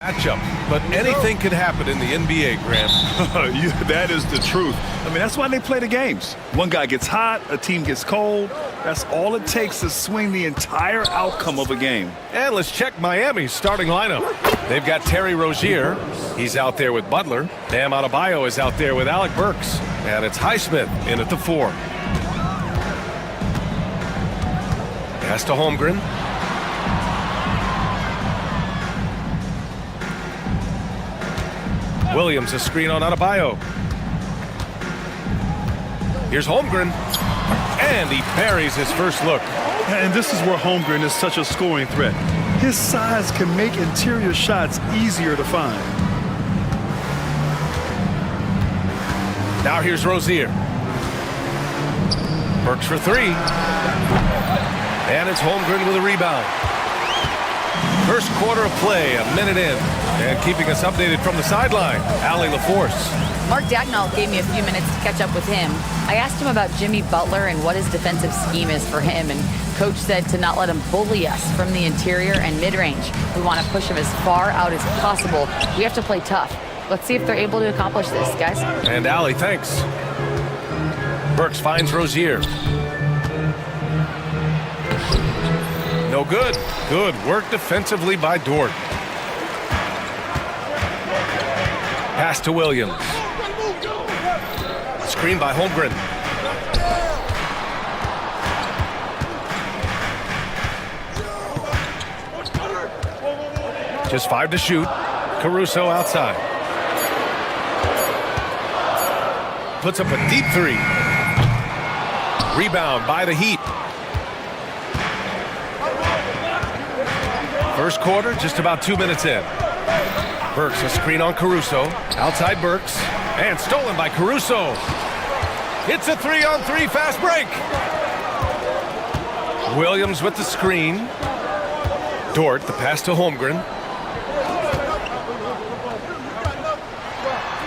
Matchup, but anything could happen in the NBA, Grant. That is the truth. I mean, that's why they play the games. One guy gets hot, a team gets cold. That's all it takes to swing the entire outcome of a game. And let's check Miami's starting lineup. They've got Terry Rozier. He's out there with Butler. Bam Adebayo is out there with Alec Burks. And it's Highsmith in at the 4. Pass to Holmgren. Williams, a screen on Adebayo. Here's Holmgren. And he parries his first look. And this is where Holmgren is such a scoring threat. His size can make interior shots easier to find. Now here's Rozier. Burks for 3. And it's Holmgren with a rebound. First quarter of play, a minute in. And keeping us updated from the sideline, Allie LaForce. Mark Dagnall gave me a few minutes to catch up with him. I asked him about Jimmy Butler and what his defensive scheme is for him, and Coach said to not let him bully us from the interior and mid-range. We want to push him as far out as possible. We have to play tough. Let's see if they're able to accomplish this, guys. And Allie, thanks. Burks finds Rozier. No good. Good work defensively by Dort. Pass to Williams. Screen by Holmgren. Just 5 to shoot. Caruso outside. Puts up a deep 3. Rebound by the Heat. First quarter, just about 2 minutes in. Burks, a screen on Caruso. Outside Burks. And stolen by Caruso. It's a 3-on-3 fast break. Williams with the screen. Dort, the pass to Holmgren.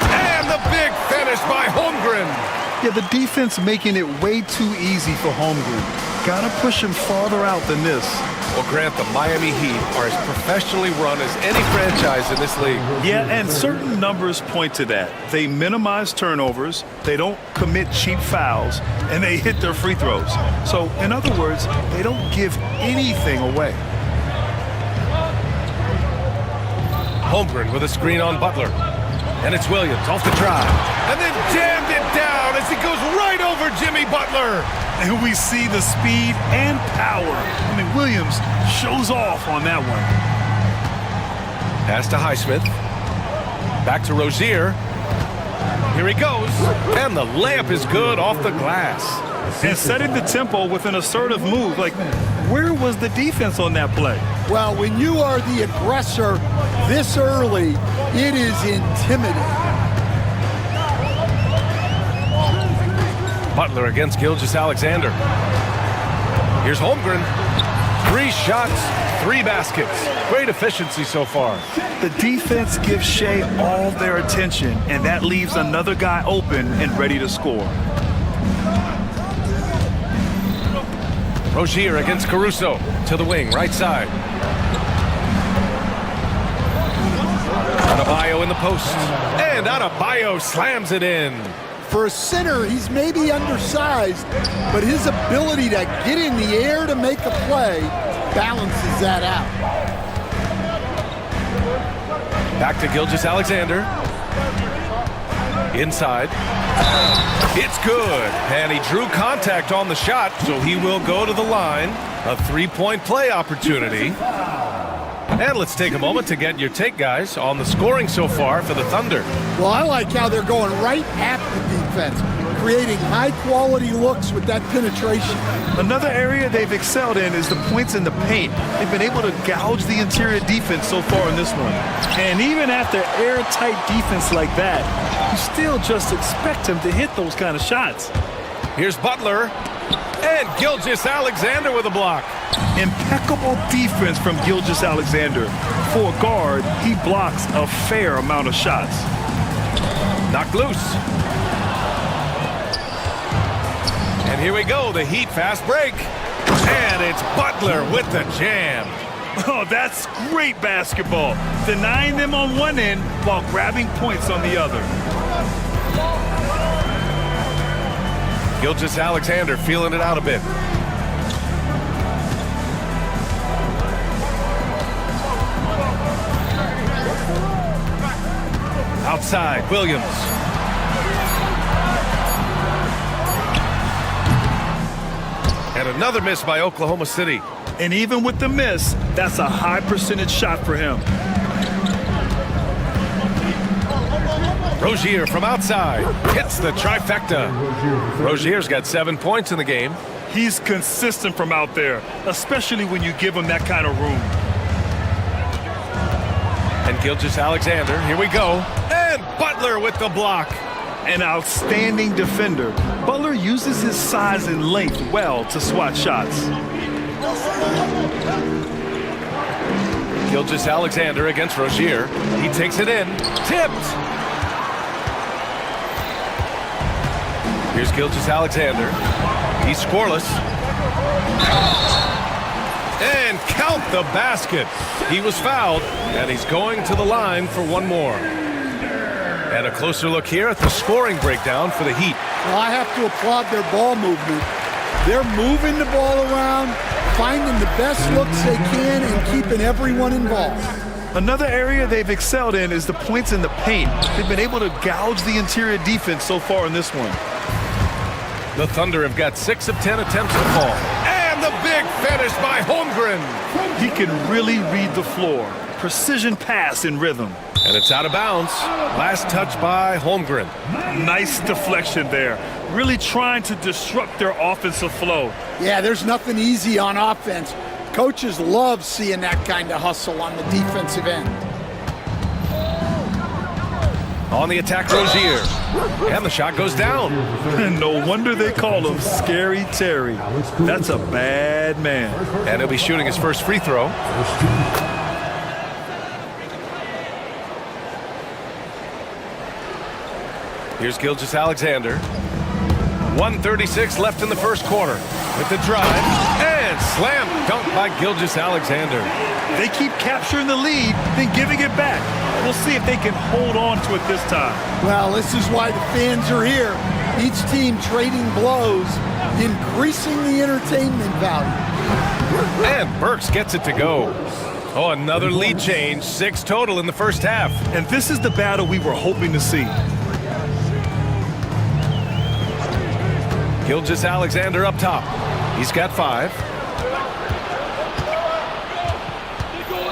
And the big finish by Holmgren. Yeah, the defense making it way too easy for Holmgren. Gotta push him farther out than this. Well, Grant, the Miami Heat are as professionally run as any franchise in this league. Yeah, and certain numbers point to that. They minimize turnovers, they don't commit cheap fouls, and they hit their free throws. So, in other words, they don't give anything away. Holmgren with a screen on Butler. And it's Williams off the drive. And then jammed it down as it goes right over Jimmy Butler. And we see the speed and power. I mean, Williams shows off on that one. Pass to Highsmith. Back to Rozier. Here he goes. And the layup is good off the glass. And setting the tempo with an assertive move. Like, where was the defense on that play? Well, when you are the aggressor this early, it is intimidating. Butler against Gilgeous-Alexander. Here's Holmgren. 3 shots, 3 baskets. Great efficiency so far. The defense gives Shea all their attention, and that leaves another guy open and ready to score. Rozier against Caruso. To the wing, right side. Adebayo in the post. And Adebayo slams it in. For a center, he's maybe undersized, but his ability to get in the air to make a play balances that out. Back to Gilgeous-Alexander. Inside. It's good. And he drew contact on the shot, so he will go to the line. A 3-point play opportunity. And let's take a moment to get your take, guys, on the scoring so far for the Thunder. Well, I like how they're going right at the defense, creating high-quality looks with that penetration. Another area they've excelled in is the points in the paint. They've been able to gouge the interior defense so far in this one. And even after airtight defense like that, you still just expect him to hit those kind of shots. Here's Butler. And Gilgeous-Alexander with a block. Impeccable defense from Gilgeous-Alexander. For a guard, he blocks a fair amount of shots. Knocked loose. And here we go, the Heat fast break. And it's Butler with the jam. Oh, that's great basketball. Denying them on one end while grabbing points on the other. Gilgeous-Alexander feeling it out a bit. Outside, Williams. And another miss by Oklahoma City. And even with the miss, that's a high percentage shot for him. Rozier from outside hits the trifecta. Rozier's got 7 points in the game. He's consistent from out there, especially when you give him that kind of room. And Gilgeous-Alexander, here we go. And Butler with the block. An outstanding defender. Butler uses his size and length well to swat shots. Gilgeous-Alexander against Rozier. He takes it in. Tipped. Here's Gilgeous-Alexander. He's scoreless. And count the basket. He was fouled, and he's going to the line for one more. And a closer look here at the scoring breakdown for the Heat. Well, I have to applaud their ball movement. They're moving the ball around, finding the best looks they can, and keeping everyone involved. Another area they've excelled in is the points in the paint. They've been able to gouge the interior defense so far in this one. The Thunder have got 6 of 10 attempts to fall. And the big finish by Holmgren. He can really read the floor. Precision pass in rhythm. And it's out of bounds. Last touch by Holmgren. Nice deflection there. Really trying to disrupt their offensive flow. Yeah, there's nothing easy on offense. Coaches love seeing that kind of hustle on the defensive end. On the attack, Rozier. And the shot goes down. No wonder they call him Scary Terry. That's a bad man. And he'll be shooting his first free throw. Here's Gilgeous-Alexander. 1:36 left in the first quarter. With the drive. And slam dunk by Gilgeous-Alexander. They keep capturing the lead, then giving it back. We'll see if they can hold on to it this time. Well, this is why the fans are here. Each team trading blows, increasing the entertainment value. And Burks gets it to go. Oh, another lead change. 6 total in the first half. And this is the battle we were hoping to see. Gilgeous-Alexander up top. He's got 5.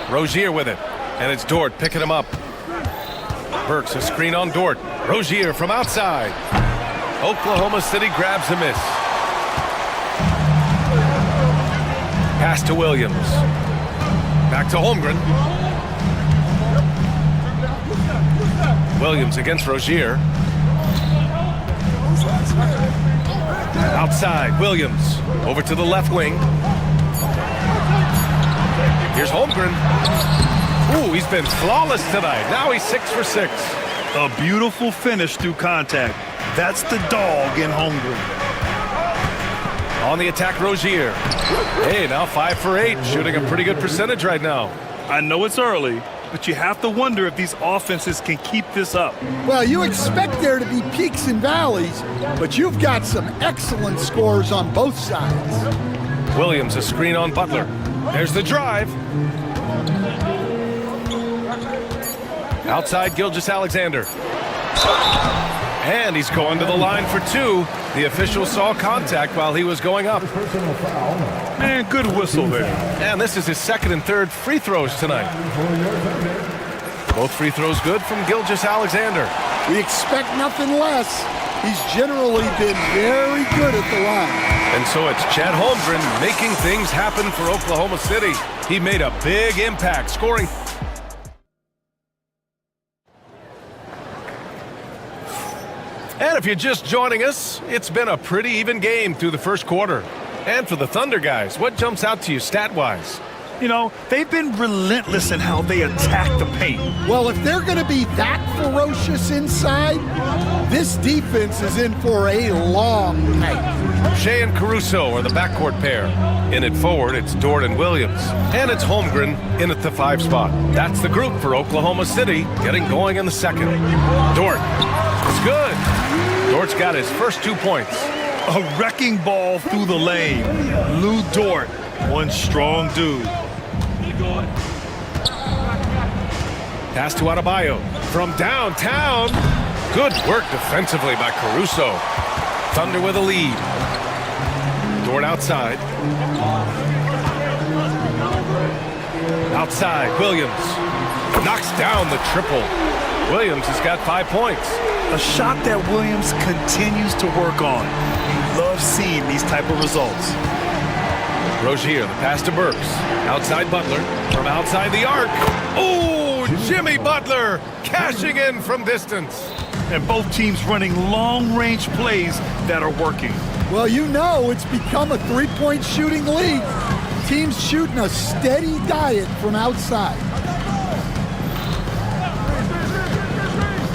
Rozier with it. And it's Dort picking him up. Burks a screen on Dort. Rozier from outside. Oklahoma City grabs a miss. Pass to Williams. Back to Holmgren. Williams against Rozier. Outside, Williams. Over to the left wing. Here's Holmgren. Ooh, he's been flawless tonight. Now he's 6 for 6. A beautiful finish through contact. That's the dog in Holmgren. On the attack, Rozier. Hey, now 5 for 8. Shooting a pretty good percentage right now. I know it's early, but you have to wonder if these offenses can keep this up. Well, you expect there to be peaks and valleys, but you've got some excellent scores on both sides. Williams a screen on Butler. There's the drive. Outside, Gilgeous-Alexander. And he's going to the line for 2. The official saw contact while he was going up. And good whistle there. And this is his 2nd and 3rd free throws tonight. Both free throws good from Gilgeous-Alexander. We expect nothing less. He's generally been very good at the line. And so it's Chet Holmgren making things happen for Oklahoma City. He made a big impact, scoring. And if you're just joining us, it's been a pretty even game through the first quarter. And for the Thunder guys, what jumps out to you stat-wise? You know, they've been relentless in how they attack the paint. Well, if they're going to be that ferocious inside, this defense is in for a long night. Shea and Caruso are the backcourt pair. In it forward, it's Dort and Williams. And it's Holmgren in at the 5 spot. That's the group for Oklahoma City, getting going in the second. Dort, it's good. Dort's got his first 2 points. A wrecking ball through the lane. Lou Dort, one strong dude. Pass to Adebayo from downtown. Good work defensively by Caruso. Thunder with a lead. Dort outside. Outside, Williams knocks down the triple. Williams has got 5 points. A shot that Williams continues to work on. You love seeing these type of results. Rozier, the pass to Burks. Outside Butler, from outside the arc. Oh, Jimmy Butler cashing in from distance. And both teams running long-range plays that are working. Well, you know it's become a three-point shooting league. Teams shooting a steady diet from outside.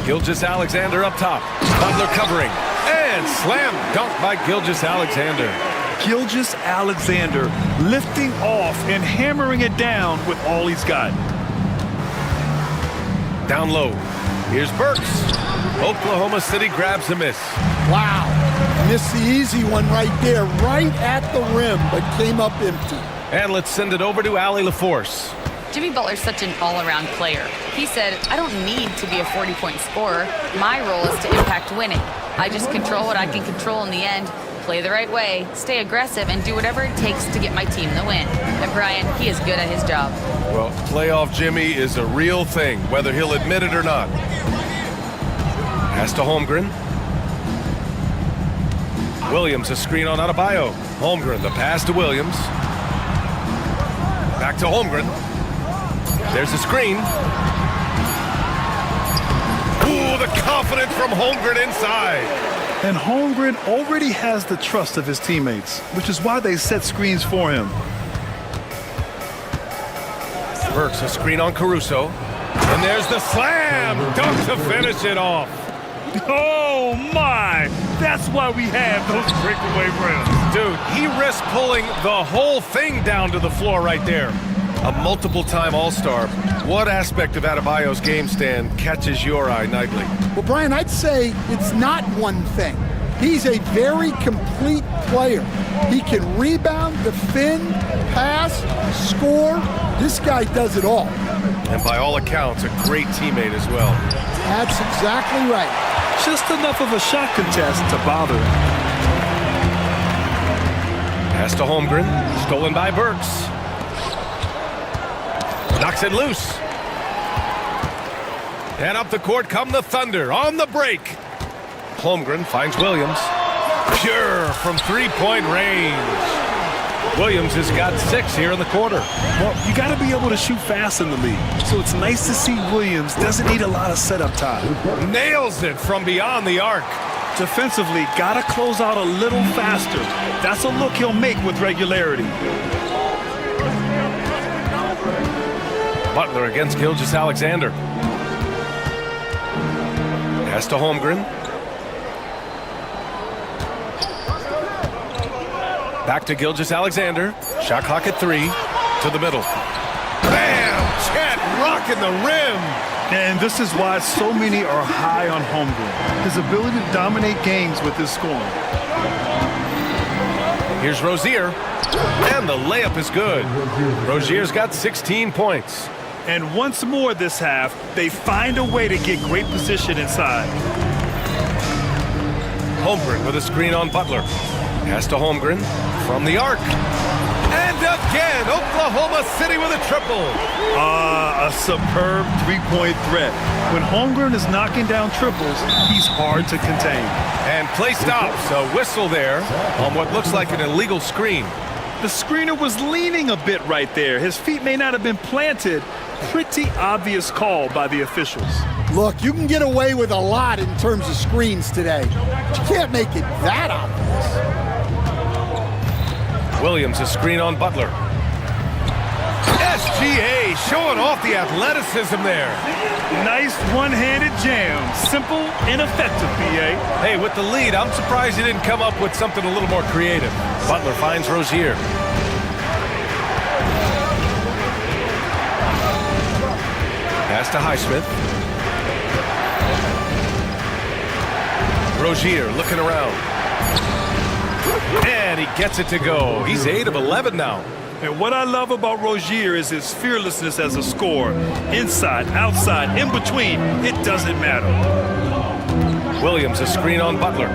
Gilgeous-Alexander up top. Butler covering. And slam dunk by Gilgeous-Alexander. Gilgeous-Alexander lifting off and hammering it down with all he's got. Down low. Here's Burks. Oklahoma City grabs a miss. Wow. Missed the easy one right there, right at the rim, but came up empty. And let's send it over to Allie LaForce. Jimmy Butler's such an all-around player. He said, I don't need to be a 40-point scorer. My role is to impact winning. I just control what I can control in the end, play the right way, stay aggressive, and do whatever it takes to get my team the win. And Brian, he is good at his job. Well, playoff Jimmy is a real thing, whether he'll admit it or not. Pass to Holmgren. Williams, a screen on Adebayo. Holmgren, the pass to Williams. Back to Holmgren. There's a screen. Ooh, the confidence from Holmgren inside. And Holmgren already has the trust of his teammates, which is why they set screens for him. Burks, a screen on Caruso. And there's the slam dunk to finish it off. Oh my! That's why we have those breakaway rims. Dude, he risked pulling the whole thing down to the floor right there. A multiple-time All-Star. What aspect of Adebayo's game stand catches your eye nightly? Well, Brian, I'd say it's not one thing. He's a very complete player. He can rebound, defend, pass, score. This guy does it all. And by all accounts, a great teammate as well. That's exactly right. Just enough of a shot contest to bother him. Pass to Holmgren, stolen by Burks. Knocks it loose. And up the court come the Thunder on the break. Holmgren finds Williams. Pure from three-point range. Williams has got 6 here in the quarter. Well, you got to be able to shoot fast in the league. So it's nice to see Williams doesn't need a lot of setup time. Nails it from beyond the arc. Defensively, got to close out a little faster. That's a look he'll make with regularity. Butler against Gilgeous-Alexander. Pass to Holmgren. Back to Gilgeous-Alexander. Shot clock at 3. To the middle. Bam! Chet rocking the rim. And this is why so many are high on Holmgren. His ability to dominate games with his scoring. Here's Rozier. And the layup is good. Rozier's got 16 points. And once more this half, they find a way to get great position inside. Holmgren with a screen on Butler. Pass to Holmgren from the arc. And again, Oklahoma City with a triple. A superb three-point threat. When Holmgren is knocking down triples, he's hard to contain. And play stops. A whistle there on what looks like an illegal screen. The screener was leaning a bit right there. His feet may not have been planted. Pretty obvious call by the officials. Look, you can get away with a lot in terms of screens today. But you can't make it that obvious. Williams, a screen on Butler. SGA showing off the athleticism there. Nice one-handed jam. Simple and effective, BA. Hey, with the lead, I'm surprised he didn't come up with something a little more creative. Butler finds Rozier. Pass to Highsmith. Rozier looking around. And he gets it to go. He's 8 of 11 now. And what I love about Rozier is his fearlessness as a scorer. Inside, outside, in between, it doesn't matter. Williams, a screen on Butler.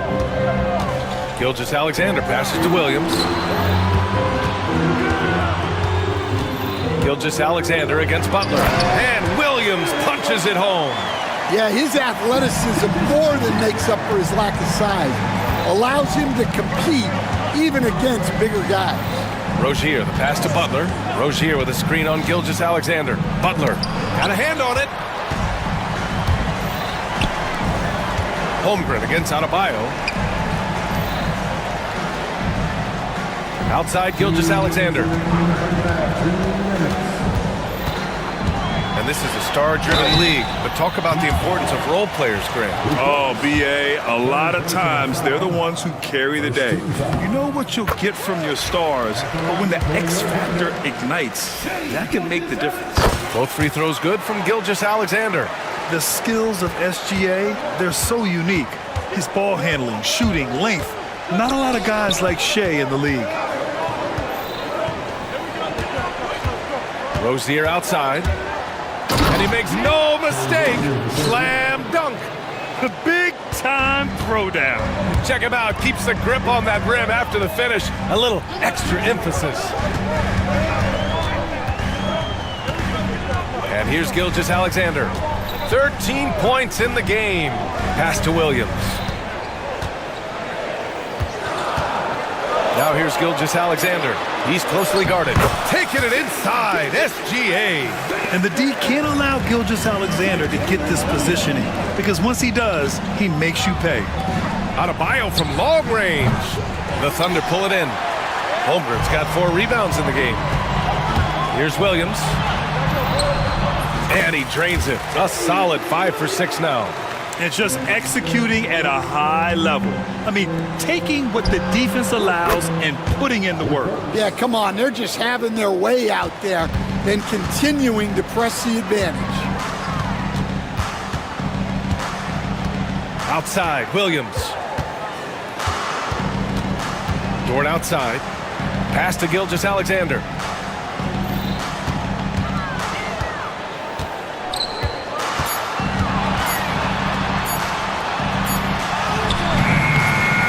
Gilgeous-Alexander passes to Williams. Gilgeous-Alexander against Butler. And Williams punches it home. Yeah, his athleticism more than makes up for his lack of size. Allows him to compete even against bigger guys. Rozier, the pass to Butler. Rozier with a screen on Gilgeous-Alexander. Butler got a hand on it. Holmgren against Adebayo. Outside Gilgeous-Alexander. And this is a star-driven league, but talk about the importance of role players, Grant. Oh, BA, a lot of times they're the ones who carry the day. You know what you'll get from your stars, but when the X factor ignites, that can make the difference. Both free throws good from Gilgeous-Alexander. The skills of SGA, they're so unique. His ball handling, shooting, length. Not a lot of guys like Shea in the league. Rozier outside. And he makes no mistake. Slam dunk. The big-time throwdown. Check him out. Keeps the grip on that rim after the finish. A little extra emphasis. And here's Gilgeous-Alexander. 13 points in the game. Pass to Williams. Now here's Gilgeous-Alexander. He's closely guarded. Taking it inside. SGA. And the D can't allow Gilgeous-Alexander to get this positioning, because once he does, he makes you pay. Adebayo from long range. The Thunder pull it in. Holmgren's got 4 rebounds in the game. Here's Williams. And he drains it. A solid 5 for 6 now. And just executing at a high level. I mean, taking what the defense allows and putting in the work. Yeah, come on. They're just having their way out there and continuing to press the advantage. Outside, Williams. Dort outside. Pass to Gilgeous-Alexander.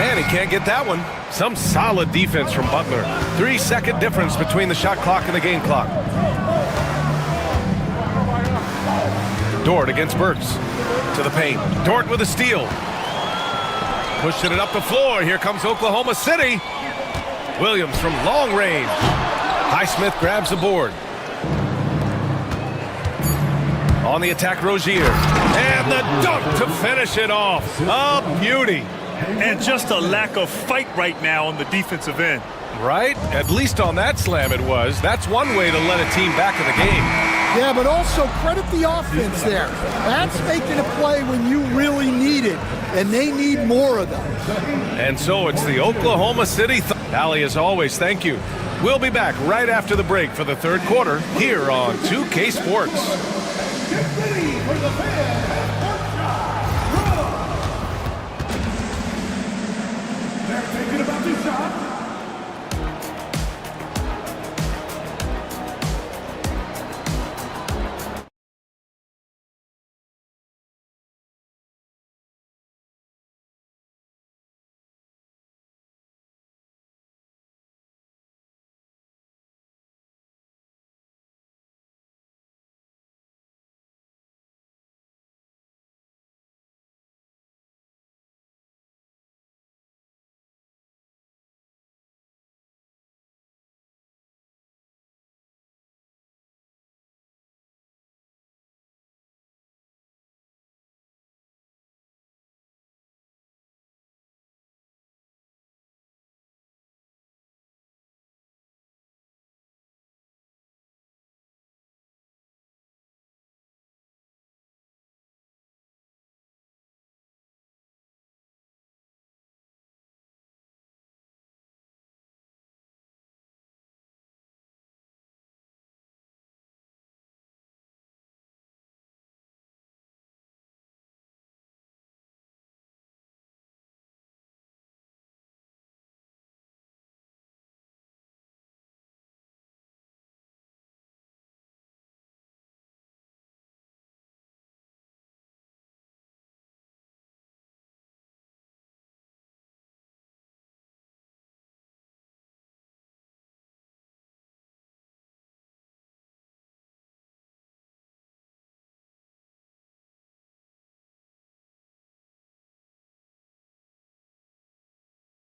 And he can't get that one. Some solid defense from Butler. 3-second difference between the shot clock and the game clock. Dort against Burks. To the paint. Dort with a steal. Pushing it up the floor. Here comes Oklahoma City. Williams from long range. Highsmith grabs the board. On the attack, Rozier. And the dunk to finish it off. A beauty. And just a lack of fight right now on the defensive end. Right? At least on that slam it was. That's one way to let a team back in the game. Yeah, but also credit the offense there. That's making a play when you really need it, and they need more of those. And so it's the Oklahoma City. Allie, as always, thank you. We'll be back right after the break for the third quarter here on 2K Sports.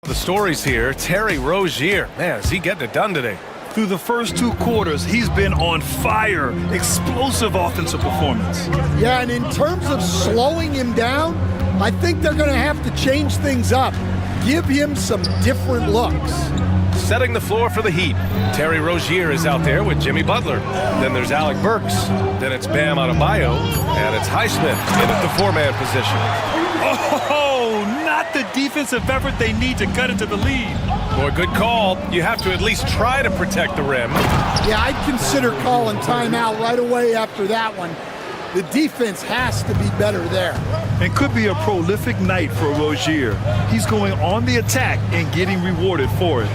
The stories here, Terry Rozier. Man, is he getting it done today? Through the first 2 quarters, he's been on fire. Explosive offensive performance. Yeah, and in terms of slowing him down, I think they're going to have to change things up. Give him some different looks. Setting the floor for the Heat. Terry Rozier is out there with Jimmy Butler. Then there's Alec Burks. Then it's Bam Adebayo. And it's Highsmith in at the 4-man position. Oh, not the defensive effort they need to cut into the lead. Boy, good call. You have to at least try to protect the rim. Yeah, I'd consider calling timeout right away after that one. The defense has to be better there. And could be a prolific night for Rozier. He's going on the attack and getting rewarded for it.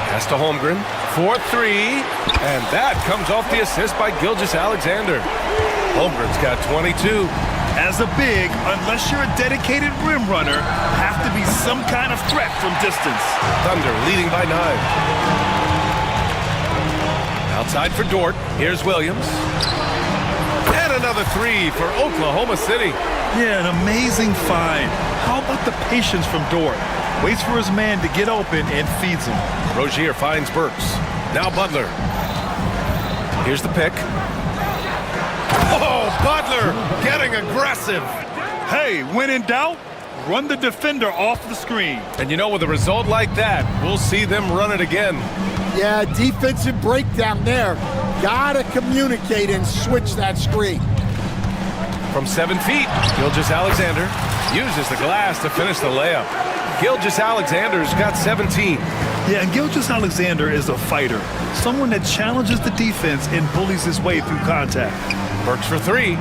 Pass to Holmgren for 3. And that comes off the assist by Gilgeous-Alexander. Holmgren's got 22. As a big, unless you're a dedicated rim runner, have to be some kind of threat from distance. Thunder leading by 9. Outside for Dort. Here's Williams. And another 3 for Oklahoma City. Yeah, an amazing find. How about the patience from Dort? Waits for his man to get open and feeds him. Rozier finds Burks. Now Butler. Here's the pick. Oh, Butler getting aggressive. Hey, when in doubt, run the defender off the screen. And you know, with a result like that, we'll see them run it again. Yeah, defensive breakdown there. Gotta communicate and switch that screen. From 7 feet, Gilgeous-Alexander uses the glass to finish the layup. Gilgeous-Alexander's got 17. Yeah, and Gilgeous-Alexander is a fighter. Someone that challenges the defense and bullies his way through contact. Burks for 3.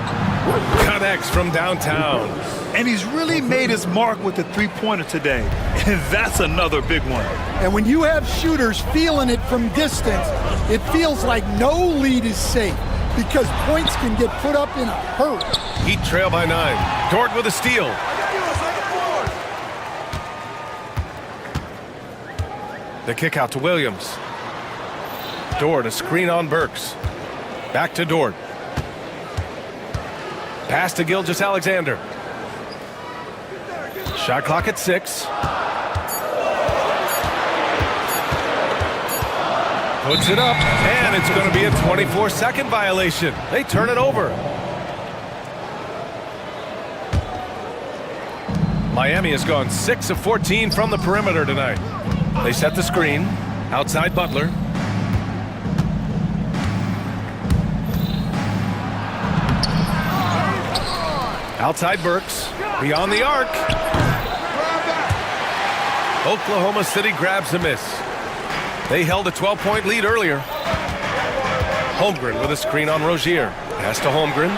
Connects from downtown. And he's really made his mark with the 3-pointer today. And that's another big one. And when you have shooters feeling it from distance, it feels like no lead is safe because points can get put up in a hurry. Heat trail by 9. Dort with a steal. The kick out to Williams. Dort, a screen on Burks. Back to Dort. Pass to Gilgeous-Alexander. Shot clock at 6. Puts it up, and it's going to be a 24-second violation. They turn it over. Miami has gone 6 of 14 from the perimeter tonight. They set the screen. Outside Butler. Outside Burks. Beyond the arc. Oklahoma City grabs a miss. They held a 12-point lead earlier. Holmgren with a screen on Rozier. Pass to Holmgren.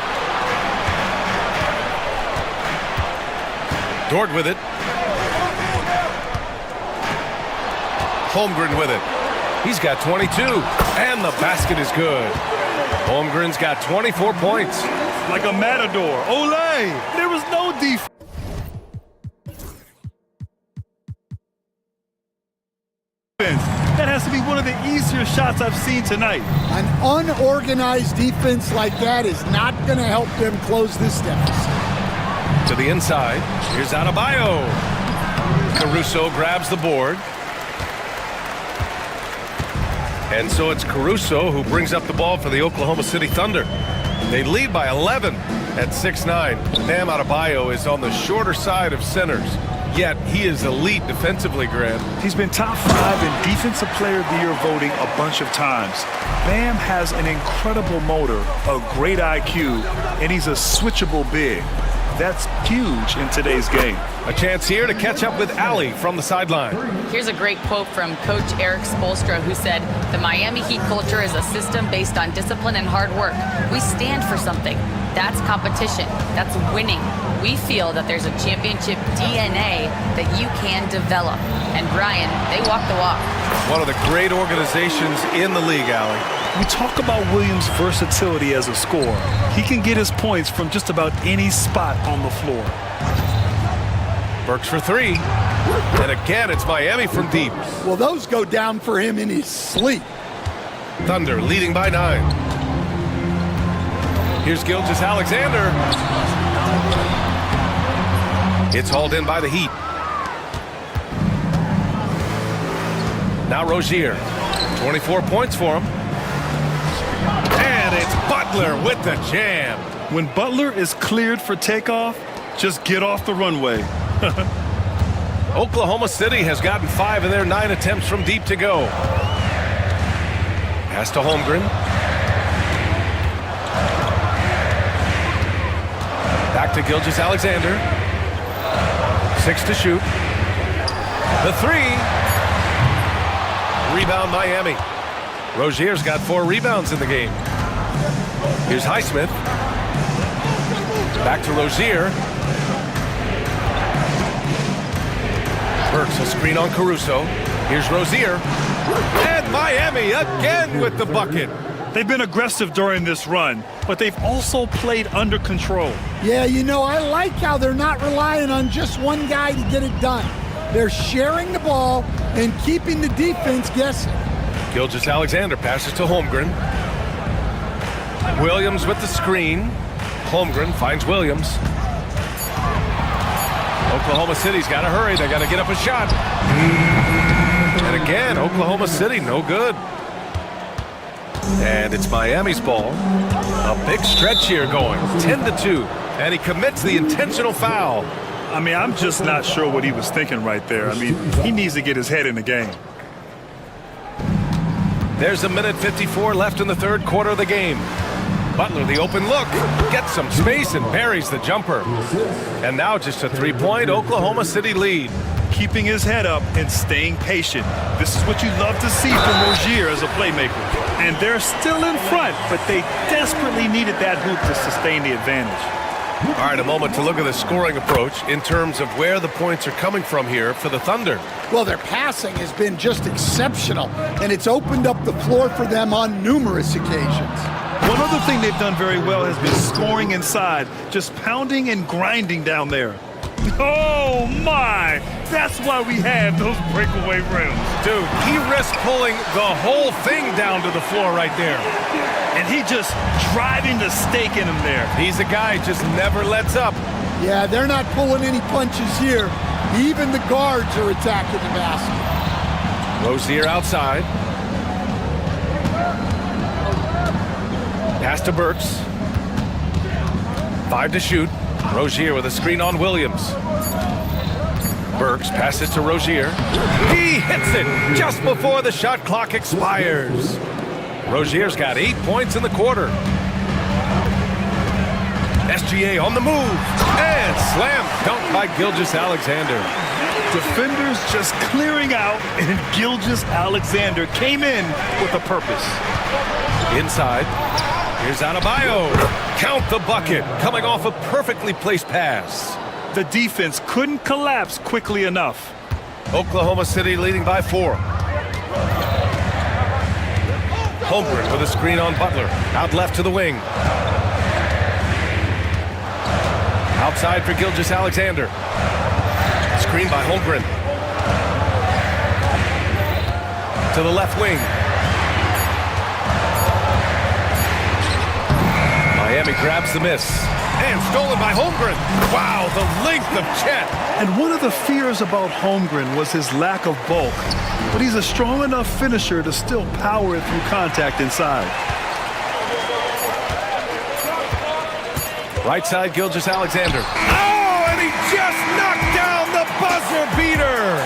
Dort with it. Holmgren with it. He's got 22. And the basket is good. Holmgren's got 24 points. Like a matador. Olay! There was no defense. That has to be one of the easier shots I've seen tonight. An unorganized defense like that is not going to help them close this deficit. To the inside. Here's Adebayo. Caruso grabs the board. And so it's Caruso who brings up the ball for the Oklahoma City Thunder. They lead by 11 at 6'9". Bam Adebayo is on the shorter side of centers. Yet he is elite defensively, Grant. He's been top 5 in Defensive Player of the Year voting a bunch of times. Bam has an incredible motor, a great IQ, and he's a switchable big. That's huge in today's game. A chance here to catch up with Allie from the sideline. Here's a great quote from Coach Eric Spoelstra, who said, "The Miami Heat culture is a system based on discipline and hard work. We stand for something. That's competition. That's winning. We feel that there's a championship DNA that you can develop." And Brian, they walk the walk. One of the great organizations in the league, Allie. We talk about Williams' versatility as a scorer. He can get his points from just about any spot on the floor. Burks for 3. And again, it's Miami from deep. Well, those go down for him in his sleep. Thunder leading by 9. Here's Gilgeous-Alexander. It's hauled in by the Heat. Now Rozier. 24 points for him. And it's Butler with the jam. When Butler is cleared for takeoff, just get off the runway. Oklahoma City has gotten 5 of their 9 attempts from deep to go. Pass to Holmgren. Back to Gilgeous-Alexander. 6 to shoot. The 3. Rebound Miami. Rozier's got 4 rebounds in the game. Here's Highsmith. Back to Rozier. Burks a screen on Caruso. Here's Rozier. And Miami again with the bucket. They've been aggressive during this run, but they've also played under control. Yeah, you know, I like how they're not relying on just one guy to get it done. They're sharing the ball and keeping the defense guessing. Gilgeous-Alexander passes to Holmgren. Williams with the screen. Holmgren finds Williams. Oklahoma City's got to hurry. They got to get up a shot. And again, Oklahoma City, no good. And it's Miami's ball. A big stretch here going, 10-2. And he commits the intentional foul. I mean, I'm just not sure what he was thinking right there. I mean, he needs to get his head in the game. There's a minute 54 left in the third quarter of the game. Butler, the open look, gets some space and buries the jumper. And now just a 3-point Oklahoma City lead. Keeping his head up and staying patient. This is what you love to see from Rozier as a playmaker. And they're still in front, but they desperately needed that hoop to sustain the advantage. All right, a moment to look at the scoring approach in terms of where the points are coming from here for the Thunder. Well, their passing has been just exceptional, and it's opened up the floor for them on numerous occasions. One other thing they've done very well has been scoring inside, just pounding and grinding down there. Oh my! That's why we have those breakaway rims. Dude, he risked pulling the whole thing down to the floor right there. And he just driving the stake in him there. He's a guy who just never lets up. Yeah, they're not pulling any punches here. Even the guards are attacking the basket. Rozier outside. Pass to Burks. 5 to shoot. Rozier with a screen on Williams. Burks passes to Rozier. He hits it just before the shot clock expires. Rozier's got 8 points in the quarter. SGA on the move. And slam dunk by Gilgeous-Alexander. Defenders just clearing out, and Gilgeous-Alexander came in with a purpose. Inside. Here's Adebayo. Count the bucket. Coming off a perfectly placed pass. The defense couldn't collapse quickly enough. Oklahoma City leading by 4. Holmgren with a screen on Butler. Out left to the wing. Outside for Gilgeous-Alexander. Screen by Holmgren. To the left wing. Miami grabs the miss. And stolen by Holmgren. Wow, the length of Chet. And one of the fears about Holmgren was his lack of bulk. But he's a strong enough finisher to still power it through contact inside. Right side, Gilgeous-Alexander. Oh, and he just knocked down the buzzer beater.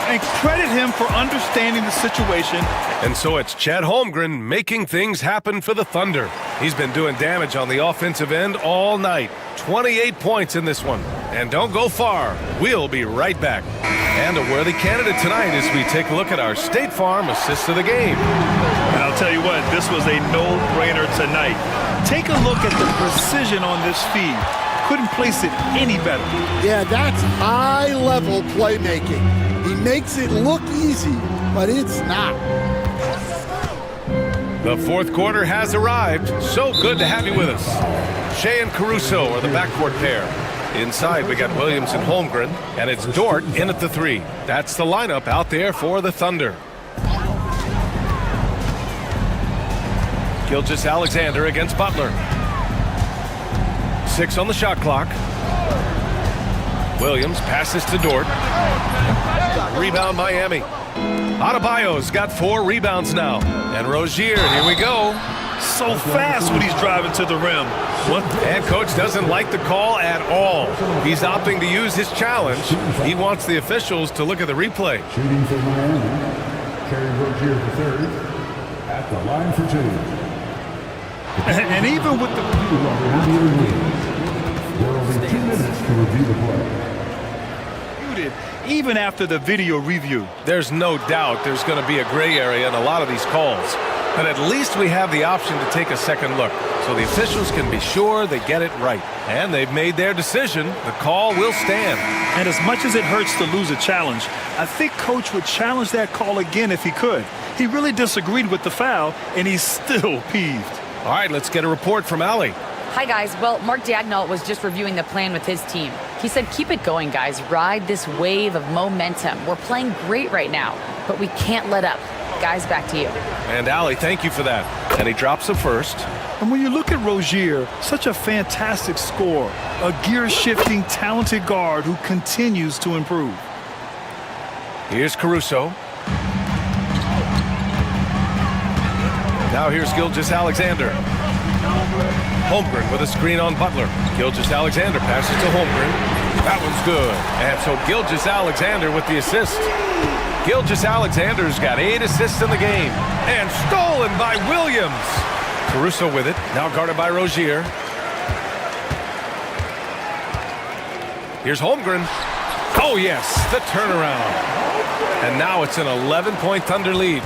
And credit him for understanding the situation. And so it's Chet Holmgren making things happen for the Thunder. He's been doing damage on the offensive end all night. 28 points in this one. And don't go far. We'll be right back. And a worthy candidate tonight as we take a look at our State Farm assist of the game. And I'll tell you what, this was a no-brainer tonight. Take a look at the precision on this feed. Couldn't place it any better. Yeah, that's high-level playmaking. He makes it look easy, but it's not. The fourth quarter has arrived. So good to have you with us. Shea and Caruso are the backcourt pair. Inside, we got Williams and Holmgren, and it's Dort in at the 3. That's the lineup out there for the Thunder. Gilgeous-Alexander against Butler. 6 on the shot clock. Williams passes to Dort. Rebound Miami. Adebayo's got 4 rebounds now. And Rozier, here we go. So fast when he's driving to the rim. And coach doesn't like the call at all. He's opting to use his challenge. He wants the officials to look at the replay. Shooting for Miami, Kerry Rozier the third, at the line for 2. And even with the... There will be 2 minutes to review the play. Even after the video review. There's no doubt there's going to be a gray area in a lot of these calls. But at least we have the option to take a second look, so the officials can be sure they get it right. And they've made their decision. The call will stand. And as much as it hurts to lose a challenge, I think Coach would challenge that call again if he could. He really disagreed with the foul, and he's still peeved. All right, let's get a report from Allie. Hi, guys. Well, Mark Dagnall was just reviewing the plan with his team. He said, keep it going, guys. Ride this wave of momentum. We're playing great right now, but we can't let up. Guys, back to you. And Allie, thank you for that. And he drops the first. And when you look at Rozier, such a fantastic scorer, a gear-shifting, talented guard who continues to improve. Here's Caruso. Now here's Gilgeous-Alexander. Holmgren with a screen on Butler. Gilgeous-Alexander passes to Holmgren. That one's good. And so Gilgeous-Alexander with the assist. Gilgeous-Alexander's got 8 assists in the game. And stolen by Williams. Caruso with it. Now guarded by Rozier. Here's Holmgren. Oh, yes, the turnaround. And now it's an 11-point Thunder lead.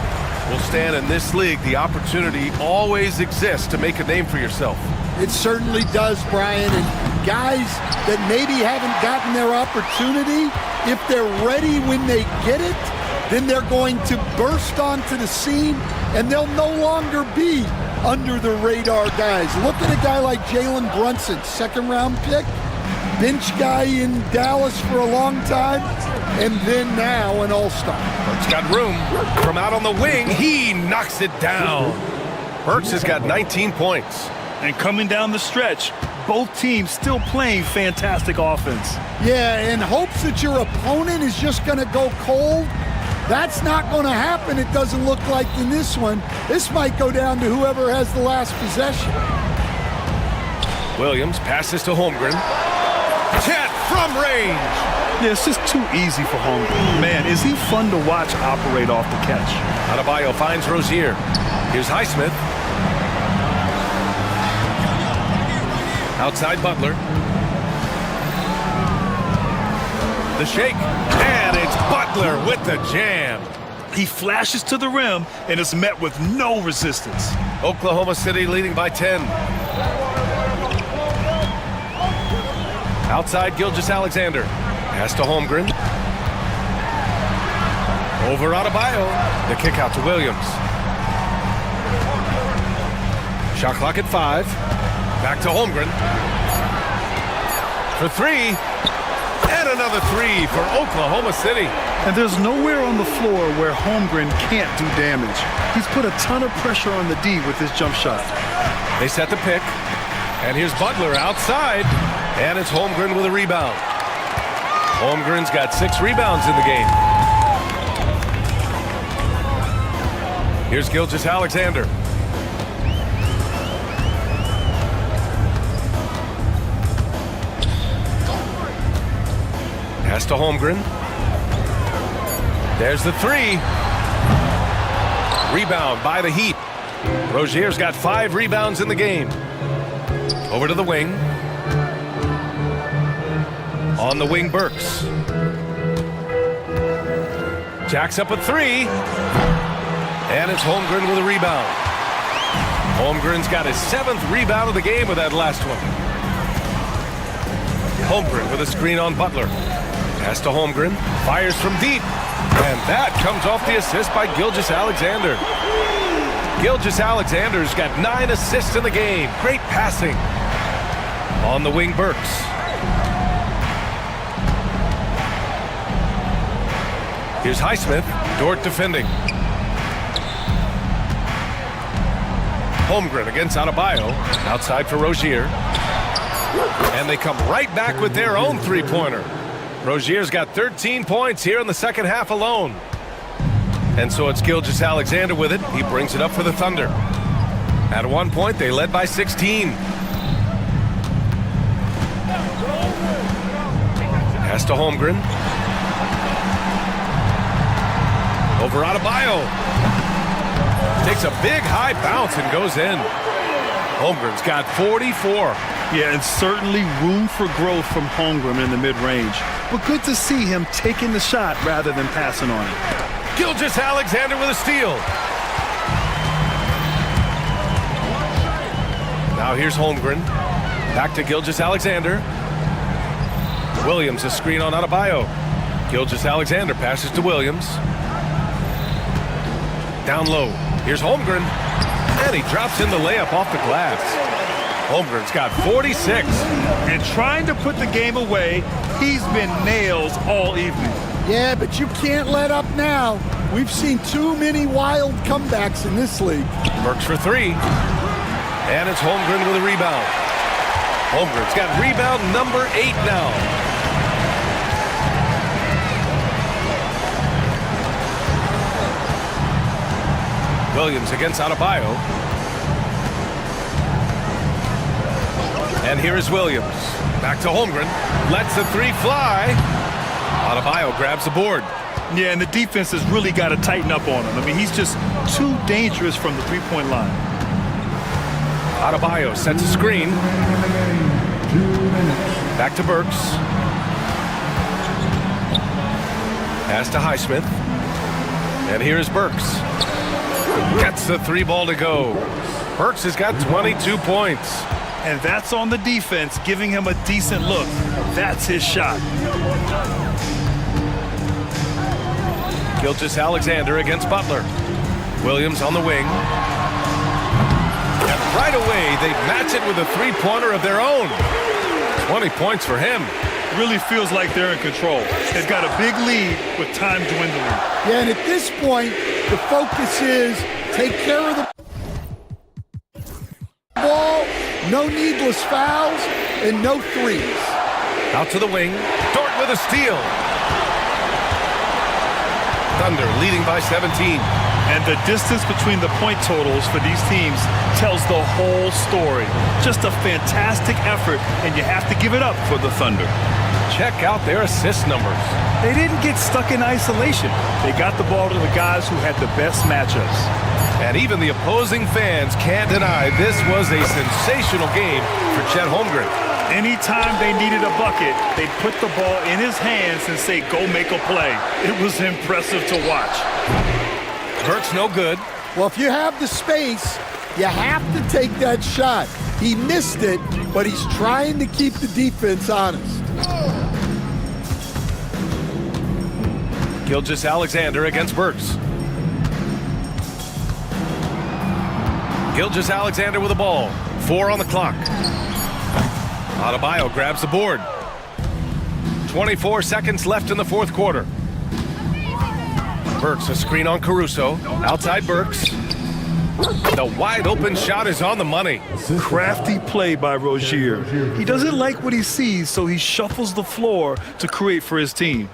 Will stand in this league, the opportunity always exists to make a name for yourself. It certainly does, Brian. And guys that maybe haven't gotten their opportunity, if they're ready when they get it, then they're going to burst onto the scene, and they'll no longer be under the radar guys. Look at a guy like Jalen Brunson, 2nd-round pick, bench guy in Dallas for a long time, and then now an all-star. Burks got room. From out on the wing, he knocks it down. Burks has got 19 points. And coming down the stretch, both teams still playing fantastic offense. Yeah, in hopes that your opponent is just going to go cold, that's not going to happen, it doesn't look like in this one. This might go down to whoever has the last possession. Williams passes to Holmgren. Chet from range. Yeah, it's just too easy for Holmgren. Man, is he fun to watch operate off the catch. Adebayo finds Rozier. Here's Highsmith. Outside Butler. The shake. And it's Butler with the jam. He flashes to the rim and is met with no resistance. Oklahoma City leading by 10. Outside Gilgeous-Alexander. Pass to Holmgren. Over Adebayo. The kick out to Williams. Shot clock at 5. Back to Holmgren. For 3. And another 3 for Oklahoma City. And there's nowhere on the floor where Holmgren can't do damage. He's put a ton of pressure on the D with his jump shot. They set the pick. And here's Butler outside. And it's Holmgren with a rebound. Holmgren's got 6 rebounds in the game. Here's Gilgeous-Alexander. Pass to Holmgren. There's the 3. Rebound by the Heat. Rozier's got 5 rebounds in the game. Over to the wing. On the wing, Burks. Jacks up a 3. And it's Holmgren with a rebound. Holmgren's got his 7th rebound of the game with that last one. Holmgren with a screen on Butler. Pass to Holmgren. Fires from deep. And that comes off the assist by Gilgeous-Alexander. Gilgeous-Alexander's got 9 assists in the game. Great passing. On the wing, Burks. Here's Highsmith. Dort defending. Holmgren against Adebayo. Outside for Rozier. And they come right back with their own 3-pointer. Rozier's got 13 points here in the second half alone. And so it's Gilgeous-Alexander with it. He brings it up for the Thunder. At one point, they led by 16. Pass to Holmgren. Over Adebayo. Takes a big high bounce and goes in. Holmgren's got 44. Yeah, and certainly room for growth from Holmgren in the mid-range. But good to see him taking the shot rather than passing on it. Gilgeous-Alexander with a steal. Now here's Holmgren. Back to Gilgeous-Alexander. Williams, a screen on Adebayo. Gilgeous-Alexander passes to Williams. Down low. Here's Holmgren. And he drops in the layup off the glass. Holmgren's got 46. And trying to put the game away, he's been nails all evening. Yeah, but you can't let up now. We've seen too many wild comebacks in this league. Burks for three. And it's Holmgren with a rebound. Holmgren's got rebound number 8 now. Williams against Adebayo. And here is Williams. Back to Holmgren. Lets the three fly. Adebayo grabs the board. Yeah, and the defense has really got to tighten up on him. I mean, he's just too dangerous from the three-point line. Adebayo sets a screen. 2 minutes. Back to Burks. Pass to Highsmith. And here is Burks. Gets the three ball to go. Burks has got 22 points. And that's on the defense, giving him a decent look. That's his shot. Gilgeous-Alexander against Butler. Williams on the wing. And right away, they match it with a three-pointer of their own. 20 points for him. Really feels like they're in control. They've got a big lead with time dwindling. Yeah, and at this point, the focus is take care of the ball, no needless fouls, and no threes. Out to the wing. Dort with a steal. Thunder leading by 17. And the distance between the point totals for these teams tells the whole story. Just a fantastic effort, and you have to give it up for the Thunder. Check out their assist numbers. They didn't get stuck in isolation. They got the ball to the guys who had the best matchups. And even the opposing fans can't deny this was a sensational game for Chet Holmgren. Anytime they needed a bucket, they'd put the ball in his hands and say, go make a play. It was impressive to watch. Burks no good. Well, if you have the space, you have to take that shot. He missed it, but he's trying to keep the defense honest. Gilgeous-Alexander against Burks. Gilgeous-Alexander with the ball. 4 on the clock. Adebayo grabs the board. 24 seconds left in the fourth quarter. Burks, a screen on Caruso. Outside Burks. The wide open shot is on the money. Crafty play by Rozier. He doesn't like what he sees, so he shuffles the floor to create for his team.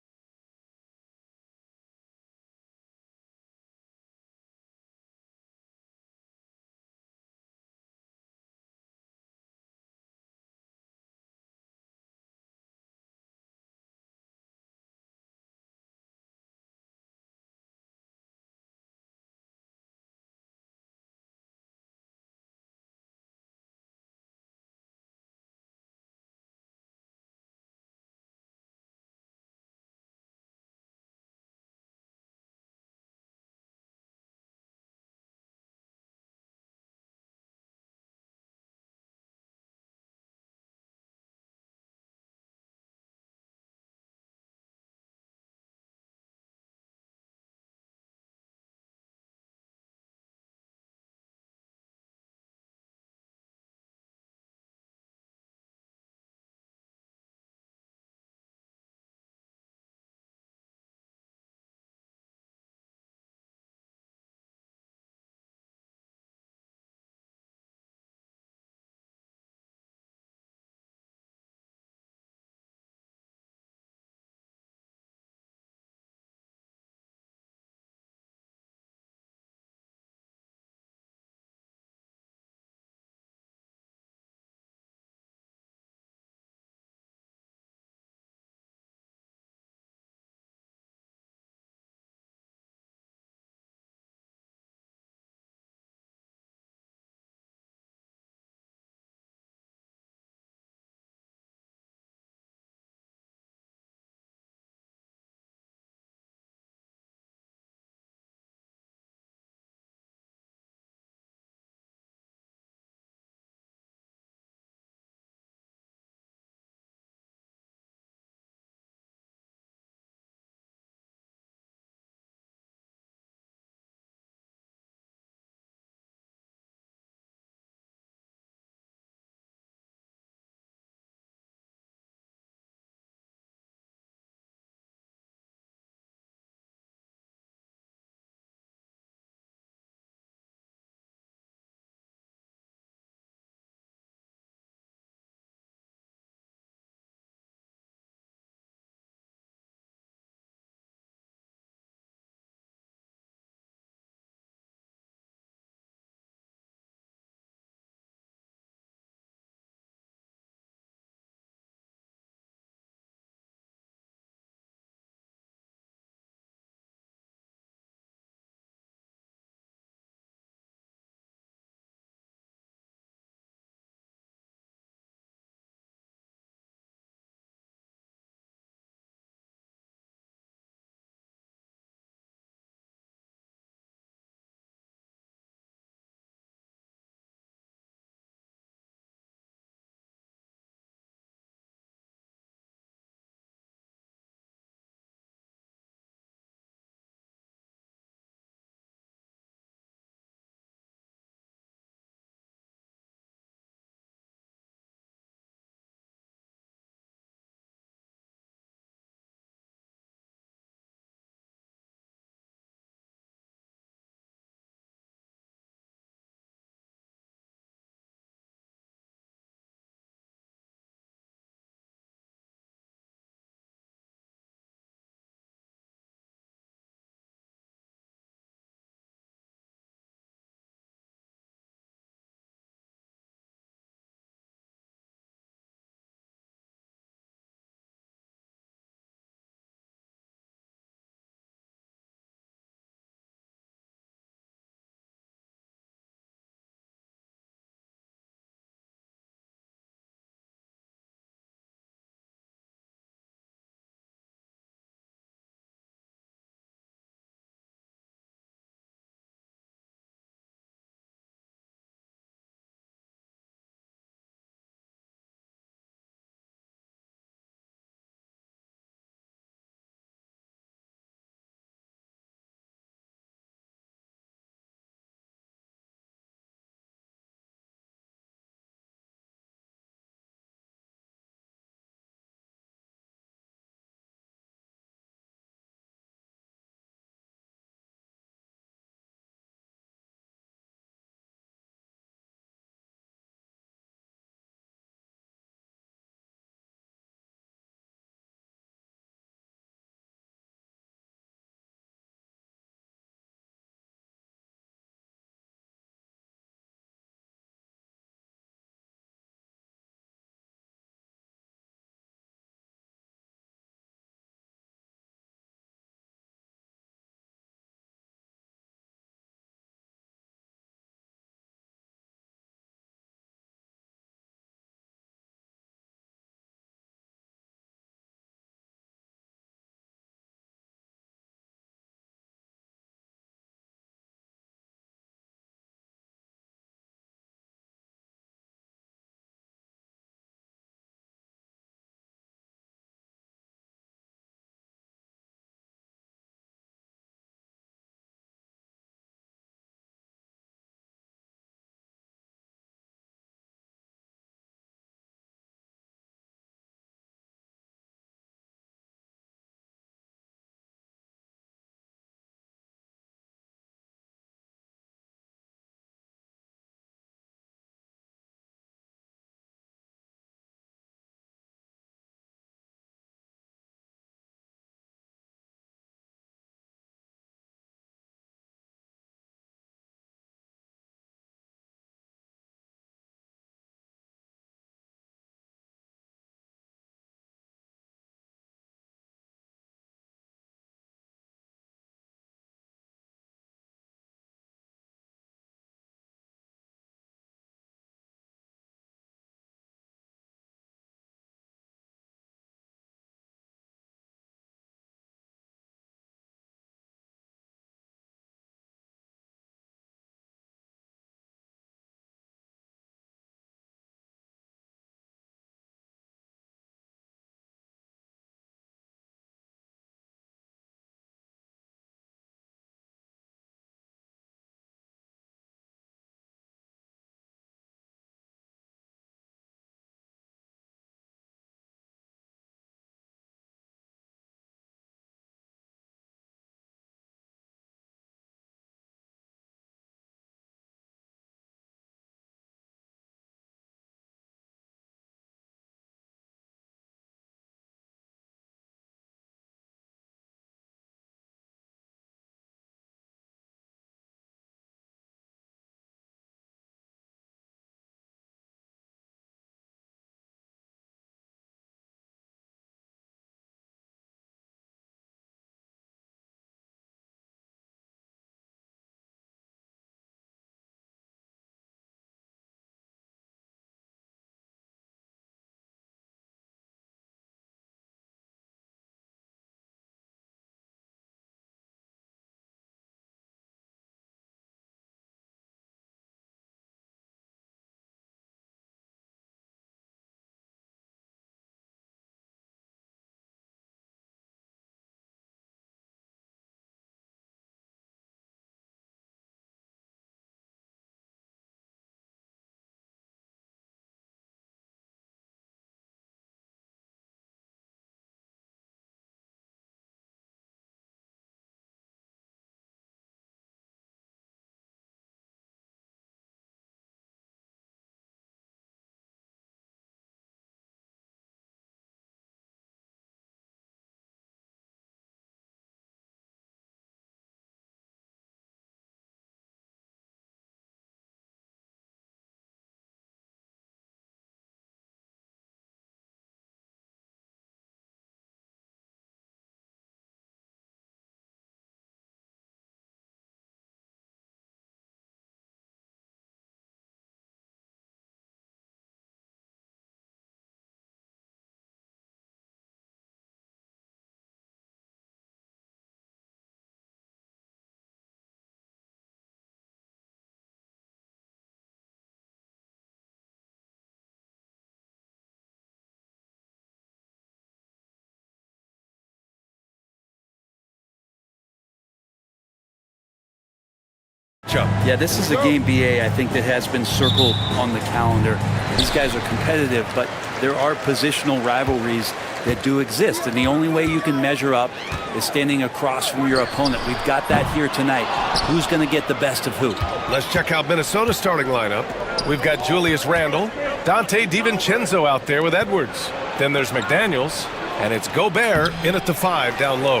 Yeah, this is a game, BA, I think that has been circled on the calendar. These guys are competitive, but there are positional rivalries that do exist, and the only way you can measure up is standing across from your opponent. We've got that here tonight. Who's going to get the best of who? Let's check out Minnesota's starting lineup. We've got Julius Randle, Dante DiVincenzo out there with Edwards. Then there's McDaniels, and it's Gobert in at the 5 down low.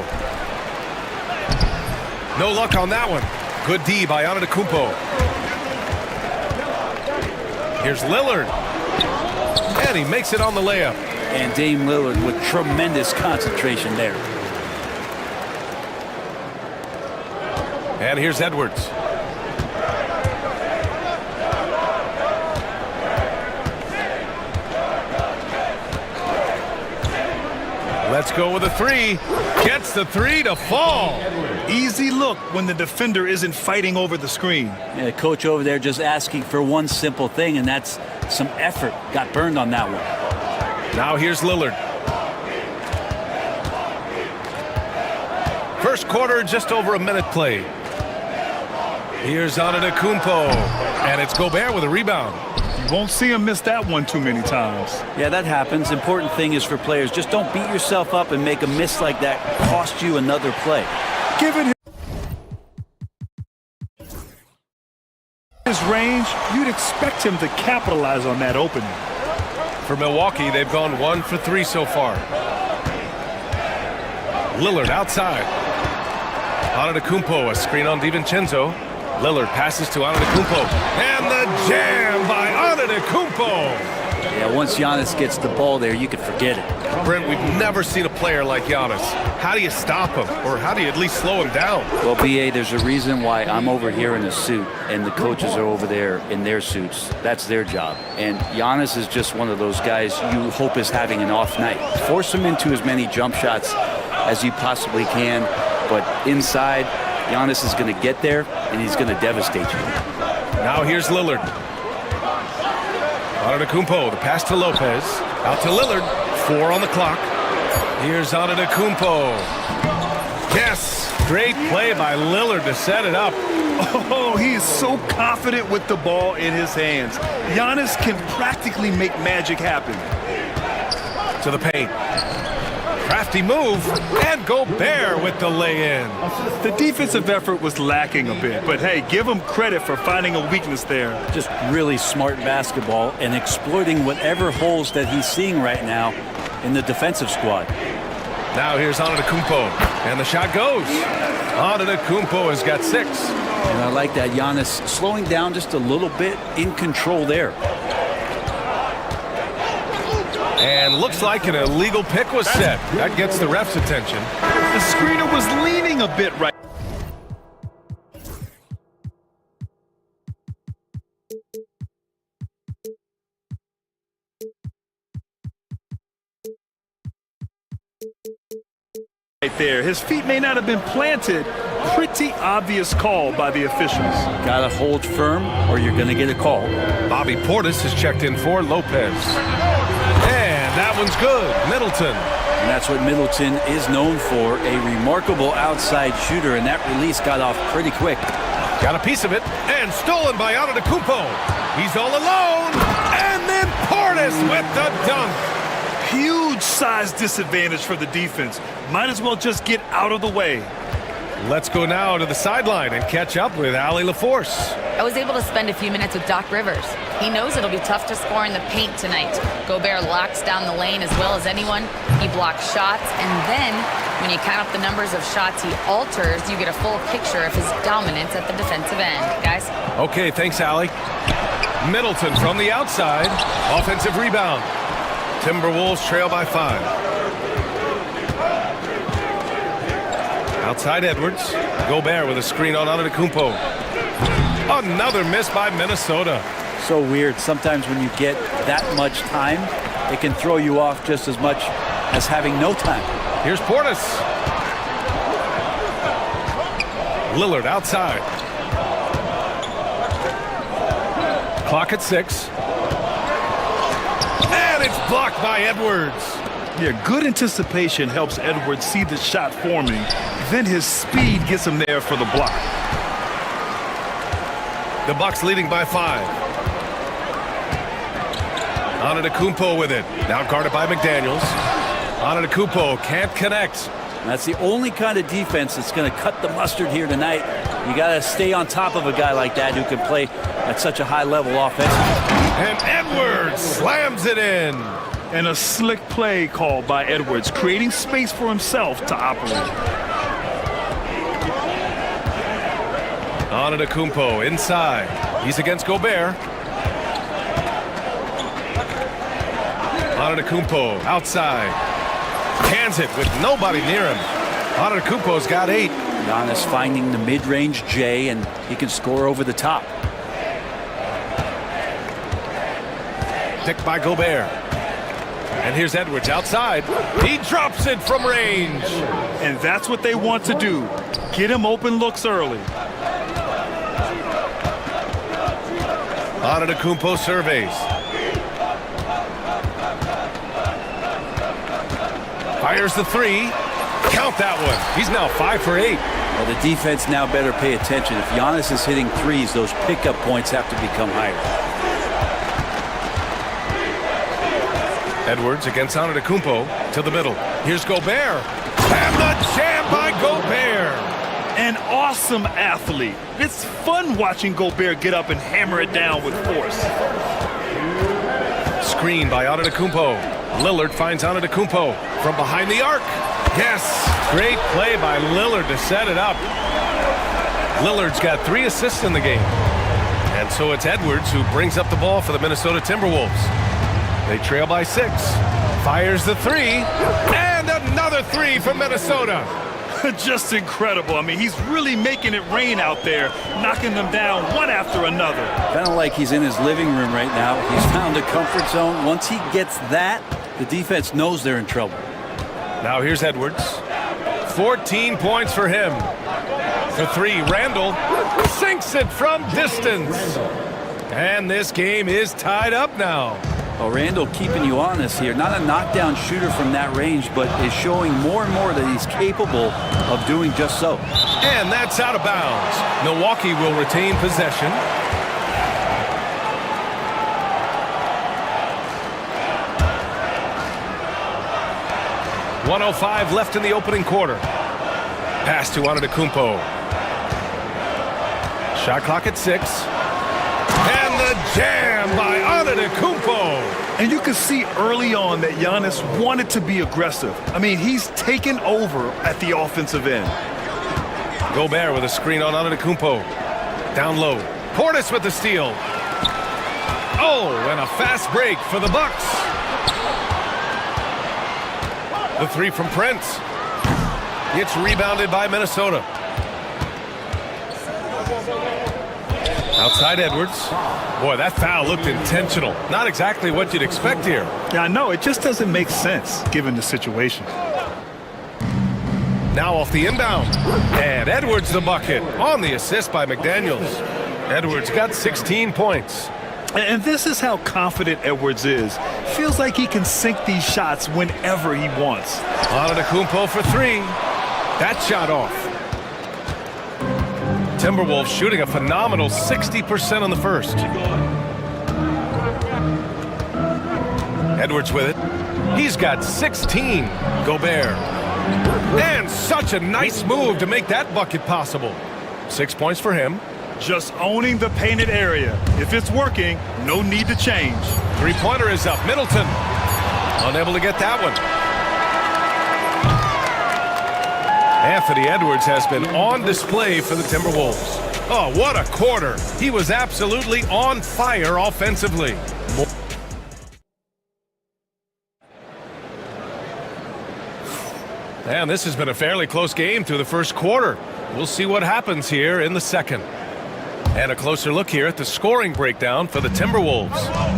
No luck on that one. Good D by Antetokounmpo. Here's Lillard. And he makes it on the layup. And Dame Lillard with tremendous concentration there. And here's Edwards. Let's go with a 3. Gets the 3 to fall. Easy look when the defender isn't fighting over the screen. Yeah, coach over there just asking for one simple thing, and that's some effort. Got burned on that one. Now here's Lillard. First quarter, just over a minute played. Here's Antetokounmpo, and it's Gobert with a rebound. You won't see him miss that one too many times. Yeah, that happens. Important thing is for players, just don't beat yourself up and make a miss like that cost you another play. Given his range, you'd expect him to capitalize on that opening. For Milwaukee, they've gone 1 for 3 so far. Lillard outside. Antetokounmpo, a screen on DiVincenzo. Lillard passes to Antetokounmpo. And the jam by Antetokounmpo. Yeah, once Giannis gets the ball there, you can forget it. Brent, we've never seen a player like Giannis. How do you stop him? Or how do you at least slow him down? Well, BA, there's a reason why I'm over here in a suit and the coaches are over there in their suits. That's their job. And Giannis is just one of those guys you hope is having an off night. Force him into as many jump shots as you possibly can. But inside, Giannis is going to get there and he's going to devastate you. Now here's Lillard. Antetokounmpo, the pass to Lopez. Out to Lillard. 4 on the clock. Here's Antetokounmpo. Yes, great play by Lillard to set it up. Oh, he is so confident with the ball in his hands. Giannis can practically make magic happen. To the paint. Crafty move, and Gobert with the lay-in. The defensive effort was lacking a bit, but hey, give him credit for finding a weakness there. Just really smart basketball and exploiting whatever holes that he's seeing right now in the defensive squad. Now here's Antetokounmpo, and the shot goes. Antetokounmpo has got 6. And I like that Giannis slowing down just a little bit, in control there. And looks like an illegal pick was set. That gets the ref's attention. The screener was leaning a bit right. Right there. His feet may not have been planted. Pretty obvious call by the officials. Gotta hold firm or you're gonna get a call. Bobby Portis has checked in for Lopez. And that one's good. Middleton. And that's what Middleton is known for, a remarkable outside shooter, and that release got off pretty quick. Got a piece of it, and stolen by Antetokounmpo. He's all alone, and then Portis with the dunk. Huge size disadvantage for the defense. Might as well just get out of the way. Let's go now to the sideline and catch up with Allie LaForce. I was able to spend a few minutes with Doc Rivers. He knows it'll be tough to score in the paint tonight. Gobert locks down the lane as well as anyone. He blocks shots, and then when you count up the numbers of shots he alters, you get a full picture of his dominance at the defensive end. Guys? Okay, thanks, Allie. Middleton from the outside. Offensive rebound. Timberwolves trail by 5. Outside Edwards. Gobert with a screen on Antetokounmpo. Another miss by Minnesota. So weird. Sometimes when you get that much time, it can throw you off just as much as having no time. Here's Portis. Lillard outside. Clock at 6. And it's blocked by Edwards. Yeah, good anticipation helps Edwards see the shot forming. Then his speed gets him there for the block. The Bucks leading by 5. Antetokounmpo with it. Now guarded by McDaniels. Antetokounmpo can't connect. That's the only kind of defense that's going to cut the mustard here tonight. You got to stay on top of a guy like that who can play at such a high level offensively. And Edwards slams it in. And a slick play called by Edwards, creating space for himself to operate. Antetokounmpo inside. He's against Gobert. Antetokounmpo outside. Cans it with nobody near him. Antetokounmpo's got 8. Giannis finding the mid-range J, and he can score over the top. Picked by Gobert. And here's Edwards outside. He drops it from range. And that's what they want to do. Get him open looks early. Antetokounmpo surveys. Fires the 3. Count that one. He's now 5 for 8. Well, the defense now better pay attention. If Giannis is hitting threes, those pickup points have to become higher. Edwards against Antetokounmpo to the middle. Here's Gobert. And the jam by Gobert. An awesome athlete. It's fun watching Gobert get up and hammer it down with force. Screen by Antetokounmpo. Lillard finds Antetokounmpo from behind the arc. Yes, great play by Lillard to set it up. Lillard's got 3 assists in the game. And so it's Edwards who brings up the ball for the Minnesota Timberwolves. They trail by 6. Fires the 3. And another 3 from Minnesota. Just incredible. I mean, he's really making it rain out there, knocking them down one after another. Kind of like he's in his living room right now. He's found a comfort zone. Once he gets that, the defense knows they're in trouble. Now here's Edwards. 14 points for him. For 3, Randall sinks it from distance. And this game is tied up now. Well, Randall keeping you honest here. Not a knockdown shooter from that range, but is showing more and more that he's capable of doing just so. And that's out of bounds. Milwaukee will retain possession. .105 left in the opening quarter. Pass to Antetokounmpo. Shot clock at 6. And the jam by Antetokounmpo. And you can see early on that Giannis wanted to be aggressive. I mean, he's taken over at the offensive end. Gobert with a screen on Antetokounmpo. Down low. Portis with the steal. Oh, and a fast break for the Bucks. The 3 from Prince. It's rebounded by Minnesota. Outside Edwards. Boy, that foul looked intentional. Not exactly what you'd expect here. Yeah, I know. It just doesn't make sense given the situation. Now off the inbound. And Edwards the bucket on the assist by McDaniels. Edwards got 16 points. And this is how confident Edwards is. Feels like he can sink these shots whenever he wants. Antetokounmpo for 3. That shot off. Timberwolves shooting a phenomenal 60% on the first. Edwards with it. He's got 16. Gobert. And such a nice move to make that bucket possible. 6 points for him. Just owning the painted area. If it's working, no need to change. 3-pointer is up. Middleton unable to get that one. Anthony Edwards has been on display for the Timberwolves. Oh, what a quarter. He was absolutely on fire offensively. And this has been a fairly close game through the first quarter. We'll see what happens here in the second. And a closer look here at the scoring breakdown for the Timberwolves.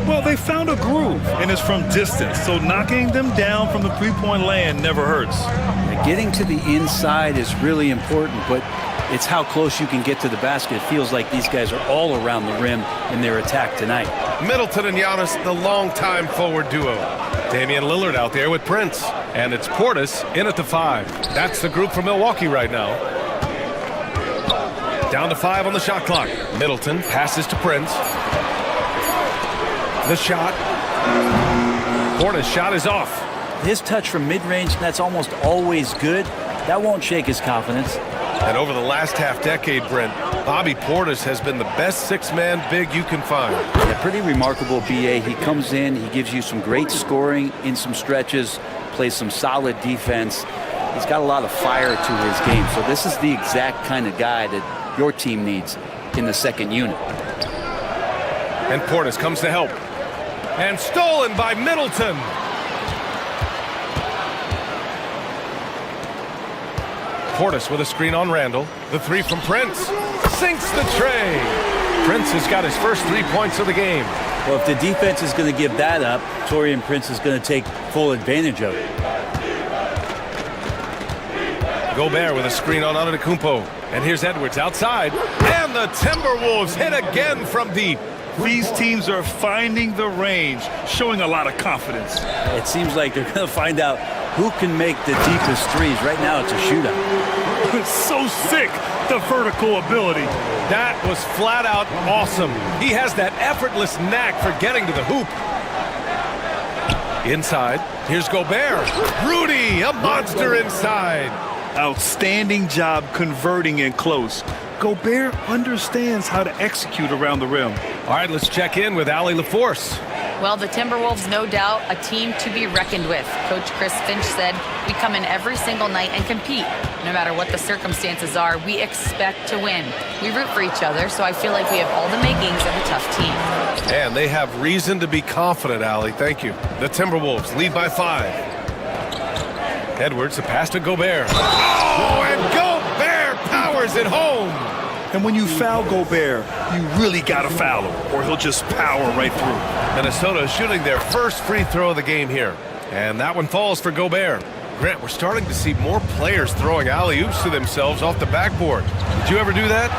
Well, they found a groove, and it's from distance, so knocking them down from the three-point land never hurts. Getting to the inside is really important, but it's how close you can get to the basket. It feels like these guys are all around the rim in their attack tonight. Middleton and Giannis, the longtime forward duo. Damian Lillard out there with Prince. And it's Portis in at the 5. That's the group from Milwaukee right now. Down to 5 on the shot clock. Middleton passes to Prince. The shot. Portis' shot is off. His touch from mid-range, that's almost always good. That won't shake his confidence. And over the last half-decade, Brent, Bobby Portis has been the best six-man big you can find. Yeah, pretty remarkable, BA. He comes in, he gives you some great scoring in some stretches, plays some solid defense. He's got a lot of fire to his game. So this is the exact kind of guy that your team needs in the second unit. And Portis comes to help. And stolen by Middleton. Portis with a screen on Randall. The three from Prince. Sinks the tray. Prince has got his first 3 points of the game. Well, if the defense is going to give that up, Taurean Prince is going to take full advantage of it. Gobert with a screen on Antetokounmpo. And here's Edwards outside. And the Timberwolves hit again from deep. These teams are finding the range, showing a lot of confidence. It seems like they're going to find out who can make the deepest threes. Right now, it's a shootout. It's so sick, the vertical ability. That was flat out awesome. He has that effortless knack for getting to the hoop. Inside, here's Gobert. Rudy, a monster inside. Outstanding job converting in close. Gobert understands how to execute around the rim. All right, let's check in with Allie LaForce. Well, the Timberwolves, no doubt, a team to be reckoned with. Coach Chris Finch said, we come in every single night and compete. No matter what the circumstances are, we expect to win. We root for each other, so I feel like we have all the makings of a tough team. And they have reason to be confident, Allie. Thank you. The Timberwolves lead by 5. Edwards, a pass to Gobert. Oh, and Gobert powers it home. And when you foul Gobert, you really got to foul him, or he'll just power right through. Minnesota is shooting their first free throw of the game here. And that one falls for Gobert. Grant, we're starting to see more players throwing alley-oops to themselves off the backboard. Did you ever do that?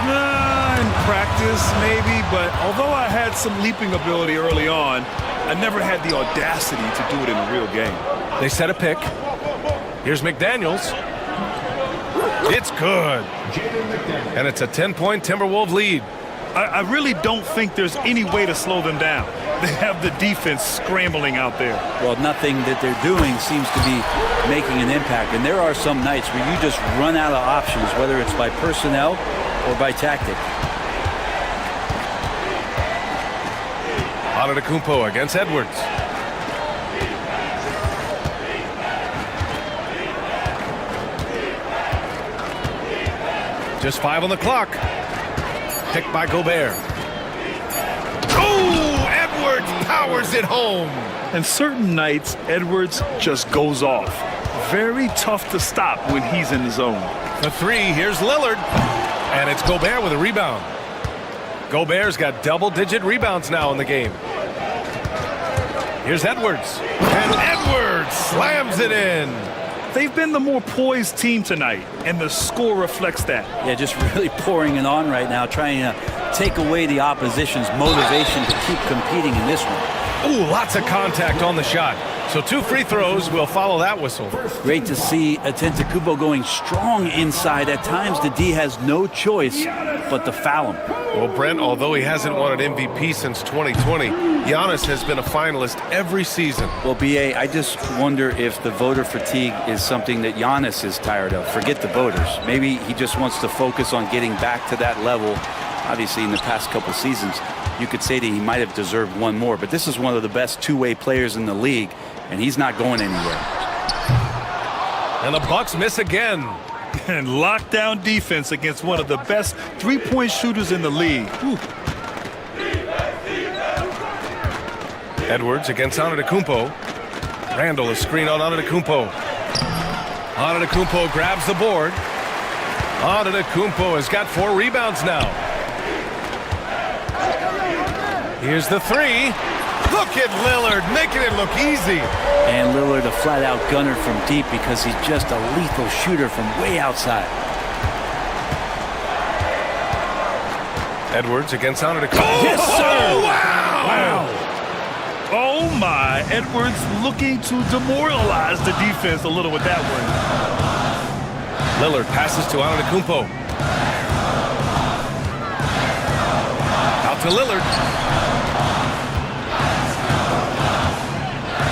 In practice, maybe, but although I had some leaping ability early on, I never had the audacity to do it in a real game. They set a pick. Here's McDaniels. It's good. And it's a 10-point Timberwolves lead. I really don't think there's any way to slow them down. They have the defense scrambling out there. Well, nothing that they're doing seems to be making an impact. And there are some nights where you just run out of options, whether it's by personnel or by tactic. Antetokounmpo against Edwards. Just 5 on the clock. Picked by Gobert. Oh, Edwards powers it home. And certain nights, Edwards just goes off. Very tough to stop when he's in the zone. The three, here's Lillard. And it's Gobert with a rebound. Gobert's got double-digit rebounds now in the game. Here's Edwards. And Edwards slams it in. They've been the more poised team tonight, and the score reflects that. Yeah, just really pouring it on right now, trying to take away the opposition's motivation to keep competing in this one. Ooh, lots of contact on the shot. So 2 free throws will follow that whistle. Great to see Antetokounmpo going strong inside. At times, the D has no choice but to foul him. Well, Brent, although he hasn't won an MVP since 2020, Giannis has been a finalist every season. Well, BA, I just wonder if the voter fatigue is something that Giannis is tired of. Forget the voters. Maybe he just wants to focus on getting back to that level. Obviously, in the past couple seasons, you could say that he might have deserved one more, but this is one of the best two-way players in the league, and he's not going anywhere. And the Bucks miss again. And lockdown defense against one of the best three-point shooters in the league. Whew. Edwards against Antetokounmpo. Randall a screen on Antetokounmpo. Antetokounmpo grabs the board. Antetokounmpo has got 4 rebounds now. Here's the three. Look at Lillard making it look easy. And Lillard a flat-out gunner from deep because he's just a lethal shooter from way outside. Edwards against Antetokounmpo. Oh, Yes, sir! Wow! Oh, my. Edwards looking to demoralize the defense a little with that one. Lillard passes to Antetokounmpo. to Lillard.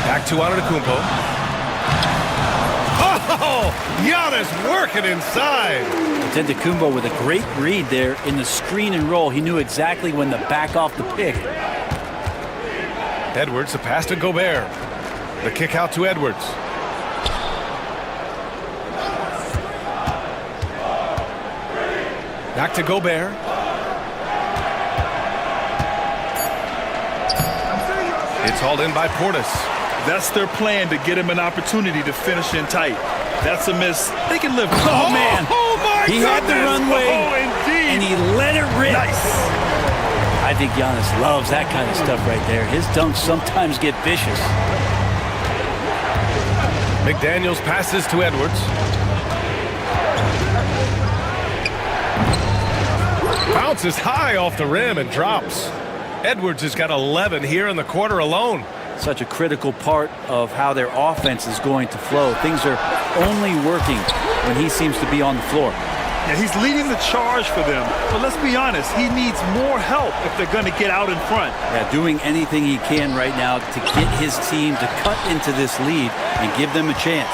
Back to Antetokounmpo. Oh, Giannis working inside. Antetokounmpo with a great read there in the screen and roll. He knew exactly when to back off the pick. Edwards, the pass to Gobert. The kick out to Edwards. Back to Gobert. It's hauled in by Portis. That's their plan, to get him an opportunity to finish in tight. That's a miss. They can live. Oh, man. Oh, my He had the runway, Oh, indeed. and he let it rip. Nice. I think Giannis loves that kind of stuff right there. His dunks sometimes get vicious. McDaniels passes to Edwards. Bounces high off the rim and drops. Edwards has got 11 here in the quarter alone. Such a critical part of how their offense is going to flow. Things are only working when he seems to be on the floor. Yeah, he's leading the charge for them. But let's be honest, he needs more help if they're going to get out in front. Yeah, doing anything he can right now to get his team to cut into this lead and give them a chance.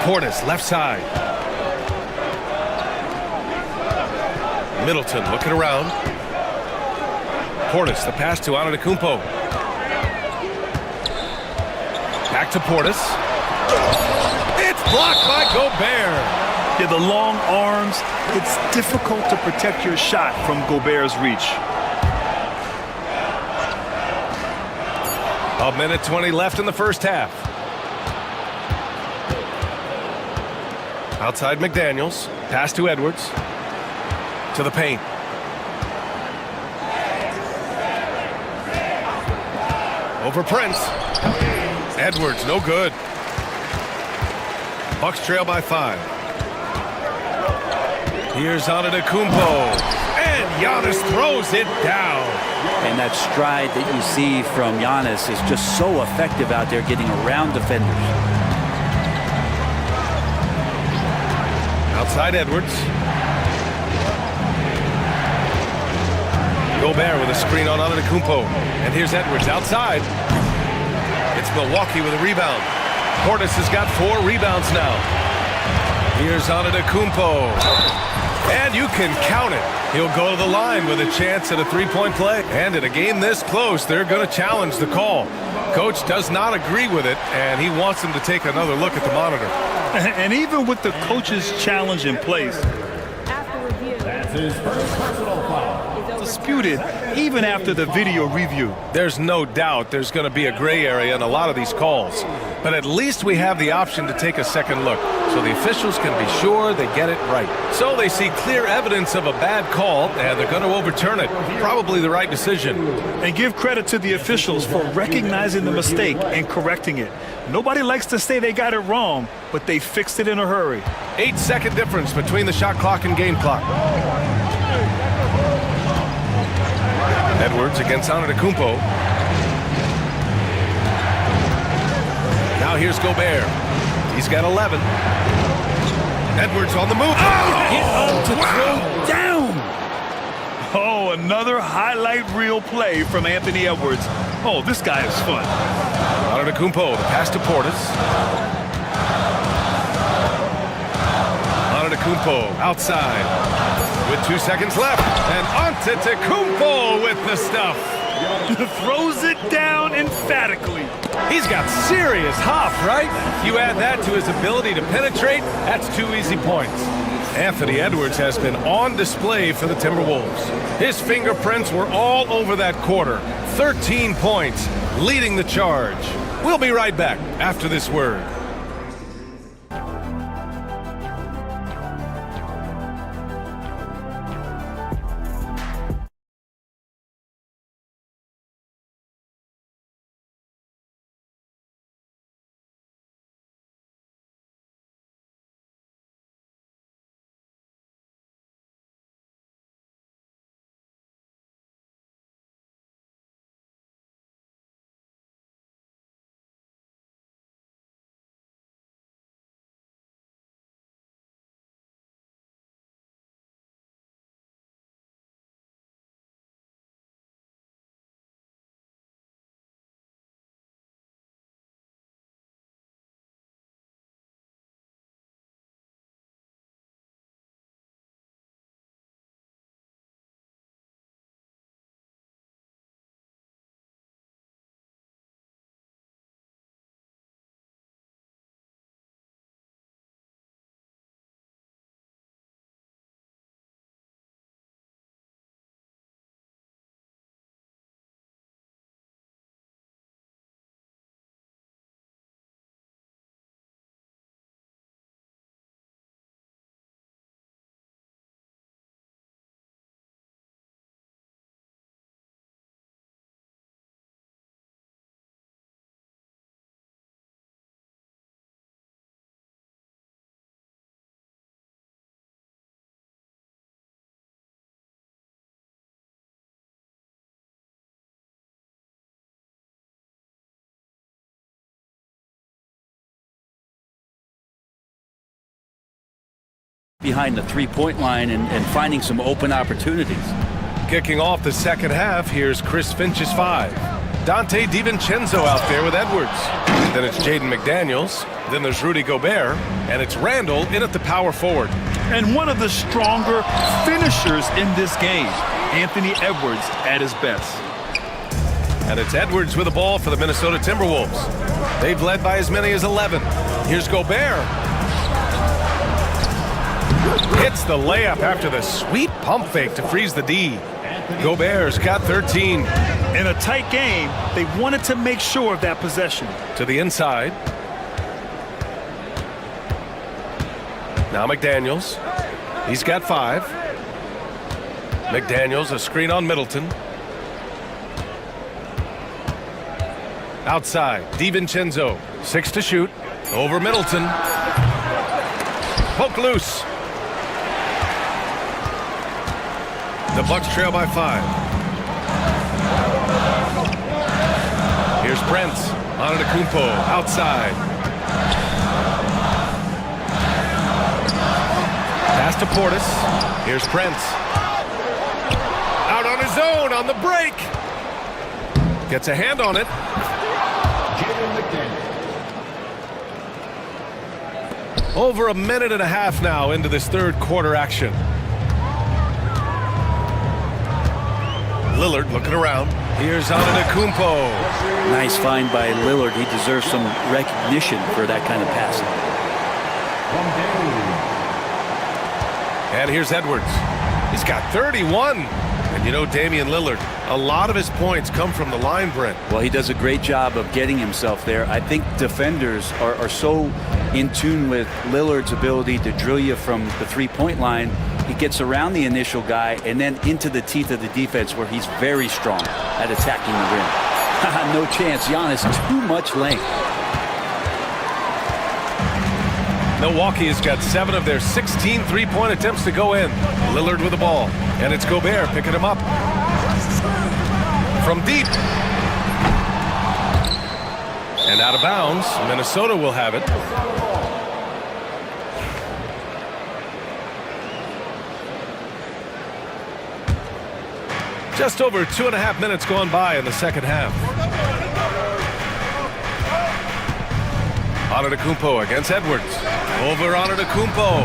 Portis, left side. Middleton looking around. Portis, the pass to Antetokounmpo. Back to Portis. It's blocked by Gobert. Yeah, the long arms, it's difficult to protect your shot from Gobert's reach. A minute 20 left in the first half. Outside McDaniels. Pass to Edwards. To the paint. Over Prince. Edwards, no good. Bucks trail by 5. Here's Antetokounmpo. And Giannis throws it down. And that stride that you see from Giannis is just so effective out there getting around defenders. Outside Edwards. Gobert with a screen on Antetokounmpo. And here's Edwards outside. It's Milwaukee with a rebound. Portis has got 4 rebounds now. Here's Antetokounmpo. And you can count it. He'll go to the line with a chance at a three-point play. And in a game this close, they're going to challenge the call. Coach does not agree with it, and he wants him to take another look at the monitor. And even with the coach's challenge in place, That's his first personal foul. disputed even after the video review. There's no doubt there's going to be a gray area in a lot of these calls. But at least we have the option to take a second look, so the officials can be sure they get it right. So they see clear evidence of a bad call, and they're going to overturn it. Probably the right decision. And give credit to the officials for recognizing the mistake and correcting it. Nobody likes to say they got it wrong, but they fixed it in a hurry. 8-second difference between the shot clock and game clock. Edwards against Antetokounmpo. Now here's Gobert. He's got 11. Edwards on the move. Oh! Get up to throw down. Oh, another highlight reel play from Anthony Edwards. Oh, this guy is fun. Antetokounmpo, the pass to Portis. Antetokounmpo outside with 2 seconds left. And Antetokounmpo with the stuff. Throws it down emphatically. He's got serious hop, right? You add that to his ability to penetrate, that's 2 easy points. Anthony Edwards has been on display for the Timberwolves. His fingerprints were all over that quarter. 13 points, leading the charge. We'll be right back after this word. behind the three-point line and finding some open opportunities. Kicking off the second half, here's Chris Finch's 5. Dante DiVincenzo out there with Edwards. Then it's Jaden McDaniels. Then there's Rudy Gobert. And it's Randall in at the power forward. And one of the stronger finishers in this game, Anthony Edwards at his best. And it's Edwards with the ball for the Minnesota Timberwolves. They've led by as many as 11. Here's Gobert. Hits the layup after the sweet pump fake to freeze the D. Gobert's got 13. In a tight game, they wanted to make sure of that possession. To the inside. Now McDaniels. He's got 5. McDaniels, a screen on Middleton. Outside, DiVincenzo. 6 to shoot. Over Middleton. Poke loose. The Bucks trail by 5. Here's Brent. Antetokounmpo outside. Pass to Portis. Here's Brent. Out on his own on the break. Gets a hand on it. Over a minute and a half now into this third quarter action. Lillard looking around. Here's Antetokounmpo. Nice find by Lillard. He deserves some recognition for that kind of passing. And here's Edwards. He's got 31. And you know Damian Lillard, a lot of his points come from the line, Brent. Well, he does a great job of getting himself there. I think defenders are so in tune with Lillard's ability to drill you from the three-point line. He gets around the initial guy and then into the teeth of the defense where he's very strong at attacking the rim. No chance. Giannis, too much length. Milwaukee has got 7 of their 16 three-point attempts to go in. Lillard with the ball. And it's Gobert picking him up. From deep. And out of bounds. Minnesota will have it. Just over 2.5 minutes gone by in the second half. Antetokounmpo against Edwards. Over Antetokounmpo.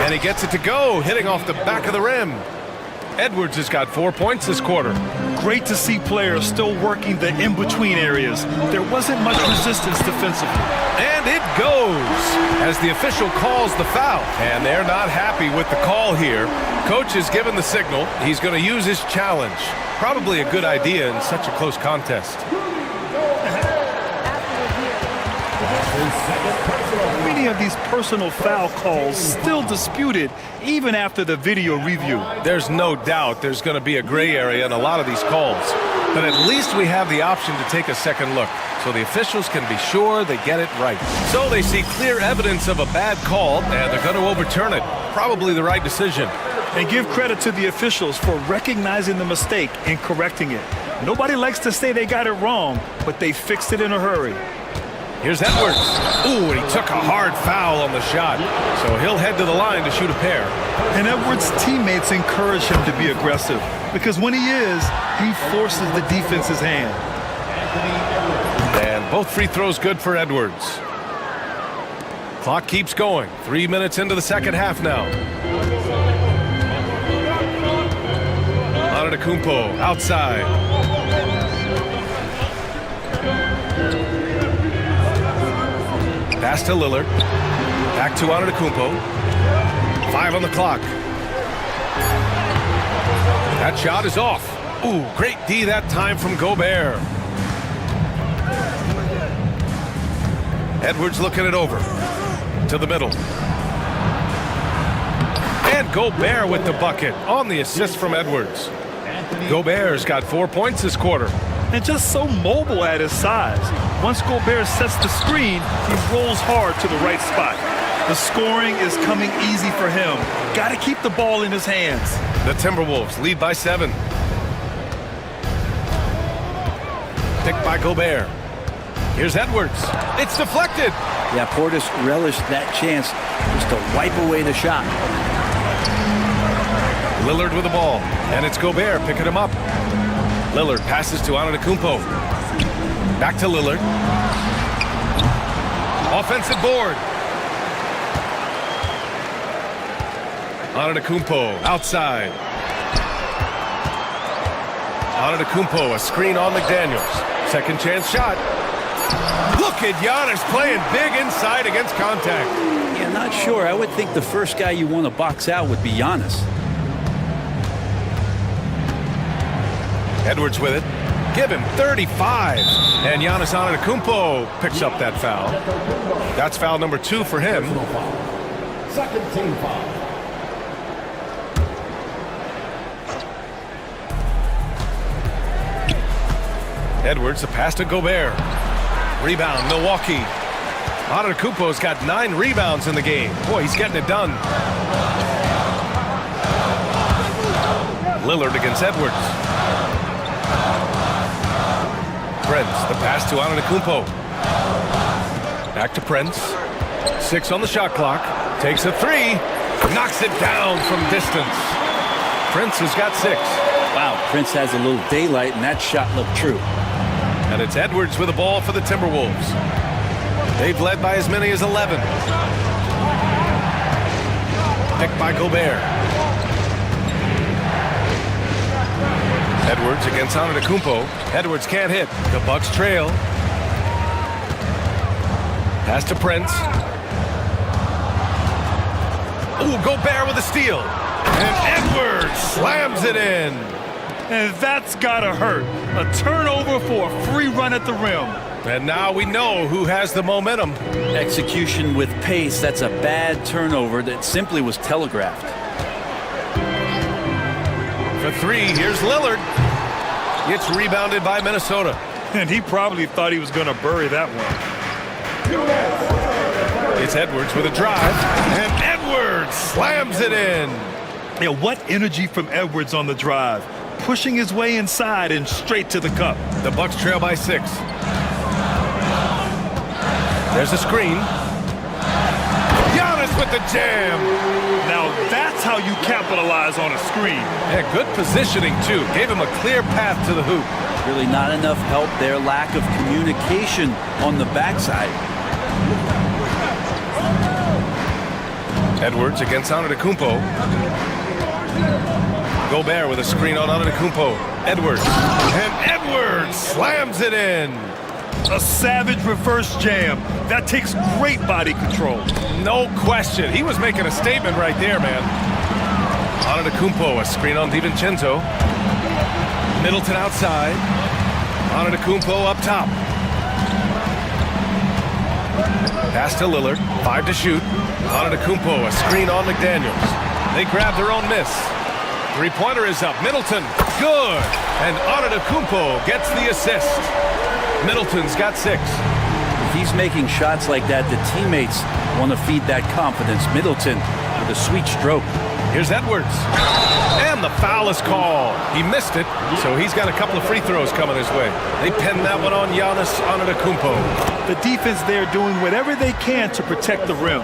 And he gets it to go, hitting off the back of the rim. Edwards has got 4 points this quarter. Great to see players still working the in-between areas. There wasn't much resistance defensively. And it goes as the official calls the foul. And they're not happy with the call here. Coach has given the signal. He's going to use his challenge. Probably a good idea in such a close contest. Many of these personal foul calls still disputed even after the video review. There's no doubt there's going to be a gray area in a lot of these calls. But at least we have the option to take a second look, so the officials can be sure they get it right. So they see clear evidence of a bad call, and they're going to overturn it. Probably the right decision. And give credit to the officials for recognizing the mistake and correcting it. Nobody likes to say they got it wrong, but they fixed it in a hurry. Here's Edwards. Ooh, and he took a hard foul on the shot. So he'll head to the line to shoot a pair. And Edwards' teammates encourage him to be aggressive, because when he is, he forces the defense's hand. And both free throws good for Edwards. Clock keeps going. 3 minutes into the second half now. Antetokounmpo outside. Pass to Lillard. Back to Antetokounmpo. 5 on the clock. That shot is off. Ooh, great D that time from Gobert. Edwards looking it over. To the middle. And Gobert with the bucket on the assist from Edwards. Gobert's got 4 points this quarter. And just so mobile at his size. Once Gobert sets the screen, he rolls hard to the right spot. The scoring is coming easy for him. Got to keep the ball in his hands. The Timberwolves lead by 7. Picked by Gobert. Here's Edwards. It's deflected. Yeah, Portis relished that chance just to wipe away the shot. Lillard with the ball, and it's Gobert picking him up. Lillard passes to Antetokounmpo. Back to Lillard. Offensive board. Antetokounmpo outside. Antetokounmpo, a screen on McDaniels. Second chance shot. Look at Giannis playing big inside against contact. Yeah, not sure. I would think the first guy you want to box out would be Giannis. Edwards with it. Give him 35. And Giannis Antetokounmpo picks up that foul. That's foul number 2 for him. Second team foul. Edwards, a pass to Gobert. Rebound, Milwaukee. Antetokounmpo's got 9 rebounds in the game. Boy, he's getting it done. Lillard against Edwards. Prince, the pass to Antetokounmpo. Back to Prince. 6 on the shot clock. Takes a 3. Knocks it down from distance. Prince has got 6. Wow, Prince has a little daylight, and that shot looked true. And it's Edwards with the ball for the Timberwolves. They've led by as many as 11. Picked by Gobert. Edwards against Antetokounmpo. Edwards can't hit. The Bucks trail. Pass to Prince. Ooh, Gobert with a steal. And Edwards slams it in. And that's gotta hurt. A turnover for a free run at the rim. And now we know who has the momentum. Execution with pace, that's a bad turnover that simply was telegraphed. For 3, here's Lillard. It's rebounded by Minnesota. And he probably thought he was gonna bury that one. It's Edwards with a drive. And Edwards slams it in. Yeah, what energy from Edwards on the drive. Pushing his way inside and straight to the cup. The Bucks trail by 6. There's a screen. Giannis with the jam. Now that's how you capitalize on a screen. Yeah, good positioning, too. Gave him a clear path to the hoop. Really not enough help there. Lack of communication on the backside. Edwards against Antetokounmpo. Gobert with a screen on Antetokounmpo. Edwards. And Edwards slams it in. A savage reverse jam. That takes great body control. No question. He was making a statement right there, man. Antetokounmpo, a screen on DiVincenzo. Middleton outside. Antetokounmpo up top. Pass to Lillard. 5 to shoot. Antetokounmpo, a screen on McDaniels. They grab their own miss. Three-pointer is up. Middleton, good. And Antetokounmpo gets the assist. Middleton's got 6. If he's making shots like that, the teammates want to feed that confidence. Middleton with a sweet stroke. Here's Edwards. And the foul is called. He missed it, so he's got a couple of free throws coming his way. They pinned that one on Giannis Antetokounmpo. The defense there doing whatever they can to protect the rim.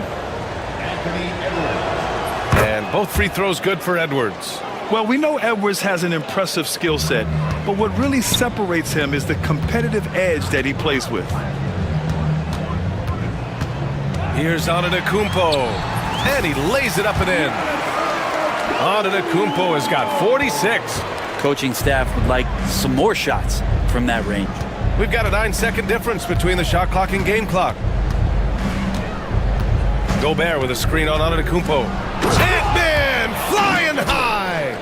And both free throws good for Edwards. Well, we know Edwards has an impressive skill set, but what really separates him is the competitive edge that he plays with. Here's Antetokounmpo, and he lays it up and in. Antetokounmpo has got 46. Coaching staff would like some more shots from that range. We've got a 9-second difference between the shot clock and game clock. Gobert with a screen on Antetokounmpo. Ant-Man flying high.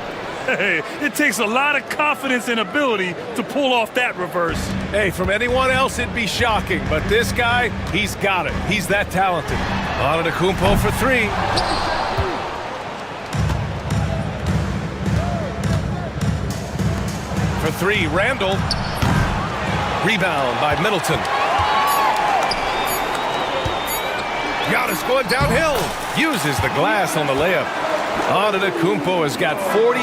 Hey, it takes a lot of confidence and ability to pull off that reverse. Hey, from anyone else it'd be shocking, but this guy, he's got it. He's that talented. Antetokounmpo for 3. For 3, Randall. Rebound by Middleton. Giannis going downhill. Uses the glass on the layup. Antetokounmpo has got 48.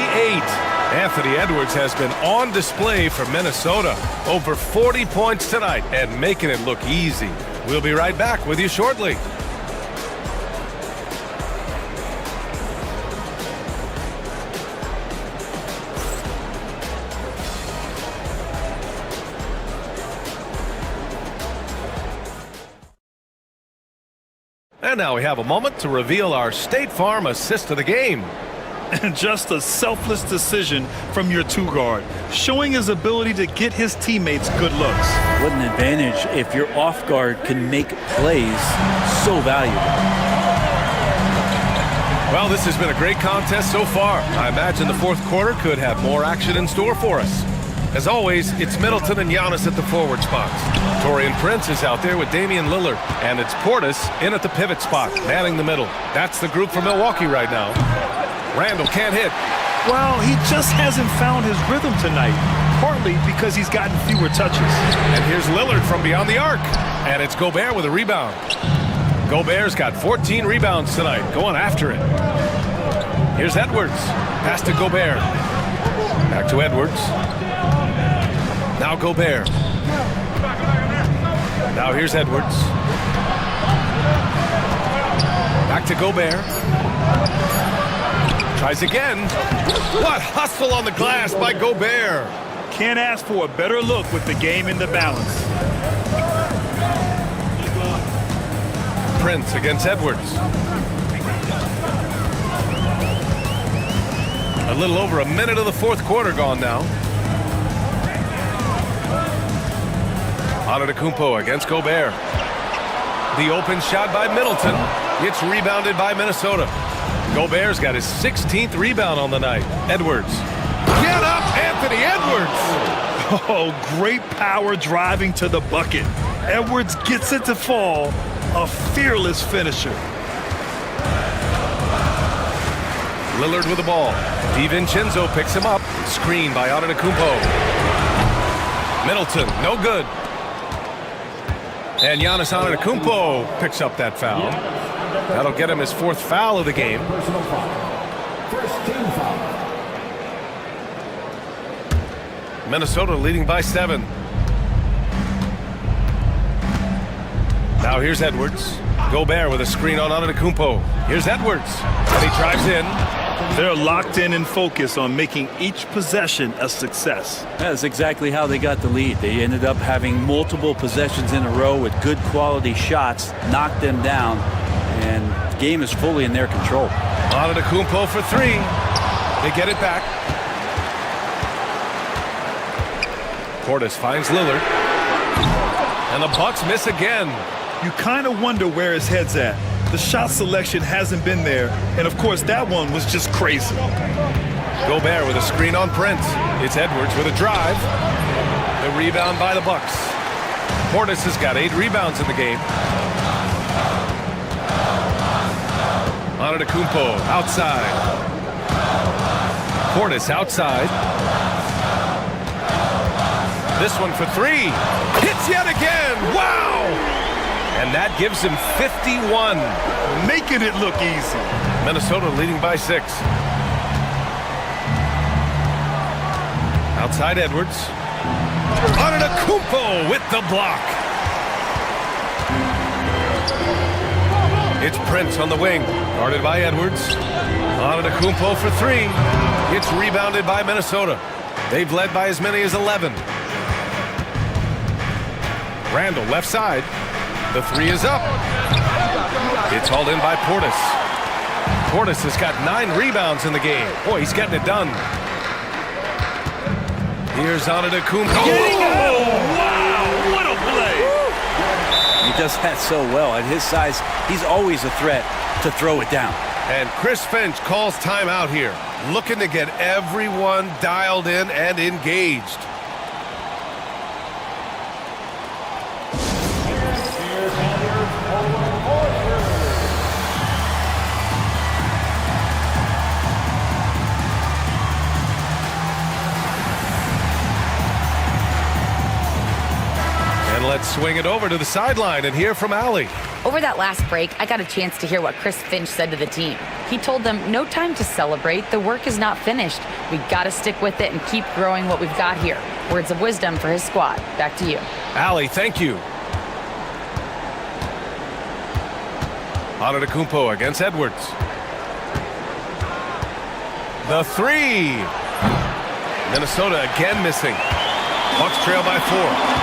Anthony Edwards has been on display for Minnesota. Over 40 points tonight and making it look easy. We'll be right back with you shortly. And now we have a moment to reveal our State Farm assist of the game. And just a selfless decision from your two-guard, showing his ability to get his teammates good looks. What an advantage if your off guard can make plays so valuable. Well, this has been a great contest so far. I imagine the fourth quarter could have more action in store for us. As always, it's Middleton and Giannis at the forward spots. Torian Prince is out there with Damian Lillard. And it's Portis in at the pivot spot, manning the middle. That's the group for Milwaukee right now. Randall can't hit. Well, he just hasn't found his rhythm tonight, partly because he's gotten fewer touches. And here's Lillard from beyond the arc. And it's Gobert with a rebound. Gobert's got 14 rebounds tonight, going after it. Here's Edwards. Pass to Gobert. Back to Edwards. Now Gobert. Now here's Edwards. Back to Gobert. Tries again. What hustle on the glass by Gobert. Can't ask for a better look with the game in the balance. Prince against Edwards. A little over a minute of the fourth quarter gone now. Antetokounmpo against Gobert. The open shot by Middleton. It's rebounded by Minnesota. Gobert's got his 16th rebound on the night. Edwards. Get up, Anthony Edwards! Oh, great power driving to the bucket. Edwards gets it to fall. A fearless finisher. Lillard with the ball. DiVincenzo picks him up. Screen by Antetokounmpo. Middleton, no good. And Giannis Antetokounmpo picks up that foul. That'll get him his fourth foul of the game. Personal foul. First team foul. Minnesota leading by 7. Now here's Edwards. Gobert with a screen on Antetokounmpo. Here's Edwards. And he drives in. They're locked in and focused on making each possession a success. That's exactly how they got the lead. They ended up having multiple possessions in a row with good quality shots, knocked them down, and the game is fully in their control. Antetokounmpo for 3. They get it back. Portis finds Lillard. And the Bucks miss again. You kind of wonder where his head's at. The shot selection hasn't been there, and of course that one was just crazy. Gobert with a screen on Prince. It's Edwards with a drive. The rebound by the Bucks. Portis has got 8 rebounds in the game. Antetokounmpo outside. Portis outside. This one for 3. Hits yet again. Wow! And that gives him 51. Making it look easy. Minnesota leading by 6. Outside Edwards. Antetokounmpo with the block. It's Prince on the wing. Guarded by Edwards. Antetokounmpo for 3. It's rebounded by Minnesota. They've led by as many as 11. Randall left side. The 3 is up. It's hauled in by Portis. Portis has got 9 rebounds in the game. Boy, he's getting it done. Here's Antetokounmpo. Wow, what a play! He does that so well. At his size, he's always a threat to throw it down. And Chris Finch calls timeout here, looking to get everyone dialed in and engaged. Let's swing it over to the sideline and hear from Allie. Over that last break, I got a chance to hear what Chris Finch said to the team. He told them, no time to celebrate. The work is not finished. We got to stick with it and keep growing what we've got here. Words of wisdom for his squad. Back to you. Allie, thank you. Antetokounmpo against Edwards. The 3. Minnesota again missing. Bucks trail by 4.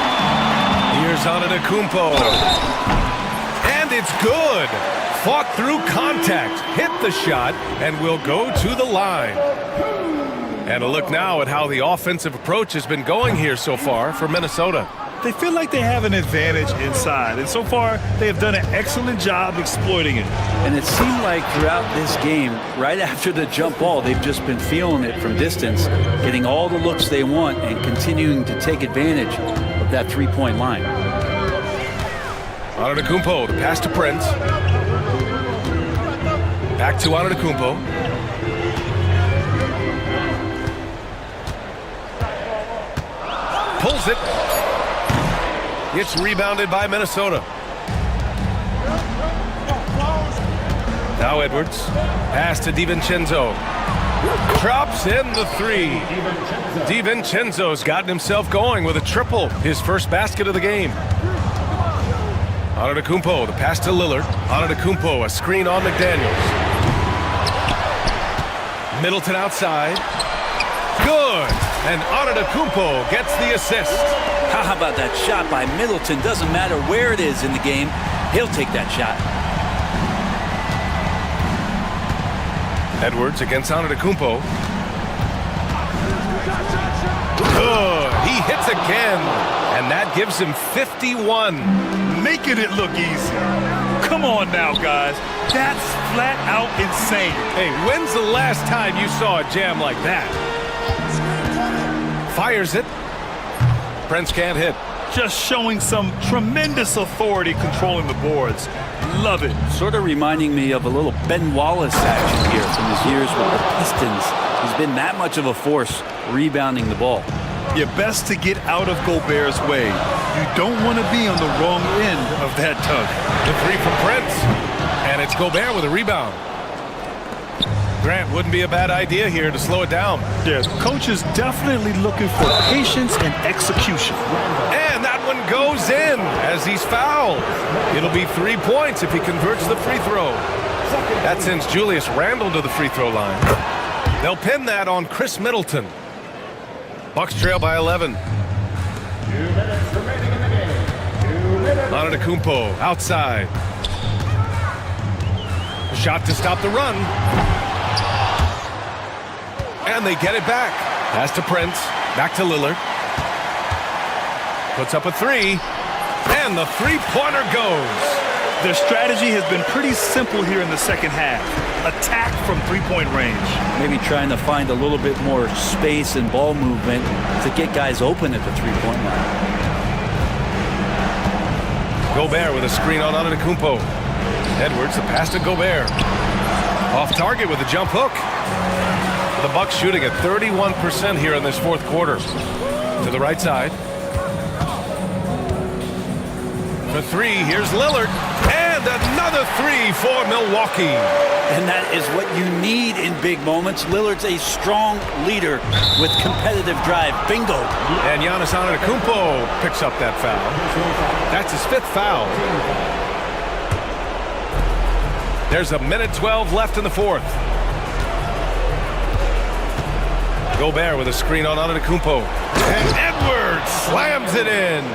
Here's Antetokounmpo. And it's good. fought through contact, hit the shot, and will go to the line. And a look now at how the offensive approach has been going here so far for Minnesota. They feel like they have an advantage inside, and so far they have done an excellent job exploiting it. And it seemed like throughout this game, right after the jump ball, they've just been feeling it from distance, getting all the looks they want and continuing to take advantage of that three-point line. Antetokounmpo, the pass to Prince. Back to Antetokounmpo. Pulls it. It's rebounded by Minnesota. Now Edwards. Pass to DiVincenzo. Drops in the three. DiVincenzo's gotten himself going with a triple. His first basket of the game. Antetokounmpo, the pass to Lillard. Antetokounmpo, a screen on McDaniels. Middleton outside. Good. And Antetokounmpo gets the assist. How about that shot by Middleton? Doesn't matter where it is in the game, he'll take that shot. Edwards against Antetokounmpo. Good. He hits again. And that gives him 51. Making it look easy. Come on now, guys. That's flat out insane. Hey, when's the last time you saw a jam like that? Fires it. Prince can't hit. Just showing some tremendous authority controlling the boards. Love it. Sort of reminding me of a little Ben Wallace action here from his years with the Pistons. He's been that much of a force rebounding the ball. You're best to get out of Gobert's way. You don't want to be on the wrong end of that tug. The three from Prince. And it's Gobert with a rebound. Grant, wouldn't be a bad idea here to slow it down. Yeah, the coach is definitely looking for patience and execution. And that one goes in as he's fouled. It'll be 3 points if he converts the free throw. That sends Julius Randle to the free throw line. They'll pin that on Chris Middleton. Bucks trail by 11. 2 minutes remaining in the game. 2 minutes. Antetokounmpo outside. A shot to stop the run. And they get it back. Pass to Prince. Back to Lillard. Puts up a three. And the three-pointer goes. Their strategy has been pretty simple here in the second half. Attack from three-point range. Maybe trying to find a little bit more space and ball movement to get guys open at the three-point line. Gobert with a screen on Antetokounmpo. Edwards, the pass to Gobert. Off target with a jump hook. The Bucks shooting at 31% here in this fourth quarter. To the right side. For three, here's Lillard. And another three for Milwaukee. And that is what you need in big moments. Lillard's a strong leader with competitive drive. Bingo. And Giannis Antetokounmpo picks up that foul. That's his fifth foul. There's a minute 12 left in the fourth. Gobert with a screen on Antetokounmpo. And Edwards slams it in.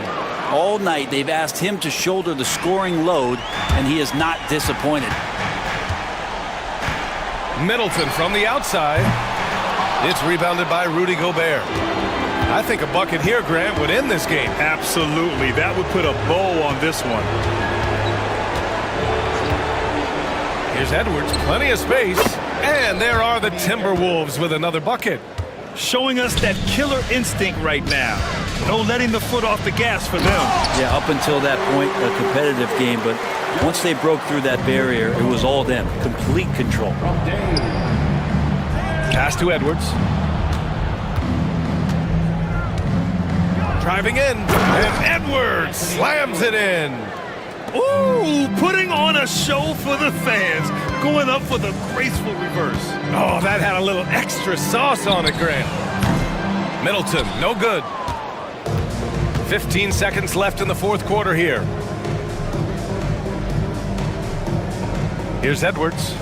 All night they've asked him to shoulder the scoring load, and he is not disappointed. Middleton from the outside. It's rebounded by Rudy Gobert. I think a bucket here, Grant, would end this game. Absolutely. That would put a bow on this one. Here's Edwards, plenty of space. And there are the Timberwolves with another bucket. Showing us that killer instinct right now. No letting the foot off the gas for them. Yeah, up until that point, a competitive game, but once they broke through that barrier, it was all them. Complete control. Pass to Edwards. Driving in, and Edwards slams it in. Ooh, putting on a show for the fans. Going up for the graceful reverse. Oh, that had a little extra sauce on it, Grant. Middleton, no good. 15 seconds left in the fourth quarter here. Here's Edwards.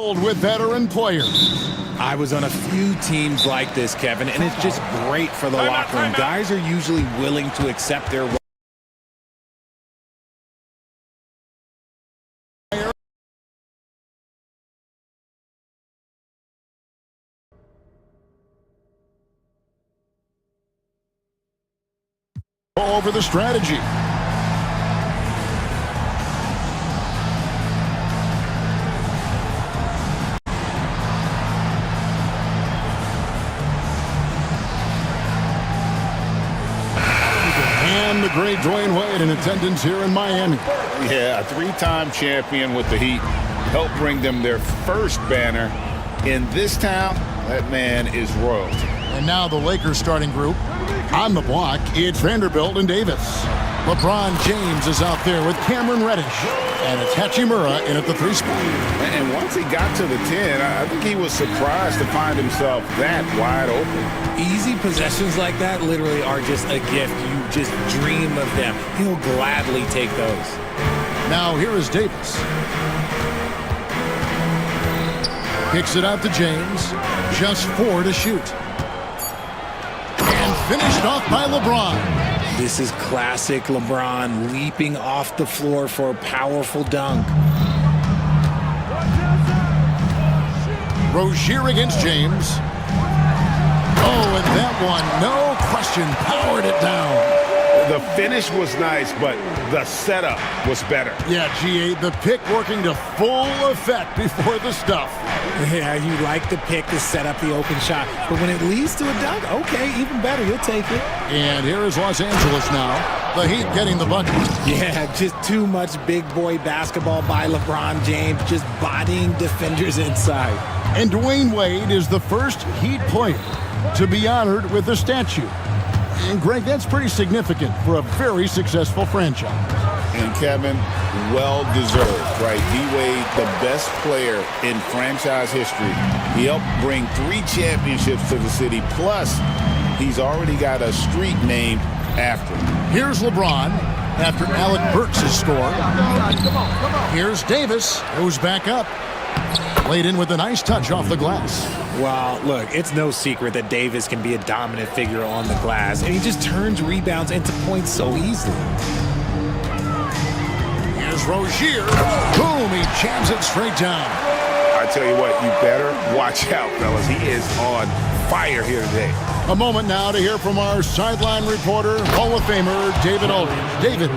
With veteran players. I was on a few teams like this, Kevin, and it's just great for the locker room. Guys are usually willing to accept their role. Over the strategy. And the great Dwayne Wade in attendance here in Miami. Yeah, a three-time champion with the Heat helped bring them their first banner. In this town, that man is royalty. And now the Lakers starting group. On the block, it's Vanderbilt and Davis. LeBron James is out there with Cameron Reddish. And it's Hachimura in at the 3 spot. And once he got to the 10, I think he was surprised to find himself that wide open. Easy possessions like that literally are just a gift. You just dream of them. He'll gladly take those. Now here is Davis. Kicks it out to James. Just 4 to shoot. And finished off by LeBron. This is classic LeBron leaping off the floor for a powerful dunk. Rozier against James. Oh, and that one, no question, powered it down. The finish was nice, but the setup was better. Yeah, GA, the pick working to full effect before the stuff. Yeah, you like the pick to set up the open shot. But when it leads to a dunk, okay, even better, you'll take it. And here is Los Angeles now. The Heat getting the bucket. Yeah, just too much big boy basketball by LeBron James, just bodying defenders inside. And Dwayne Wade is the first Heat player to be honored with a statue. And Greg, that's pretty significant for a very successful franchise. And Kevin, well-deserved, right? D-Wade, the best player in franchise history. He helped bring 3 championships to the city, plus he's already got a street named after him. Here's LeBron after Alec Burks' score. Here's Davis, who's back up. Laid in with a nice touch off the glass. Well, look, it's no secret that Davis can be a dominant figure on the glass, and he just turns rebounds into points so easily. Here's Rozier. Boom, he jams it straight down. I tell you what, you better watch out, fellas. He is on fire here today. A moment now to hear from our sideline reporter, Hall of Famer David Aldridge. David.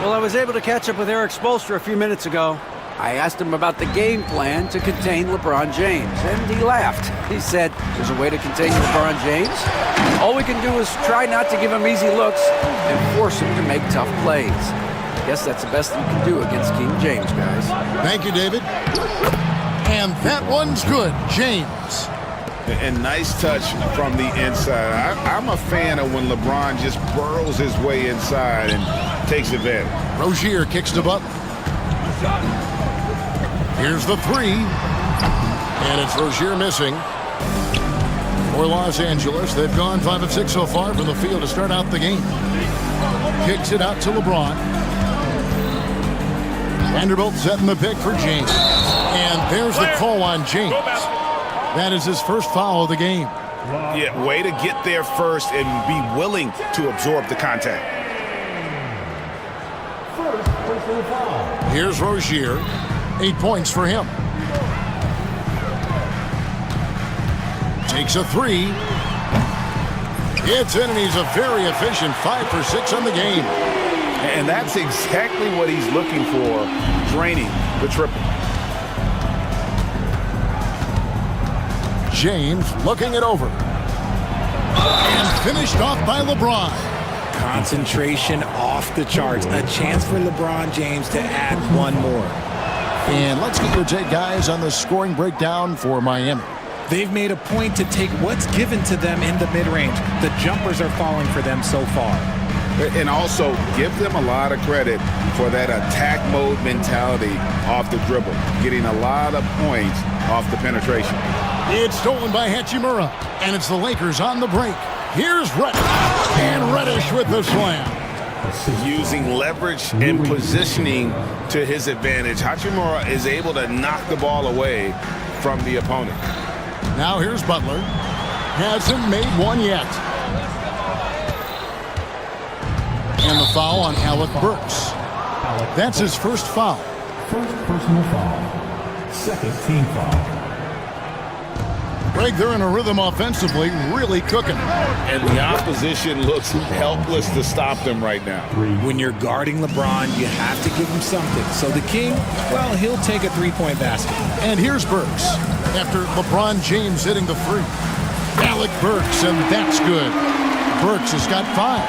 Well, I was able to catch up with Eric Spoelstra a few minutes ago. I asked him about the game plan to contain LeBron James, and he laughed. He said, there's a way to contain LeBron James. All we can do is try not to give him easy looks and force him to make tough plays. I guess that's the best you can do against King James, guys. Thank you, David. And that one's good, James. And nice touch from the inside. I'm a fan of when LeBron just burrows his way inside and takes advantage. Rozier kicks to Butler. Here's the 3. And it's Rozier missing. For Los Angeles, they've gone 5 of 6 so far from the field to start out the game. Kicks it out to LeBron. Vanderbilt setting the pick for James. And there's the call on James. That is his first foul of the game. Yeah, way to get there first and be willing to absorb the contact. Here's Rozier. 8 points for him. Takes a 3. It's in, and he's a very efficient 5 for 6 on the game. And that's exactly what he's looking for, draining the triple. James looking it over. And finished off by LeBron. Concentration off the charts. A chance for LeBron James to add one more. And let's get your take, guys, on the scoring breakdown for Miami. They've made a point to take what's given to them in the mid-range. The jumpers are falling for them so far. And also, give them a lot of credit for that attack mode mentality off the dribble, getting a lot of points off the penetration. It's stolen by Hachimura, and it's the Lakers on the break. Here's Reddish, and Reddish with the slam. Using leverage and positioning to his advantage, Hachimura is able to knock the ball away from the opponent. Now here's Butler. Hasn't made one yet. And the foul on Alec Burks. That's his first foul. First personal foul. Second team foul. Greg, they're in a rhythm offensively, really cooking. And the opposition looks helpless to stop them right now. When you're guarding LeBron, you have to give him something. So the King, well, he'll take a three-point basket. And here's Burks after LeBron James hitting the free. Alec Burks, and that's good. Burks has got 5.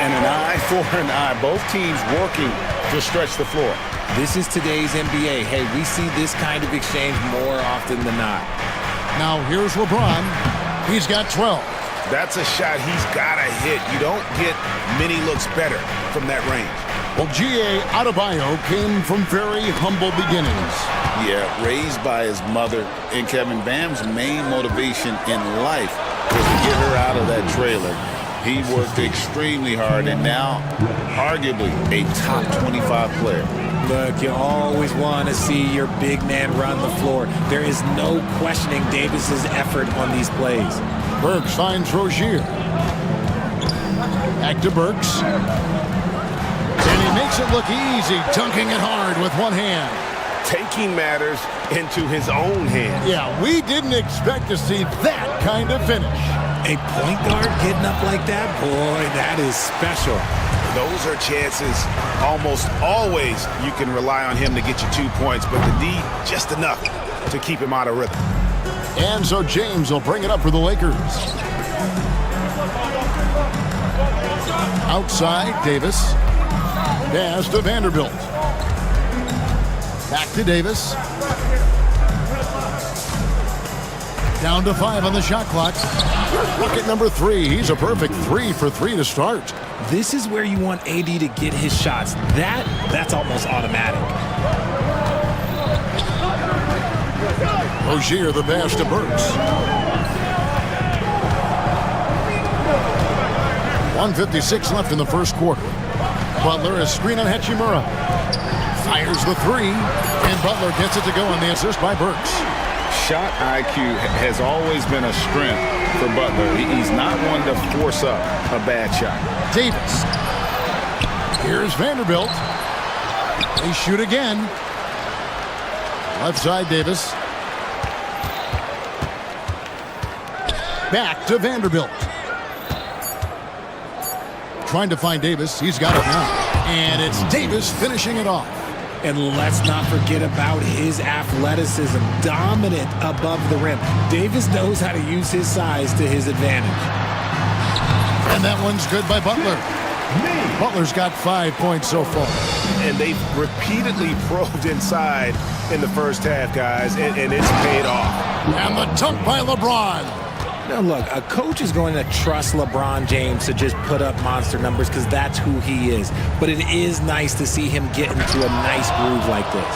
And an eye for an eye. Both teams working to stretch the floor. This is today's NBA. Hey, we see this kind of exchange more often than not. Now here's LeBron. He's got 12. That's a shot he's got to hit. You don't get many looks better from that range. Well, G.A. Adebayo came from very humble beginnings. Yeah, raised by his mother. And Kevin Bam's main motivation in life was to get her out of that trailer. He worked extremely hard and now arguably a top 25 player. Look, you always want to see your big man run the floor. There is no questioning Davis's effort on these plays. Burks finds Rozier. Back to Burks. And he makes it look easy, dunking it hard with one hand. Taking matters into his own hands. Yeah, we didn't expect to see that kind of finish. A point guard getting up like that, boy, that is special. Those are chances almost always you can rely on him to get you 2 points, but the D just enough to keep him out of rhythm. And so James will bring it up for the Lakers. Outside, Davis. Pass to Vanderbilt. Back to Davis. Down to 5 on the shot clock. Bucket number 3. He's a perfect 3 for 3 to start. This is where you want AD to get his shots. That's almost automatic. Rozier the pass to Burks. 1:56 left in the first quarter. Butler is screen on Hachimura. Fires the 3, and Butler gets it to go on the assist by Burks. Shot IQ has always been a strength for Butler. He's not one to force up a bad shot. Davis. Here's Vanderbilt. They shoot again. Left side, Davis. Back to Vanderbilt. Trying to find Davis. He's got it now. And it's Davis finishing it off. And let's not forget about his athleticism. Dominant above the rim. Davis knows how to use his size to his advantage. And that one's good by Butler. Butler's got 5 points so far. And they've repeatedly probed inside in the first half, guys, and it's paid off. And the dunk by LeBron. Now, look, a coach is going to trust LeBron James to just put up monster numbers because that's who he is. But it is nice to see him get into a nice groove like this.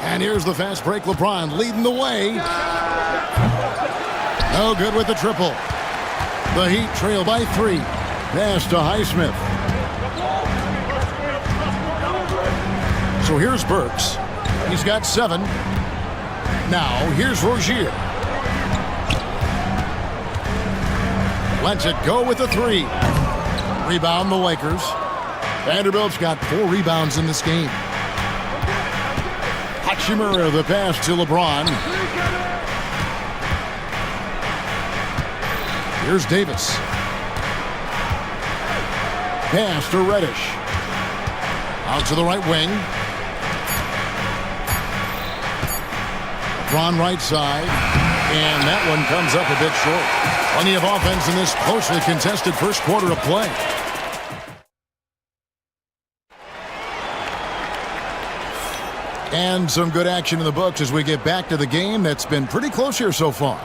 And here's the fast break. LeBron leading the way. No good with the triple. The Heat trail by 3. Pass to Highsmith. So here's Burks. He's got 7. Now here's Rozier. Lets it go with a 3. Rebound the Lakers. Vanderbilt's got 4 rebounds in this game. Hachimura the pass to LeBron. Here's Davis. Pass to Reddish. Out to the right wing. LeBron right side. And that one comes up a bit short. Plenty of offense in this closely contested first quarter of play. And some good action in the books as we get back to the game that's been pretty close here so far.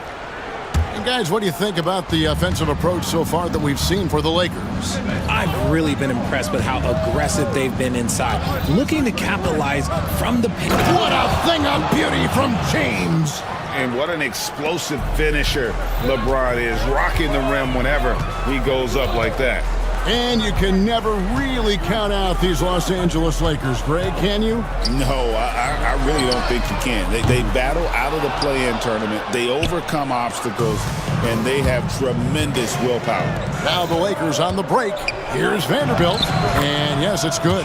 And guys, what do you think about the offensive approach so far that we've seen for the Lakers? I've really been impressed with how aggressive they've been inside, looking to capitalize from the paint. What a thing of beauty from James! And what an explosive finisher LeBron is, rocking the rim whenever he goes up like that. And you can never really count out these Los Angeles Lakers, Greg, can you? No, I really don't think you can. They battle out of the play-in tournament. They overcome obstacles, and they have tremendous willpower. Now the Lakers on the break. Here's Vanderbilt. And yes, it's good.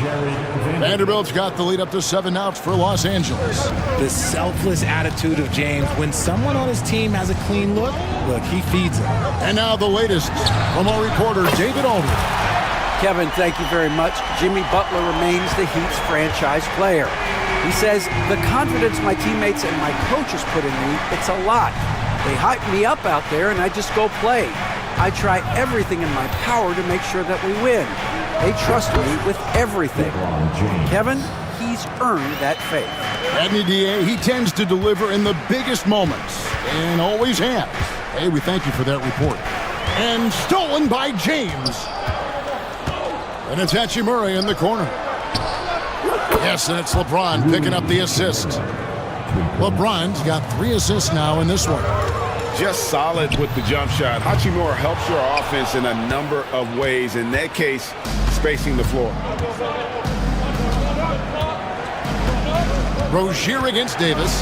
Vanderbilt's got the lead up to 7 outs for Los Angeles. The selfless attitude of James. When someone on his team has a clean look, he feeds it. And now the latest from our reporter, David Aldridge. Kevin, thank you very much. Jimmy Butler remains the Heat's franchise player. He says, the confidence my teammates and my coaches put in me, it's a lot. They hype me up out there and I just go play. I try everything in my power to make sure that we win. They trust me with everything. Kevin, he's earned that faith. Anthony DA, he tends to deliver in the biggest moments and always has. Hey, we thank you for that report. And stolen by James. And it's Hachimura in the corner. Yes, and it's LeBron picking up the assist. LeBron's got 3 assists now in this one. Just solid with the jump shot. Hachimura helps your offense in a number of ways. In that case, spacing the floor. Rozier against Davis.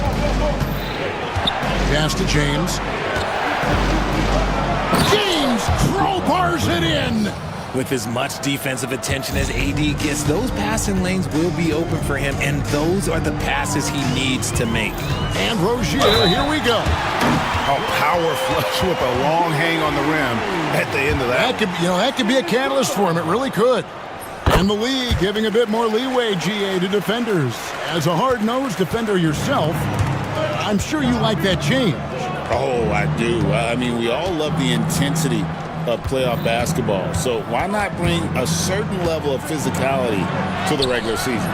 Pass to James. James crowbars it in. With as much defensive attention as AD gets, those passing lanes will be open for him, and those are the passes he needs to make. And Rozier, here we go. A power flush with a long hang on the rim at the end of that. That could be a catalyst for him. It really could. And the league giving a bit more leeway, GA, to defenders. As a hard-nosed defender yourself, I'm sure you like that change. Oh, I do. I mean, we all love the intensity of playoff basketball. So why not bring a certain level of physicality to the regular season?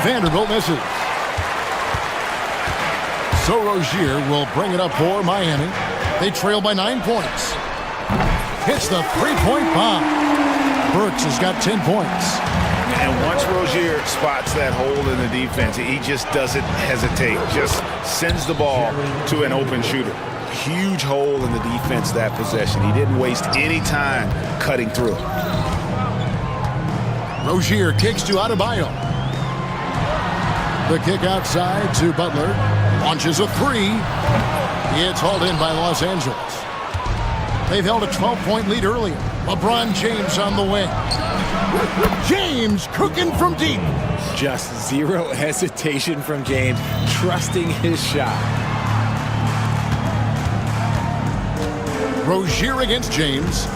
Vanderbilt misses. So Rozier will bring it up for Miami. They trail by 9 points. Hits the three-point bomb. Burks has got 10 points. And once Rozier spots that hole in the defense, he just doesn't hesitate. Just sends the ball to an open shooter. Huge hole in the defense that possession. He didn't waste any time cutting through. Rozier kicks to Adebayo. The kick outside to Butler. Launches a 3. It's hauled in by Los Angeles. They've held a 12-point lead earlier. LeBron James on the wing. James cooking from deep. Just zero hesitation from James, trusting his shot. Rozier against James.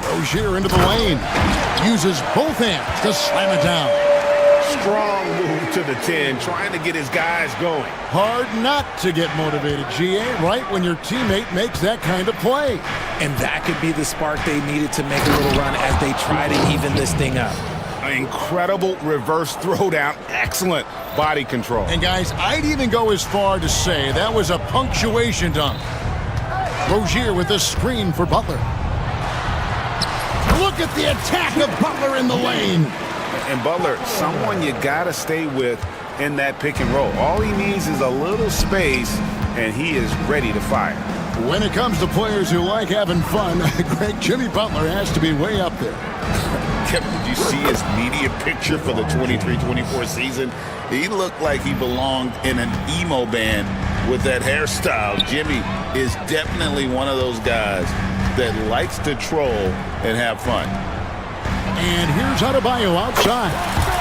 Rozier into the lane. Uses both hands to slam it down. Strong move to the 10, trying to get his guys going. Hard not to get motivated, GA, right when your teammate makes that kind of play. And that could be the spark they needed to make a little run as they try to even this thing up. An incredible reverse throwdown. Excellent body control. And guys, I'd even go as far to say that was a punctuation dunk. Rozier with a screen for Butler. Look at the attack of Butler in the lane. And Butler, someone you got to stay with in that pick and roll. All he needs is a little space, and he is ready to fire. When it comes to players who like having fun, Greg, Jimmy Butler has to be way up there. Kevin, did you see his media picture for the 23-24 season? He looked like he belonged in an emo band with that hairstyle. Jimmy is definitely one of those guys that likes to troll and have fun. And here's Adebayo outside.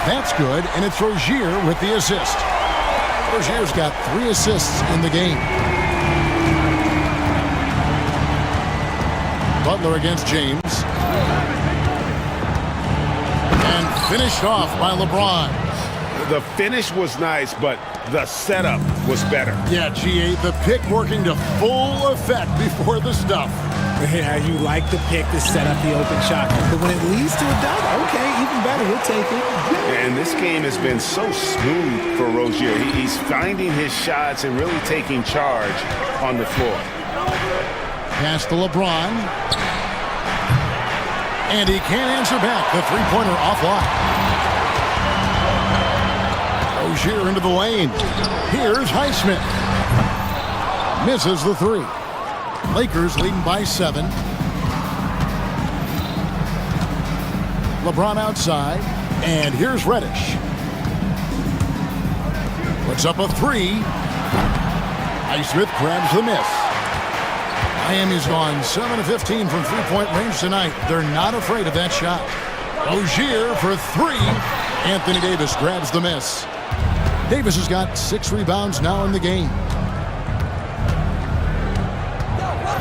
That's good, and it's Rozier with the assist. Rozier's got 3 assists in the game. Butler against James. And finished off by LeBron. The finish was nice, but the setup was better. Yeah, GA, the pick working to full effect before the stuff. Yeah, you like the pick to set up the open shot. But when it leads to a dunk, okay, even better, we'll take it. And this game has been so smooth for Rozier. He's finding his shots and really taking charge on the floor. Pass to LeBron. And he can't answer back. The three-pointer offline. Rozier into the lane. Here's Highsmith. Misses the 3. Lakers leading by 7. LeBron outside. And here's Reddish. Puts up a three. Highsmith grabs the miss. Miami's gone 7 of 15 from three-point range tonight. They're not afraid of that shot. Rozier for three. Anthony Davis grabs the miss. Davis has got 6 rebounds now in the game.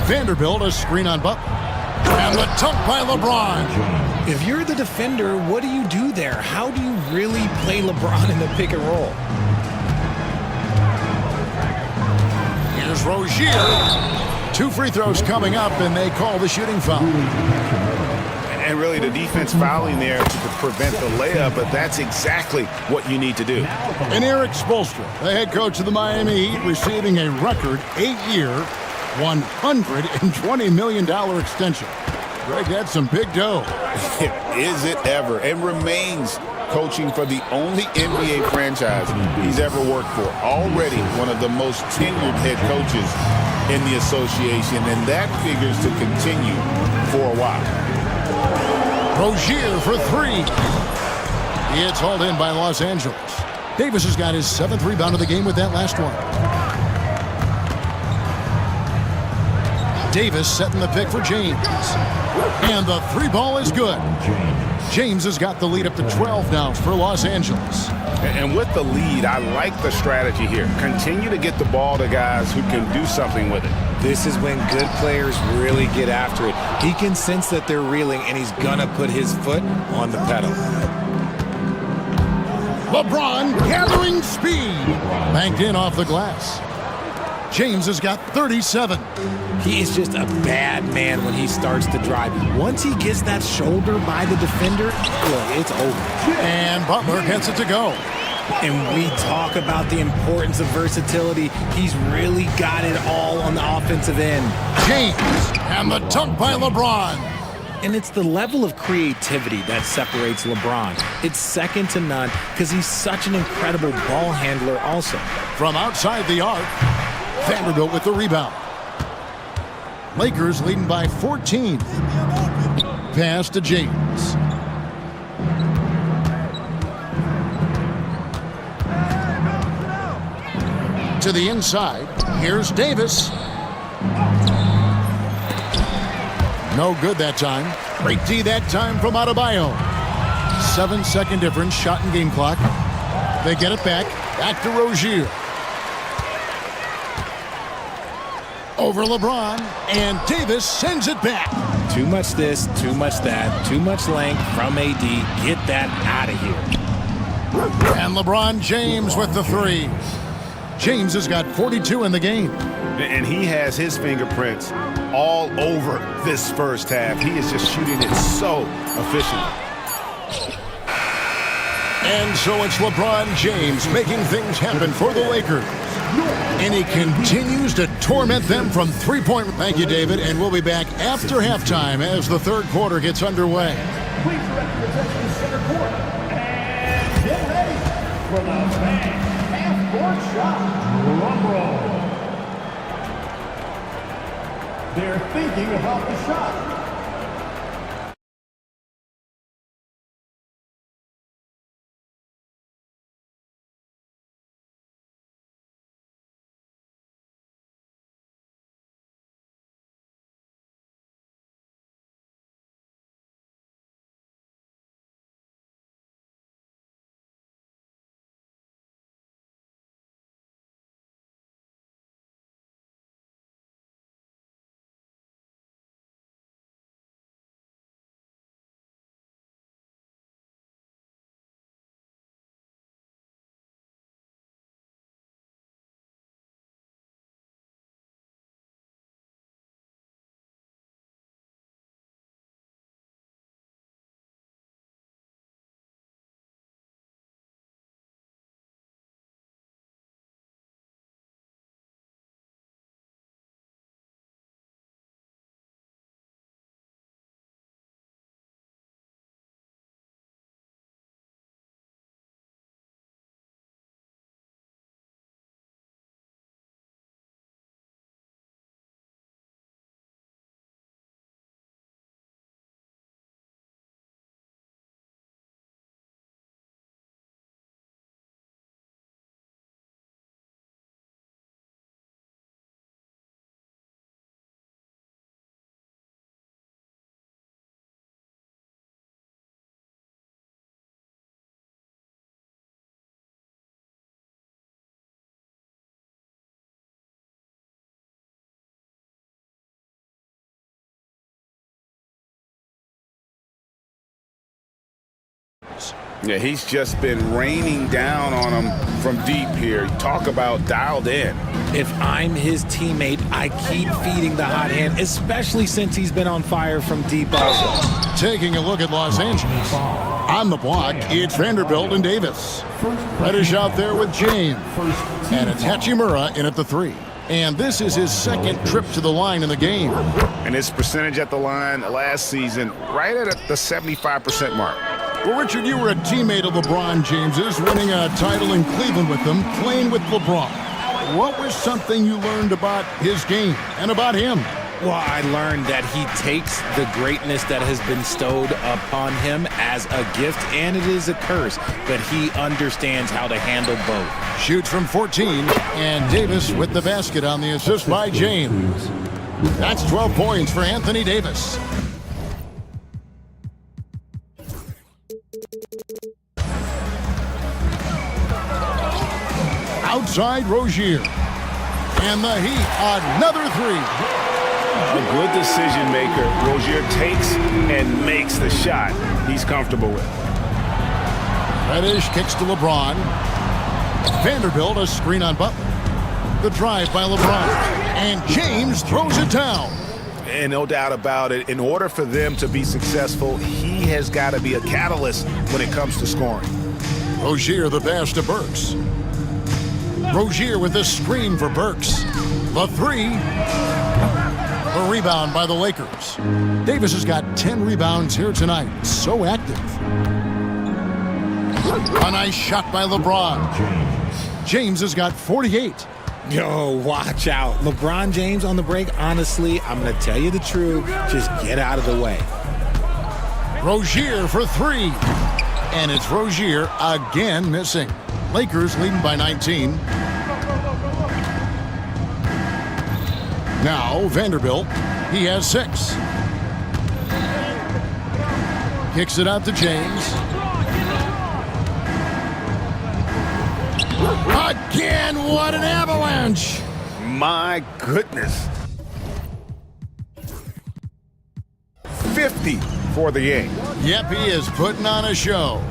Vanderbilt, a screen on Butler. And the dunk by LeBron. If you're the defender, what do you do there? How do you really play LeBron in the pick and roll? Here's Rozier. 2 free throws coming up, and they call the shooting foul. And really the defense fouling there to prevent the layup, but that's exactly what you need to do. And Eric Spoelstra, the head coach of the Miami Heat, receiving a record 8-year, $120 million extension. Greg, that's some big dough. Is it ever? And remains coaching for the only NBA franchise he's ever worked for. Already one of the most tenured head coaches in the association, and that figures to continue for a while. Rozier for three. It's hauled in by Los Angeles. Davis has got his 7th rebound of the game with that last one. Davis setting the pick for James. And the 3-ball is good. James has got the lead up to 12 now for Los Angeles. And with the lead, I like the strategy here. Continue to get the ball to guys who can do something with it. This is when good players really get after it. He can sense that they're reeling, and he's gonna put his foot on the pedal. LeBron gathering speed. Banked in off the glass. James has got 37. He is just a bad man when he starts to drive. Once he gets that shoulder by the defender, look, it's over. And Butler gets it to go. And we talk about the importance of versatility. He's really got it all on the offensive end. James, and the dunk by LeBron. And it's the level of creativity that separates LeBron. It's second to none because he's such an incredible ball handler also. From outside the arc, Vanderbilt with the rebound. Lakers leading by 14. Pass to James. To the inside. Here's Davis. No good that time. Great D that time from Adebayo. 7-second difference, shot and game clock. They get it back. Back to Rozier. Over LeBron, and Davis sends it back. Too much this, too much that, too much length from AD. Get that out of here. And LeBron James with the three. James has got 42 in the game. And he has his fingerprints all over this first half. He is just shooting it so efficiently. And so it's LeBron James making things happen for the Lakers. And he continues to torment them from three-point. Thank you, David. And we'll be back after halftime as the third quarter gets underway. Please represent the center court. And get ready for the half-court shot. Drum roll. They're thinking about the shot. Lakers. Yeah, he's just been raining down on him from deep here. Talk about dialed in. If I'm his teammate, I keep feeding the hot hand, especially since he's been on fire from deep also. Taking a look at Los Angeles. On the block, it's Vanderbilt and Davis. Reddish out there with James. And it's Hachimura in at the 3. And this is his second trip to the line in the game. And his percentage at the line last season, right at the 75% mark. Well, Richard, you were a teammate of LeBron James's, winning a title in Cleveland with him, playing with LeBron. What was something you learned about his game and about him? Well, I learned that he takes the greatness that has been bestowed upon him as a gift, and it is a curse, but he understands how to handle both. Shoots from 14, and Davis with the basket on the assist by James. That's 12 points for Anthony Davis. Outside Rozier. And the Heat, another 3. A good decision maker. Rozier takes and makes the shot he's comfortable with. Reddish kicks to LeBron. Vanderbilt, a screen on Butler. The drive by LeBron. And James throws it down. And no doubt about it, in order for them to be successful, he has got to be a catalyst when it comes to scoring. Rozier the pass to Burks. Rozier with the screen for Burks. The 3. A rebound by the Lakers. Davis has got 10 rebounds here tonight. So active. A nice shot by LeBron. James has got 48. Yo, watch out. LeBron James on the break, honestly, I'm going to tell you the truth. Just get out of the way. Rozier for 3. And it's Rozier again missing. Lakers leading by 19. Now Vanderbilt, he has 6. Kicks it out to James. Again, what an avalanche! My goodness. 50 for the game. Yep, he is putting on a show.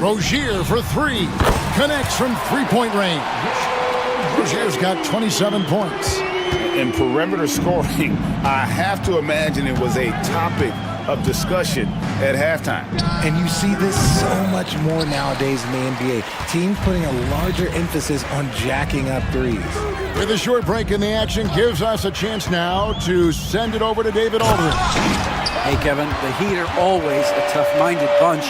Rozier for 3. Connects from three-point range. Rozier's got 27 points. In perimeter scoring, I have to imagine it was a topic of discussion at halftime. And you see this so much more nowadays in the NBA. Teams putting a larger emphasis on jacking up threes. With a short break in the action, gives us a chance now to send it over to David Aldridge. Hey, Kevin, the Heat are always a tough-minded bunch.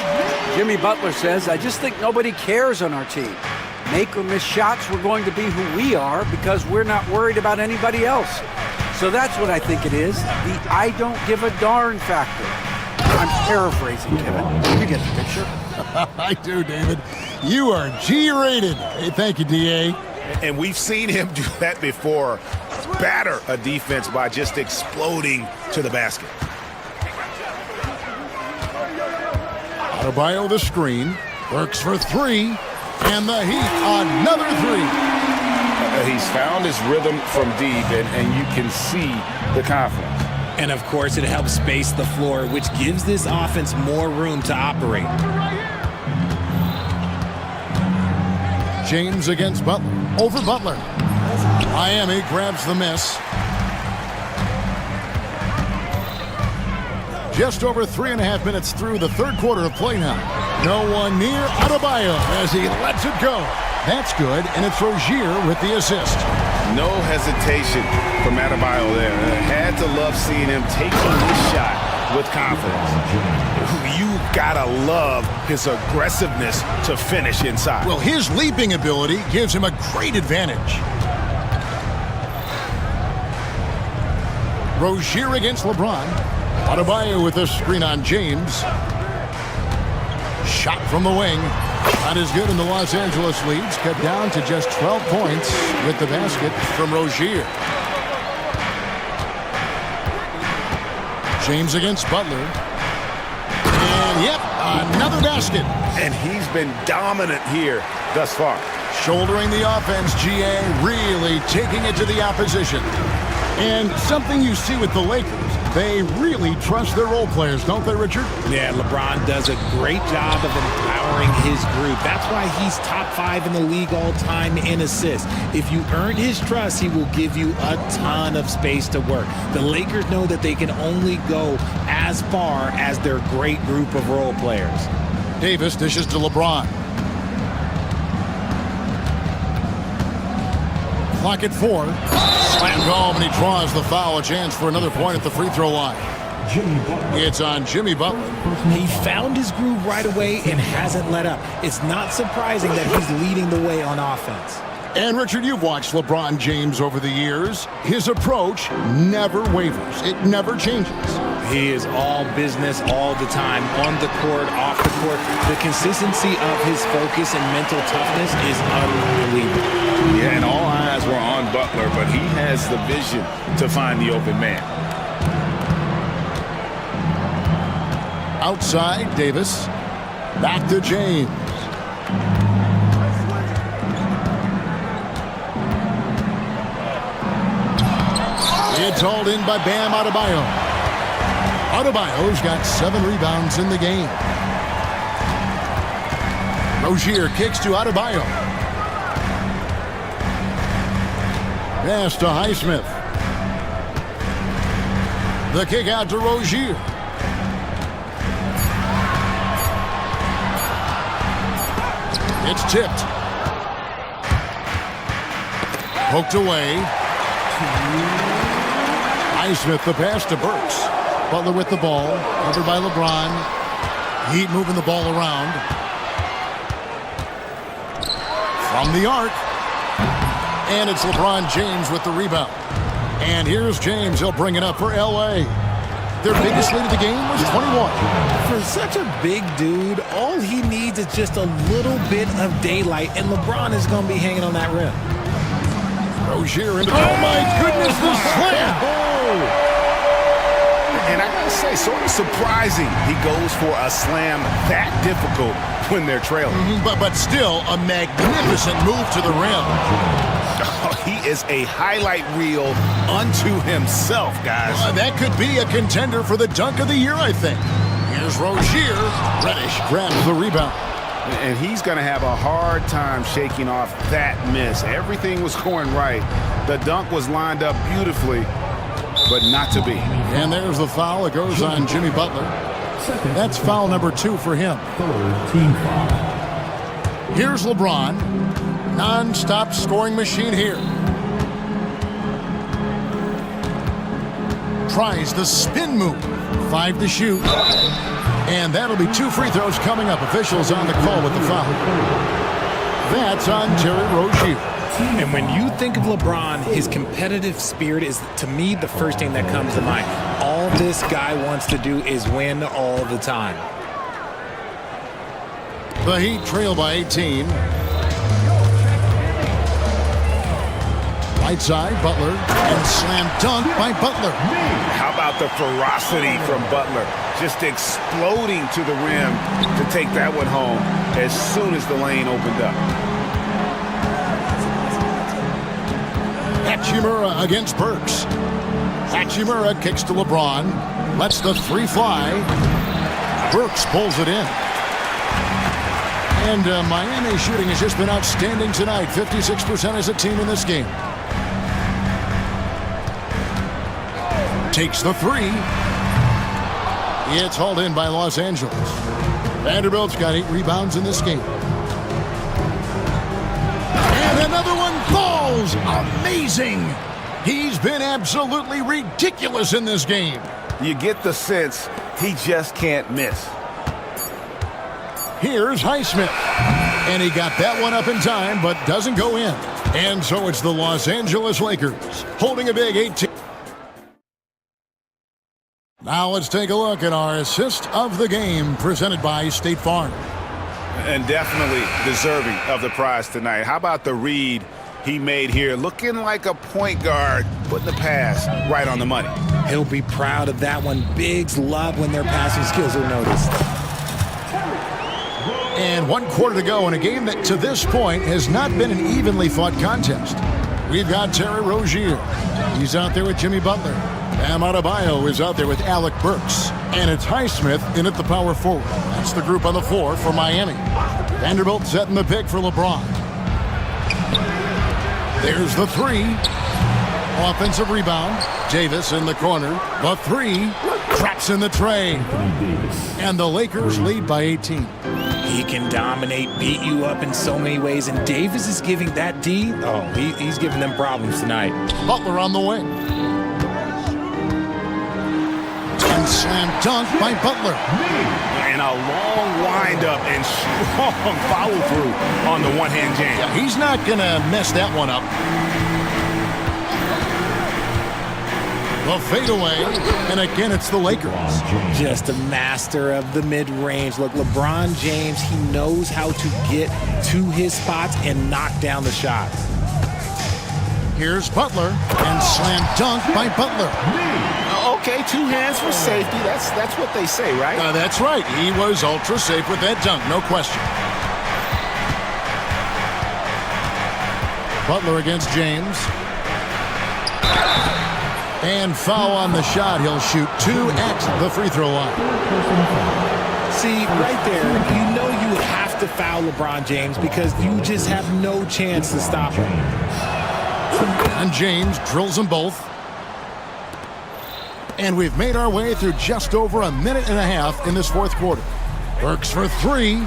Jimmy Butler says, I just think nobody cares on our team. Make or miss shots, we're going to be who we are because we're not worried about anybody else. So that's what I think it is, the I don't give a darn factor. I'm paraphrasing, Kevin. You get the picture? I do, David. You are G-rated. Hey, thank you, D.A. And we've seen him do that before. Batter a defense by just exploding to the basket. Adebayo the screen. Works for 3. And the Heat, another 3. He's found his rhythm from deep, and you can see the confidence. And, of course, it helps space the floor, which gives this offense more room to operate. James against Butler. Over Butler. Miami grabs the miss. Just over 3.5 minutes through the third quarter of play now. No one near Adebayo as he lets it go. That's good, and it's Rozier with the assist. No hesitation from Adebayo there. Had to love seeing him taking this shot with confidence. You gotta love his aggressiveness to finish inside. Well, his leaping ability gives him a great advantage. Rozier against LeBron. Adebayo with a screen on James. Shot from the wing. Not as good in the Los Angeles leads. Cut down to just 12 points with the basket from Rozier. James against Butler. And yep, another basket. And he's been dominant here thus far. Shouldering the offense, GA really taking it to the opposition. And something you see with the Lakers, They really trust their role players, don't they, Richard? Yeah, LeBron does a great job of empowering his group. That's why he's top 5 in the league all time in assists. If you earn his trust, he will give you a ton of space to work. The Lakers know that they can only go as far as their great group of role players. Davis dishes to LeBron. Clock at 4. Slam call, and he draws the foul. A chance for another point at the free throw line. It's on Jimmy Butler. He found his groove right away and hasn't let up. It's not surprising that he's leading the way on offense. And Richard, you've watched LeBron James over the years. His approach never wavers. It never changes. He is all business all the time, on the court, off the court. The consistency of his focus and mental toughness is unbelievable. Yeah, and all eyes were on Butler, but he has the vision to find the open man. Outside, Davis. Back to James. It's hauled in by Bam Adebayo. Adebayo's got 7 rebounds in the game. Rozier kicks to Adebayo. Pass to Highsmith. The kick out to Rozier. It's tipped. Poked away. Highsmith the pass to Burks. Butler with the ball. Covered by LeBron. Heat moving the ball around. From the arc. And it's LeBron James with the rebound. And here's James. He'll bring it up for L.A. Their biggest lead of the game was 21. For such a big dude, all he needs is just a little bit of daylight, and LeBron is going to be hanging on that rim. Rozier into oh my goodness, the slam! And I gotta say, sort of surprising he goes for a slam that difficult when they're trailing. But still a magnificent move to the rim. Oh, he is a highlight reel unto himself, guys. That could be a contender for the dunk of the year, I think. Here's Rozier. Reddish grabs the rebound. And he's going to have a hard time shaking off that miss. Everything was going right. The dunk was lined up beautifully, but not to be. And there's the foul. It goes on Jimmy Butler. That's foul number 2 for him. Here's LeBron. Non-stop scoring machine here. Tries the spin move. 5 to shoot. And that'll be 2 free throws coming up. Officials on the call with the foul. That's on Terry Rozier. And when you think of LeBron, his competitive spirit is, to me, the first thing that comes to mind. All this guy wants to do is win all the time. The Heat trail by 18. Right side, Butler, and slam dunk by Butler. How about the ferocity from Butler? Just exploding to the rim to take that one home as soon as the lane opened up. Hachimura against Burks. Hachimura kicks to LeBron. Lets the 3 fly. Burks pulls it in. And Miami's shooting has just been outstanding tonight. 56% as a team in this game. Takes the 3. It's hauled in by Los Angeles. Vanderbilt's got 8 rebounds in this game. And another one falls. Amazing. He's been absolutely ridiculous in this game. You get the sense he just can't miss. Here's Highsmith. And he got that one up in time, but doesn't go in. And so it's the Los Angeles Lakers holding a big 18. Now let's take a look at our assist of the game presented by State Farm. And definitely deserving of the prize tonight. How about the read he made here? Looking like a point guard, putting the pass right on the money. He'll be proud of that one. Bigs love when their passing skills are noticed. And 1 quarter to go in a game that to this point has not been an evenly fought contest. we've got Terry Rozier. He's out there with Jimmy Butler. Bam Adebayo is out there with Alec Burks. And it's Highsmith in at the power forward. That's the group on the floor for Miami. Vanderbilt setting the pick for LeBron. There's the three. Offensive rebound. Davis in the corner. The three. Traps in the tray. And the Lakers lead by 18. He can dominate, beat you up in so many ways, and Davis is giving that D. Oh, he's giving them problems tonight. Butler on the wing. And slam dunk by Butler. And a long windup and strong follow through on the one-hand jam. Yeah, he's not going to mess that one up. The fadeaway, and again it's the Lakers. Just a master of the mid-range. Look, LeBron James, he knows how to get to his spots and knock down the shots. Here's Butler, and slam dunk by Butler. Okay, 2 hands for safety. That's what they say, right? That's right. He was ultra safe with that dunk, no question. Butler against James. And foul on the shot. He'll shoot 2 at the free throw line. See, right there, you know you have to foul LeBron James because you just have no chance to stop him. And James drills them both. And we've made our way through just over a minute and a half in this fourth quarter. Burks for 3.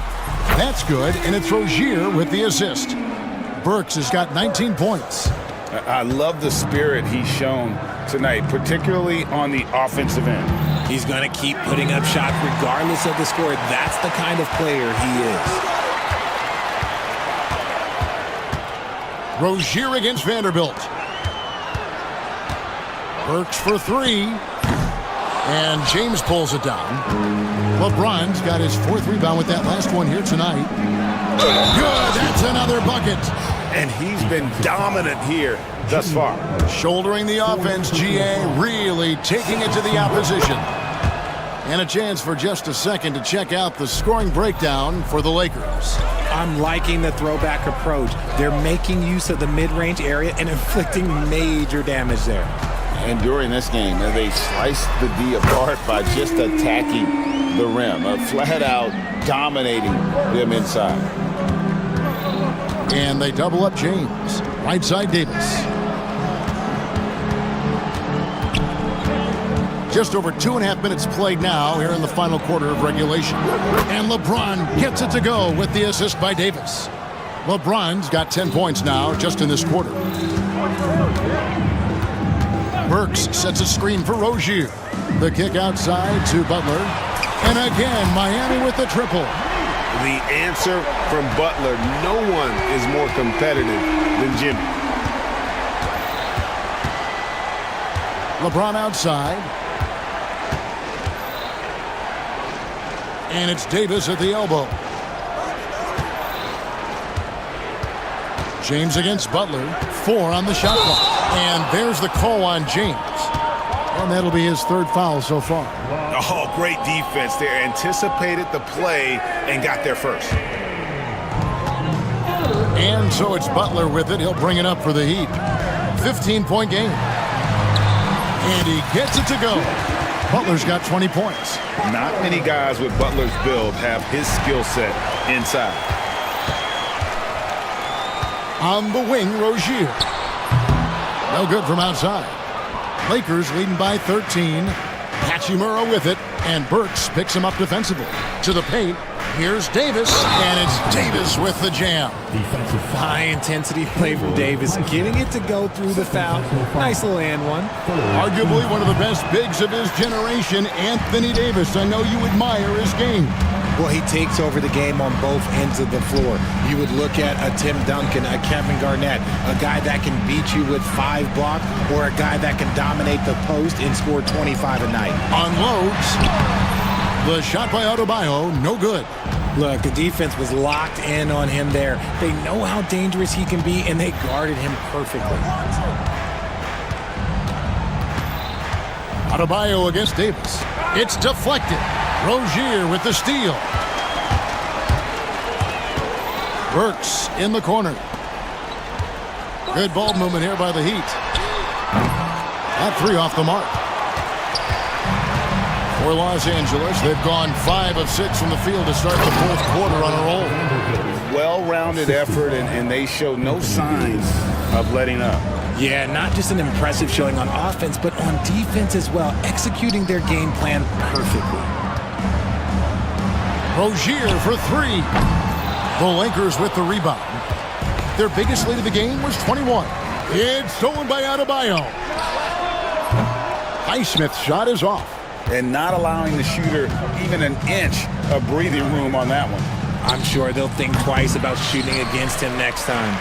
That's good, and it's Rozier with the assist. Burks has got 19 points. I love the spirit he's shown tonight, particularly on the offensive end. He's going to keep putting up shots regardless of the score. That's the kind of player he is. Rozier against Vanderbilt. Burks for 3. And James pulls it down. LeBron's got his 4th rebound with that last one here tonight. Good, that's another bucket. And he's been dominant here thus far. Shouldering the offense, GA really taking it to the opposition. And a chance for just a second to check out the scoring breakdown for the Lakers. I'm liking the throwback approach. They're making use of the mid-range area and inflicting major damage there. And during this game, they sliced the D apart by just attacking the rim, flat out dominating them inside. And they double up James. Right side Davis. Just over 2.5 minutes played now here in the final quarter of regulation. And LeBron gets it to go with the assist by Davis. LeBron's got 10 points now just in this quarter. Burks sets a screen for Rozier. The kick outside to Butler. And again, Miami with the triple. The answer from Butler, no one is more competitive than Jimmy. LeBron outside. And it's Davis at the elbow. James against Butler. 4 on the shot clock. And there's the call on James. And that'll be his 3rd foul so far. Oh, great defense there. Anticipated the play and got there first. And so it's Butler with it. He'll bring it up for the Heat. 15-point game. And he gets it to go. Butler's got 20 points. Not many guys with Butler's build have his skill set inside. On the wing, Rozier. No good from outside. Lakers leading by 13. Hachimura with it, and Burks picks him up defensively. To the paint, here's Davis, and it's Davis with the jam. High-intensity play from Davis, getting it to go through the foul. Nice little and one. Arguably one of the best bigs of his generation, Anthony Davis. I know you admire his game. Well, he takes over the game on both ends of the floor. You would look at a Tim Duncan, a Kevin Garnett, a guy that can beat you with 5 blocks, or a guy that can dominate the post and score 25 a night. Unloads. The shot by Adebayo, no good. Look, the defense was locked in on him there. They know how dangerous he can be, and they guarded him perfectly. Adebayo against Davis. It's deflected. Rozier with the steal. Burks in the corner. Good ball movement here by the Heat. That three off the mark. For Los Angeles, they've gone 5 of 6 from the field to start the fourth quarter on a roll. Well-rounded effort, and they show no signs of letting up. Yeah, not just an impressive showing on offense, but on defense as well, executing their game plan perfectly. Rozier for 3. The Lakers with the rebound. Their biggest lead of the game was 21. It's stolen by Adebayo. Highsmith's shot is off. And not allowing the shooter even an inch of breathing room on that one. I'm sure they'll think twice about shooting against him next time.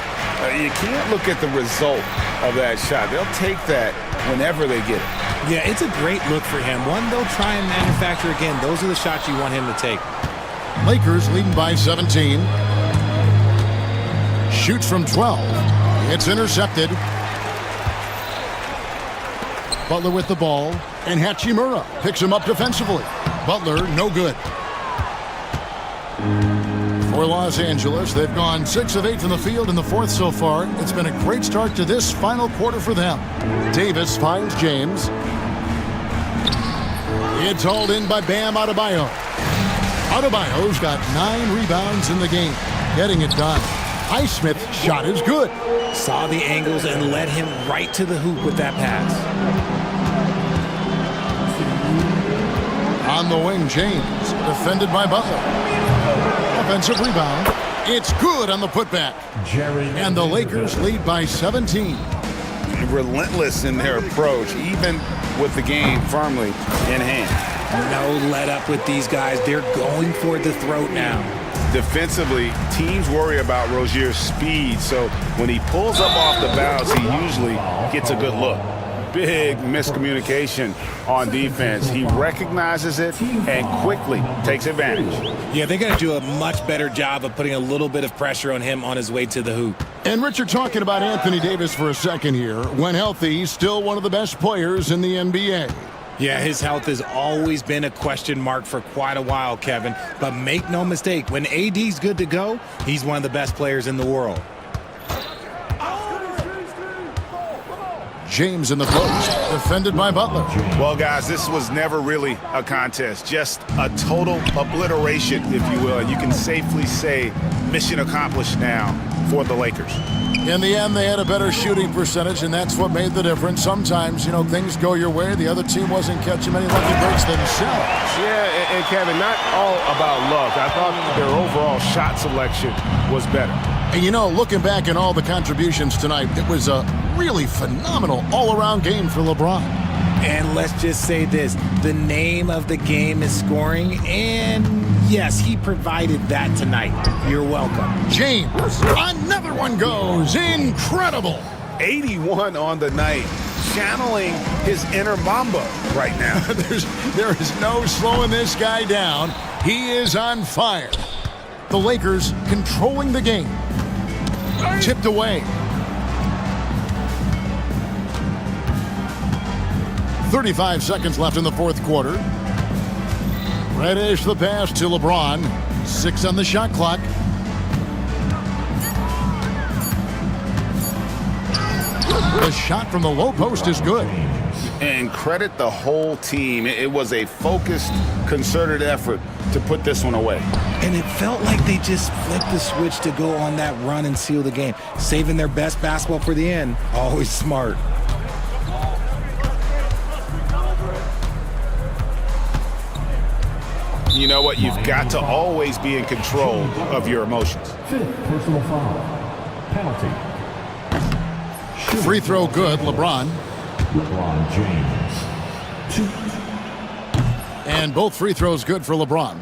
You can't look at the result of that shot. They'll take that whenever they get it. Yeah, it's a great look for him. One they'll try and manufacture again. Those are the shots you want him to take. Lakers leading by 17. Shoots from 12. It's intercepted. Butler with the ball, and Hachimura picks him up defensively. Butler, no good. For Los Angeles, they've gone 6 of 8 from the field in the fourth so far. It's been a great start to this final quarter for them. Davis finds James. It's hauled in by Bam Adebayo. Adebayo's got 9 rebounds in the game, getting it done. Highsmith's shot is good. Saw the angles and led him right to the hoop with that pass. On the wing, James, defended by Butler. Offensive rebound. It's good on the putback. And the Lakers lead by 17. Relentless in their approach, even with the game firmly in hand. No let up with these guys. They're going for the throat now. Defensively, teams worry about Rozier's speed, so when he pulls up off the bounce, he usually gets a good look. Big miscommunication on defense. He recognizes it and quickly takes advantage. Yeah, they're going to do a much better job of putting a little bit of pressure on him on his way to the hoop. And Richard, talking about Anthony Davis for a second here. When healthy, he's still one of the best players in the NBA. Yeah, his health has always been a question mark for quite a while, Kevin. But make no mistake, when AD's good to go, he's one of the best players in the world. James in the post, defended by Butler. Well, guys, this was never really a contest, just a total obliteration, if you will. And you can safely say mission accomplished now for the Lakers. In the end, they had a better shooting percentage, and that's what made the difference. Sometimes, things go your way. The other team wasn't catching many lucky breaks themselves. Yeah, and Kevin, not all about luck. I thought their overall shot selection was better. And looking back at all the contributions tonight, it was a really phenomenal all-around game for LeBron. And let's just say this, the name of the game is scoring, and yes, he provided that tonight. You're welcome. James, another one goes. Incredible. 81 on the night, channeling his inner Mamba right now. There is no slowing this guy down. He is on fire. The Lakers controlling the game. Tipped away. 35 seconds left in the fourth quarter. Reddish the pass to LeBron. 6 on the shot clock. The shot from the low post is good. And credit the whole team. It was a focused, concerted effort to put this one away. And it felt like they just flipped the switch to go on that run and seal the game. Saving their best basketball for the end. Always smart. You know what? You've got to always be in control of your emotions. Fifth personal foul. Penalty. Free throw good, LeBron. LeBron James. 2. And both free throws good for LeBron.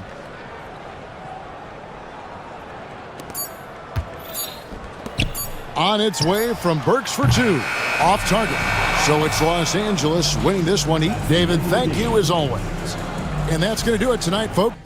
On its way from Burks for 2. Off target. So it's Los Angeles winning this one. David, thank you as always. And that's going to do it tonight, folks.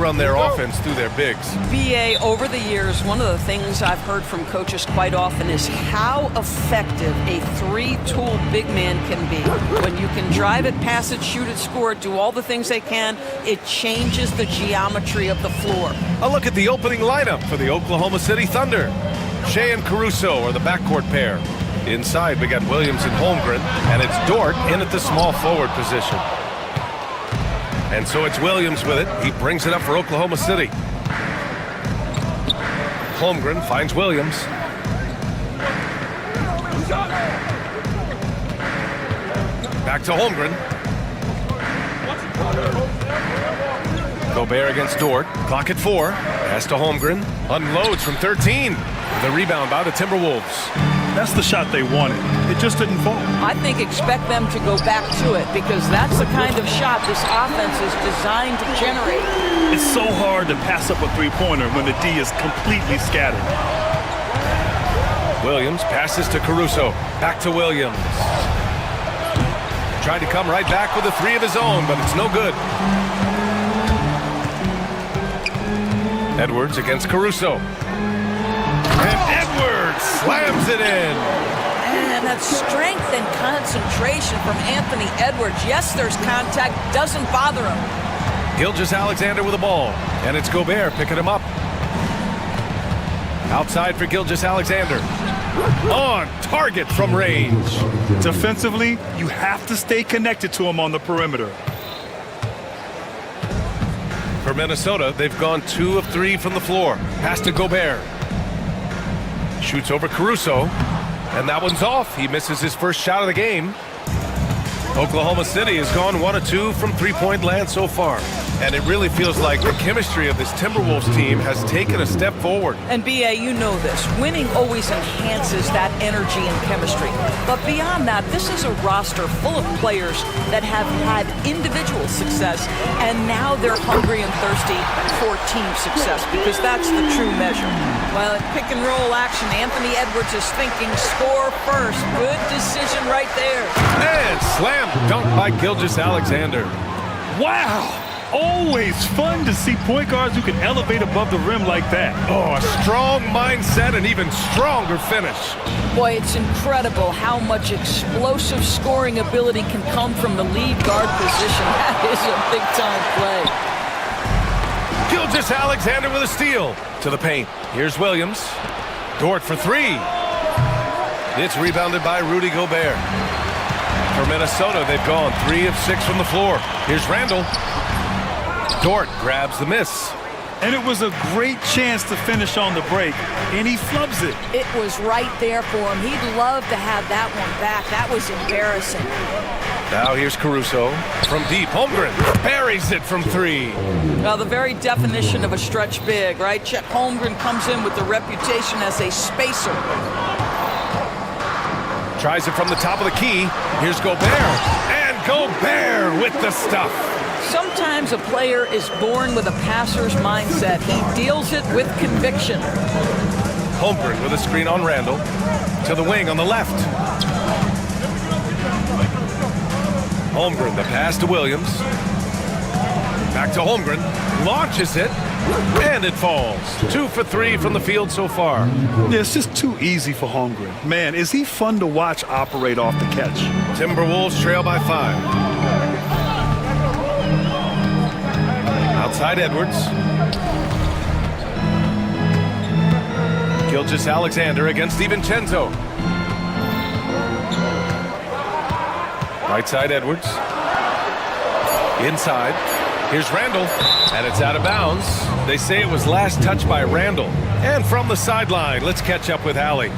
run their offense through their bigs. BA, over the years, one of the things I've heard from coaches quite often is how effective a three-tool big man can be. When you can drive it, pass it, shoot it, score it, do all the things they can, it changes the geometry of the floor. A look at the opening lineup for the Oklahoma City Thunder. Shea and Caruso are the backcourt pair. Inside, we got Williams and Holmgren, and it's Dort in at the small forward position. And so it's Williams with it. He brings it up for Oklahoma City. Holmgren finds Williams. Back to Holmgren. Gobert against Dort. Clock at 4. Pass to Holmgren. Unloads from 13. The rebound by the Timberwolves. That's the shot they wanted. It just didn't fall. I think expect them to go back to it because that's the kind of shot this offense is designed to generate. It's so hard to pass up a three-pointer when the D is completely scattered. Williams passes to Caruso. Back to Williams. Tried to come right back with a three of his own, but it's no good. Edwards against Caruso. And Edwards slams it in. And that strength and concentration from Anthony Edwards. Yes, there's contact. Doesn't bother him. Gilgeous-Alexander with the ball. And it's Gobert picking him up. Outside for Gilgeous-Alexander. On target from range. Defensively, you have to stay connected to him on the perimeter. For Minnesota, they've gone 2 of 3 from the floor. Pass to Gobert. Shoots over Caruso, and that one's off. He misses his first shot of the game. Oklahoma City has gone 1 of 2 from three-point land so far. And it really feels like the chemistry of this Timberwolves team has taken a step forward. And BA, you know this. Winning always enhances that energy and chemistry. But beyond that, this is a roster full of players that have had individual success, and now they're hungry and thirsty for team success, because that's the true measure. Well, in pick and roll action, Anthony Edwards is thinking score first. Good decision right there. And slam dunk by Gilgeous-Alexander. Wow! Always fun to see point guards who can elevate above the rim like that. Oh, a strong mindset and even stronger finish. Boy, it's incredible how much explosive scoring ability can come from the lead guard position. That is a big-time play. Gilgeous-Alexander with a steal. To the paint. Here's Williams. Dort for 3. It's rebounded by Rudy Gobert. For Minnesota, they've gone 3 of 6 from the floor. Here's Randall. Dort grabs the miss. And it was a great chance to finish on the break, and he flubs it. It was right there for him. He'd love to have that one back. That was embarrassing. Now here's Caruso from deep. Holmgren buries it from 3. Well, the very definition of a stretch big, right? Chet Holmgren comes in with the reputation as a spacer. Tries it from the top of the key. Here's Gobert. And Gobert with the stuff. Sometimes a player is born with a passer's mindset. He deals it with conviction. Holmgren with a screen on Randall. To the wing on the left. Holmgren, the pass to Williams. Back to Holmgren. Launches it. And it falls. 2 for 3 from the field so far. Yeah, it's just too easy for Holmgren. Man, is he fun to watch operate off the catch. Timberwolves trail by 5. Outside Edwards. Gilgeous-Alexander against DiVincenzo. Right side Edwards. Inside. Here's Randall. And it's out of bounds. They say it was last touched by Randall. And from the sideline, let's catch up with Allie.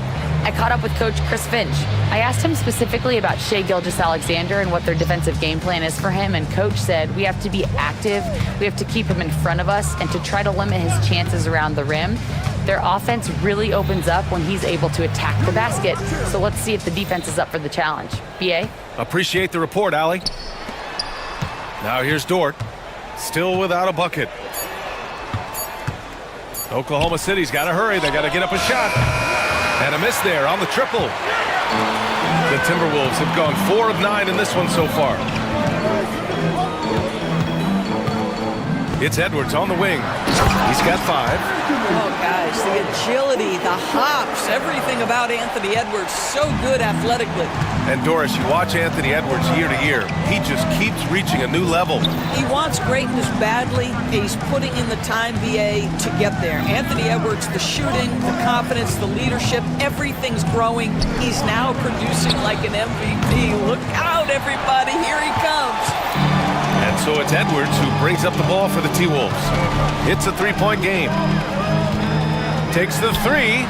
I caught up with Coach Chris Finch. I asked him specifically about Shea Gilgeous-Alexander and what their defensive game plan is for him, and Coach said we have to be active, we have to keep him in front of us, and to try to limit his chances around the rim. Their offense really opens up when he's able to attack the basket, so let's see if the defense is up for the challenge. BA? Appreciate the report, Allie. Now here's Dort, still without a bucket. Oklahoma City's got to hurry, they got to get up a shot. And a miss there on the triple. The Timberwolves have gone 4 of 9 in this one so far. It's Edwards on the wing. He's got 5. Oh, guys, the agility, the hops, everything about Anthony Edwards, so good athletically. And Doris, you watch Anthony Edwards year to year. He just keeps reaching a new level. He wants greatness badly. He's putting in the time, VA, to get there. Anthony Edwards, the shooting, the confidence, the leadership, everything's growing. He's now producing like an MVP. Look out, everybody. Here he comes. And so it's Edwards who brings up the ball for the T-Wolves. It's a 3-point game. Takes the 3.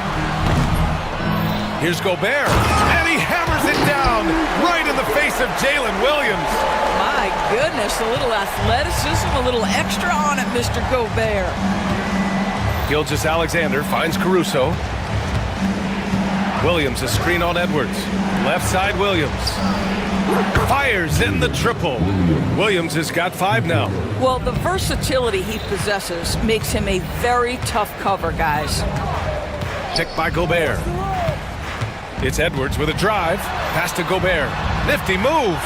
Here's Gobert, and he hammers it down right in the face of Jalen Williams. My goodness, a little athleticism, a little extra on it, Mr. Gobert. Gilgeous-Alexander finds Caruso. Williams, a screen on Edwards. Left side, Williams. Fires in the triple. Williams has got 5 now. Well, the versatility he possesses makes him a very tough cover, guys. Picked by Gobert. It's Edwards with a drive. Pass to Gobert. Nifty move.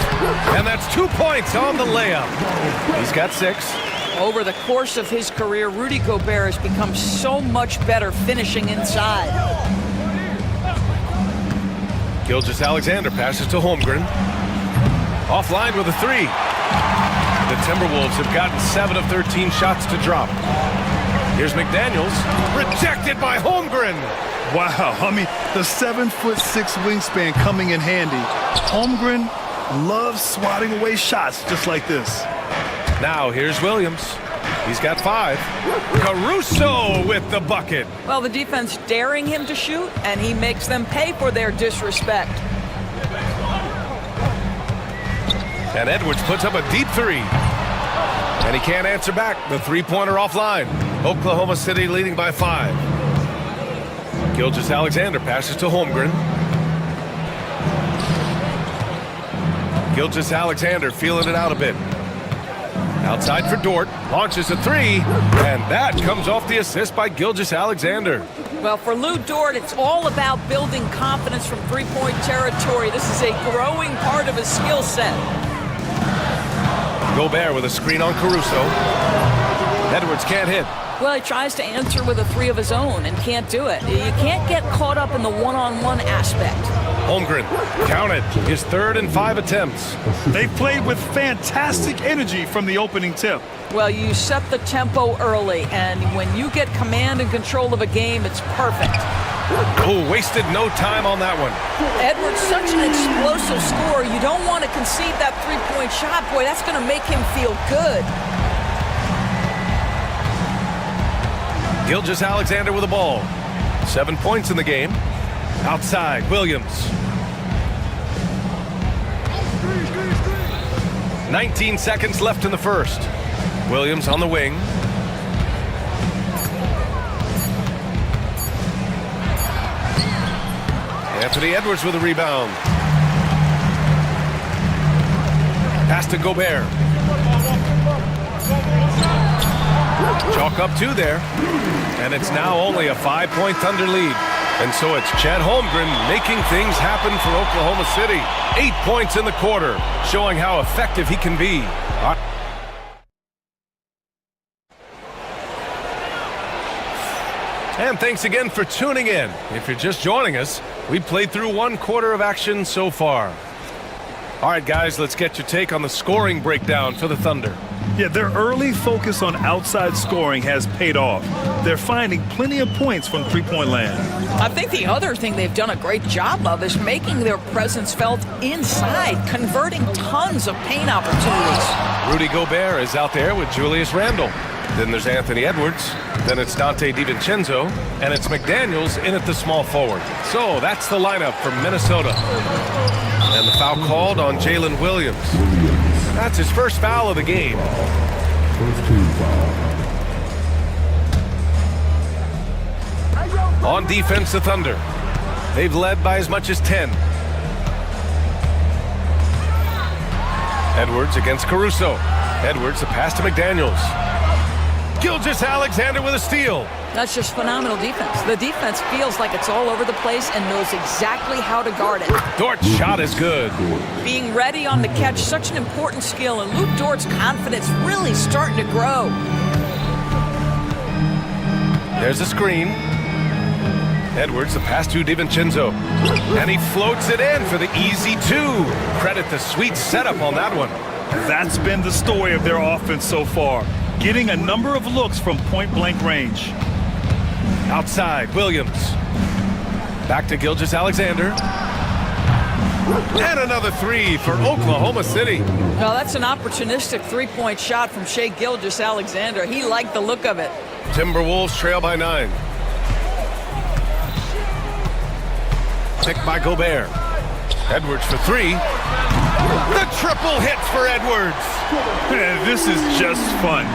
And that's 2 points on the layup. He's got 6. Over the course of his career, Rudy Gobert has become so much better finishing inside. Gilgeous-Alexander passes to Holmgren. Offline with a 3. The Timberwolves have gotten 7 of 13 shots to drop. Here's McDaniels. Rejected by Holmgren. Wow, I mean, the 7'6" wingspan coming in handy. Holmgren loves swatting away shots just like this. Now here's Williams. He's got 5. Caruso with the bucket. Well, the defense daring him to shoot, and he makes them pay for their disrespect. And Edwards puts up a deep 3. And he can't answer back. The 3-pointer offline. Oklahoma City leading by 5. Gilgeous-Alexander passes to Holmgren. Gilgeous-Alexander feeling it out a bit. Outside for Dort. Launches a 3. And that comes off the assist by Gilgeous-Alexander. Well, for Lou Dort, it's all about building confidence from three-point territory. This is a growing part of his skill set. Gobert with a screen on Caruso. Edwards can't hit. Well, he tries to answer with a 3 of his own and can't do it. You can't get caught up in the one-on-one aspect. Holmgren, counted, his 3rd and 5 attempts. They played with fantastic energy from the opening tip. Well, you set the tempo early, and when you get command and control of a game, it's perfect. Oh, wasted no time on that one. Edwards, such an explosive scorer. You don't want to concede that three-point shot. Boy, that's going to make him feel good. Gilgeous-Alexander with the ball. 7 points in the game. Outside, Williams. 19 seconds left in the first. Williams on the wing. Anthony Edwards with a rebound. Pass to Gobert. Chalk up 2 there. And it's now only a 5-point Thunder lead. And so it's Chet Holmgren making things happen for Oklahoma City. 8 points in the quarter, showing how effective he can be. And thanks again for tuning in. If you're just joining us, we played through 1 quarter of action so far. All right, guys, let's get your take on the scoring breakdown for the Thunder. Yeah, their early focus on outside scoring has paid off. They're finding plenty of points from three-point land. I think the other thing they've done a great job of is making their presence felt inside, converting tons of paint opportunities. Rudy Gobert is out there with Julius Randle. Then there's Anthony Edwards. Then it's Dante DiVincenzo. And it's McDaniels in at the small forward. So that's the lineup from Minnesota. And the foul called on Jalen Williams. That's his first foul of the game. On defense, the Thunder. They've led by as much as 10. Edwards against Caruso. Edwards, the pass to McDaniels. Gilgeous-Alexander with a steal. That's just phenomenal defense. The defense feels like it's all over the place and knows exactly how to guard it. Dort's shot is good. Being ready on the catch, such an important skill, and Luke Dort's confidence really starting to grow. There's a screen. Edwards, the pass to DiVincenzo. And he floats it in for the easy two. Credit the sweet setup on that one. That's been the story of their offense so far. Getting a number of looks from point-blank range. Outside, Williams. Back to Gilgeous-Alexander. And another three for Oklahoma City. Well, that's an opportunistic three-point shot from Shai Gilgeous-Alexander. He liked the look of it. Timberwolves trail by 9. Picked by Gobert. Edwards for three. The triple hits for Edwards. Man, this is just fun.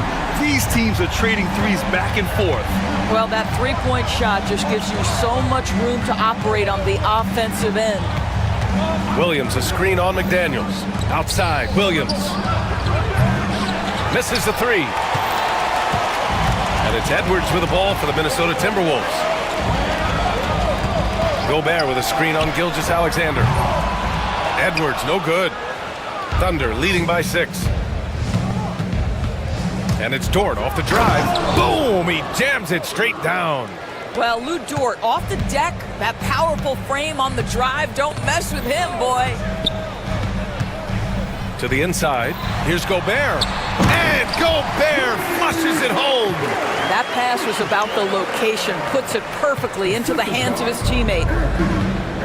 These teams are trading threes back and forth. Well, that three-point shot just gives you so much room to operate on the offensive end. Williams, a screen on McDaniels. Outside, Williams. Misses the three. And it's Edwards with the ball for the Minnesota Timberwolves. Gobert with a screen on Gilgeous-Alexander. Edwards, no good. Thunder leading by 6. And it's Dort off the drive. Boom! He jams it straight down. Well, Lou Dort off the deck, that powerful frame on the drive. Don't mess with him, boy. To the inside. Here's Gobert. And Gobert flushes it home. That pass was about the location, puts it perfectly into the hands of his teammate.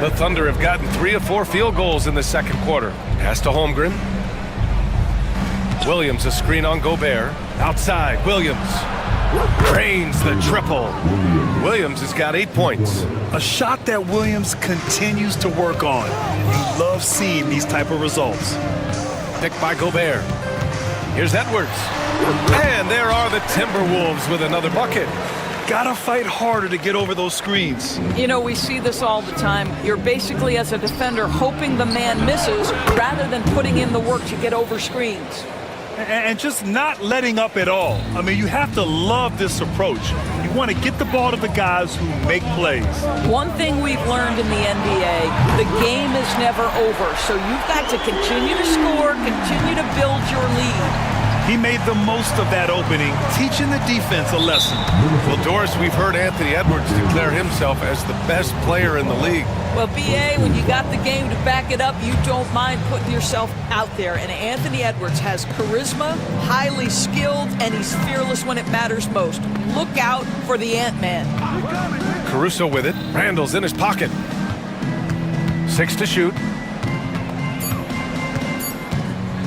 The Thunder have gotten 3 of 4 field goals in the second quarter. Pass to Holmgren. Williams, a screen on Gobert. Outside, Williams. Drains the triple. Williams has got 8 points. A shot that Williams continues to work on. You love seeing these type of results. Picked by Gobert. Here's Edwards. And there are the Timberwolves with another bucket. Gotta fight harder to get over those screens. You know, we see this all the time. You're basically, as a defender, hoping the man misses rather than putting in the work to get over screens. And just not letting up at all. I mean, you have to love this approach. You want to get the ball to the guys who make plays. One thing we've learned in the NBA, the game is never over. So you've got to continue to score, continue to build your lead. He made the most of that opening, teaching the defense a lesson. Well, Doris, we've heard Anthony Edwards declare himself as the best player in the league. Well, BA, when you got the game to back it up, you don't mind putting yourself out there. And Anthony Edwards has charisma, highly skilled, and he's fearless when it matters most. Look out for the Ant-Man. Caruso with it. Randall's in his pocket. 6 to shoot.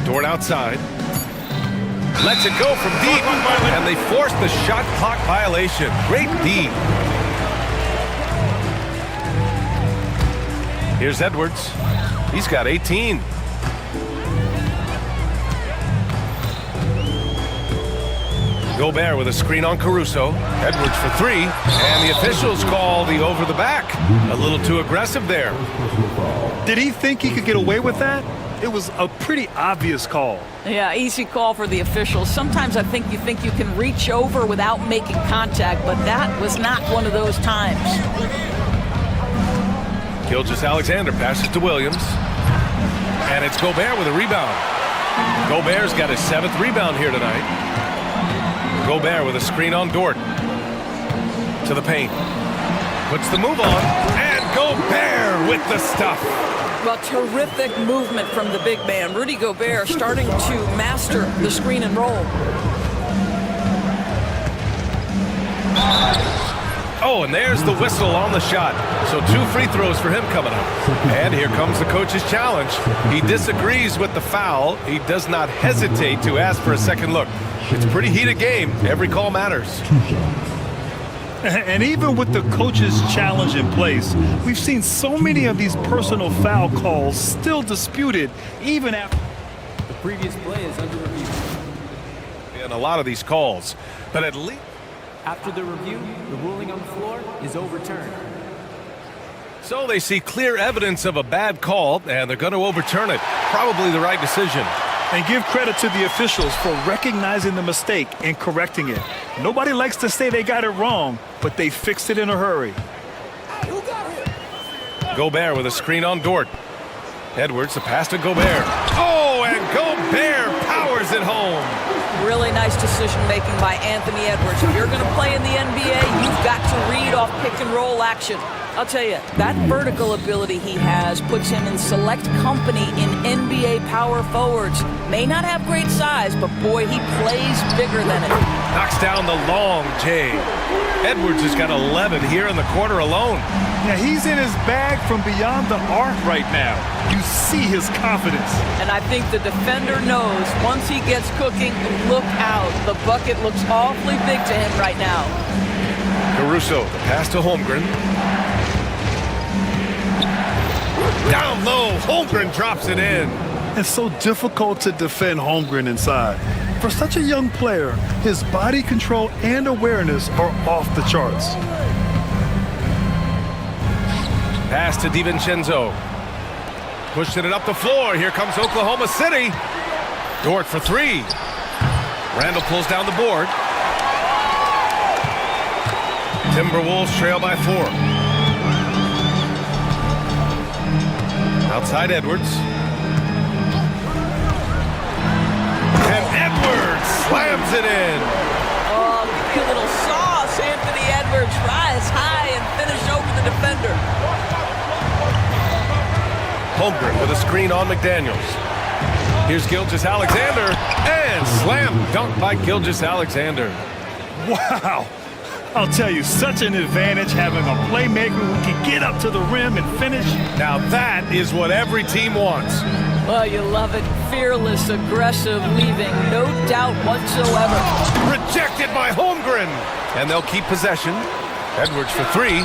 Dort outside. Lets it go from deep, and they force the shot clock violation. Great D. Here's Edwards. He's got 18. Gobert with a screen on Caruso. Edwards for 3, and the officials call the over the back. A little too aggressive there. Did he think he could get away with that? It was a pretty obvious call. Yeah, easy call for the officials. Sometimes I think you can reach over without making contact, but that was not one of those times. Gilgeous-Alexander passes to Williams. And it's Gobert with a rebound. Gobert's got his 7th rebound here tonight. Gobert with a screen on Dort. To the paint. Puts the move on. And Gobert with the stuff. Well, terrific movement from the big man. Rudy Gobert starting to master the screen and roll. Oh, and there's the whistle on the shot. So 2 free throws for him coming up. And here comes the coach's challenge. He disagrees with the foul. He does not hesitate to ask for a second look. It's a pretty heated game. Every call matters. And even with the coach's challenge in place, we've seen so many of these personal foul calls still disputed even after the previous play is under review. And a lot of these calls, but at least after the review, the ruling on the floor is overturned. So they see clear evidence of a bad call, and they're going to overturn it. Probably the right decision. And give credit to the officials for recognizing the mistake and correcting it. Nobody likes to say they got it wrong, but they fixed it in a hurry. Gobert with a screen on Dort. Edwards, the pass to Gobert. Oh, and Gobert powers it home. Really nice decision-making by Anthony Edwards. If you're going to play in the NBA, you've got to read off pick-and-roll action. I'll tell you, that vertical ability he has puts him in select company in NBA power forwards. May not have great size, but boy, he plays bigger than it. Knocks down the long J. Edwards has got 11 here in the quarter alone. Yeah, he's in his bag from beyond the arc right now. You see his confidence. And I think the defender knows once he gets cooking, look out. The bucket looks awfully big to him right now. Caruso, the pass to Holmgren. Down low, Holmgren drops it in. It's so difficult to defend Holmgren inside. For such a young player, his body control and awareness are off the charts. Pass to DiVincenzo. Pushing it up the floor. Here comes Oklahoma City. Dort for three. Randall pulls down the board. Timberwolves trail by 4. Outside Edwards. And Edwards slams it in. Oh, good little sauce. Anthony Edwards rise high and finish over the defender. Holmgren with a screen on McDaniels. Here's Gilgeous-Alexander. And slam dunk by Gilgeous-Alexander. Wow. I'll tell you, such an advantage having a playmaker who can get up to the rim and finish. Now that is what every team wants. Well, you love it. Fearless, aggressive, leaving no doubt whatsoever. Rejected by Holmgren. And they'll keep possession. Edwards for three.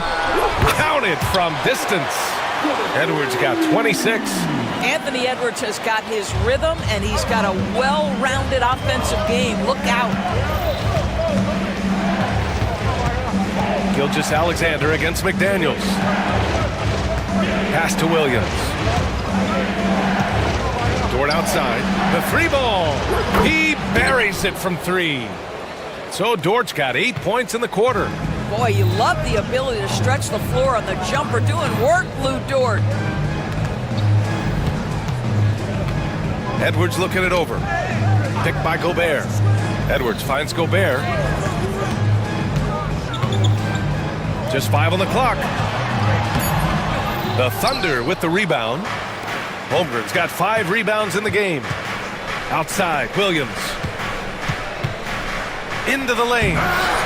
Counted from distance. Edwards got 26. Anthony Edwards has got his rhythm, and he's got a well-rounded offensive game. Look out. Gilgeous-Alexander against McDaniels. Pass to Williams. Dort outside. The three ball. He buries it from three. So Dort's got 8 points in the quarter. Boy, you love the ability to stretch the floor on the jumper. Doing work, Lou Dort. Edwards looking it over. Picked by Gobert. Edwards finds Gobert. Just 5 on the clock. The Thunder with the rebound. Holmgren's got 5 rebounds in the game. Outside, Williams. Into the lane.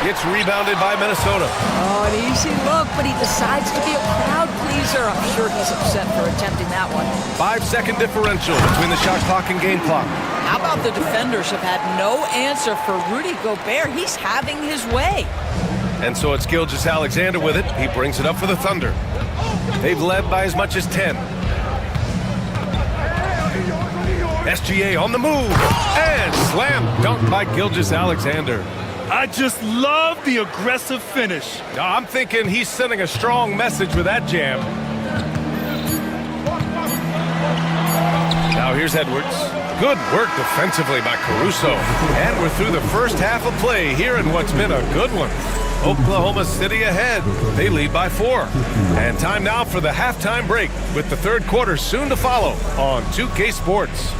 It's rebounded by Minnesota. Oh, an easy look, but he decides to be a crowd pleaser. I'm sure he's upset for attempting that one. 5-second differential between the shot clock and game clock. How about the defenders have had no answer for Rudy Gobert? He's having his way. And so it's Gilgeous-Alexander with it. He brings it up for the Thunder. They've led by as much as 10. SGA on the move. And slam dunk by Gilgeous-Alexander. I just love the aggressive finish. I'm thinking he's sending a strong message with that jam. Now here's Edwards. Good work defensively by Caruso. And we're through the first half of play here in what's been a good one. Oklahoma City ahead. They lead by 4. And time now for the halftime break with the third quarter soon to follow on 2K Sports.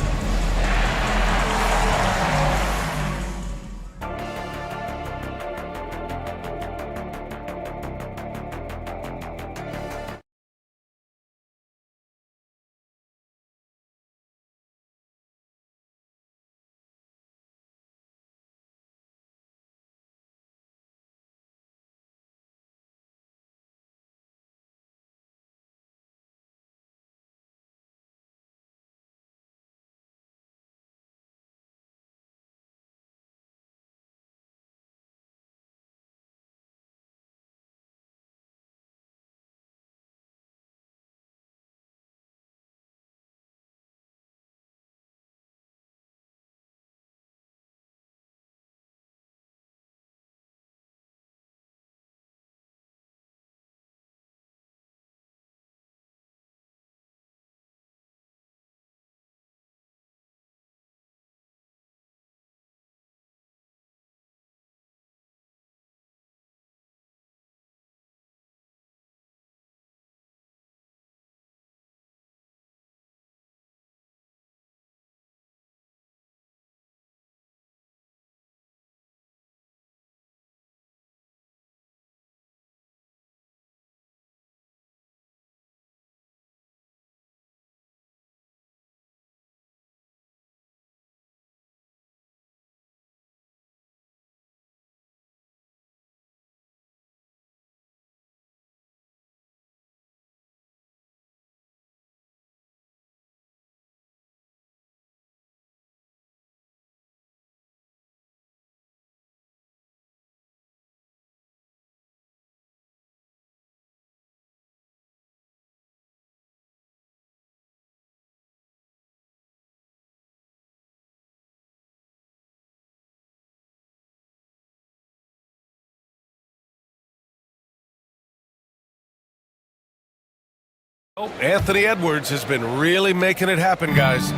Anthony Edwards has been really making it happen, guys.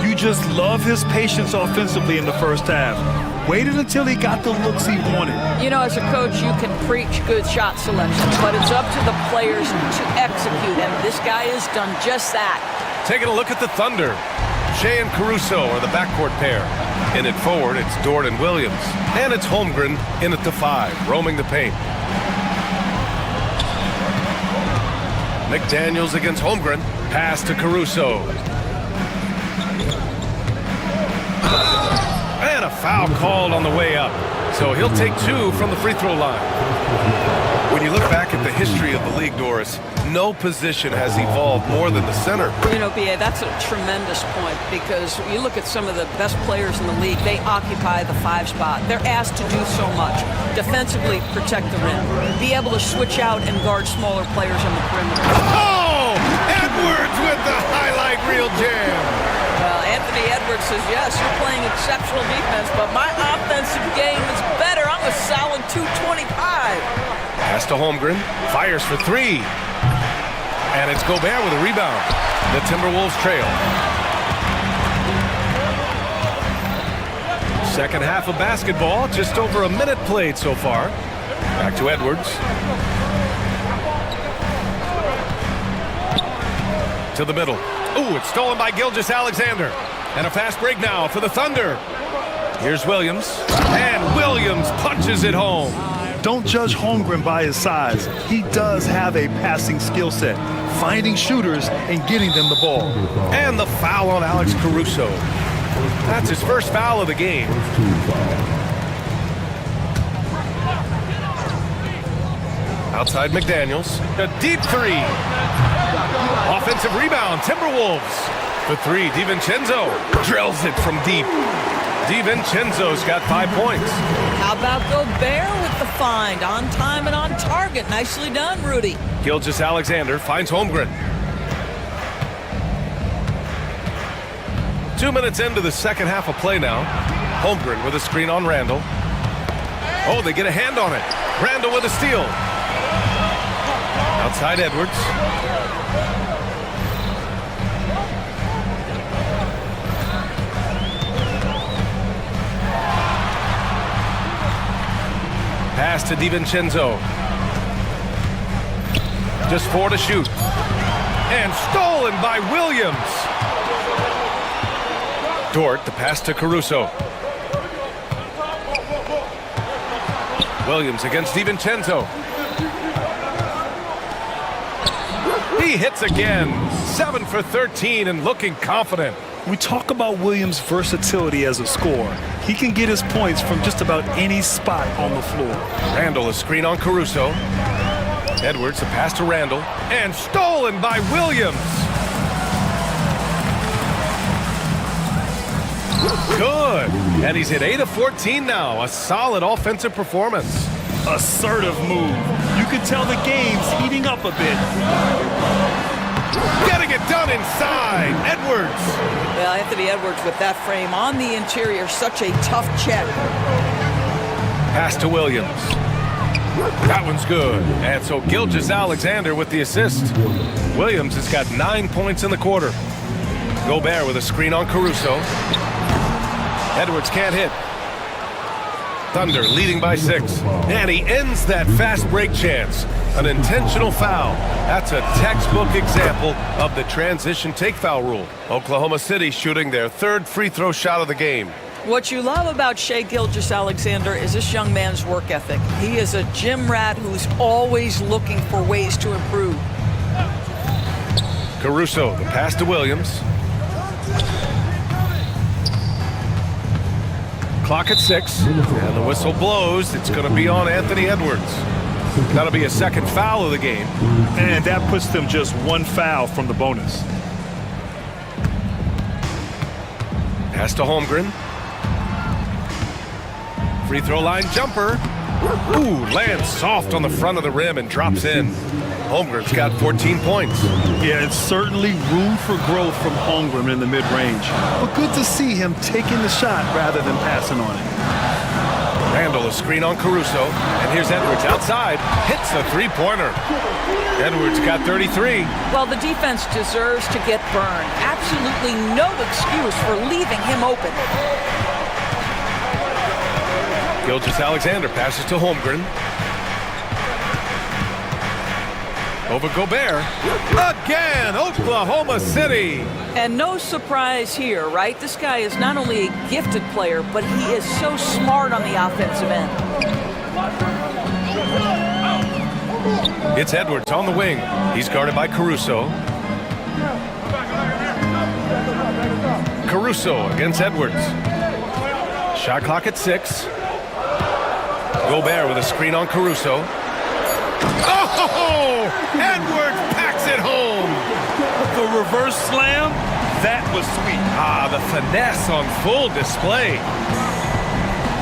You just love his patience offensively in the first half. Waited until he got the looks he wanted. You know, as a coach, you can preach good shot selection, but it's up to the players to execute, and this guy has done just that. Taking a look at the Thunder. Shea and Caruso are the backcourt pair. In it forward, it's Dort and Williams. And it's Holmgren in at the 5, roaming the paint. McDaniels against Holmgren. Pass to Caruso. And a foul called on the way up. So he'll take 2 from the free throw line. When you look back at the history of the league, Doris, no position has evolved more than the center. You know, B.A., that's a tremendous point because you look at some of the best players in the league, they occupy the 5 spot. They're asked to do so much. Defensively, protect the rim. Be able to switch out and guard smaller players on the perimeter. Oh! Edwards with the highlight reel jam. Anthony Edwards says, yes, you're playing exceptional defense, but my offensive game is better. I'm a solid 225. Pass to Holmgren. Fires for 3. And it's Gobert with a rebound. The Timberwolves trail. Second half of basketball. Just over a minute played so far. Back to Edwards. To the middle. Ooh, it's stolen by Gilgeous-Alexander. And a fast break now for the Thunder. Here's Williams. And Williams punches it home. Don't judge Holmgren by his size. He does have a passing skill set, finding shooters and getting them the ball. And the foul on Alex Caruso. That's his first foul of the game. Outside McDaniels. A deep 3. Offensive rebound, Timberwolves. For 3, DiVincenzo drills it from deep. DiVincenzo's got 5 points. How about Gobert with the find? On time and on target. Nicely done, Rudy. Gilgeous-Alexander finds Holmgren. 2 minutes into the second half of play now. Holmgren with a screen on Randall. Oh, they get a hand on it. Randall with a steal. Outside Edwards. Pass to DiVincenzo. Just 4 to shoot. And stolen by Williams. Dort, the pass to Caruso. Williams against DiVincenzo. He hits again. 7 for 13 and looking confident. We talk about Williams' versatility as a scorer. He can get his points from just about any spot on the floor. Randall, a screen on Caruso. Edwards, a pass to Randall. And stolen by Williams. Good. And he's hit 8 of 14 now. A solid offensive performance. Assertive move. You can tell the game's heating up a bit. Getting it done inside. Edwards. Well, Anthony Edwards with that frame on the interior. Such a tough check. Pass to Williams. That one's good. And so Gilgeous-Alexander with the assist. Williams has got 9 points in the quarter. Gobert with a screen on Caruso. Edwards can't hit. Thunder leading by 6. And he ends that fast break chance. An intentional foul. That's a textbook example of the transition take foul rule. Oklahoma City shooting their 3rd free throw shot of the game. What you love about Shea Gilgeous-Alexander is this young man's work ethic. He is a gym rat who's always looking for ways to improve. Caruso, the pass to Williams. Clock at 6, and the whistle blows. It's going to be on Anthony Edwards. That'll be a second foul of the game. And that puts them just 1 foul from the bonus. Pass to Holmgren. Free throw line jumper. Ooh, lands soft on the front of the rim and drops in. Holmgren's got 14 points. Yeah, it's certainly room for growth from Holmgren in the mid-range. But good to see him taking the shot rather than passing on it. Randall, a screen on Caruso. And here's Edwards outside. Hits a 3-pointer. Edwards got 33. Well, the defense deserves to get burned. Absolutely no excuse for leaving him open. Gilgeous-Alexander passes to Holmgren. Over Gobert. Again, Oklahoma City. And no surprise here, right? This guy is not only a gifted player, but he is so smart on the offensive end. It's Edwards on the wing. He's guarded by Caruso. Caruso against Edwards. Shot clock at 6. Gobert with a screen on Caruso. Oh! Edwards packs it home! The reverse slam, that was sweet. Ah, the finesse on full display.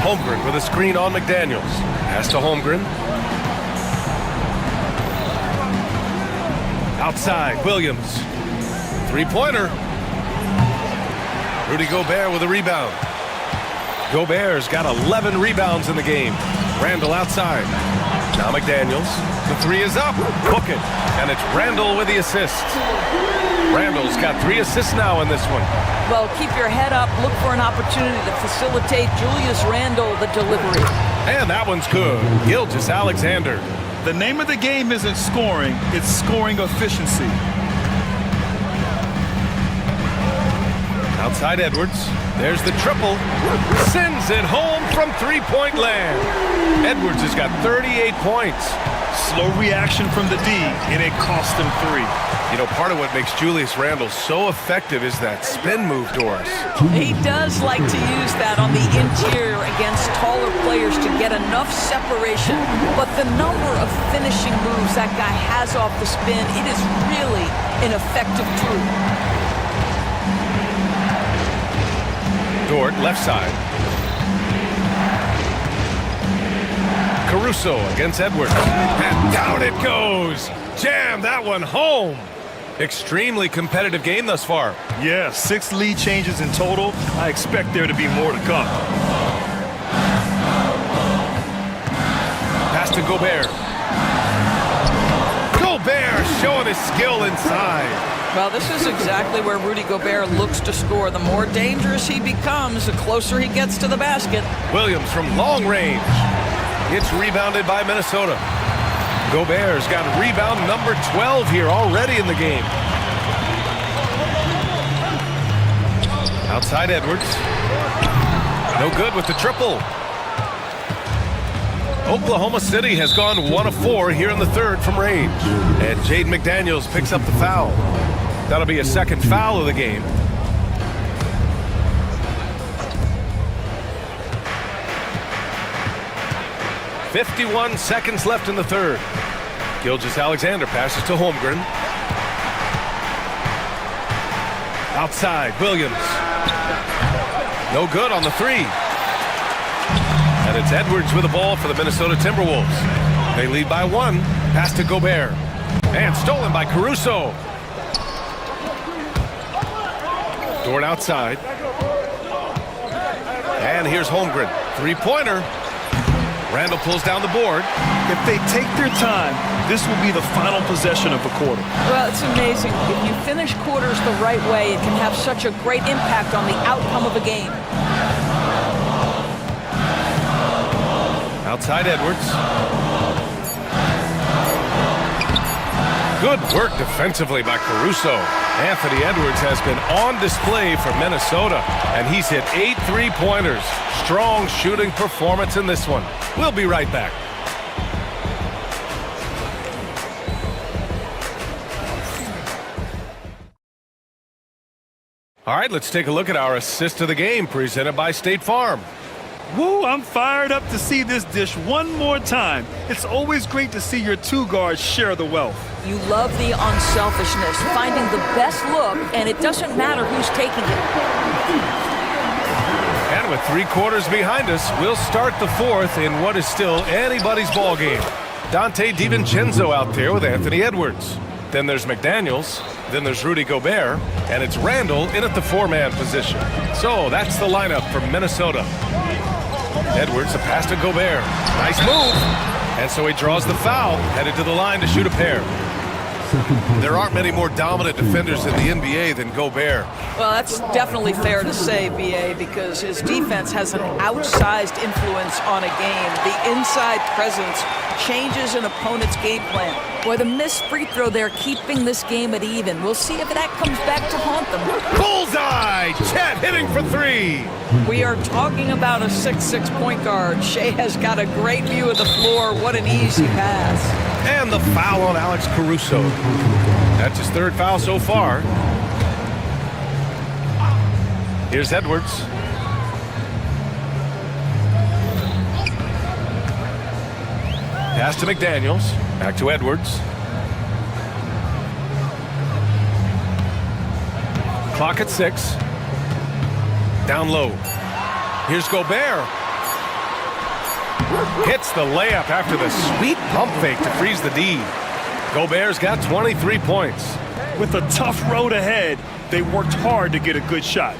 Holmgren with a screen on McDaniels. Pass to Holmgren. Outside, Williams. Three-pointer. Rudy Gobert with a rebound. Gobert's got 11 rebounds in the game. Randall outside. Now McDaniels. The three is up. Book it. And it's Randall with the assist. Randall's got 3 assists now in this one. Well, keep your head up. Look for an opportunity to facilitate Julius Randle the delivery. And that one's good. Gilgeous-Alexander. The name of the game isn't scoring, it's scoring efficiency. Outside Edwards. There's the triple. Sends it home from three-point land. Edwards has got 38 points. Slow reaction from the D, and it cost him 3. You know, part of what makes Julius Randle so effective is that spin move, Doris. He does like to use that on the interior against taller players to get enough separation. But the number of finishing moves that guy has off the spin, it is really an effective tool. Dort, left side. Caruso against Edwards. And down it goes. Jam that one home. Extremely competitive game thus far. Yeah, 6 lead changes in total. I expect there to be more to come. Pass to Gobert. Gobert showing his skill inside. Well, this is exactly where Rudy Gobert looks to score. The more dangerous he becomes, the closer he gets to the basket. Williams from long range. It's rebounded by Minnesota. Gobert's got rebound number 12 here already in the game. Outside Edwards. No good with the triple. Oklahoma City has gone 1 of 4 here in the third from range. And Jaden McDaniels picks up the foul. That'll be a second foul of the game. .51 seconds left in the third. Gilgeous-Alexander passes to Holmgren. Outside, Williams. No good on the 3. And it's Edwards with the ball for the Minnesota Timberwolves. They lead by 1. Pass to Gobert. And stolen by Caruso. Dort outside. And here's Holmgren. Three-pointer. Randall pulls down the board. If they take their time, this will be the final possession of the quarter. Well, it's amazing. If you finish quarters the right way, it can have such a great impact on the outcome of a game. Outside Edwards. Good work defensively by Caruso. Anthony Edwards has been on display for Minnesota, and he's hit 8 3-pointers. Strong shooting performance in this one. We'll be right back. All right, let's take a look at our assist of the game presented by State Farm. Woo, I'm fired up to see this dish one more time. It's always great to see your 2 guards share the wealth. You love the unselfishness, finding the best look, and it doesn't matter who's taking it. And with 3 quarters behind us, we'll start the fourth in what is still anybody's ball game. Dante DiVincenzo out there with Anthony Edwards. Then there's McDaniels. Then there's Rudy Gobert. And it's Randall in at the 4-man position. So that's the lineup for Minnesota. Edwards, a pass to Gobert. Nice move. And so he draws the foul, headed to the line to shoot a pair. There aren't many more dominant defenders in the NBA than Gobert. Well, that's definitely fair to say, B.A., because his defense has an outsized influence on a game. The inside presence changes an opponent's game plan. Boy, the missed free throw there, keeping this game at even. We'll see if that comes back to haunt them. Bullseye! Chet hitting for three. We are talking about a 6'6" point guard. Shea has got a great view of the floor. What an easy pass. And the foul on Alex Caruso. That's his third foul so far. Here's Edwards. Pass to McDaniels. Back to Edwards. Clock at 6. Down low. Here's Gobert. Hits the layup after the sweet pump fake to freeze the D. Gobert's got 23 points. With a tough road ahead, they worked hard to get a good shot.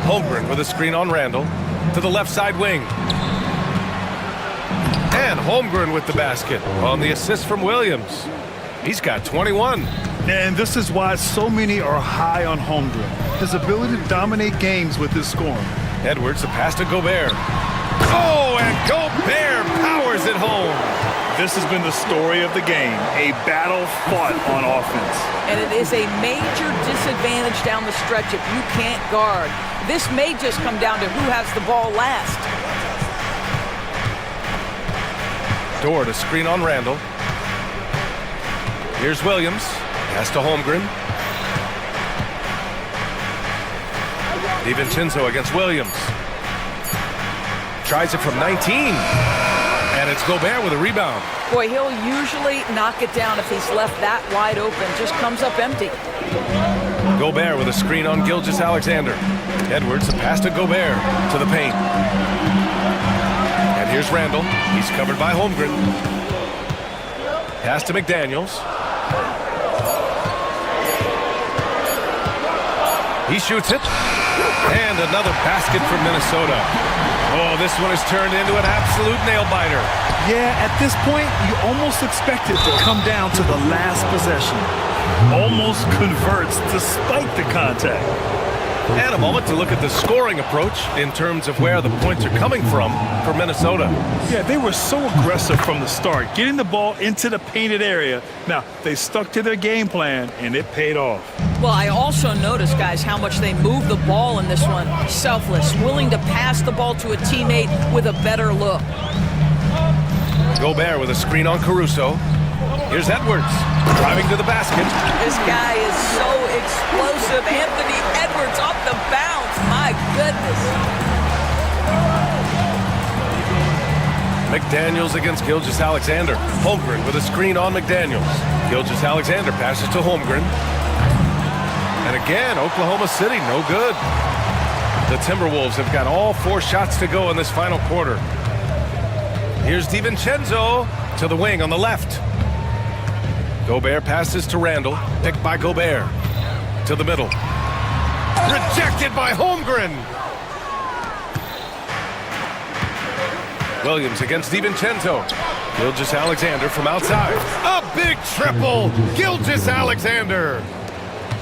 Holmgren with a screen on Randall. To the left side wing. And Holmgren with the basket on the assist from Williams. He's got 21. And this is why so many are high on Holmgren. His ability to dominate games with his scoring. Edwards, the pass to Gobert. Oh, and Gobert powers it home. This has been the story of the game, a battle fought on offense. And it is a major disadvantage down the stretch if you can't guard. This may just come down to who has the ball last. Dort, a screen on Randall. Here's Williams. Pass to Holmgren. DiVincenzo against Williams. Tries it from 19. And it's Gobert with a rebound. Boy, he'll usually knock it down if he's left that wide open. Just comes up empty. Gobert with a screen on Gilgeous-Alexander. Edwards, a pass to Gobert to the paint. And here's Randall. He's covered by Holmgren. Pass to McDaniels. He shoots it. And another basket for Minnesota. Oh, this one is turned into an absolute nail-biter. Yeah, at this point, you almost expect it to come down to the last possession. Almost converts despite the contact. And a moment to look at the scoring approach in terms of where the points are coming from for Minnesota. Yeah, they were so aggressive from the start, getting the ball into the painted area. Now, they stuck to their game plan, and it paid off. Well, I also noticed, guys, how much they move the ball in this one. Selfless, willing to pass the ball to a teammate with a better look. Gobert with a screen on Caruso. Here's Edwards, driving to the basket. This guy is so explosive. Anthony Edwards off the bounce. My goodness. McDaniels against Gilgeous-Alexander. Holmgren with a screen on McDaniels. Gilgeous-Alexander passes to Holmgren. And again, Oklahoma City, no good. The Timberwolves have got all 4 shots to go in this final quarter. Here's DiVincenzo to the wing on the left. Gobert passes to Randall, picked by Gobert. To the middle. Rejected by Holmgren. Williams against DiVincenzo. Gilgeous-Alexander from outside. A big triple. Gilgeous-Alexander.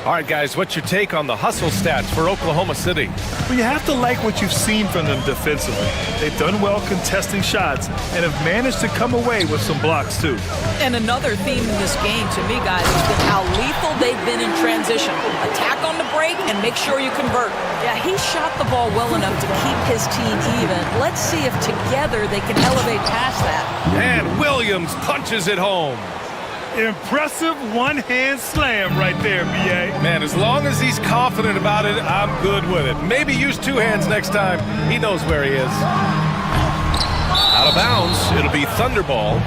All right, guys, what's your take on the hustle stats for Oklahoma City? Well, you have to like what you've seen from them defensively. They've done well contesting shots and have managed to come away with some blocks, too. And another theme in this game, to me, guys, has been how lethal they've been in transition. Attack on the break and make sure you convert. Yeah, he shot the ball well enough to keep his team even. Let's see if together they can elevate past that. And Williams punches it home. Impressive one-hand slam right there, B.A. Man, as long as he's confident about it, I'm good with it. Maybe use 2 hands next time. He knows where he is. Out of bounds, it'll be Thunderball.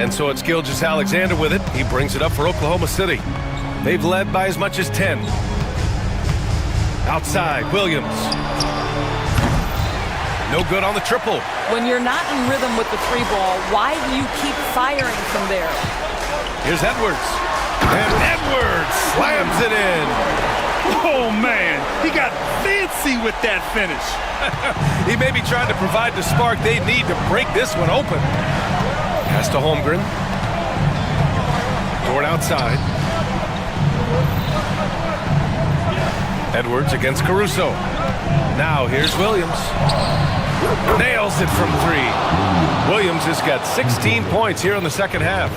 And so it's Gilgeous-Alexander with it. He brings it up for Oklahoma City. They've led by as much as 10. Outside, Williams. No good on the triple. When you're not in rhythm with the 3 ball, why do you keep firing from there? Here's Edwards. And Edwards slams it in. Oh, man, he got fancy with that finish. He may be trying to provide the spark they need to break this one open. Pass to Holmgren. Dort outside. Edwards against Caruso. Now here's Williams. Nails it from three. Williams has got 16 points here in the second half.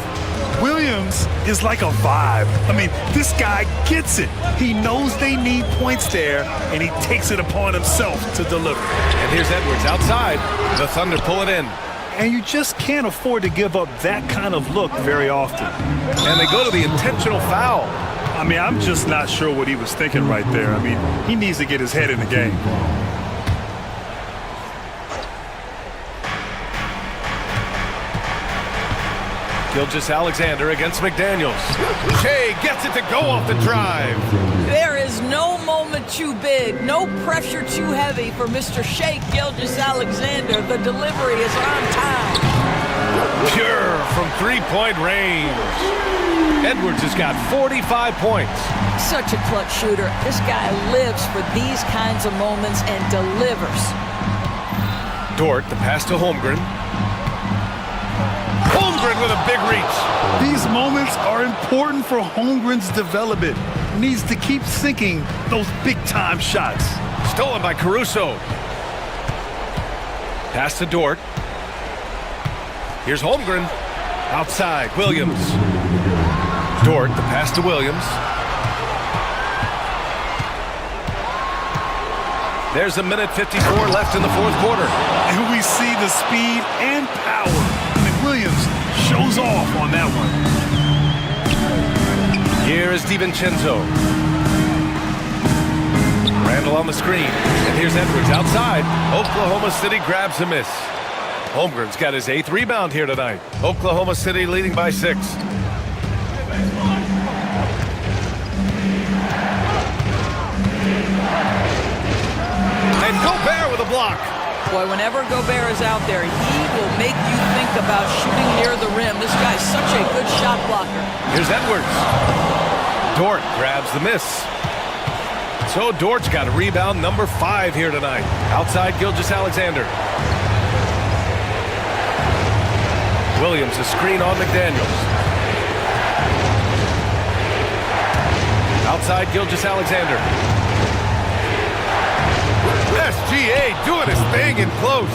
Williams is like a vibe. I mean, this guy gets it. He knows they need points there, and he takes it upon himself to deliver. And here's Edwards outside. The Thunder pull it in. And you just can't afford to give up that kind of look very often. And they go to the intentional foul. I mean, I'm just not sure what he was thinking right there. I mean, he needs to get his head in the game. Gilgeous-Alexander against McDaniels. Shea gets it to go off the drive. There is no moment too big, no pressure too heavy for Mr. Shea Gilgeous-Alexander. The delivery is on time. Pure from three-point range. Edwards has got 45 points. Such a clutch shooter. This guy lives for these kinds of moments and delivers. Dort, the pass to Holmgren. Holmgren with a big reach. These moments are important for Holmgren's development. He needs to keep sinking those big-time shots. Stolen by Caruso. Pass to Dort. Here's Holmgren. Outside, Williams. Dort, the pass to Williams. There's a minute 54 left in the fourth quarter. And we see the speed and power. Williams shows off on that one. Here is DiVincenzo. Randall on the screen. And here's Edwards outside. Oklahoma City grabs a miss. Holmgren's got his 8th rebound here tonight. Oklahoma City leading by 6. And Gobert with a block. Boy, whenever Gobert is out there, he will make you think about shooting near the rim. This guy's such a good shot blocker. Here's Edwards. Dort grabs the miss. So Dort's got a rebound number 5 here tonight. Outside Gilgeous-Alexander. Williams a screen on McDaniels. Outside Gilgeous-Alexander. SGA doing his thing in close.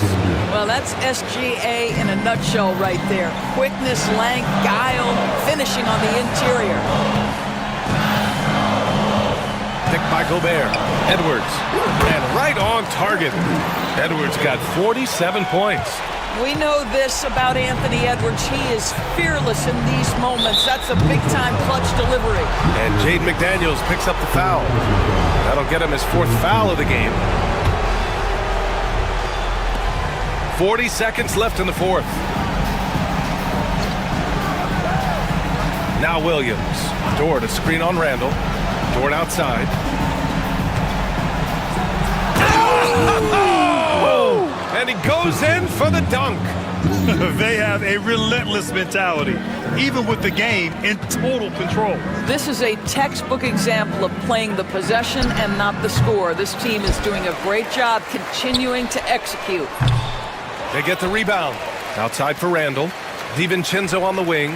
Well, that's SGA in a nutshell right there. Quickness, length, guile, finishing on the interior. Picked by Gobert. Edwards. And right on target. Edwards got 47 points. We know this about Anthony Edwards. He is fearless in these moments. That's a big-time clutch delivery. And Jaden McDaniels picks up the foul. That'll get him his 4th foul of the game. 40 seconds left in the fourth. Now Williams. Dort a screen on Randall. Dort outside. Oh! And he goes in for the dunk. They have a relentless mentality, even with the game in total control. This is a textbook example of playing the possession and not the score. This team is doing a great job continuing to execute. They get the rebound. Outside for Randall. DiVincenzo on the wing.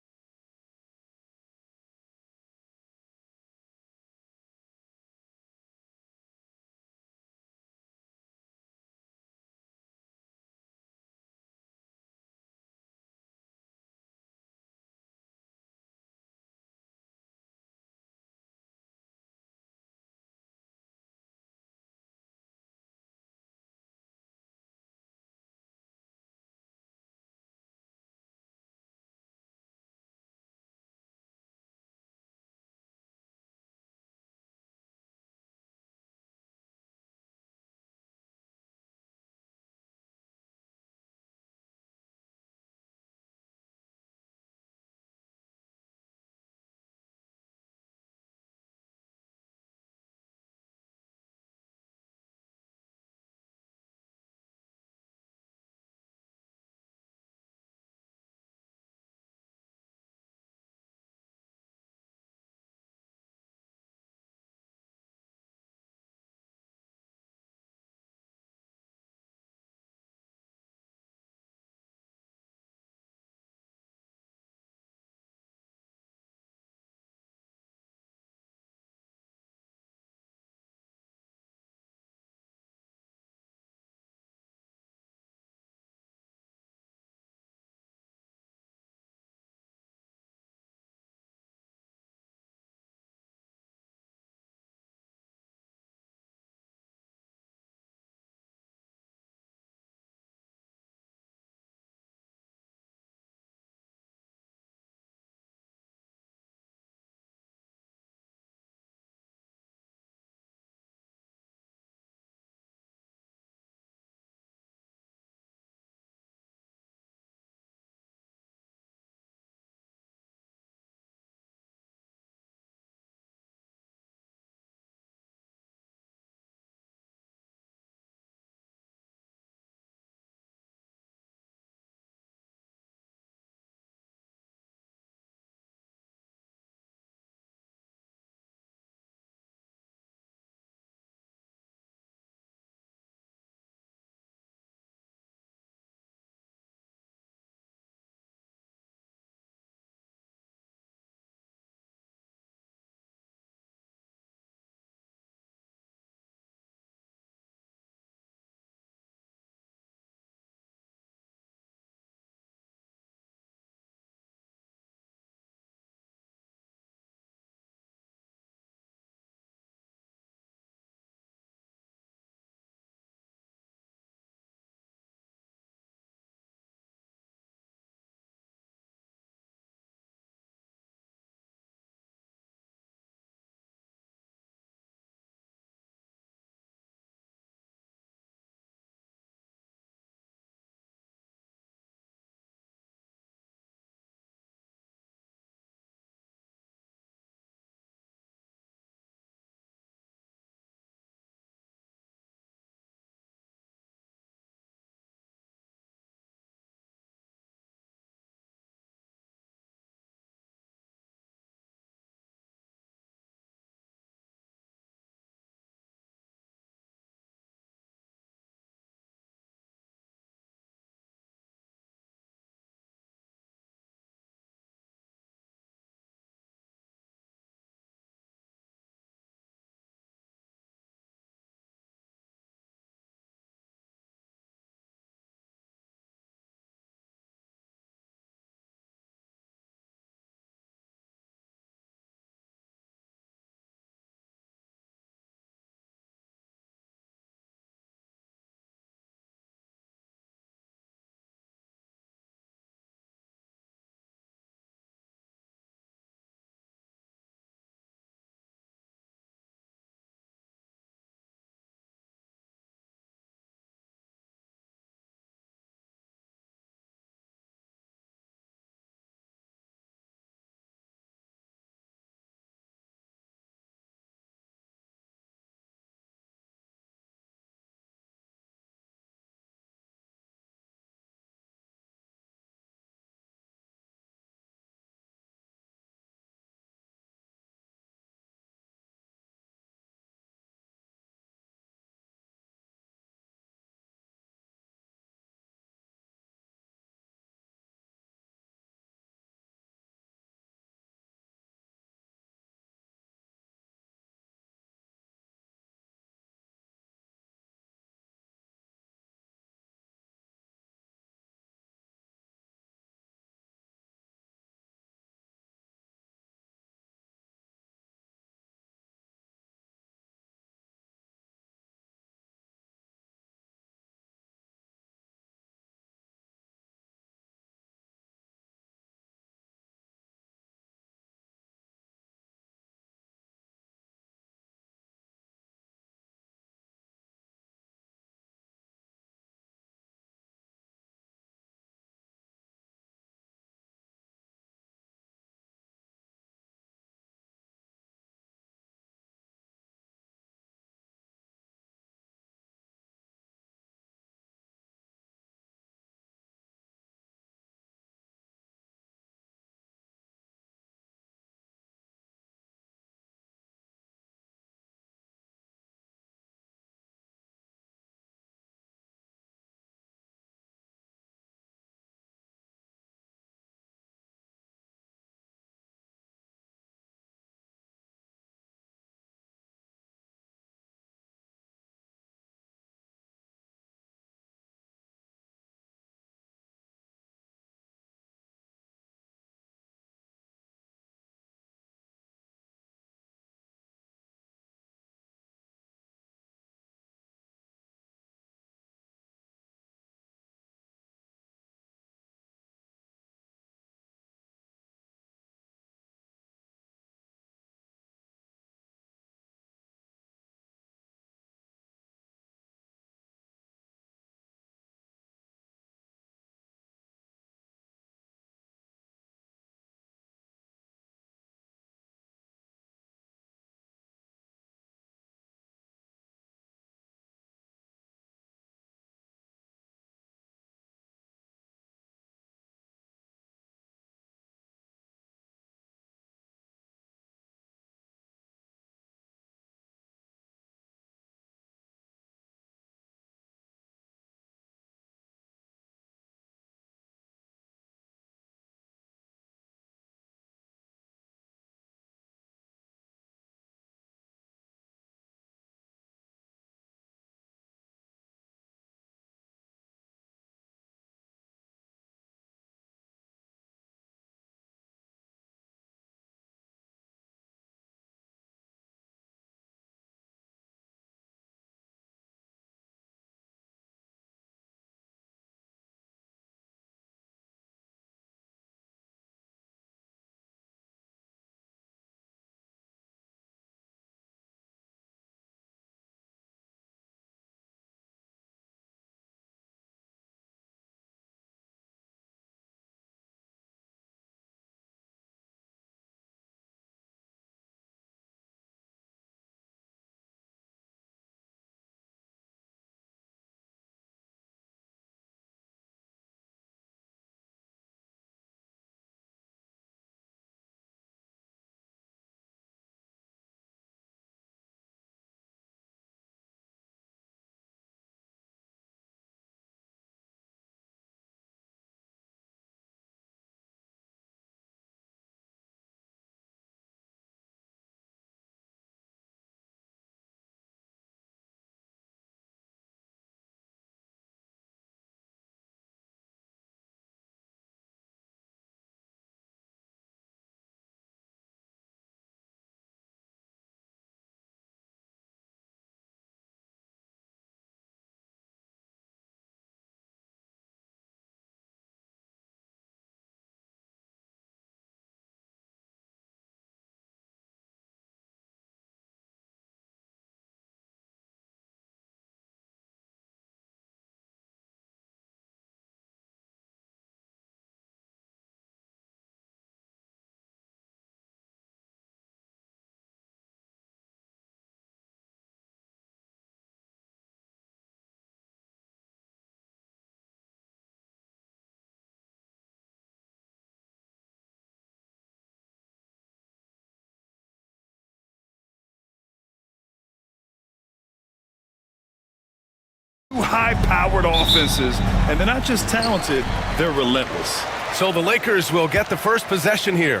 high-powered offenses, and they're not just talented, they're relentless. So the Lakers will get the first possession here.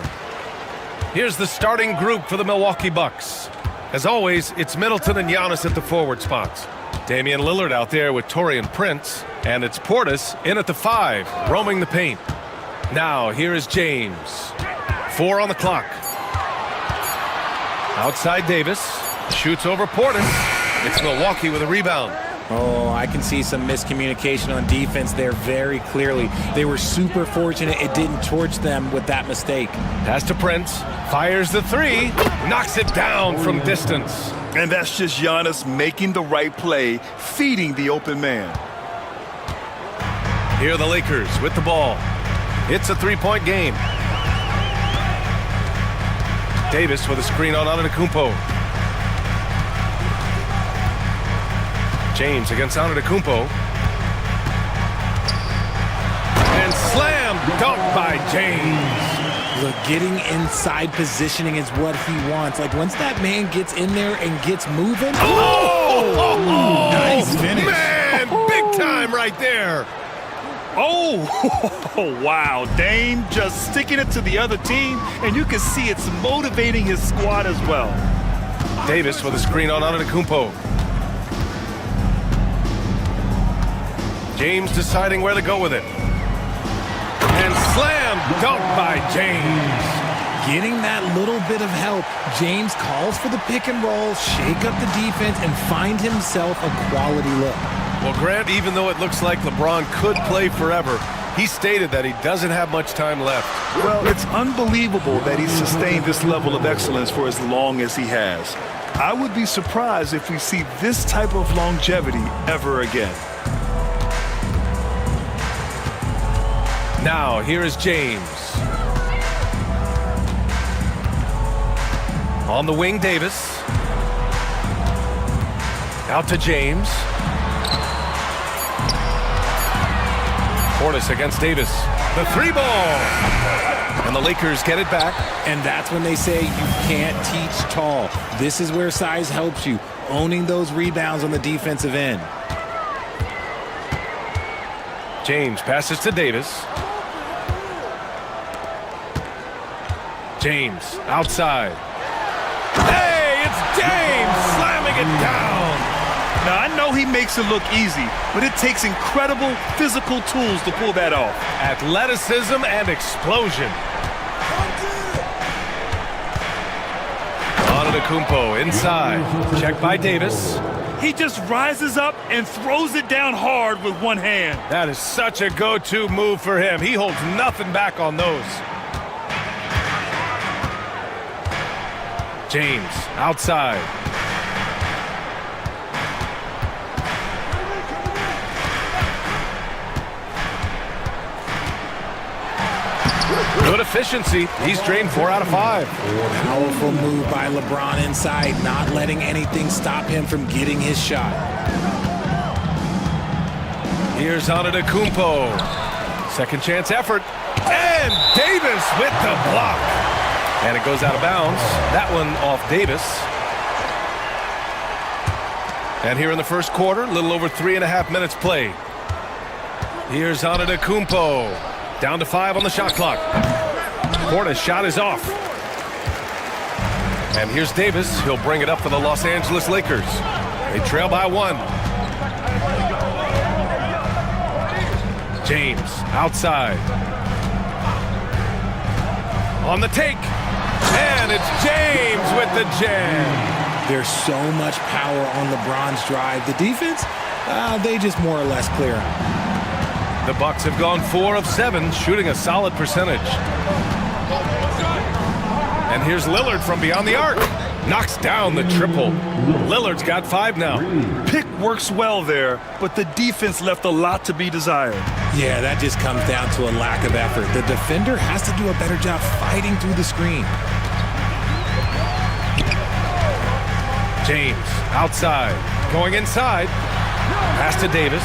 Here's the starting group for the Milwaukee Bucks. As always, it's Middleton and Giannis at the forward spots. Damian Lillard out there with Taurean Prince, and it's Portis in at the 5, roaming the paint. Now, here is James. 4 on the clock. Outside Davis, shoots over Portis. It's Milwaukee with a rebound. Oh, I can see some miscommunication on defense there very clearly. They were super fortunate it didn't torch them with that mistake. Pass to Prince, fires the 3, knocks it down from distance. And that's just Giannis making the right play, feeding the open man. Here are the Lakers with the ball. It's a 3-point game. Davis with a screen on Antetokounmpo. James against Antetokounmpo. And slam dunk by James. Look, getting inside positioning is what he wants. Like, once that man gets in there and gets moving. Oh! Nice finish. Man, big time right there. Oh, wow. Dame just sticking it to the other team, and you can see it's motivating his squad as well. Davis with a screen on Antetokounmpo. James deciding where to go with it. And slam dunk by James. Getting that little bit of help. James calls for the pick and roll, shake up the defense, and find himself a quality look. Well, Grant, even though it looks like LeBron could play forever, he stated that he doesn't have much time left. Well, it's unbelievable that he's sustained this level of excellence for as long as he has. I would be surprised if we see this type of longevity ever again. Now, here is James. On the wing, Davis. Out to James. Portis against Davis. The 3-ball. And the Lakers get it back. And that's when they say you can't teach tall. This is where size helps you. Owning those rebounds on the defensive end. James passes to Davis. James outside. Hey, it's James slamming it down. Now, I know he makes it look easy, but it takes incredible physical tools to pull that off. Athleticism and explosion. Antetokounmpo inside. Check by Davis. He just rises up and throws it down hard with one hand. That is such a go-to move for him. He holds nothing back on those. James outside. Good efficiency. He's drained 4 out of 5. Powerful move by LeBron inside, not letting anything stop him from getting his shot. Here's Antetokounmpo. Second chance effort. And Davis with the block. And it goes out of bounds. That one off Davis. And here in the first quarter, a little over 3.5 minutes played. Here's Antetokounmpo. Down to 5 on the shot clock. Portis' shot is off. And here's Davis. He'll bring it up for the Los Angeles Lakers. They trail by 1. James outside. On the take. And it's James with the jam. There's so much power on LeBron's drive. The defense, they just more or less clear out. The Bucks have gone 4 of 7, shooting a solid percentage. And here's Lillard from beyond the arc. Knocks down the triple. Lillard's got 5 now. Pick works well there, but the defense left a lot to be desired. Yeah, that just comes down to a lack of effort. The defender has to do a better job fighting through the screen. James outside. Going inside. Pass to Davis.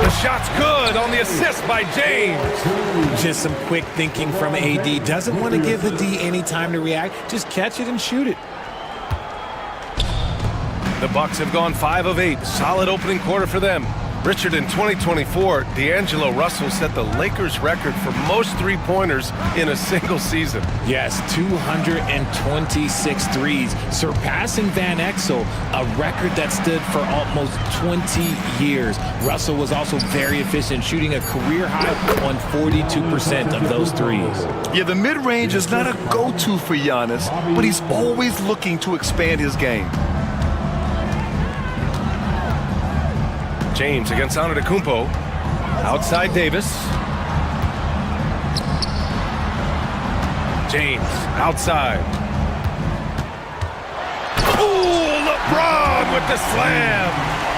The shot's good on the assist by James. Just some quick thinking from AD. Doesn't want to give the D any time to react. Just catch it and shoot it. The Bucks have gone 5 of 8. Solid opening quarter for them. Richard, in 2024, D'Angelo Russell set the Lakers record for most three-pointers in a single season. Yes, 226 threes, surpassing Van Exel, a record that stood for almost 20 years. Russell was also very efficient, shooting a career high on 42% of those threes. Yeah, the mid-range is not a go-to for Giannis, but he's always looking to expand his game. James against Antetokounmpo. Outside Davis. James outside. Ooh, LeBron with the slam.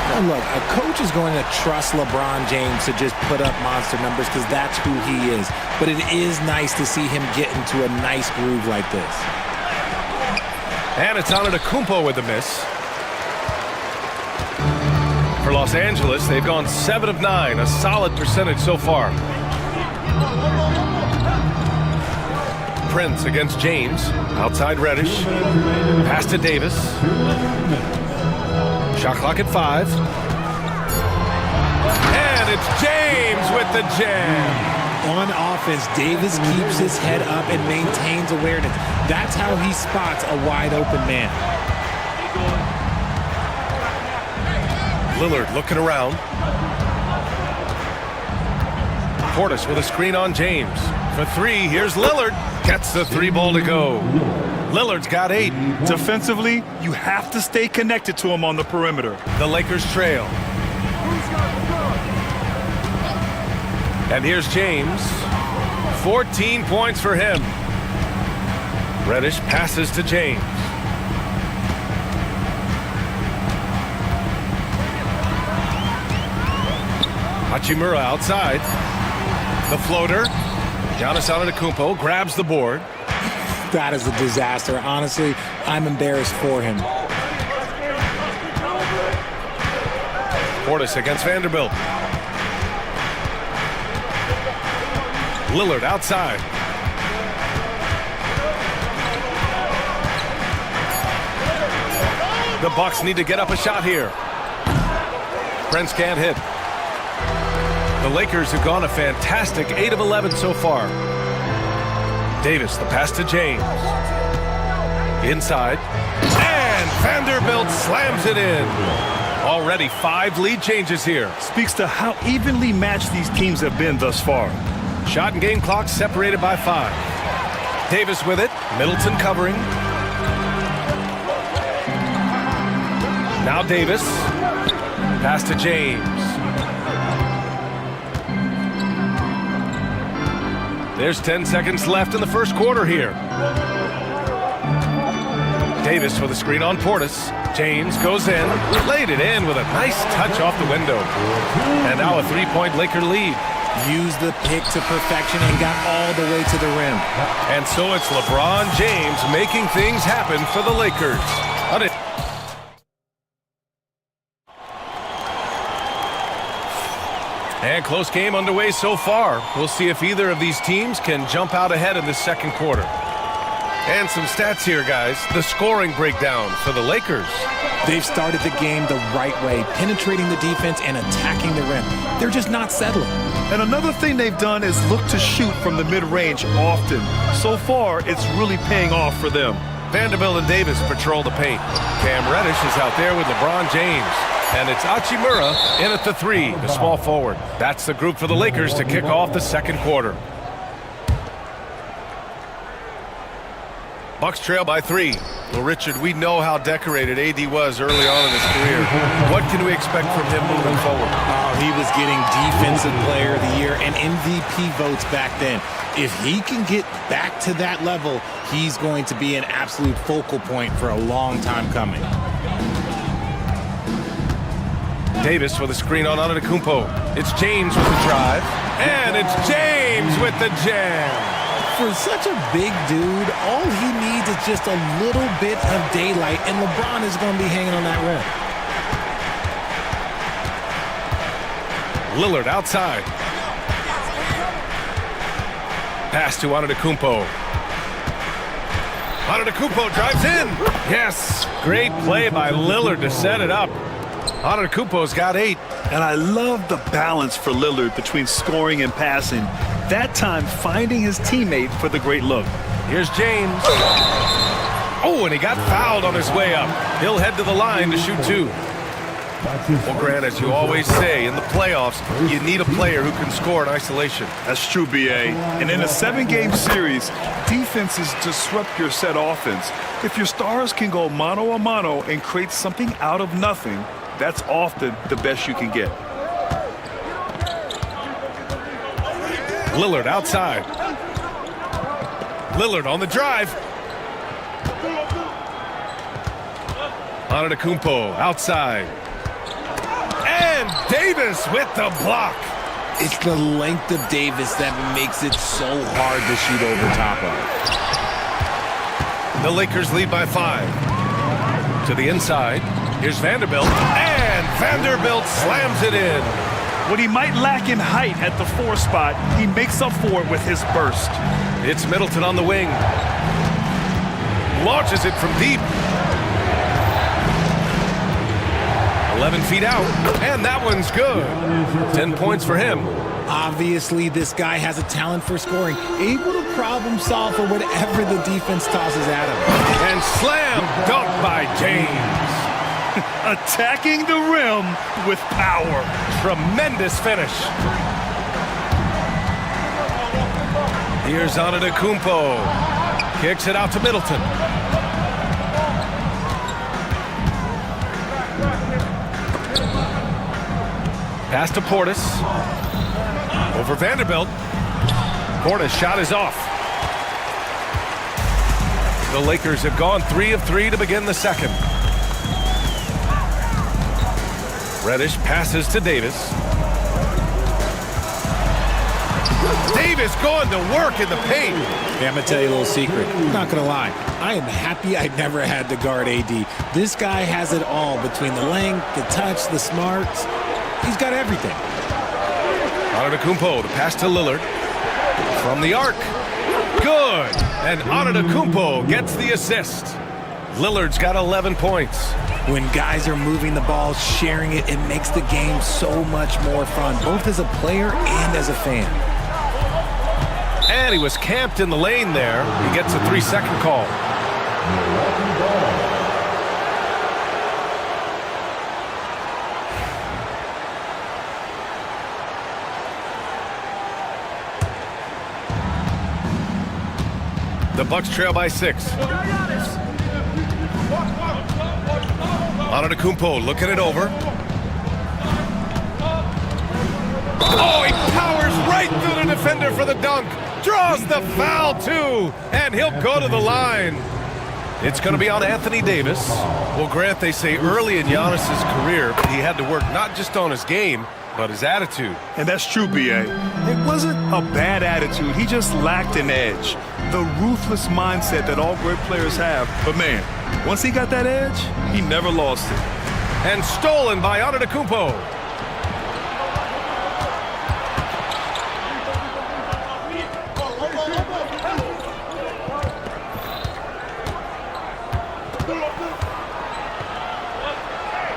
Now look, a coach is going to trust LeBron James to just put up monster numbers because that's who he is. But it is nice to see him get into a nice groove like this. And it's Antetokounmpo with the miss. For Los Angeles, they've gone 7 of 9, a solid percentage so far. Prince against James, outside Reddish. Pass to Davis. Shot clock at 5. And it's James with the jam. On offense, Davis keeps his head up and maintains awareness. That's how he spots a wide open man. Lillard looking around. Portis with a screen on James. For 3, here's Lillard. Gets the 3-ball to go. Lillard's got 8. Defensively, you have to stay connected to him on the perimeter. The Lakers trail. And here's James. 14 points for him. Reddish passes to James. Hachimura outside. The floater. Giannis Antetokounmpo grabs the board. That is a disaster. Honestly, I'm embarrassed for him. Portis against Vanderbilt. Lillard outside. The Bucks need to get up a shot here. Prince can't hit. The Lakers have gone a fantastic 8 of 11 so far. Davis, the pass to James. Inside. And Vanderbilt slams it in. Already 5 lead changes here. Speaks to how evenly matched these teams have been thus far. Shot and game clock separated by 5. Davis with it. Middleton covering. Now Davis. Pass to James. There's 10 seconds left in the first quarter here. Davis with a screen on Portis. James goes in, laid it in with a nice touch off the window. And now a 3-point Laker lead. Used the pick to perfection and got all the way to the rim. And so it's LeBron James making things happen for the Lakers. And close game underway so far. We'll see if either of these teams can jump out ahead in the second quarter. And some stats here, guys. The scoring breakdown for the Lakers. They've started the game the right way, penetrating the defense and attacking the rim. They're just not settling. And another thing they've done is look to shoot from the mid-range often. So far, it's really paying off for them. Vanderbilt and Davis patrol the paint. Cam Reddish is out there with LeBron James. And it's Hachimura in at the 3, the small forward. That's the group for the Lakers to kick off the second quarter. Bucks trail by 3. Well, Richard, we know how decorated AD was early on in his career. What can we expect from him moving forward? Oh, he was getting Defensive Player of the Year and MVP votes back then. If he can get back to that level, he's going to be an absolute focal point for a long time coming. Davis with a screen on Antetokounmpo. It's James with the drive. And it's James with the jam. For such a big dude, all he needs is just a little bit of daylight, and LeBron is going to be hanging on that rim. Lillard outside. Pass to Antetokounmpo. Antetokounmpo drives in. Yes, great play by Lillard to set it up. Antetokounmpo's got 8. And I love the balance for Lillard between scoring and passing. That time finding his teammate for the great look. Here's James. Oh, and he got fouled on his way up. He'll head to the line to shoot 2. Well, Grant, as you always say, in the playoffs, you need a player who can score in isolation. That's true, B.A. And in a 7-game series, defenses disrupt your set offense. If your stars can go mano a mano and create something out of nothing, that's often the best you can get. Lillard outside. Lillard on the drive. Antetokounmpo outside. And Davis with the block. It's the length of Davis that makes it so hard to shoot over top of. The Lakers lead by 5. To the inside. Here's Vanderbilt. And Vanderbilt slams it in. What he might lack in height at the 4 spot, he makes up for it with his burst. It's Middleton on the wing. Launches it from deep. 11 feet out, and that one's good. 10 points for him. Obviously, this guy has a talent for scoring, able to problem solve for whatever the defense tosses at him. And slam dunk by James. Attacking the rim with power. Tremendous finish. Here's Antetokounmpo. Kicks it out to Middleton. Pass to Portis. Over Vanderbilt. Portis' shot is off. The Lakers have gone 3 of 3 to begin the second. Reddish passes to Davis. Davis going to work in the paint. Hey, I'm going to tell you a little secret. I'm not going to lie. I am happy I never had to guard AD. This guy has it all between the length, the touch, the smarts. He's got everything. Antetokounmpo to pass to Lillard. From the arc. Good. And Antetokounmpo gets the assist. Lillard's got 11 points. When guys are moving the ball, sharing it, it makes the game so much more fun, both as a player and as a fan. And he was camped in the lane there. He gets a 3-second call. The Bucks trail by 6. Antetokounmpo looking it over. Oh, he powers right through the defender for the dunk. Draws the foul, too. And he'll go to the line. It's going to be on Anthony Davis. Well, Grant, they say early in Giannis's career, he had to work not just on his game, but his attitude. And that's true, B.A. It wasn't a bad attitude. He just lacked an edge. The ruthless mindset that all great players have. But, man, once he got that edge, he never lost it. And stolen by Antetokounmpo.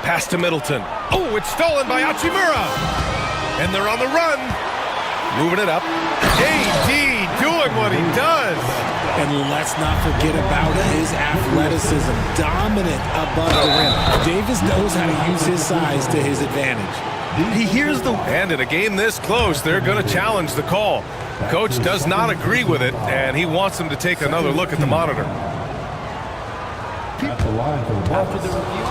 Pass to Middleton. Oh, it's stolen by Hachimura. And they're on the run. Moving it up. AD doing what he does. And let's not forget about his athleticism. Dominant above the rim. Davis knows how to use his size to his advantage. He hears the... And in a game this close, they're going to challenge the call. Coach does not agree with it, and he wants them to take another look at the monitor. After the review,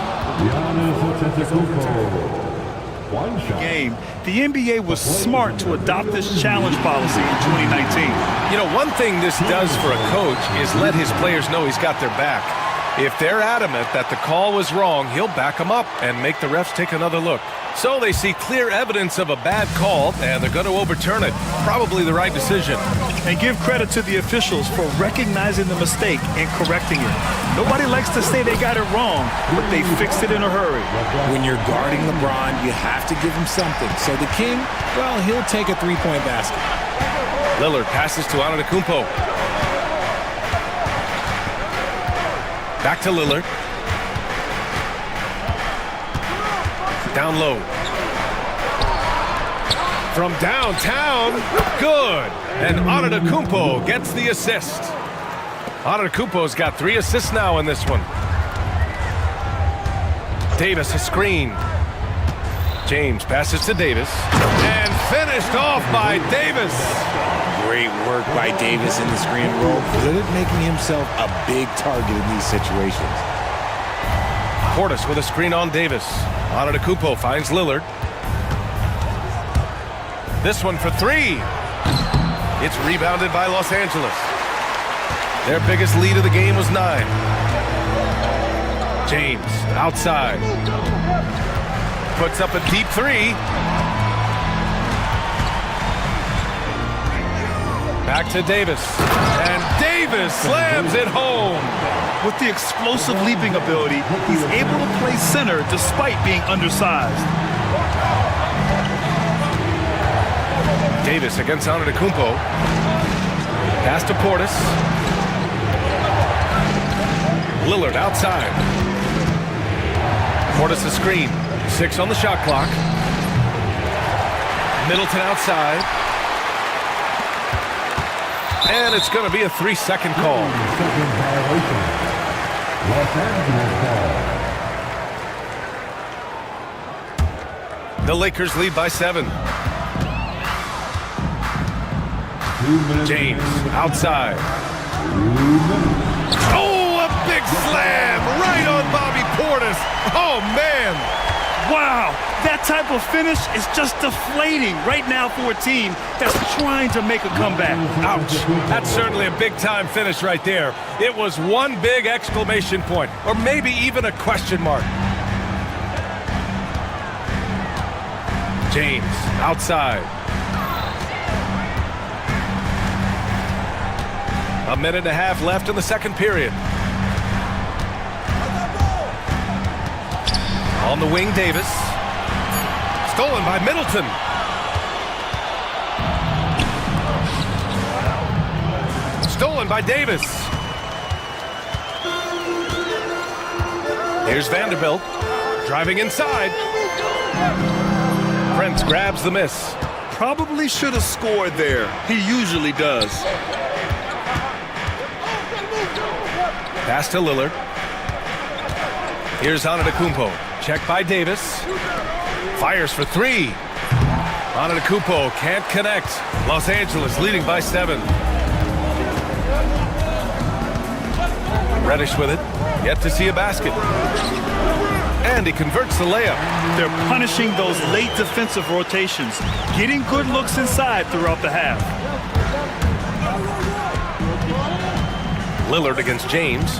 game, the NBA was smart to adopt this challenge policy in 2019. You know, one thing this does for a coach is let his players know he's got their back. If they're adamant that the call was wrong, he'll back them up and make the refs take another look. So they see clear evidence of a bad call, and they're going to overturn it. Probably the right decision. And give credit to the officials for recognizing the mistake and correcting it. Nobody likes to say they got it wrong, but they fixed it in a hurry. When you're guarding LeBron, you have to give him something. So the king, well, he'll take a three-point basket. Lillard passes to Antetokounmpo. Back to Lillard. Down low. From downtown, good. And Antetokounmpo gets the assist. Antetokounmpo's got 3 assists now in this one. Davis a screen. James passes to Davis. And finished off by Davis. Great work by Davis in the screen roll. Good at making himself a big target in these situations. Portis with a screen on Davis. Antetokounmpo finds Lillard. This one for 3. It's rebounded by Los Angeles. Their biggest lead of the game was 9. James outside. Puts up a deep 3. Back to Davis. And Davis slams it home. With the explosive leaping ability, he's able to play center despite being undersized. Davis against Antetokounmpo. Pass to Portis. Lillard outside. Portis a screen. 6 on the shot clock. Middleton outside. And it's going to be a 3-second call. The Lakers lead by 7. James outside. Oh, a big slam right on Bobby Portis. Oh, man. Wow, that type of finish is just deflating right now for a team that's trying to make a comeback. Ouch. That's certainly a big-time finish right there. It was one big exclamation point, or maybe even a question mark. James outside. A minute and a half left in the second period. On the wing, Davis. Stolen by Middleton. Stolen by Davis. Here's Vanderbilt. Driving inside. Prince grabs the miss. Probably should have scored there. He usually does. Pass to Lillard. Here's Antetokounmpo. Checked by Davis. Fires for 3. Antetokounmpo can't connect. Los Angeles leading by 7. Reddish with it. Yet to see a basket. And he converts the layup. They're punishing those late defensive rotations, getting good looks inside throughout the half. Lillard against James.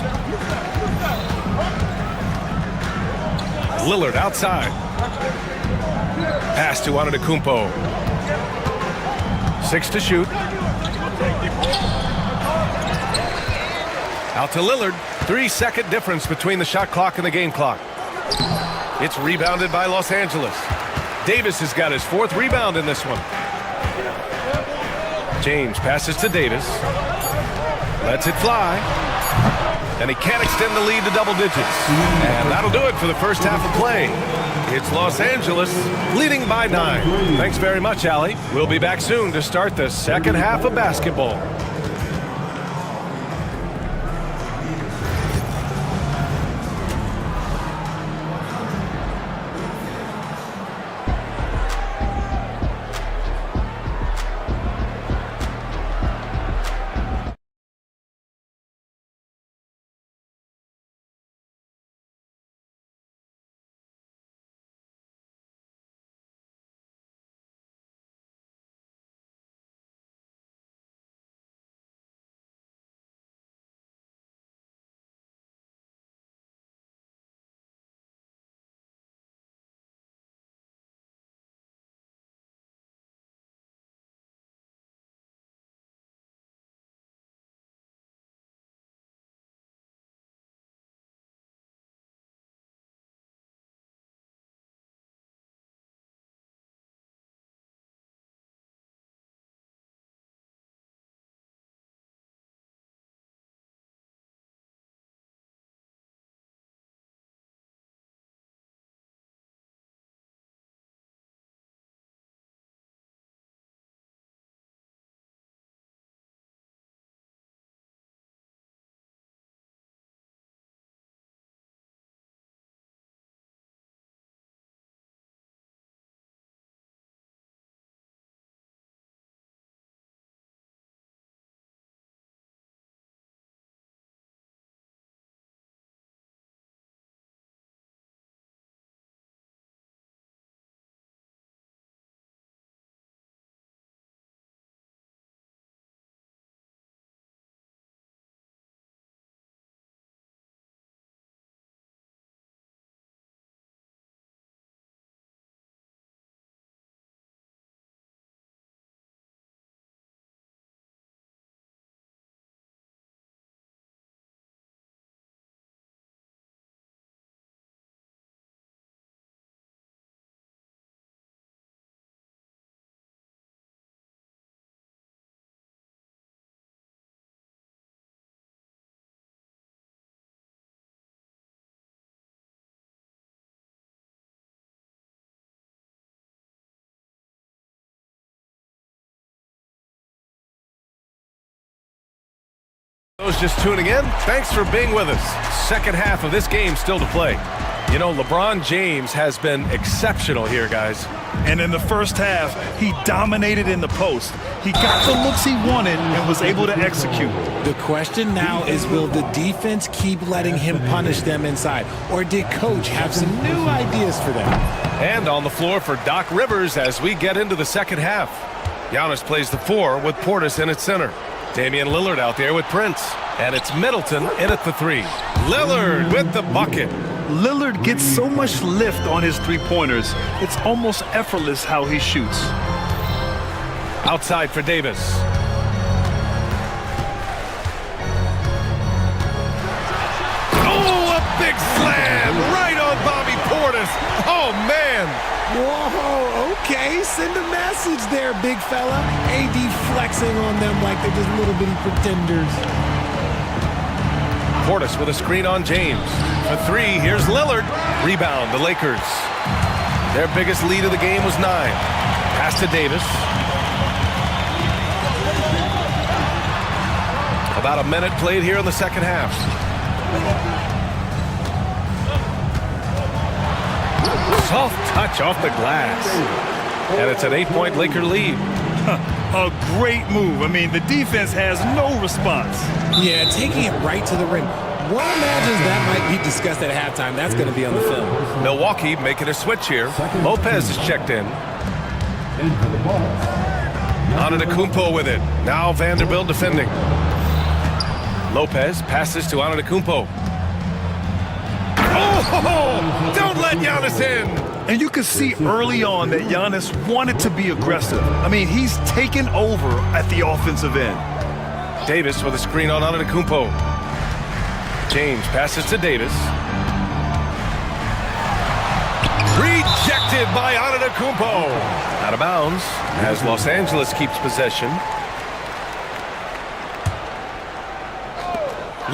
Lillard outside. Pass to Antetokounmpo. 6 to shoot. Out to Lillard. 3-second difference between the shot clock and the game clock. It's rebounded by Los Angeles. Davis has got his 4th rebound in this one. James passes to Davis. Lets it fly. And he can't extend the lead to double digits. And that'll do it for the first half of play. It's Los Angeles leading by 9. Thanks very much, Allie. We'll be back soon to start the second half of basketball. Those just tuning in, thanks for being with us. Second half of this game still to play. You know, LeBron James has been exceptional here, guys. And in the first half, he dominated in the post. He got the looks he wanted and was able to execute. The question now is, will the defense keep letting him punish them inside? Or did Coach have some new ideas for them? And on the floor for Doc Rivers as we get into the second half. Giannis plays the 4 with Portis in at center. Damian Lillard out there with Prince. And it's Middleton in at the 3. Lillard with the bucket. Lillard gets so much lift on his three-pointers, it's almost effortless how he shoots. Outside for Davis. Oh, a big slam right on Bobby Portis. Oh, man. Whoa, okay, send a message there, big fella. AD flexing on them like they're just little bitty pretenders. Portis with a screen on James. For 3, here's Lillard. Rebound, the Lakers. Their biggest lead of the game was 9. Pass to Davis. About a minute played here in the second half. Soft touch off the glass. And it's an 8-point Laker lead. A great move. I mean, the defense has no response. Yeah, taking it right to the rim. One imagines that might be discussed at halftime. That's going to be on the film. Milwaukee making a switch here. Lopez is checked in. Antetokounmpo with it. Now Vanderbilt defending. Lopez passes to Antetokounmpo. Oh, don't let Giannis in. And you can see early on that Giannis wanted to be aggressive. I mean, he's taken over at the offensive end. Davis with a screen on Antetokounmpo. James passes to Davis. Rejected by Antetokounmpo. Out of bounds as Los Angeles keeps possession.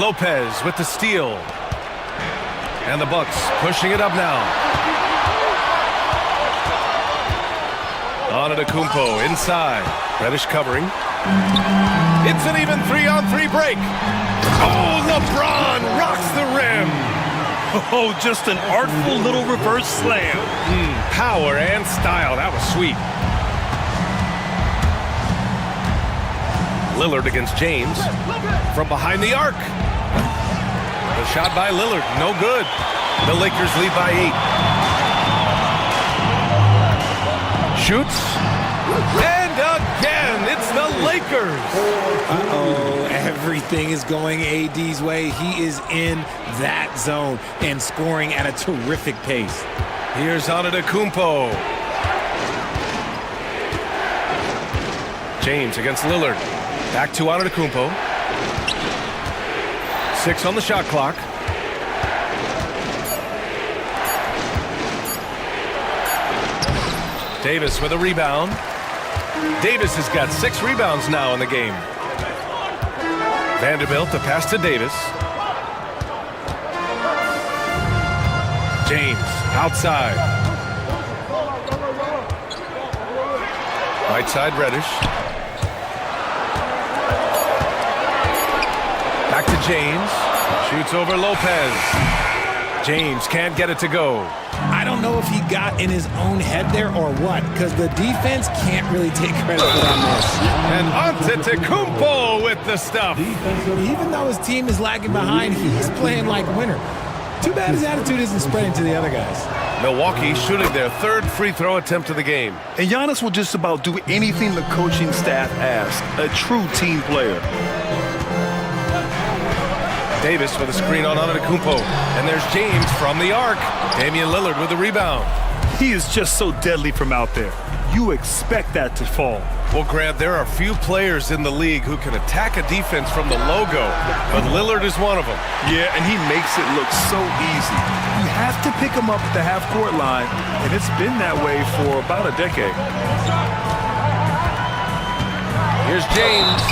Lopez with the steal. And the Bucks pushing it up now. Antetokounmpo inside. Reddish covering. It's an even 3-on-3 break. Oh, LeBron rocks the rim. Oh, just an artful little reverse slam. Power and style. That was sweet. Lillard against James. From behind the arc. The shot by Lillard. No good. The Lakers lead by 8. Shoots. And again, it's the Lakers. Uh-oh, everything is going AD's way. He is in that zone and scoring at a terrific pace. Here's Antetokounmpo. James against Lillard. Back to Antetokounmpo. 6 on the shot clock. Davis with a rebound. Davis has got 6 rebounds now in the game. Vanderbilt to pass to Davis. James outside. Right side Reddish. Back to James. Shoots over Lopez. James can't get it to go. I don't know if he got in his own head there or what, because the defense can't really take credit for that miss. And Antetokounmpo with the stuff. Even though his team is lagging behind, he's playing like winner. Too bad his attitude isn't spreading to the other guys. Milwaukee shooting their 3rd free throw attempt of the game. And Giannis will just about do anything the coaching staff asks. A true team player. Davis with a screen on Antetokounmpo. And there's James from the arc. Damian Lillard with the rebound. He is just so deadly from out there. You expect that to fall. Well, Grant, there are few players in the league who can attack a defense from the logo, but Lillard is one of them. Yeah, and he makes it look so easy. You have to pick him up at the half-court line, and it's been that way for about a decade. Here's James.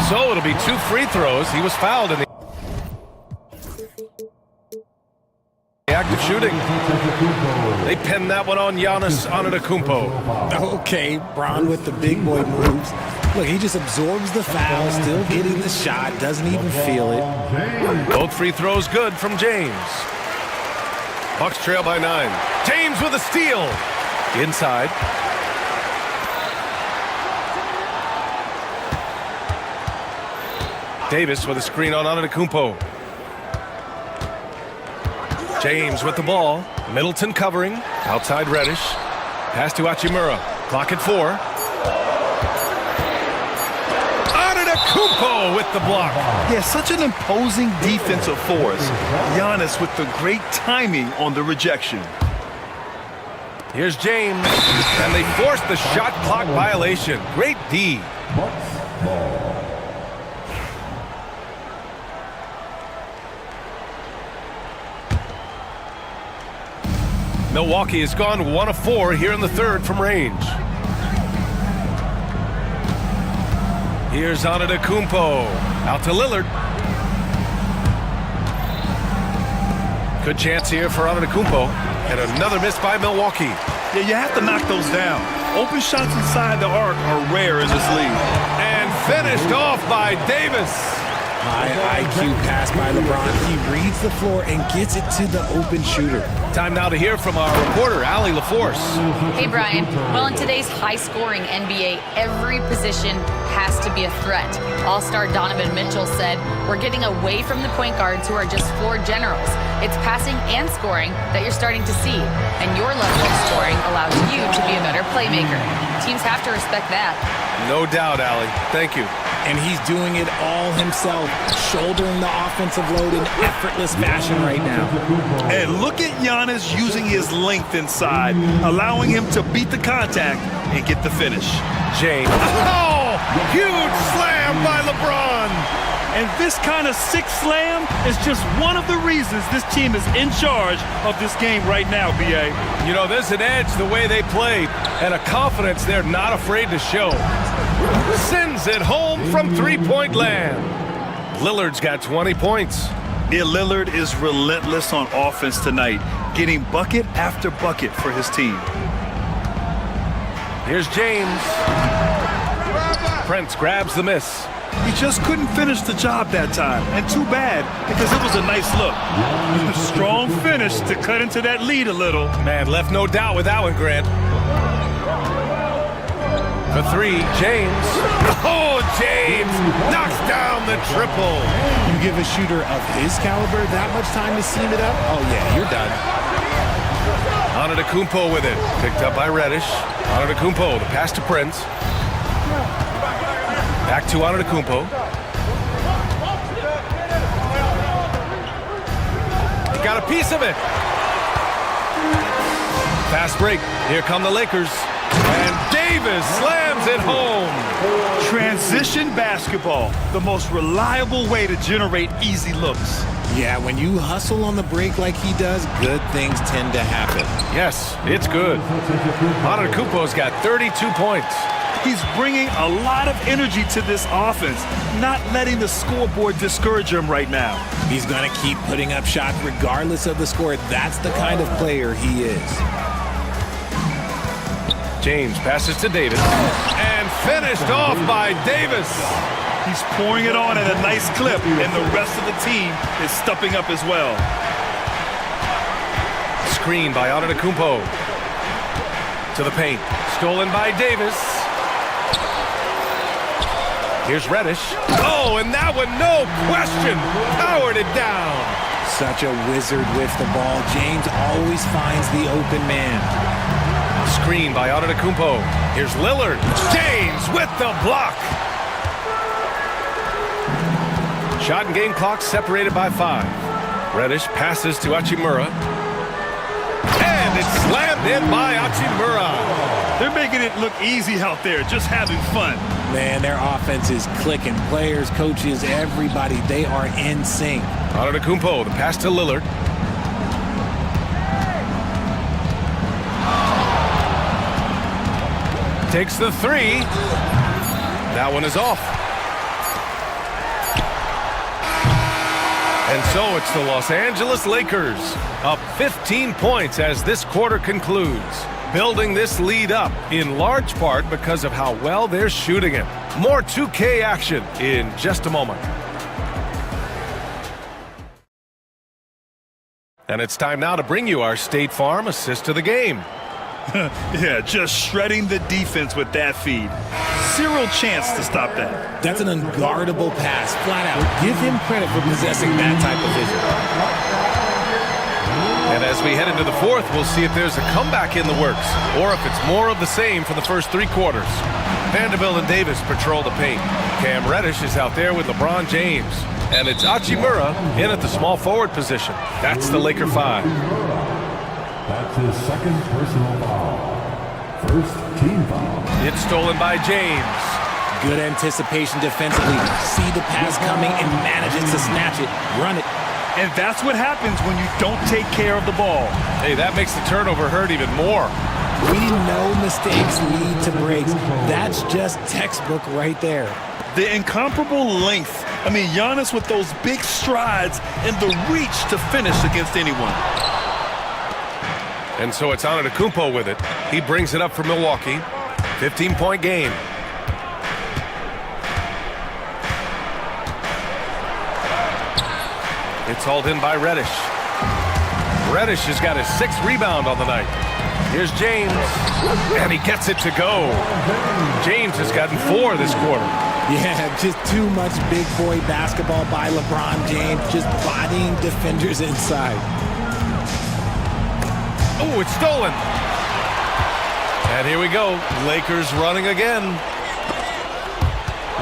So it'll be 2 free throws. He was fouled in the active shooting. They pinned that one on Giannis Antetokounmpo. Okay, Bron with the big boy moves. Look, he just absorbs the foul, still getting the shot, doesn't even feel it. Both free throws good from James. Bucks trail by 9. James with a steal. Inside. Davis with a screen on Antetokounmpo. James with the ball. Middleton covering. Outside Reddish. Pass to Hachimura. Clock at 4. Antetokounmpo with the block. Yeah, such an imposing defensive force. Giannis with the great timing on the rejection. Here's James, and they force the shot clock violation. Great D. Milwaukee has gone 1 of 4 here in the third from range. Here's Antetokounmpo. Out to Lillard. Good chance here for Antetokounmpo. And another miss by Milwaukee. Yeah, you have to knock those down. Open shots inside the arc are rare in this league. And finished off by Davis. High IQ pass by LeBron. He reads the floor and gets it to the open shooter. Time now to hear from our reporter, Allie LaForce. Hey, Brian. Well, in today's high-scoring NBA, every position has to be a threat. All-star Donovan Mitchell said, "We're getting away from the point guards who are just floor generals. It's passing and scoring that you're starting to see. And your level of scoring allows you to be a better playmaker. Teams have to respect that." No doubt, Allie. Thank you. And he's doing it all himself, shouldering the offensive load in effortless fashion right now. And look at Giannis using his length inside, allowing him to beat the contact and get the finish. James. Oh! Huge slam by LeBron! And this kind of sick slam is just one of the reasons this team is in charge of this game right now, B.A. You know, there's an edge the way they play and a confidence they're not afraid to show. Sends it home from three-point land. Lillard's got 20 points. Yeah, Lillard is relentless on offense tonight, getting bucket after bucket for his team. Here's James. Prince grabs the miss. He just couldn't finish the job that time, and too bad, because it was a nice look. A strong finish to cut into that lead a little. Man, left no doubt with that one, Grant. For 3, James. Oh, James knocks down the triple. You give a shooter of his caliber that much time to seam it up? Oh, yeah, you're done. Antetokounmpo with it. Picked up by Reddish. Antetokounmpo, the pass to Prince. Back to Antetokounmpo. He got a piece of it. Fast break. Here come the Lakers. And Davis slams it home. Transition basketball, the most reliable way to generate easy looks. Yeah, when you hustle on the break like he does, good things tend to happen. Yes, it's good. Antetokounmpo's got 32 points. He's bringing a lot of energy to this offense, not letting the scoreboard discourage him right now. He's going to keep putting up shots regardless of the score. That's the kind of player he is. James passes to Davis. And finished off by Davis. He's pouring it on at a nice clip, and the rest of the team is stepping up as well. Screen by Antetokounmpo. To the paint. Stolen by Davis. Here's Reddish. Oh, and that one, no question, powered it down. Such a wizard with the ball. James always finds the open man. Screen by Antetokounmpo. Here's Lillard. James with the block. Shot and game clock separated by 5. Reddish passes to Hachimura. And it's slammed in by Hachimura. They're making it look easy out there, just having fun. Man, their offense is clicking. Players, coaches, everybody, they are in sync. Antetokounmpo, the pass to Lillard. Takes the 3. That one is off. And so it's the Los Angeles Lakers up 15 points as this quarter concludes. building this lead up, in large part because of how well they're shooting it. More 2K action in just a moment. And it's time now to bring you our State Farm assist to the game. Yeah, just shredding the defense with that feed. Zero chance to stop that. That's an unguardable pass, flat out. Give him credit for possessing that type of vision. And as we head into the fourth, we'll see if there's a comeback in the works, or if it's more of the same for the first 3 quarters. Vanderbilt and Davis patrol the paint. Cam Reddish is out there with LeBron James. And it's Hachimura in at the small forward position. That's the Laker 5. That's his second personal foul. First team foul. It's stolen by James. Good anticipation defensively. See the pass coming and manages to snatch it. Run it. And that's what happens when you don't take care of the ball. Hey, that makes the turnover hurt even more. We know mistakes lead to breaks. That's just textbook right there. The incomparable length. I mean, Giannis with those big strides and the reach to finish against anyone. And so it's Antetokounmpo with it. He brings it up for Milwaukee. 15-point game. It's hauled in by Reddish. Reddish has got his 6th rebound on the night. Here's James, and he gets it to go. James has gotten 4 this quarter. Yeah, just too much big boy basketball by LeBron James, just bodying defenders inside. Oh, it's stolen. And here we go. Lakers running again.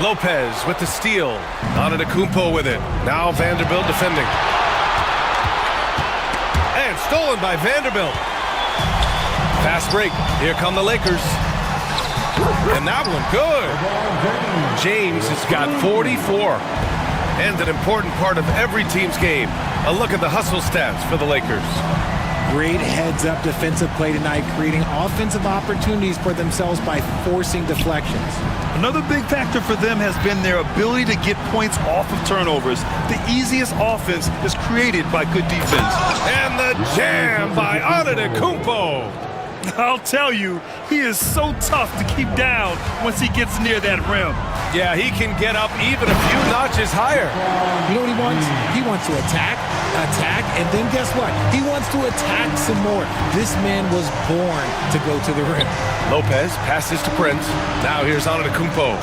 Lopez with the steal. Antetokounmpo with it. Now Vanderbilt defending. And stolen by Vanderbilt. Fast break. Here come the Lakers. And that one good. James has got 44. And an important part of every team's game. A look at the hustle stats for the Lakers. Great heads-up defensive play tonight, creating offensive opportunities for themselves by forcing deflections. Another big factor for them has been their ability to get points off of turnovers. The easiest offense is created by good defense. And the jam by Antetokounmpo. I'll tell you, he is so tough to keep down once he gets near that rim. Yeah, he can get up even a few notches higher. You know what he wants? He wants to attack, and then guess what? He wants to attack some more. This man was born to go to the rim. Lopez passes to Prince. Now here's Antetokounmpo.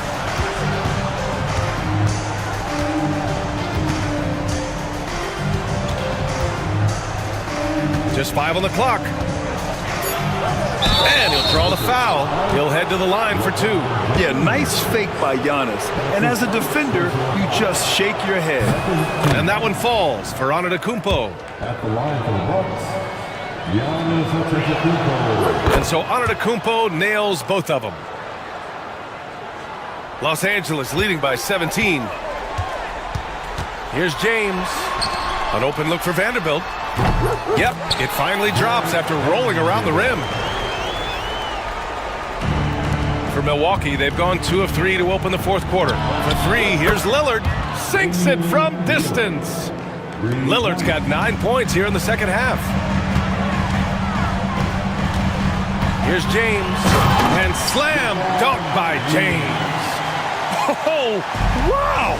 Just 5 on the clock. And he'll draw the foul. He'll head to the line for 2. Yeah, nice fake by Giannis. And as a defender, you just shake your head. And that one falls for Antetokounmpo. At the line for the Bucks, Giannis Antetokounmpo. And so Antetokounmpo nails both of them. Los Angeles leading by 17. Here's James. An open look for Vanderbilt. Yep, it finally drops after rolling around the rim. For Milwaukee, they've gone 2 of 3 to open the fourth quarter. For 3, here's Lillard. Sinks it from distance. Lillard's got 9 points here in the second half. Here's James. And slam dunk by James. Oh, wow!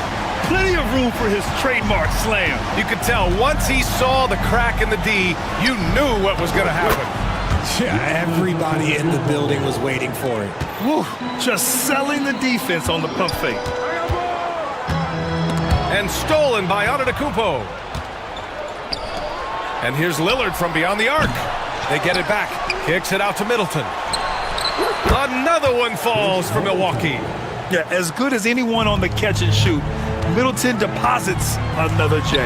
Plenty of room for his trademark slam. You could tell once he saw the crack in the D, you knew what was going to happen. Yeah, everybody in the building was waiting for it. Whew, just selling the defense on the pump fake. And stolen by Antetokounmpo. And here's Lillard from beyond the arc. They get it back. Kicks it out to Middleton. Another one falls for Milwaukee. Yeah, as good as anyone on the catch and shoot. Middleton deposits another J.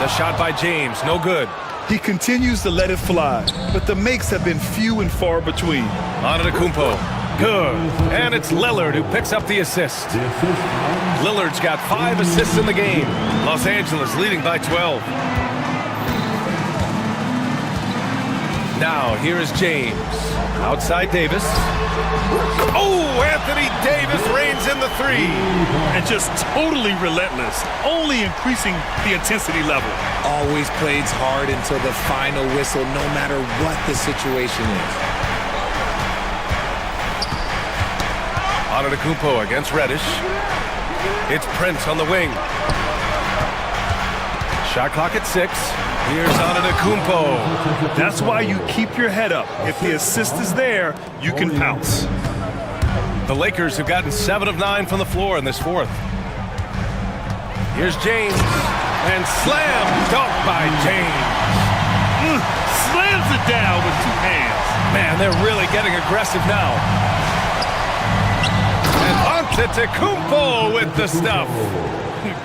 The shot by James, no good. He continues to let it fly, but the makes have been few and far between. Antetokounmpo, good. And it's Lillard who picks up the assist. Lillard's got 5 assists in the game. Los Angeles leading by 12. Now, here is James. Outside Davis. Oh, Anthony Davis reigns in the three. And just totally relentless, only increasing the intensity level. Always plays hard until the final whistle, no matter what the situation is. Antetokounmpo against Reddish. It's Prince on the wing. Shot clock at 6. Here's Antetokounmpo. That's why you keep your head up. If the assist is there, you can pounce. The Lakers have gotten 7 of 9 from the floor in this fourth. Here's James. And slam dunk by James. Slams it down with 2 hands. Man, they're really getting aggressive now. And Antetokounmpo with the stuff.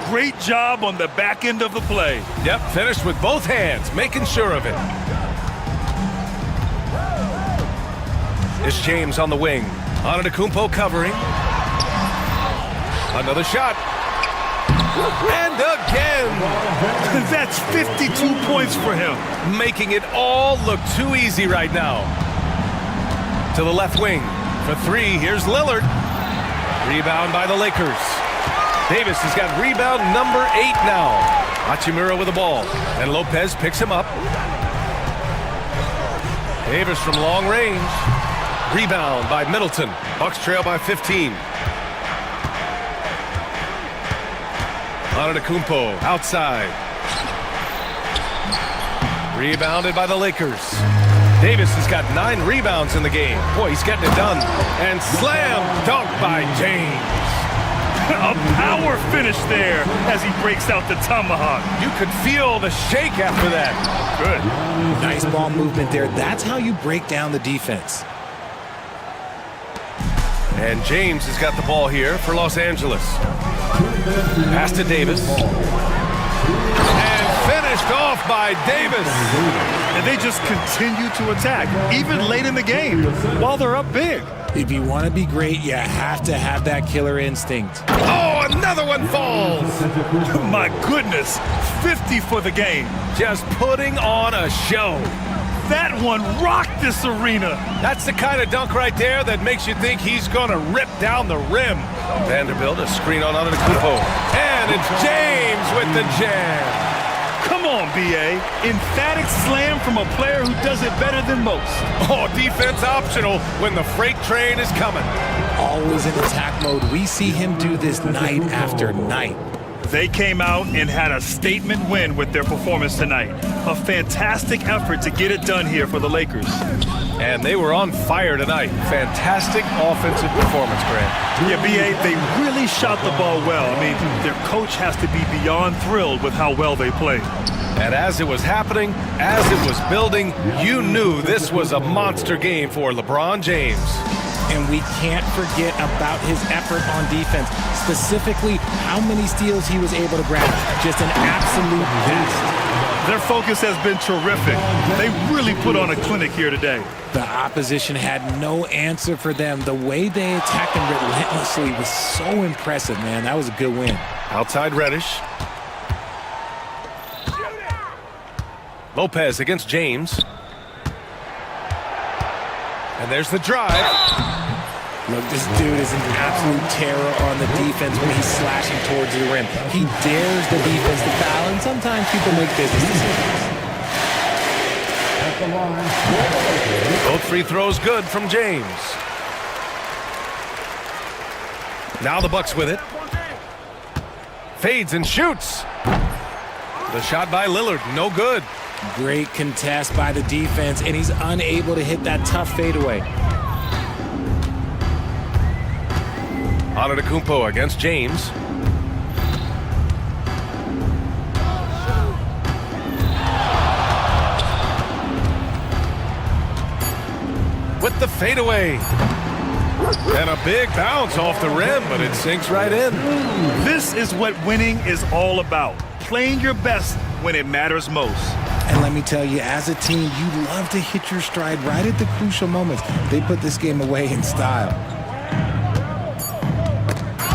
Great job on the back end of the play. Yep, finished with both hands, making sure of it. It's James on the wing. Antetokounmpo covering. Another shot. And again. That's 52 points for him. Making it all look too easy right now. To the left wing. For 3, here's Lillard. Rebound by the Lakers. Davis has got rebound number 8 now. Hachimura with the ball. And Lopez picks him up. Davis from long range. Rebound by Middleton. Bucks trail by 15. Antetokounmpo outside. Rebounded by the Lakers. Davis has got 9 rebounds in the game. Boy, he's getting it done. And slam dunk by James. A power finish there as he breaks out the tomahawk. You could feel the shake after that. Good. Nice ball movement there. That's how you break down the defense. And James has got the ball here for Los Angeles. Pass to Davis. And finished off by Davis. And they just continue to attack, even late in the game, while they're up big. If you want to be great, you have to have that killer instinct. Oh, another one falls. My goodness, 50 for the game. Just putting on a show. That one rocked this arena. That's the kind of dunk right there that makes you think he's going to rip down the rim. Vanderbilt, a screen on Antetokounmpo. And it's James with the jam. Come on, B.A. Emphatic slam from a player who does it better than most. Oh, defense optional when the freight train is coming. Always in attack mode. We see him do this night after night. They came out and had a statement win with their performance tonight. A fantastic effort to get it done here for the Lakers. And they were on fire tonight. Fantastic offensive performance, Grant. Yeah, B.A., they really shot the ball well. I mean, their coach has to be beyond thrilled with how well they played. And as it was happening, as it was building, you knew this was a monster game for LeBron James. And we can't forget about his effort on defense, specifically how many steals he was able to grab. Just an absolute best. Their focus has been terrific. They really put on a clinic here today. The opposition had no answer for them. The way they attacked them relentlessly was so impressive, man. That was a good win. Outside Reddish. Lopez against James. And there's the drive. Look, this dude is an absolute terror on the defense when he's slashing towards the rim. He dares the defense to foul, and sometimes people make business decisions. Both free throws good from James. Now the Bucks with it. Fades and shoots. The shot by Lillard, no good. Great contest by the defense, and he's unable to hit that tough fadeaway. Antetokounmpo against James. With the fadeaway. And a big bounce off the rim, but it sinks right in. This is what winning is all about. Playing your best when it matters most. And let me tell you, as a team, you love to hit your stride right at the crucial moments. They put this game away in style.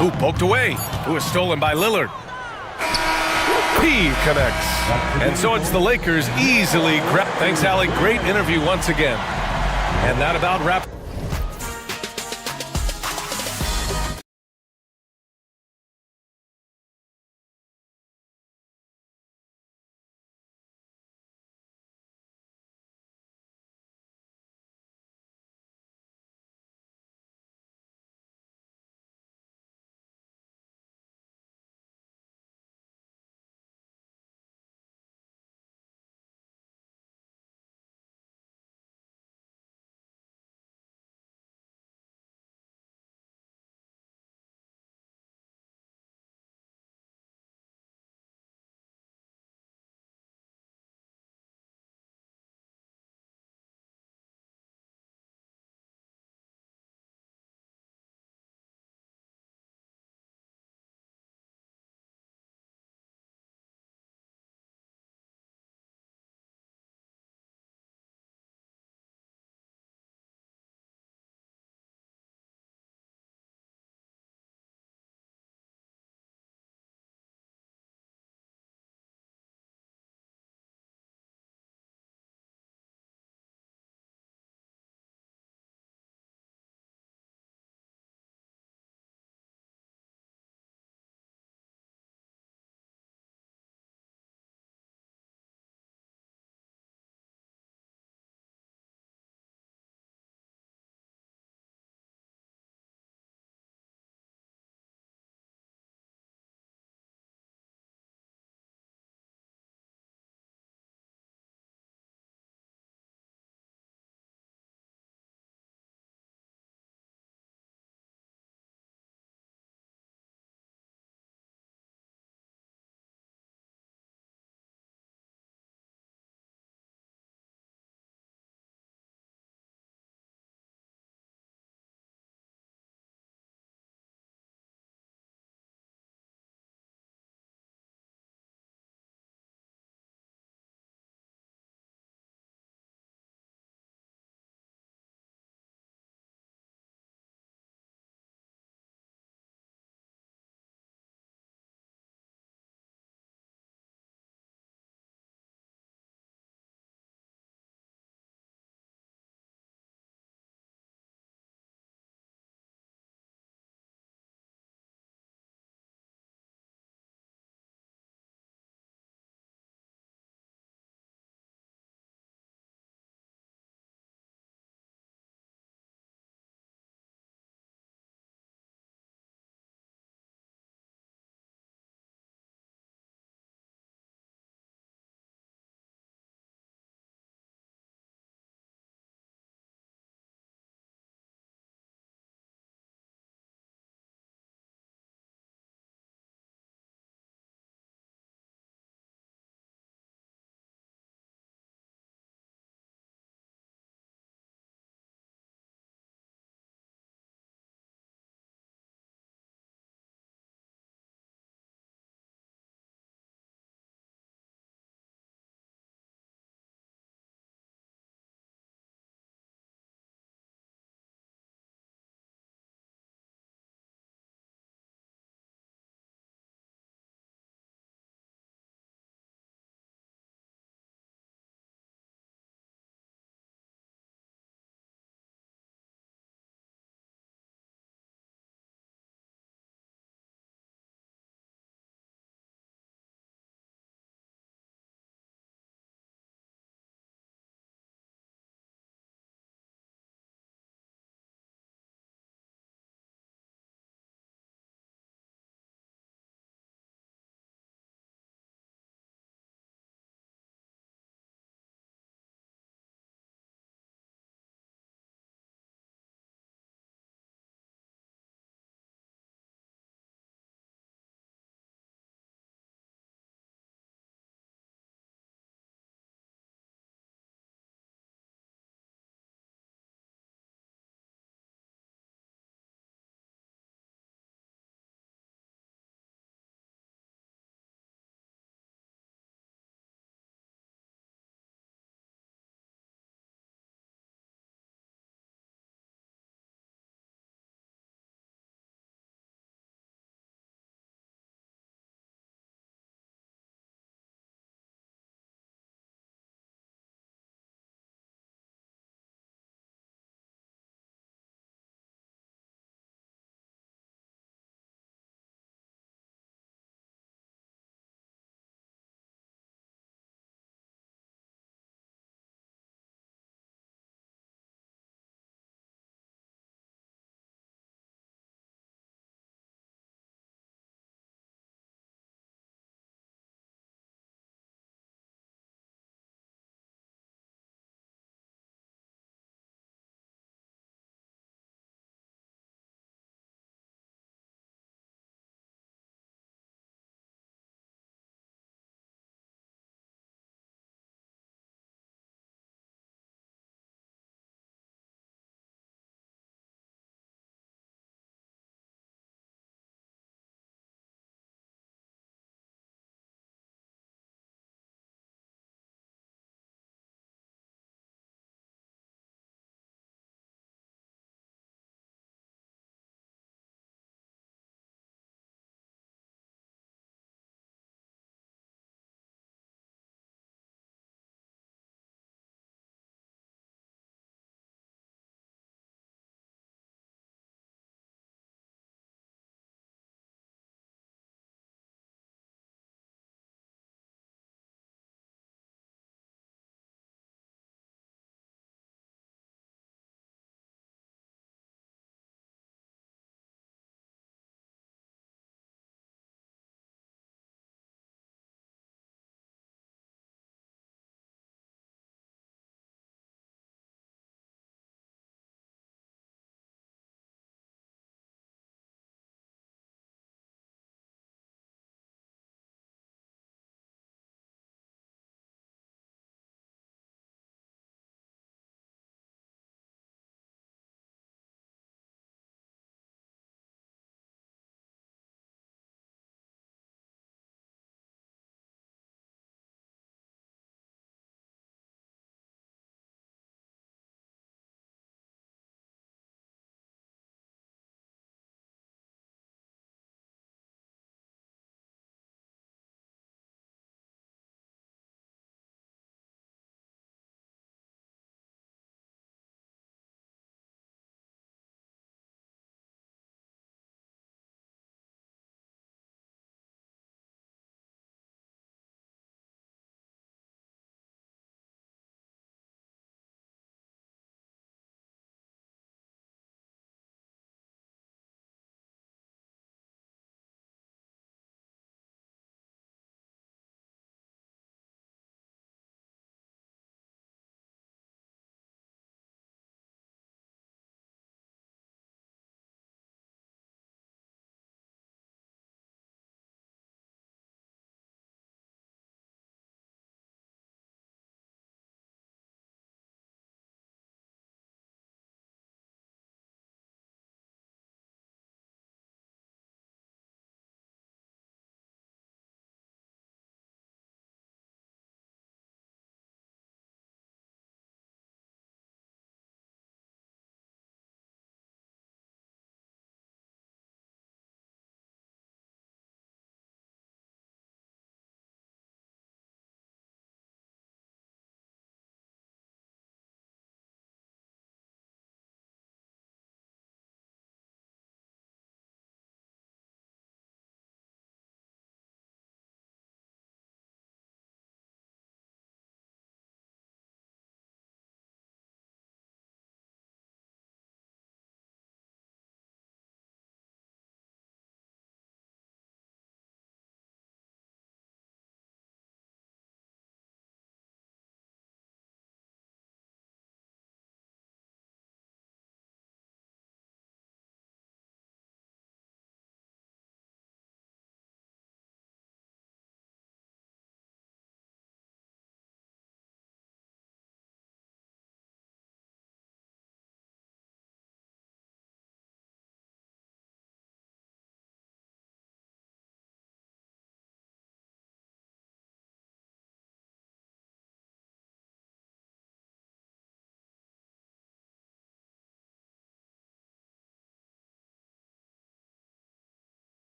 Ooh, poked away. Ooh, is stolen by Lillard. He connects. And so it's the Lakers easily grab. Thanks, Allie. Great interview once again. And that about wraps.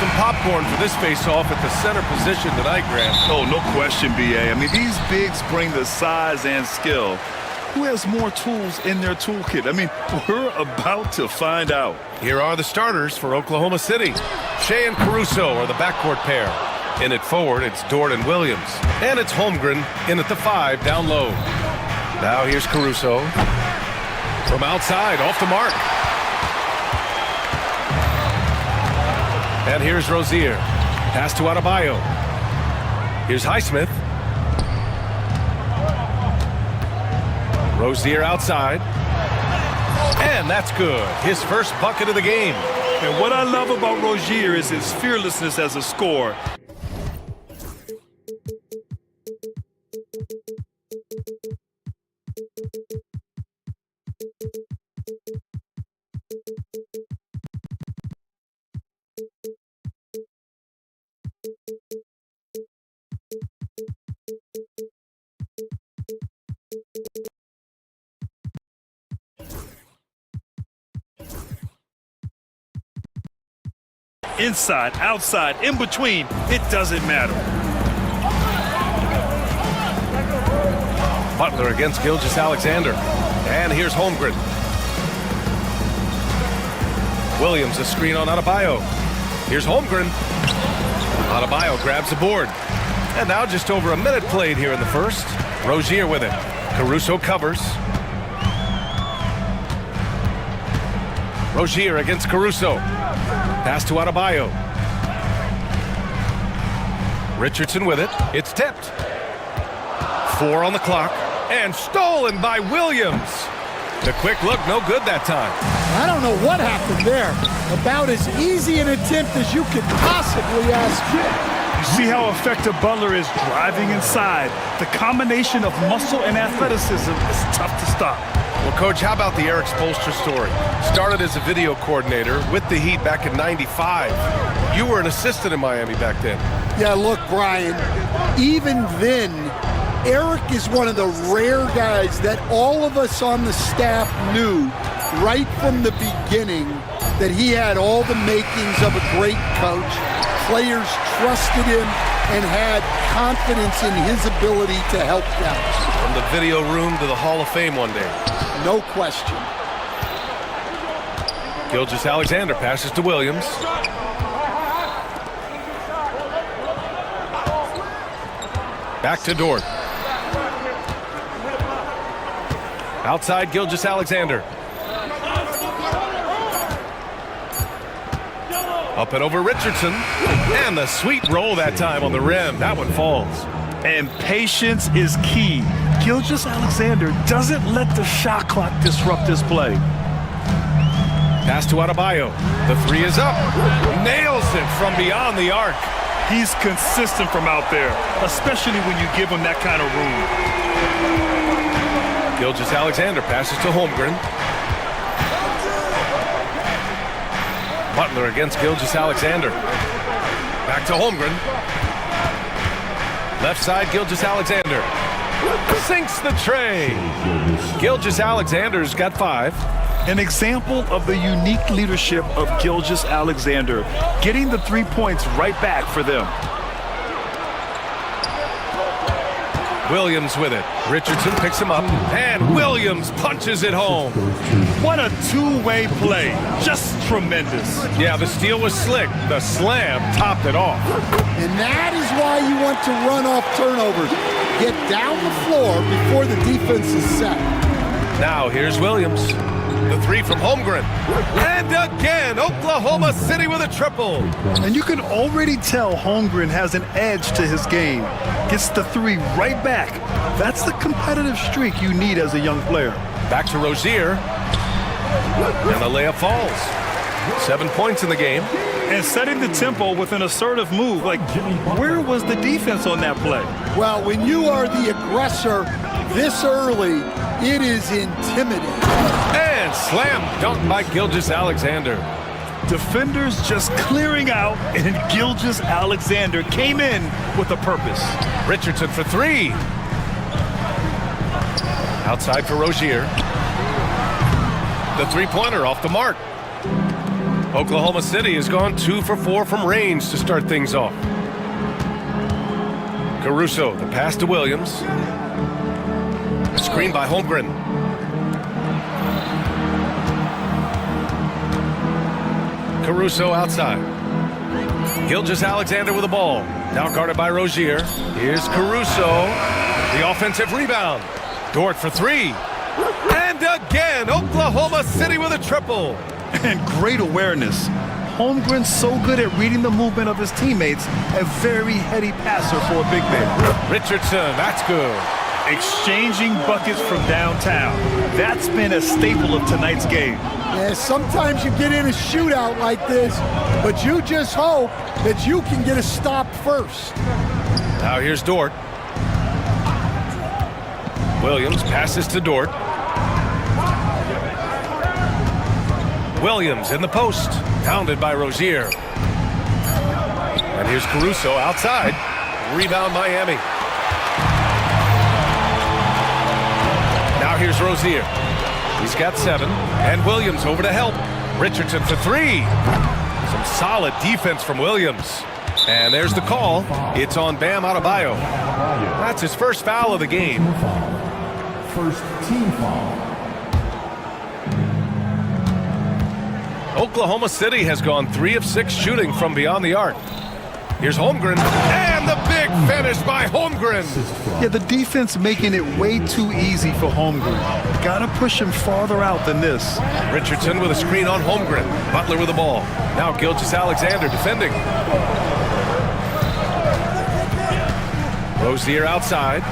some popcorn for this face-off at the center position tonight, Grant. Oh, no question, B.A. I mean, these bigs bring the size and skill. Who has more tools in their toolkit? I mean, we're about to find out. Here are the starters for Oklahoma City. Shea and Caruso are the backcourt pair. In at forward, it's Dort and Williams. And it's Holmgren in at the 5 down low. Now here's Caruso. From outside, off the mark. And here's Rozier. Pass to Adebayo. Here's Highsmith. Rozier outside. And that's good. His first bucket of the game. And what I love about Rozier is his fearlessness as a scorer. Inside, outside, in between, it doesn't matter. Butler against Gilgeous-Alexander. And here's Holmgren. Williams a screen on Adebayo. Here's Holmgren. Adebayo grabs the board. And now just over a minute played here in the first. Rozier with it. Caruso covers. Rozier against Caruso. Pass to Adebayo. Richardson with it. It's tipped. 4 on the clock. And stolen by Williams. The quick look, no good that time. I don't know what happened there. About as easy an attempt as you could possibly ask for. You see how effective Butler is driving inside. The combination of muscle and athleticism is tough to stop. Well, Coach, how about the Eric Spoelstra story? Started as a video coordinator with the Heat back in '95. You were an assistant in Miami back then. Yeah, look, Brian, even then, Eric is one of the rare guys that all of us on the staff knew right from the beginning that he had all the makings of a great coach. Players trusted him and had confidence in his ability to help them. From the video room to the Hall of Fame one day. No question. Gilgeous-Alexander passes to Williams. Back to Dort. Outside Gilgeous-Alexander. Up and over Richardson. And the sweet roll that time on the rim. That one falls. And patience is key. Gilgeous-Alexander doesn't let the shot clock disrupt his play. Pass to Adebayo. The 3 is up. Nails it from beyond the arc. He's consistent from out there, especially when you give him that kind of room. Gilgeous-Alexander passes to Holmgren. Butler against Gilgeous-Alexander. Back to Holmgren. Left side, Gilgeous-Alexander. Sinks the tray. Gilgeous-Alexander's got 5. An example of the unique leadership of Gilgeous-Alexander, getting the 3 points right back for them. Williams with it. Richardson picks him up, and Williams punches it home. What a two-way play. Just tremendous. Yeah, the steal was slick. The slam topped it off. And that is why you want to run off turnovers. Get down the floor before the defense is set. Now here's Williams. The 3 from Holmgren. And again, Oklahoma City with a triple. And you can already tell Holmgren has an edge to his game. Gets the 3 right back. That's the competitive streak you need as a young player. Back to Rozier. And the layup falls. 7 points in the game. And setting the tempo with an assertive move. Like, where was the defense on that play? Well, when you are the aggressor this early, it is intimidating. And slam dunk by Gilgeous-Alexander. Defenders just clearing out, and Gilgeous-Alexander came in with a purpose. Richardson for 3. Outside for Rozier. The 3-pointer off the mark. Oklahoma City has gone 2 for 4 from range to start things off. Caruso, the pass to Williams. Screen by Holmgren. Caruso outside. Gilgeous-Alexander with the ball. Now guarded by Rozier. Here's Caruso. The offensive rebound. Dort for 3. And again, Oklahoma City with a triple. And great awareness. Holmgren's so good at reading the movement of his teammates. A very heady passer for a big man. Richardson, that's good. Exchanging buckets from downtown. That's been a staple of tonight's game. Yeah, sometimes you get in a shootout like this, but you just hope that you can get a stop first. Now here's Dort. Williams passes to Dort. Williams in the post, pounded by Rozier. And here's Caruso outside. Rebound Miami. Now here's Rozier. He's got 7. And Williams over to help. Richardson for 3. Some solid defense from Williams. And there's the call. It's on Bam Adebayo. That's his first foul of the game. First team foul. Oklahoma City has gone 3 of 6 shooting from beyond the arc. Here's Holmgren, and the big finish by Holmgren. Yeah, the defense making it way too easy for Holmgren. Gotta push him farther out than this. Richardson with a screen on Holmgren. Butler with the ball. Now Gilgeous-Alexander defending. Rozier outside.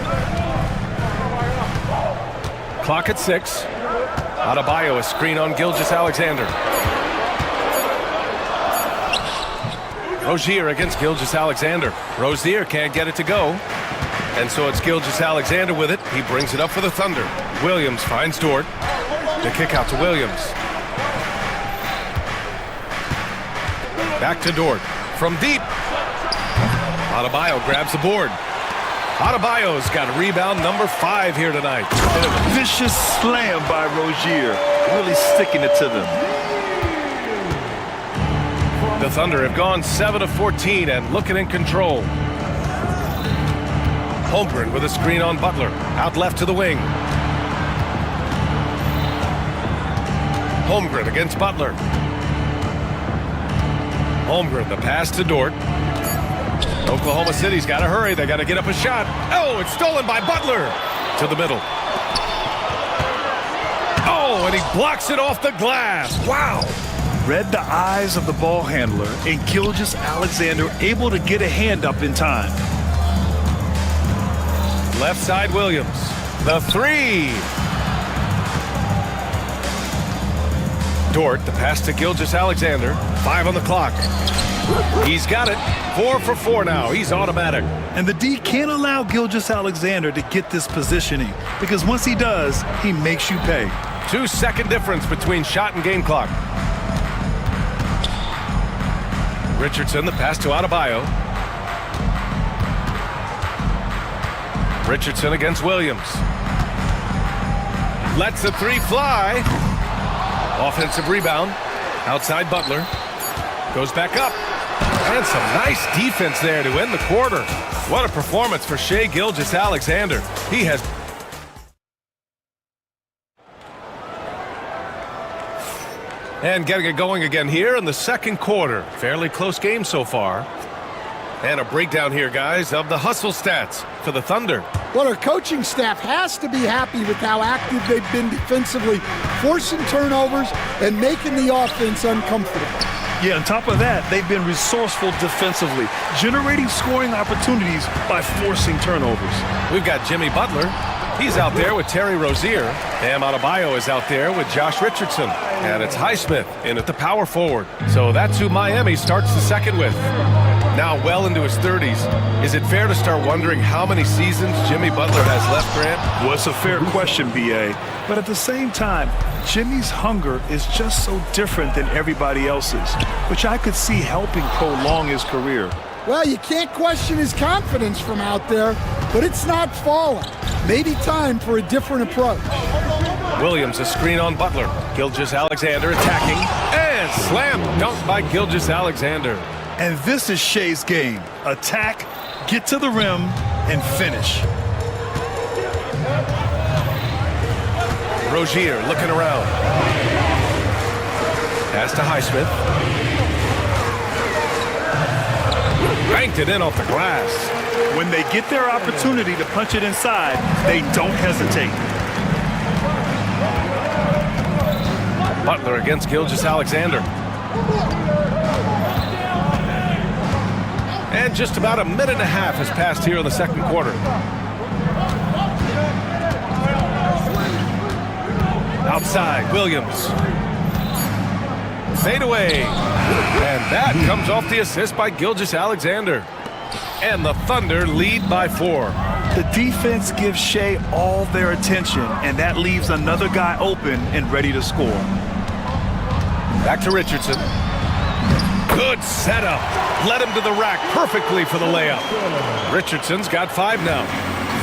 Clock at 6. Adebayo a screen on Gilgeous-Alexander. Rozier against Gilgeous-Alexander. Rozier can't get it to go. And so it's Gilgeous-Alexander with it. He brings it up for the Thunder. Williams finds Dort. The kick out to Williams. Back to Dort. From deep. Adebayo grabs the board. Adebayo's got rebound number 5 here tonight. And a vicious slam by Rozier. Really sticking it to them. The Thunder have gone 7 of 14 and looking in control. Holmgren with a screen on Butler. Out left to the wing. Holmgren against Butler. Holmgren, the pass to Dort. Oklahoma City's got to hurry. They got to get up a shot. Oh, it's stolen by Butler. To the middle. Oh, and he blocks it off the glass. Wow. Read the eyes of the ball handler, and Gilgeous-Alexander able to get a hand up in time. Left side Williams. The 3. Dort, the pass to Gilgeous-Alexander. 5 on the clock. He's got it. 4 for 4 now. He's automatic. And the D can't allow Gilgeous-Alexander to get this positioning, because once he does, he makes you pay. 2-second difference between shot and game clock. Richardson, the pass to Adebayo. Richardson against Williams. Lets the 3 fly. Offensive rebound. Outside Butler. Goes back up. And some nice defense there to end the quarter. What a performance for Shai Gilgeous-Alexander. He has... And getting it going again here in the second quarter. Fairly close game so far. And a breakdown here, guys, of the hustle stats for the Thunder. Well, our coaching staff has to be happy with how active they've been defensively, forcing turnovers and making the offense uncomfortable. Yeah, on top of that, they've been resourceful defensively, generating scoring opportunities by forcing turnovers. We've got Jimmy Butler. He's out there with Terry Rozier. Bam Adebayo is out there with Josh Richardson. And it's Highsmith in at the power forward. So that's who Miami starts the second with. Now well into his 30s. Is it fair to start wondering how many seasons Jimmy Butler has left, Grant? Well, it's a fair question, B.A. But at the same time, Jimmy's hunger is just so different than everybody else's, which I could see helping prolong his career. Well, you can't question his confidence from out there, but it's not falling. Maybe time for a different approach. Williams, a screen on Butler. Gilgeous-Alexander attacking. And And slam dunk by Gilgeous-Alexander. And this is Shea's game. Attack, get to the rim, and finish. Rozier looking around. Pass to Highsmith. Banked it in off the glass. When they get their opportunity to punch it inside, they don't hesitate. Butler against Gilgeous-Alexander. And just about a minute and a half has passed here in the second quarter. Outside, Williams. Fade away. And that comes off the assist by Gilgeous-Alexander. And the Thunder lead by 4. The defense gives Shea all their attention, and that leaves another guy open and ready to score. Back to Richardson. Good setup. Led him to the rack perfectly for the layup. Richardson's got 5 now.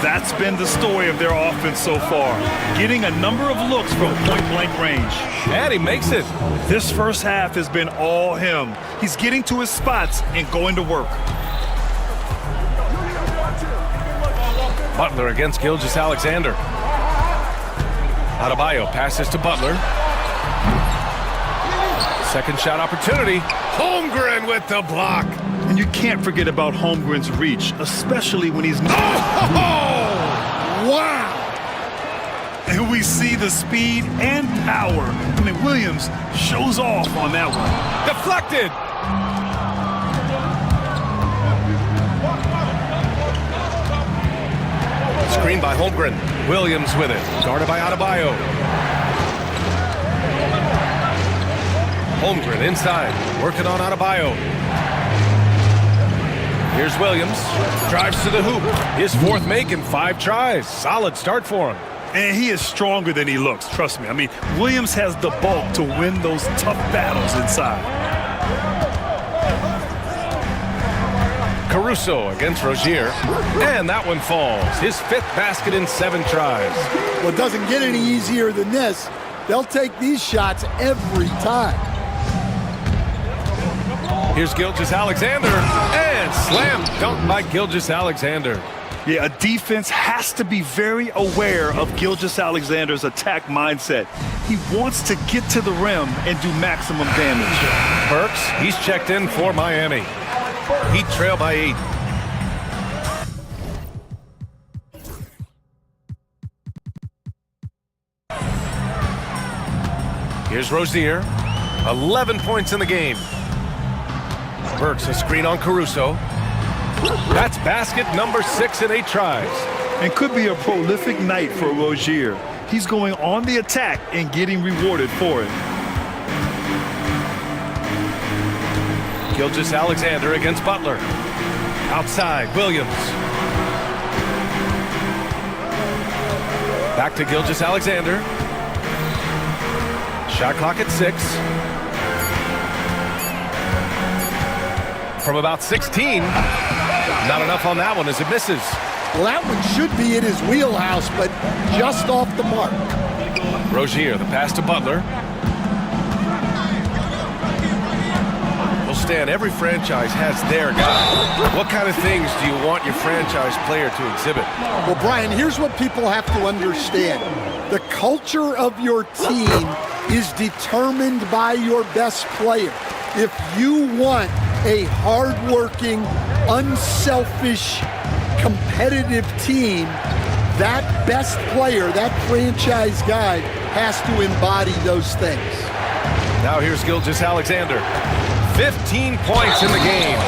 That's been the story of their offense so far. Getting a number of looks from point-blank range. And he makes it. This first half has been all him. He's getting to his spots and going to work. Butler against Gilgeous-Alexander. Adebayo passes to Butler. Second shot opportunity. Holmgren with the block. And you can't forget about Holmgren's reach, especially when he's... Wow! And we see the speed and power. I mean, Williams shows off on that one. Deflected. Screen by Holmgren. Williams with it. Guarded by Adebayo. Holmgren inside. Working on Adebayo. Here's Williams. Drives to the hoop. His 4th make in 5 tries. Solid start for him. And he is stronger than he looks, trust me. I mean, Williams has the bulk to win those tough battles inside. Caruso against Rozier. And that one falls. His 5th basket in 7 tries. Well, it doesn't get any easier than this. They'll take these shots every time. Here's Gilgeous-Alexander, and slam dunk by Gilgeous-Alexander. Yeah, a defense has to be very aware of Gilgeous-Alexander's attack mindset. He wants to get to the rim and do maximum damage. Burks, he's checked in for Miami. Heat trail by 8. Here's Rozier, 11 points in the game. Burks a screen on Caruso. That's basket number 6 in 8 tries. And could be a prolific night for Rozier. He's going on the attack and getting rewarded for it. Gilgeous-Alexander against Butler. Outside, Williams. Back to Gilgeous-Alexander. Shot clock at 6. From about 16. Not enough on that one as it misses. Well, that one should be in his wheelhouse, but just off the mark. Rozier, the pass to Butler. Well, Stan, every franchise has their guy. What kind of things do you want your franchise player to exhibit? Well, Brian, here's what people have to understand. The culture of your team is determined by your best player. If you want a hardworking, unselfish, competitive team, that best player, that franchise guy, has to embody those things. Now here's Gilgeous-Alexander. 15 points in the game.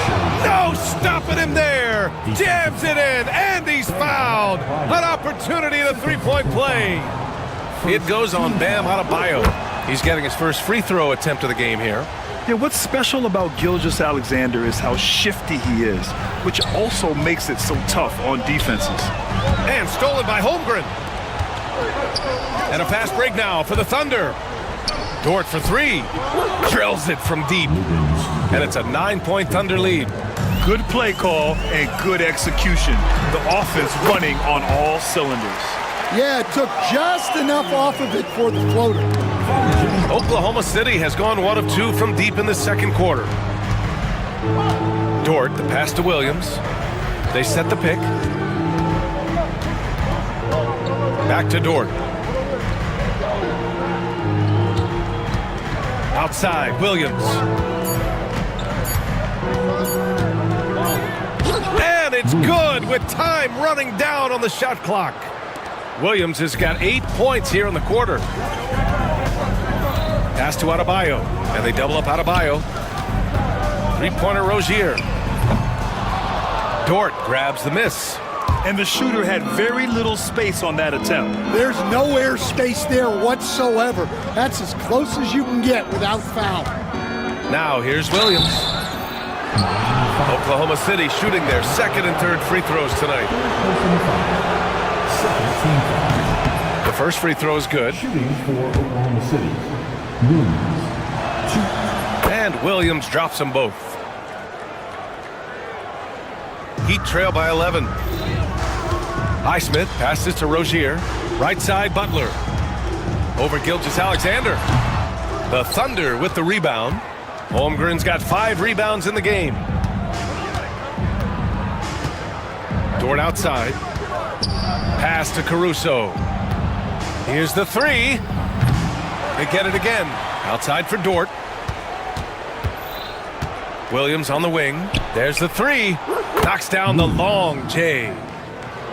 No stopping him there. Jams it in, and he's fouled. An opportunity at a 3-point play. It goes on Bam Adebayo. He's getting his first free throw attempt of the game here. Yeah, what's special about Gilgeous-Alexander is how shifty he is, which also makes it so tough on defenses. And stolen by Holmgren. And a fast break now for the Thunder. Dort for 3. Drills it from deep. And it's a 9-point Thunder lead. Good play call and good execution. The offense running on all cylinders. Yeah, it took just enough off of it for the floater. Oklahoma City has gone 1 of 2 from deep in the second quarter. Dort, the pass to Williams. They set the pick. Back to Dort. Outside, Williams. And it's good with time running down on the shot clock. Williams has got 8 points here in the quarter. Pass to Adebayo, and they double up Adebayo. Three-pointer Rozier. Dort grabs the miss. And the shooter had very little space on that attempt. There's no air space there whatsoever. That's as close as you can get without foul. Now here's Williams. Oklahoma City shooting their second and third free throws tonight. The first free throw is good. Shooting for Oklahoma City. Williams. And Williams drops them both. Heat trail by 11. Highsmith passes to Rozier. Right side, Butler. Over Gilgeous-Alexander. The Thunder with the rebound. Holmgren's got 5 rebounds in the game. Dort outside. Pass to Caruso. Here's the three. They get it again. Outside for Dort. Williams on the wing. There's the three. Knocks down the long J.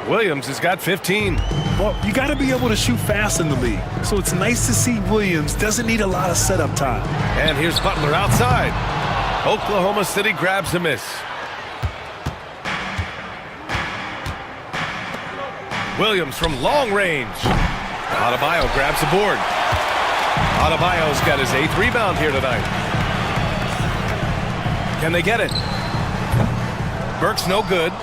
Williams has got 15. Well, you got to be able to shoot fast in the league. So it's nice to see Williams doesn't need a lot of setup time. And here's Butler outside. Oklahoma City grabs a miss. Williams from long range. Adebayo grabs the board. Adebayo's got his 8th rebound here tonight. Can they get it? Burke's no good.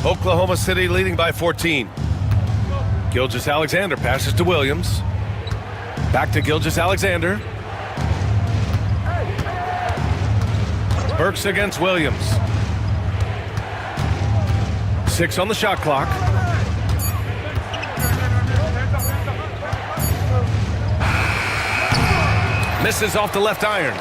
Oklahoma City leading by 14. Gilgeous-Alexander passes to Williams. Back to Gilgeous-Alexander. Burks against Williams. 6 on the shot clock. Misses off the left iron.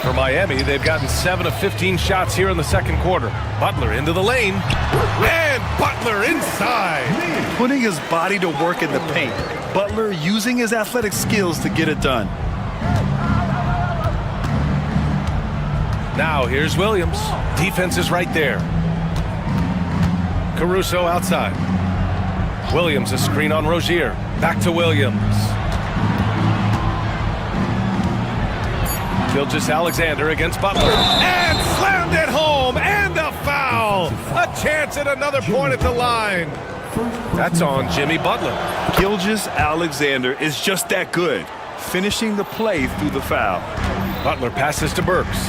For Miami, they've gotten 7 of 15 shots here in the second quarter. Butler into the lane. And Butler inside. Putting his body to work in the paint. Butler using his athletic skills to get it done. Now here's Williams. Defense is right there. Caruso outside. Williams a screen on Rozier. Back to Williams. Gilgeous-Alexander against Butler. And slammed it home. And a foul. A chance at another point at the line. That's on Jimmy Butler. Gilgeous-Alexander is just that good, finishing the play through the foul. Butler passes to Burks.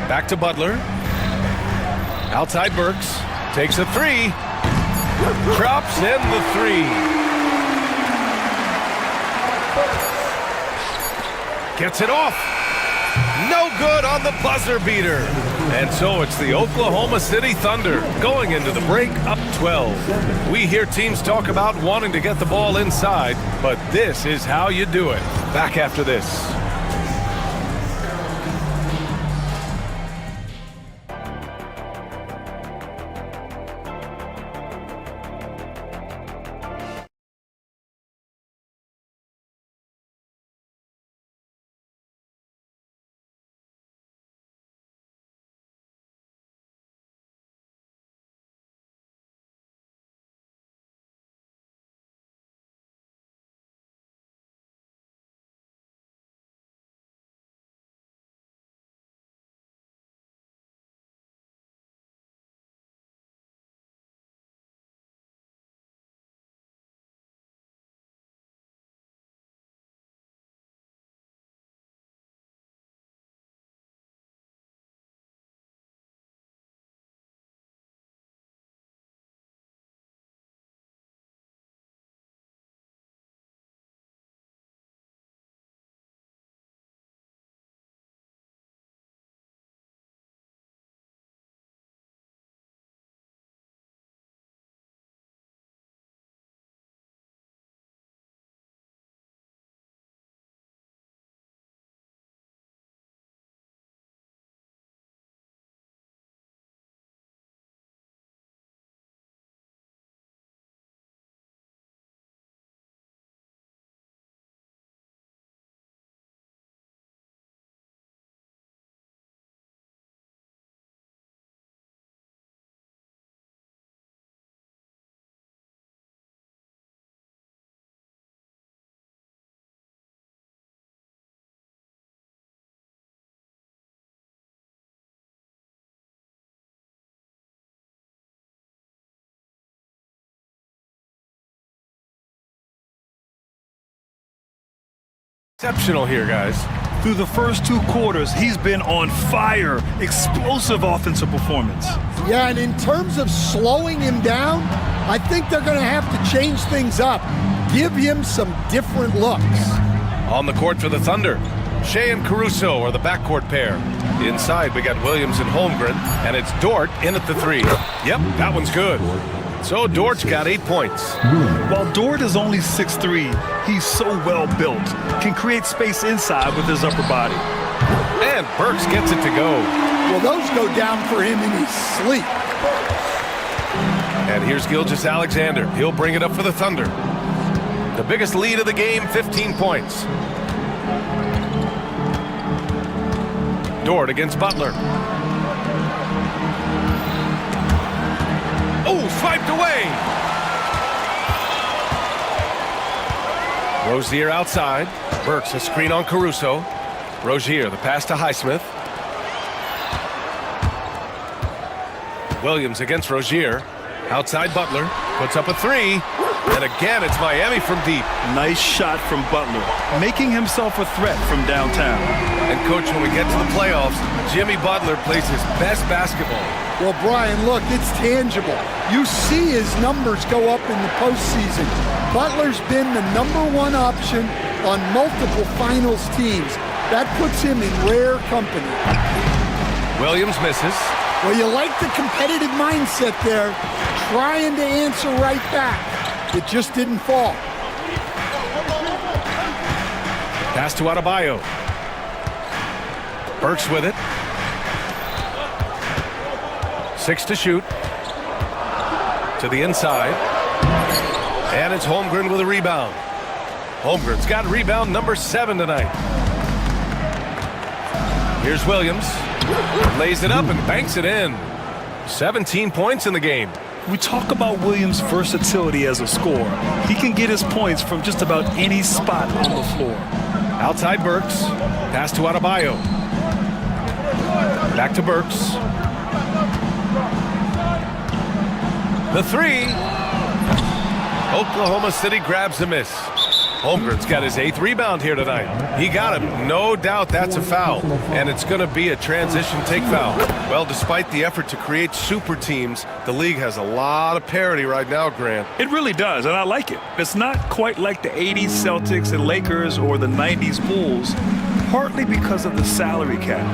Back to Butler. Outside Burks. Takes a three. Drops in the three. Gets it off. No good on the buzzer beater. And so it's the Oklahoma City Thunder going into the break up 12. We hear teams talk about wanting to get the ball inside, but this is how you do it. Back after this. Exceptional here, guys. Through the first 2 quarters, he's been on fire. Explosive offensive performance. Yeah, and in terms of slowing him down, I think they're going to have to change things up. Give him some different looks. On the court for the Thunder, Shea and Caruso are the backcourt pair. Inside, we got Williams and Holmgren, and it's Dort in at the 3. Yep, that one's good. So Dort's got 8 points. While Dort is only 6'3", he's so well built, can create space inside with his upper body. And Burks gets it to go. Well, those go down for him in his sleep. And here's Gilgeous-Alexander. He'll bring it up for the Thunder. The biggest lead of the game, 15 points. Dort against Butler. Oh, swiped away. Rozier outside. Burks a screen on Caruso. Rozier, the pass to Highsmith. Williams against Rozier. Outside Butler. Puts up a 3. And again, it's Miami from deep. Nice shot from Butler, making himself a threat from downtown. And coach, when we get to the playoffs, Jimmy Butler plays his best basketball. Well, Brian, look, it's tangible. You see his numbers go up in the postseason. Butler's been the #1 option on multiple finals teams. That puts him in rare company. Williams misses. Well, you like the competitive mindset there, trying to answer right back. It just didn't fall. Pass to Adebayo. Burks with it. 6 to shoot. To the inside. And it's Holmgren with a rebound. Holmgren's got rebound number 7 tonight. Here's Williams. Lays it up and banks it in. 17 points in the game. We talk about Williams' versatility as a scorer. He can get his points from just about any spot on the floor. Outside Burks. Pass to Adebayo. Back to Burks. The 3. Oklahoma City grabs a miss. Holmgren's got his 8th rebound here tonight. He got him. No doubt that's a foul. And it's going to be a transition take foul. Well, despite the effort to create super teams, the league has a lot of parity right now, Grant. It really does, and I like it. It's not quite like the 80s Celtics and Lakers or the 90s Bulls, partly because of the salary cap.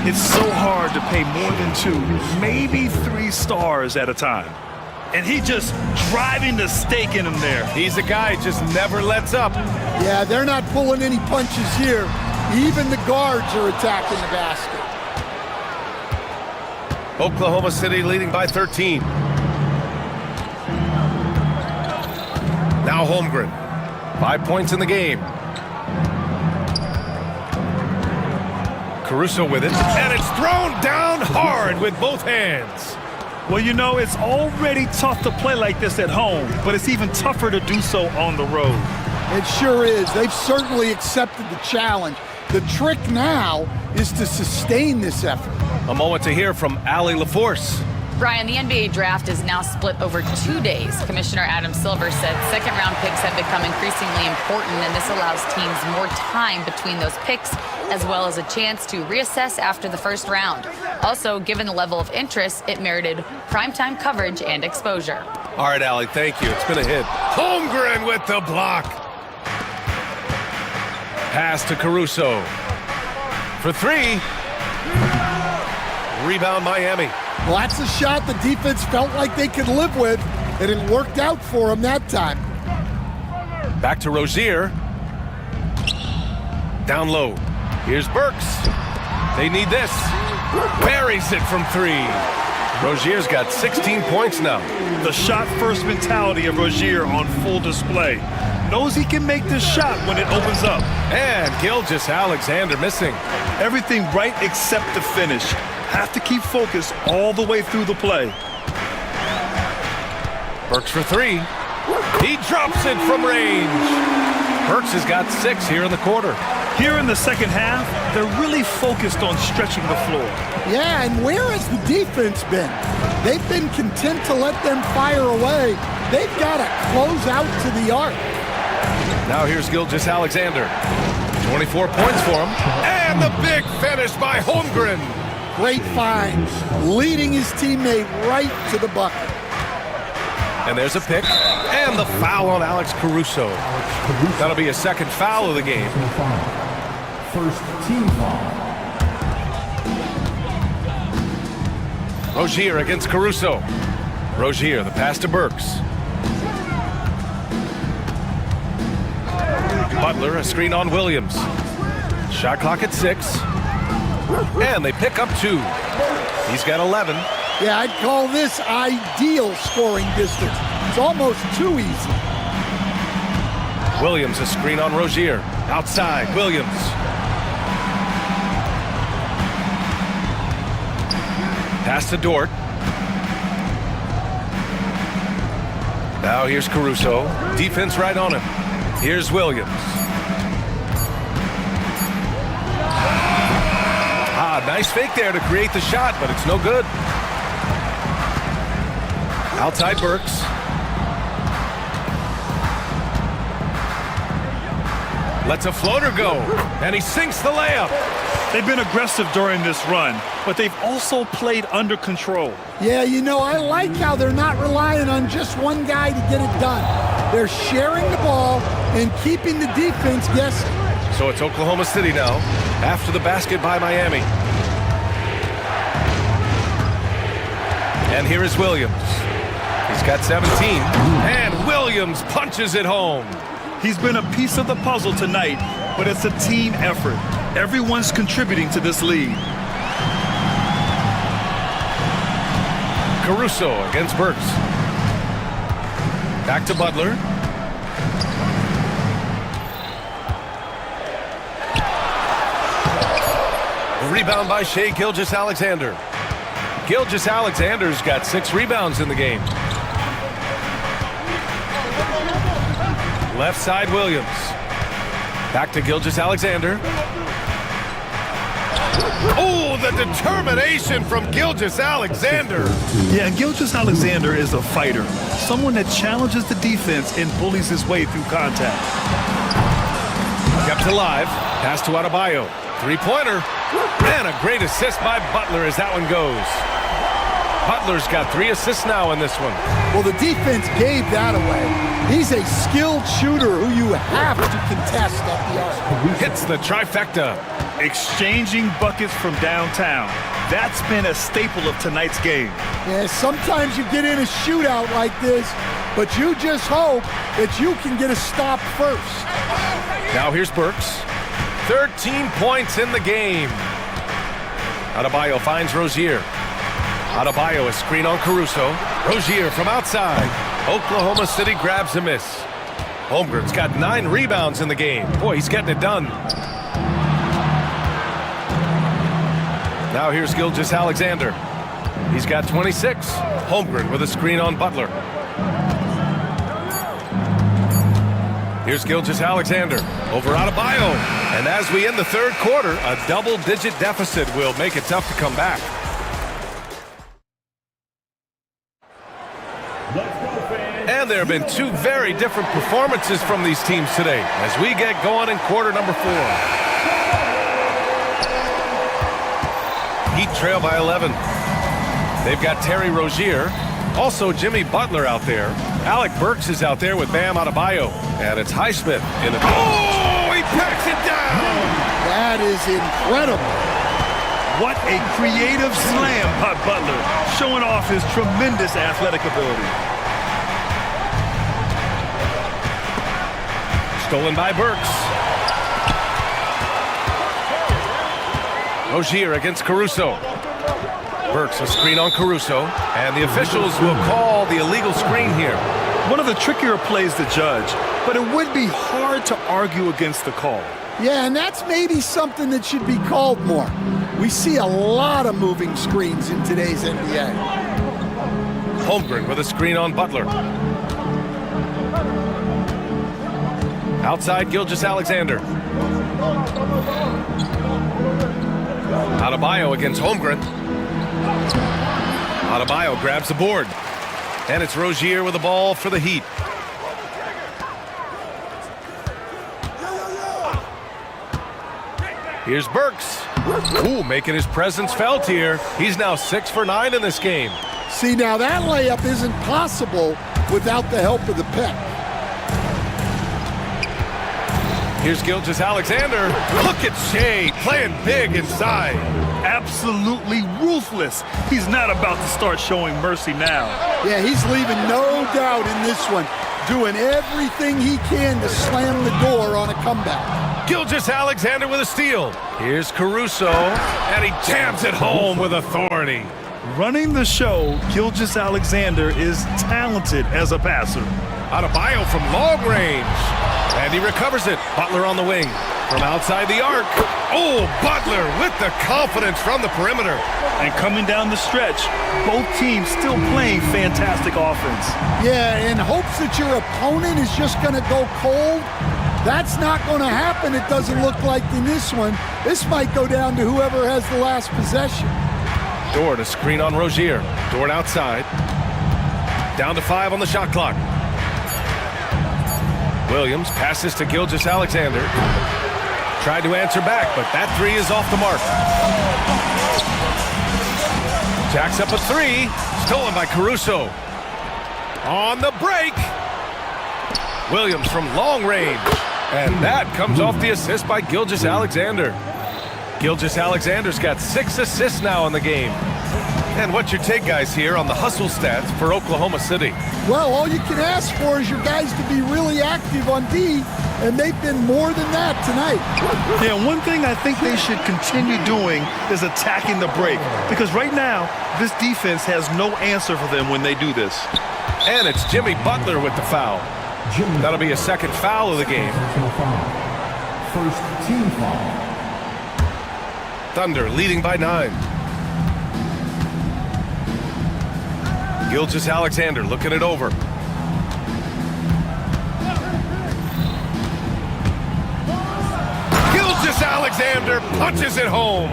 It's so hard to pay more than 2, maybe 3 stars at a time. And he just driving the stake in him there. He's a guy who just never lets up. Yeah, they're not pulling any punches here. Even the guards are attacking the basket. Oklahoma City leading by 13. Now Holmgren. 5 points in the game. Caruso with it. And it's thrown down hard with both hands. Well, you know, it's already tough to play like this at home, but it's even tougher to do so on the road. It sure is. They've certainly accepted the challenge. The trick now is to sustain this effort. A moment to hear from Allie LaForce. Brian, the NBA draft is now split over 2 days. Commissioner Adam Silver said second-round picks have become increasingly important, and this allows teams more time between those picks, as well as a chance to reassess after the first round. Also, given the level of interest, it merited primetime coverage and exposure. All right, Allie, thank you. It's been a hit. Holmgren with the block. Pass to Caruso. For 3. Rebound Miami. Well, that's a shot the defense felt like they could live with, and it worked out for them that time. Back to Rozier. Down low. Here's Burks. They need this. Buries it from 3. Rozier's got 16 points now. The shot-first mentality of Rozier on full display. Knows he can make this shot when it opens up. And Gilgeous-Alexander missing. Everything right except the finish. Have to keep focused all the way through the play. Burks for 3. He drops it from range. Burks has got 6 here in the quarter. Here in the second half, they're really focused on stretching the floor. Yeah, and where has the defense been? They've been content to let them fire away. They've got to close out to the arc. Now here's Gilgeous-Alexander. 24 points for him. And the big finish by Holmgren. Great find, leading his teammate right to the bucket. And there's a pick. And the foul on Alex Caruso. That'll be a second foul of the game. First team foul. Rozier against Caruso. Rozier, the pass to Burks. Butler, a screen on Williams. Shot clock at 6. And they pick up 2. He's got 11. Yeah, I'd call this ideal scoring distance. It's almost too easy. Williams, a screen on Rozier. Outside, Williams. Pass to Dort. Now here's Caruso. Defense right on him. Here's Williams. Nice fake there to create the shot, but it's no good. Outside Burks. Lets a floater go, and he sinks the layup. They've been aggressive during this run, but they've also played under control. Yeah, you know, I like how they're not relying on just one guy to get it done. They're sharing the ball and keeping the defense guessing. So it's Oklahoma City now, after the basket by Miami. And here is Williams. He's got 17, and Williams punches it home. He's been a piece of the puzzle tonight, but it's a team effort. Everyone's contributing to this lead. Caruso against Burks. Back to Butler. Rebound by Shai Gilgeous-Alexander. Gilgeous-Alexander's got 6 rebounds in the game. Left side, Williams. Back to Gilgeous-Alexander. Oh, the determination from Gilgeous-Alexander. Yeah, and Gilgeous-Alexander is a fighter. Someone that challenges the defense and bullies his way through contact. Kept alive. Pass to Adebayo. Three-pointer. And a great assist by Butler as that one goes. Butler's got 3 assists now in this one. Well, the defense gave that away. He's a skilled shooter who you have to contest at the arc. Hits the trifecta. Exchanging buckets from downtown. That's been a staple of tonight's game. Yeah, sometimes you get in a shootout like this, but you just hope that you can get a stop first. Now here's Burks. 13 points in the game. Adebayo finds Rozier. Adebayo, a screen on Caruso. Rozier from outside. Oklahoma City grabs a miss. Holmgren's got 9 rebounds in the game. Boy, he's getting it done. Now here's Gilgeous-Alexander. He's got 26. Holmgren with a screen on Butler. Here's Gilgeous-Alexander over Adebayo. And as we end the third quarter, a double-digit deficit will make it tough to come back. And there have been 2 very different performances from these teams today as we get going in quarter number 4. Heat trail by 11. They've got Terry Rozier, also Jimmy Butler out there. Alec Burks is out there with Bam Adebayo. And it's Highsmith in the... Oh, he packs it down! That is incredible. What a creative slam by Butler, showing off his tremendous athletic ability. Stolen by Burks. Rozier against Caruso. Burks, a screen on Caruso. And the officials will call the illegal screen here. One of the trickier plays to judge, but it would be hard to argue against the call. Yeah, and that's maybe something that should be called more. We see a lot of moving screens in today's NBA. Holmgren with a screen on Butler. Outside Gilgeous-Alexander. Adebayo against Holmgren. Adebayo grabs the board. And it's Rozier with the ball for the Heat. Here's Burks. Ooh, making his presence felt here. He's now 6 for 9 in this game. See, now that layup isn't possible without the help of the pick. Here's Gilgeous-Alexander. Look at Shea playing big inside. Absolutely ruthless. He's not about to start showing mercy now. Yeah, he's leaving no doubt in this one, doing everything he can to slam the door on a comeback. Gilgeous-Alexander with a steal. Here's Caruso, and he jams it home with authority. Running the show, Gilgeous-Alexander is talented as a passer. Adebayo from long range. And he recovers it. Butler on the wing. From outside the arc. Oh, Butler with the confidence from the perimeter. And coming down the stretch, both teams still playing fantastic offense. Yeah, in hopes that your opponent is just going to go cold. That's not going to happen, it doesn't look like in this one. This might go down to whoever has the last possession. Dort, a screen on Rozier. Dort outside. Down to 5 on the shot clock. Williams passes to Gilgeous-Alexander. Tried to answer back, but that 3 is off the mark. Jacks up a 3. Stolen by Caruso. On the break. Williams from long range. And that comes off the assist by Gilgeous-Alexander. Gilgeous-Alexander's got 6 assists now in the game. And what's your take, guys, here on the hustle stats for Oklahoma City? Well, all you can ask for is your guys to be really active on D, and they've been more than that tonight. Yeah, one thing I think they should continue doing is attacking the break. Because right now, this defense has no answer for them when they do this. And it's Jimmy Butler with the foul. That'll be a second foul of the game. First team foul. Thunder leading by 9. Gilgeous-Alexander looking it over. Gilgeous-Alexander punches it home.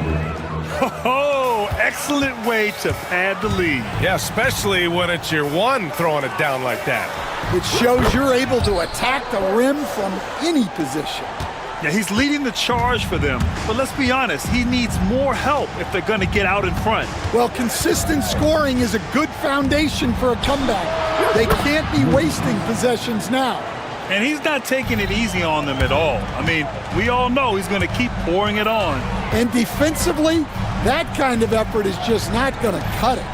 Oh, excellent way to pad the lead. Yeah, especially when it's your one throwing it down like that. It shows you're able to attack the rim from any position. Yeah, he's leading the charge for them. But let's be honest, he needs more help if they're going to get out in front. Well, consistent scoring is a good foundation for a comeback. They can't be wasting possessions now. And he's not taking it easy on them at all. I mean, we all know he's going to keep pouring it on. And defensively, that kind of effort is just not going to cut it.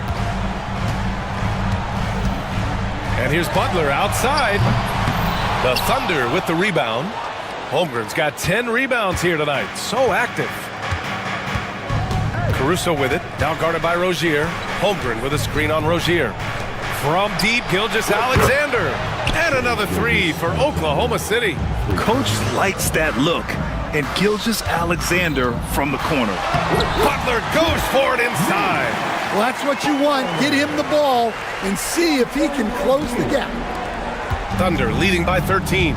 And here's Butler outside. The Thunder with the rebound. Holmgren's got 10 rebounds here tonight. So active. Caruso with it. Now guarded by Rozier. Holmgren with a screen on Rozier. From deep, Gilgeous-Alexander. And another 3 for Oklahoma City. Coach likes that look. And Gilgeous-Alexander from the corner. Butler goes for it inside. Well, that's what you want. Get him the ball and see if he can close the gap. Thunder leading by 13.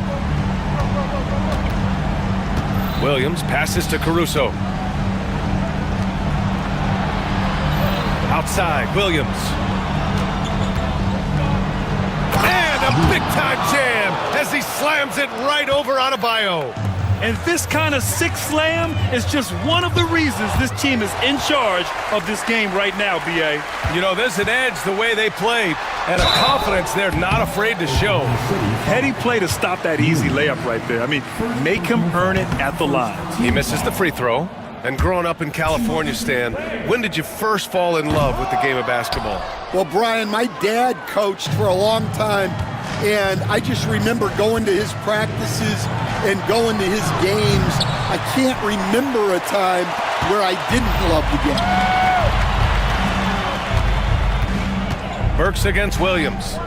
Williams passes to Caruso. Outside, Williams. And a big-time jam as he slams it right over Adebayo. And this kind of sick slam is just one of the reasons this team is in charge of this game right now, B.A. You know, there's an edge the way they play and a confidence they're not afraid to show. Heady play to stop that easy layup right there. I mean, make him earn it at the line. He misses the free throw. And growing up in California, Stan, when did you first fall in love with the game of basketball? Well, Brian, my dad coached for a long time, and I just remember going to his practices and going to his games. I can't remember a time where I didn't love the game. Burks against Williams.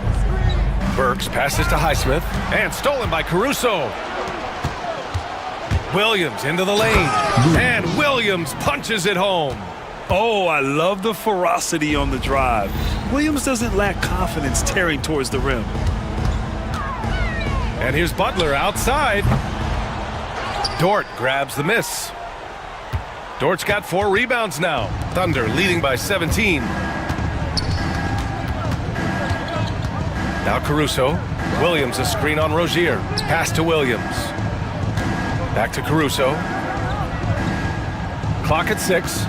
Burks passes to Highsmith and stolen by Caruso. Williams into the lane, and Williams punches it home. Oh, I love the ferocity on the drive. Williams doesn't lack confidence tearing towards the rim. And here's Butler outside. Dort grabs the miss. Dort's got 4 rebounds now. Thunder leading by 17. Now Caruso. Williams a screen on Rozier. Pass to Williams. Back to Caruso. Clock at 6.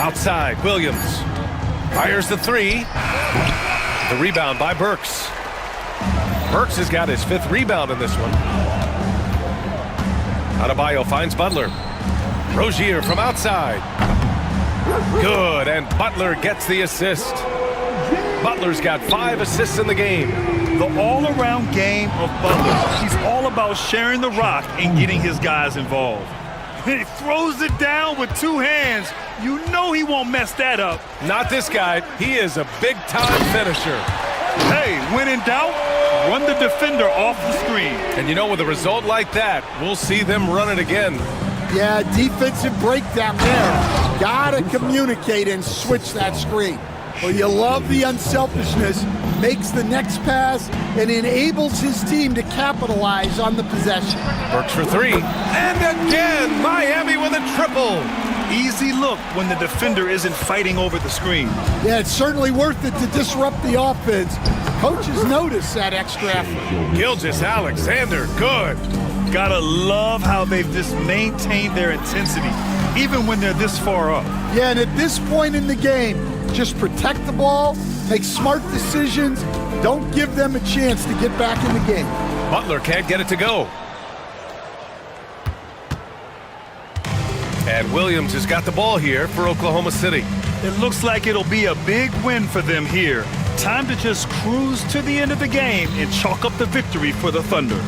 Outside, Williams fires the three. The rebound by Burks. Burks has got his 5th rebound in this one. Adebayo finds Butler. Rozier from outside. Good, and Butler gets the assist. Butler's got 5 assists in the game. The all-around game of Butler. He's all about sharing the rock and getting his guys involved. He throws it down with 2 hands. You know he won't mess that up. Not this guy. He is a big-time finisher. Hey, when in doubt, run the defender off the screen. And you know, with a result like that, we'll see them run it again. Yeah, defensive breakdown there. Gotta communicate and switch that screen. Well, you love the unselfishness, makes the next pass, and enables his team to capitalize on the possession. Burks for 3. And again, Miami with a triple. Easy look when the defender isn't fighting over the screen. Yeah, it's certainly worth it to disrupt the offense. Coaches notice that extra effort. Gilgeous-Alexander, good. Gotta love how they've just maintained their intensity, even when they're this far up. Yeah, and at this point in the game, just protect the ball, make smart decisions, don't give them a chance to get back in the game. Butler can't get it to go. And Williams has got the ball here for Oklahoma City. It looks like it'll be a big win for them here. Time to just cruise to the end of the game and chalk up the victory for the Thunder.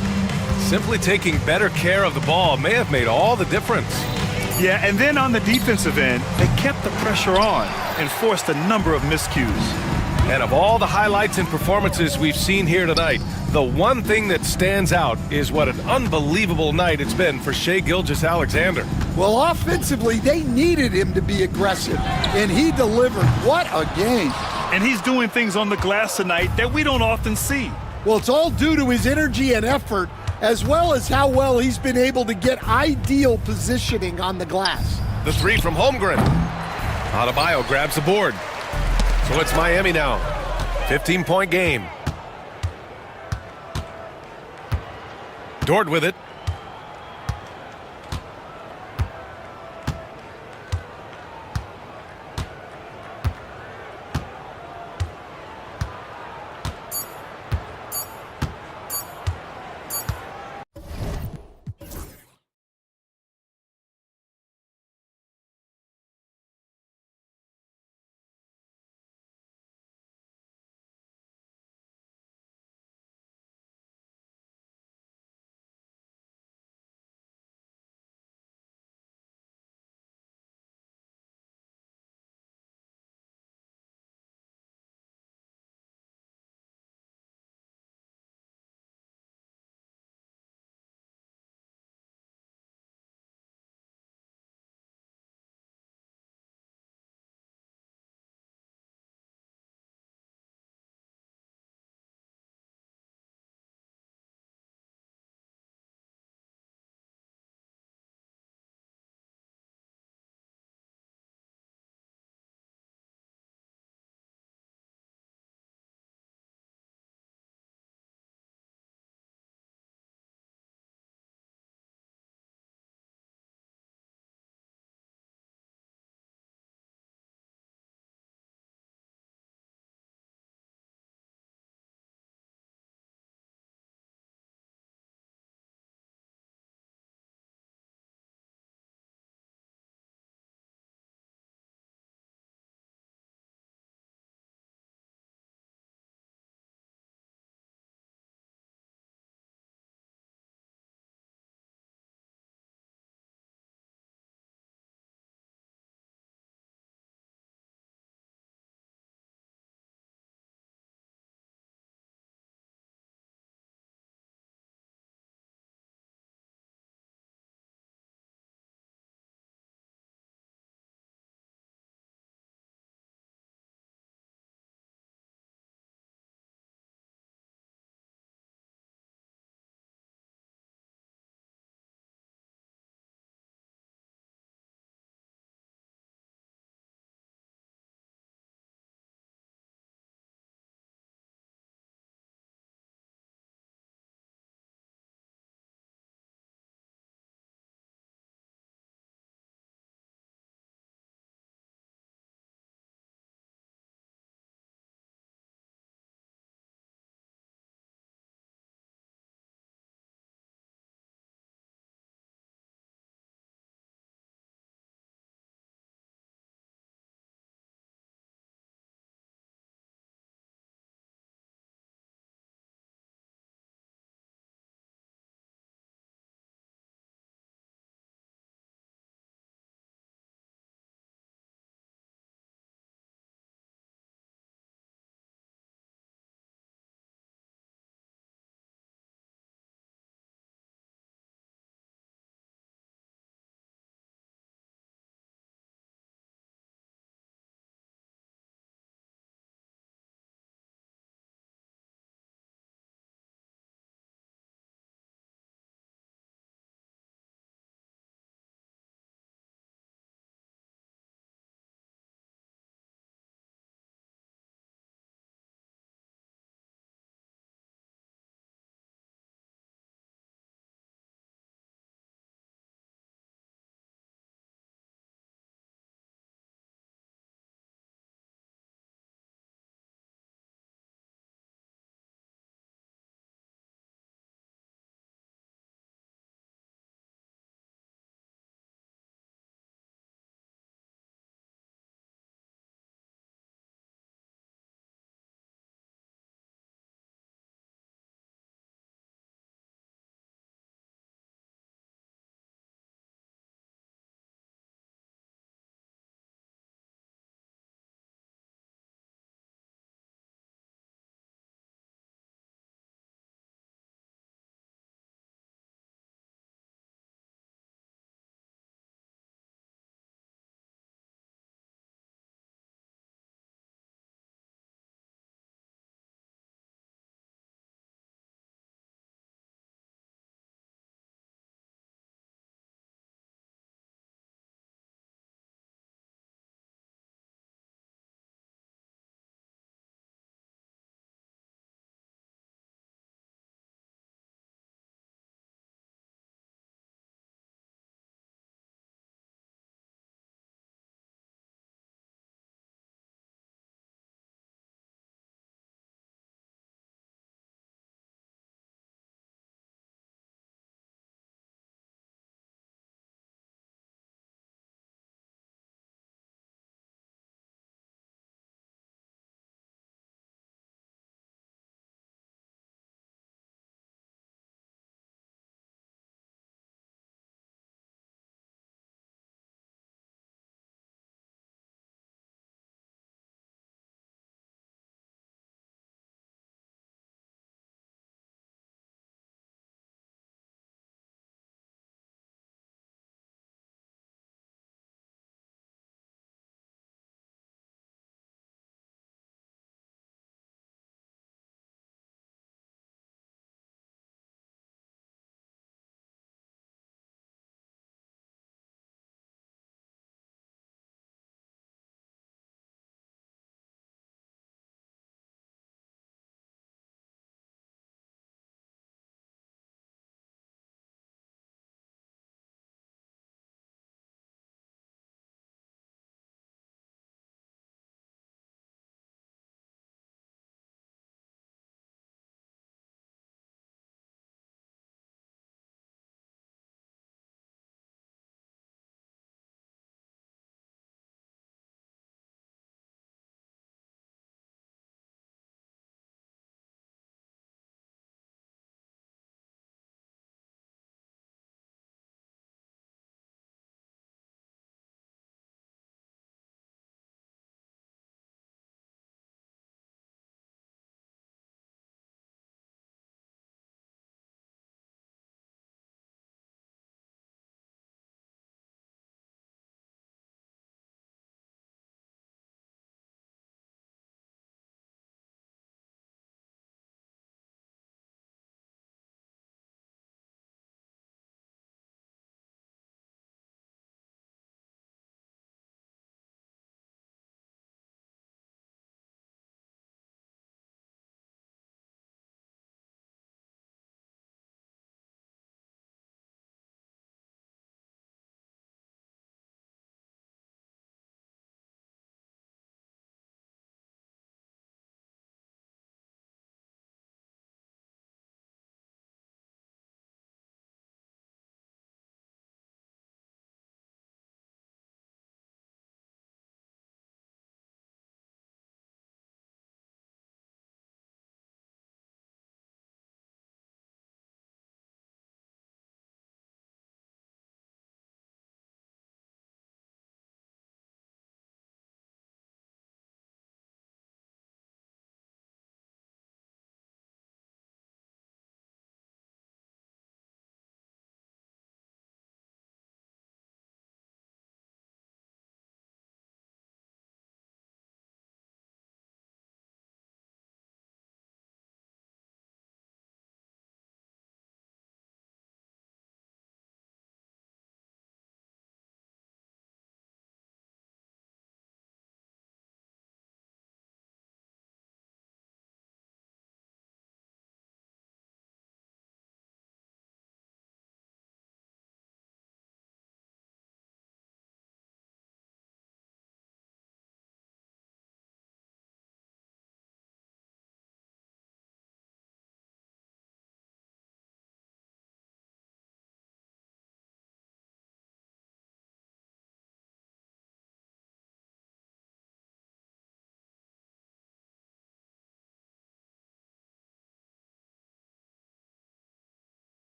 Simply taking better care of the ball may have made all the difference. Yeah, and then on the defensive end, they kept the pressure on and forced a number of miscues. And of all the highlights and performances we've seen here tonight, the one thing that stands out is what an unbelievable night it's been for Shai Gilgeous-Alexander. Well, offensively, they needed him to be aggressive, and he delivered. What a game. And he's doing things on the glass tonight that we don't often see. Well, it's all due to his energy and effort, as well as how well he's been able to get ideal positioning on the glass. The 3 from Holmgren. Adebayo grabs the board. So it's Miami now. 15-point game. Dort with it.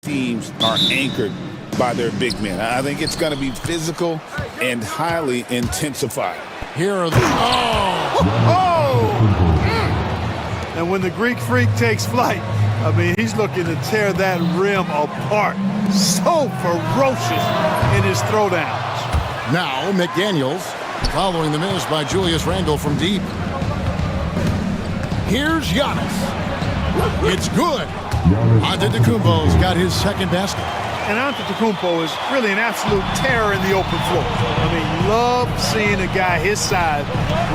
teams are anchored by their big men. I think it's going to be physical and highly intensified. Here are the... And when the Greek Freak takes flight, I mean, he's looking to tear that rim apart. So ferocious in his throwdowns. Now, McDaniels following the miss by Julius Randle from deep. Here's Giannis. It's good. Antetokounmpo's got his second basket. And Antetokounmpo is really an absolute terror in the open floor. I mean, love seeing a guy his size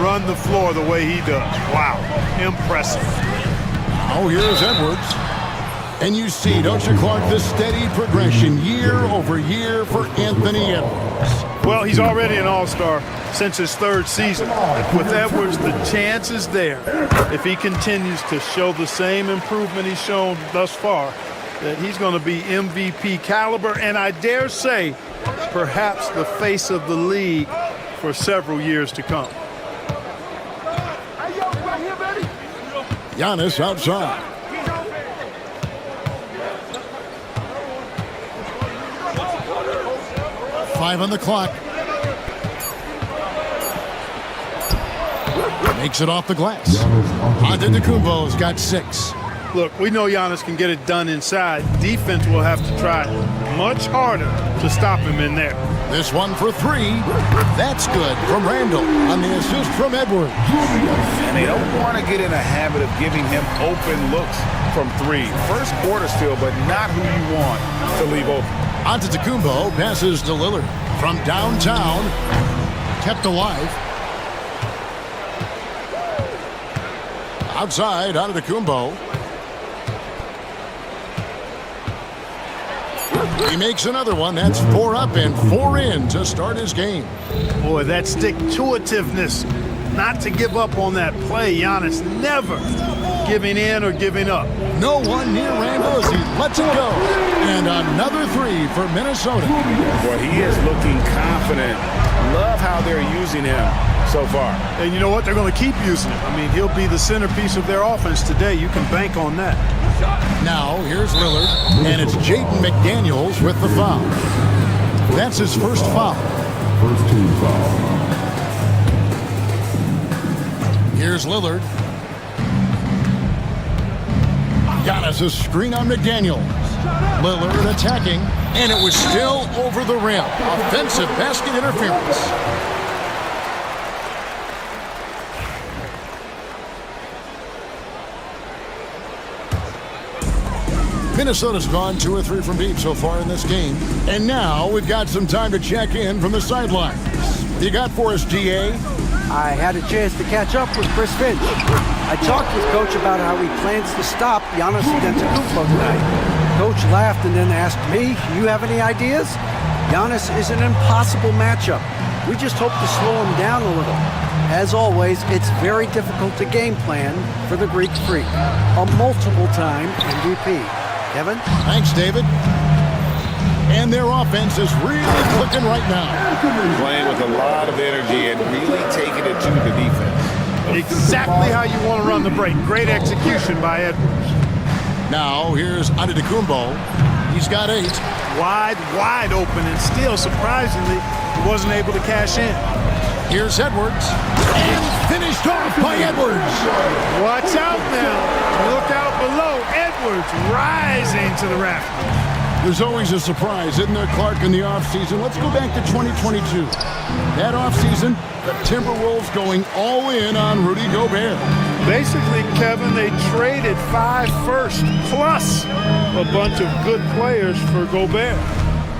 run the floor the way he does. Wow, impressive. Now here's Edwards. And you see, don't you, Clark, the steady progression year over year for Anthony Edwards. Well, he's already an all-star since his third season. With Edwards, the chance is there, if he continues to show the same improvement he's shown thus far, that he's going to be MVP caliber, and I dare say, perhaps the face of the league for several years to come. Giannis outside. Five on the clock. Makes it off the glass. Antetokounmpo's got 6. Look, we know Giannis can get it done inside. Defense will have to try much harder to stop him in there. This one for 3. That's good from Randle on the assist from Edwards. And they don't want to get in a habit of giving him open looks from 3. First quarter still, but not who you want to leave open. Antetokounmpo passes to Lillard from downtown. Kept alive. Outside, Antetokounmpo. He makes another one. That's 4 up and 4 in to start his game. Boy, that stick-to-itiveness, not to give up on that play. Giannis never giving in or giving up. No one near Randle as he lets it go. And another 3 for Minnesota. Boy, he is looking confident. Love how they're using him so far. And you know what? They're going to keep using him. I mean, he'll be the centerpiece of their offense today. You can bank on that. Now, here's Lillard, and it's Jaden McDaniels with the foul. That's his first foul. First team foul. Here's Lillard. Giannis' screen on McDaniels. Lillard attacking, and it was still over the rim. Offensive basket interference. Minnesota's gone 2 or 3 from deep so far in this game. And now we've got some time to check in from the sidelines. You got for us, GA? I had a chance to catch up with Chris Finch. I talked with Coach about how he plans to stop Giannis Antetokounmpo tonight. Coach laughed and then asked me, "You have any ideas?" Giannis is an impossible matchup. We just hope to slow him down a little. As always, it's very difficult to game plan for the Greek Freak, a multiple-time MVP. Kevin? Thanks, David. And their offense is really clicking right now. Playing with a lot of energy and really taking it to the defense. Exactly how you want to run the break. Great execution by Edwards. Now, here's Antetokounmpo. He's got 8. Wide open, and still, surprisingly, he wasn't able to cash in. Here's Edwards. And finished off by Edwards. Watch out now. Look out below. Edwards rising to the rafters. There's always a surprise, isn't there, Clark, in the offseason? Let's go back to 2022. That offseason, the Timberwolves going all in on Rudy Gobert. Basically, Kevin, they traded 5 firsts plus a bunch of good players for Gobert.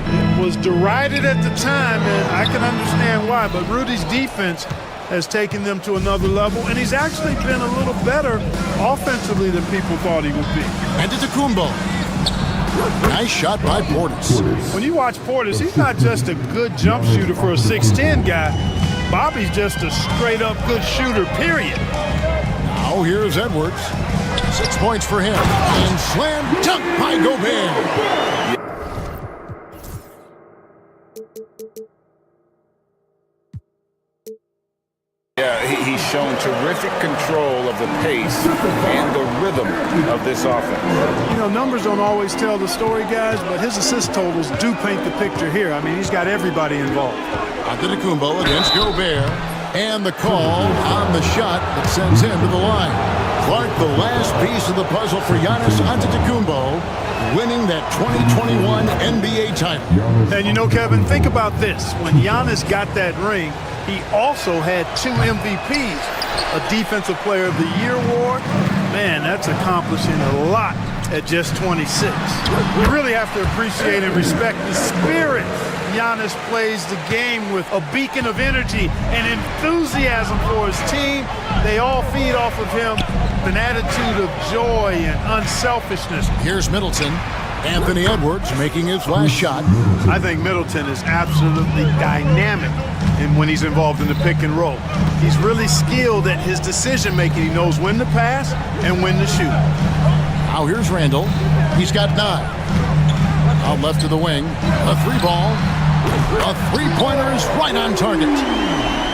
It was derided at the time, and I can understand why, but Rudy's defense has taken them to another level, and he's actually been a little better offensively than people thought he would be. Antetokounmpo. Nice shot by Portis. When you watch Portis, he's not just a good jump shooter for a 6'10 guy. Bobby's just a straight-up good shooter, period. Now here's Edwards. 6 points for him. And slam dunk by Gobert. Yeah, he's shown terrific control of the pace and the rhythm of this offense. You know, numbers don't always tell the story, guys, but his assist totals do paint the picture here. I mean, he's got everybody involved. Antetokounmpo against Gobert. And the call on the shot that sends him to the line. Clark, the last piece of the puzzle for Giannis Antetokounmpo, winning that 2021 NBA title. And you know, Kevin, think about this. When Giannis got that ring, he also had 2 MVPs, a Defensive Player of the Year award. Man, that's accomplishing a lot at just 26. We really have to appreciate and respect the spirit Giannis plays the game with, a beacon of energy and enthusiasm for his team. They all feed off of him, an attitude of joy and unselfishness. Here's Middleton. Anthony Edwards making his last shot. I think Middleton is absolutely dynamic when he's involved in the pick and roll. He's really skilled at his decision making. He knows when to pass and when to shoot. Now here's Randall. He's got 9. Out left to the wing. A 3-ball. A 3-pointer is right on target.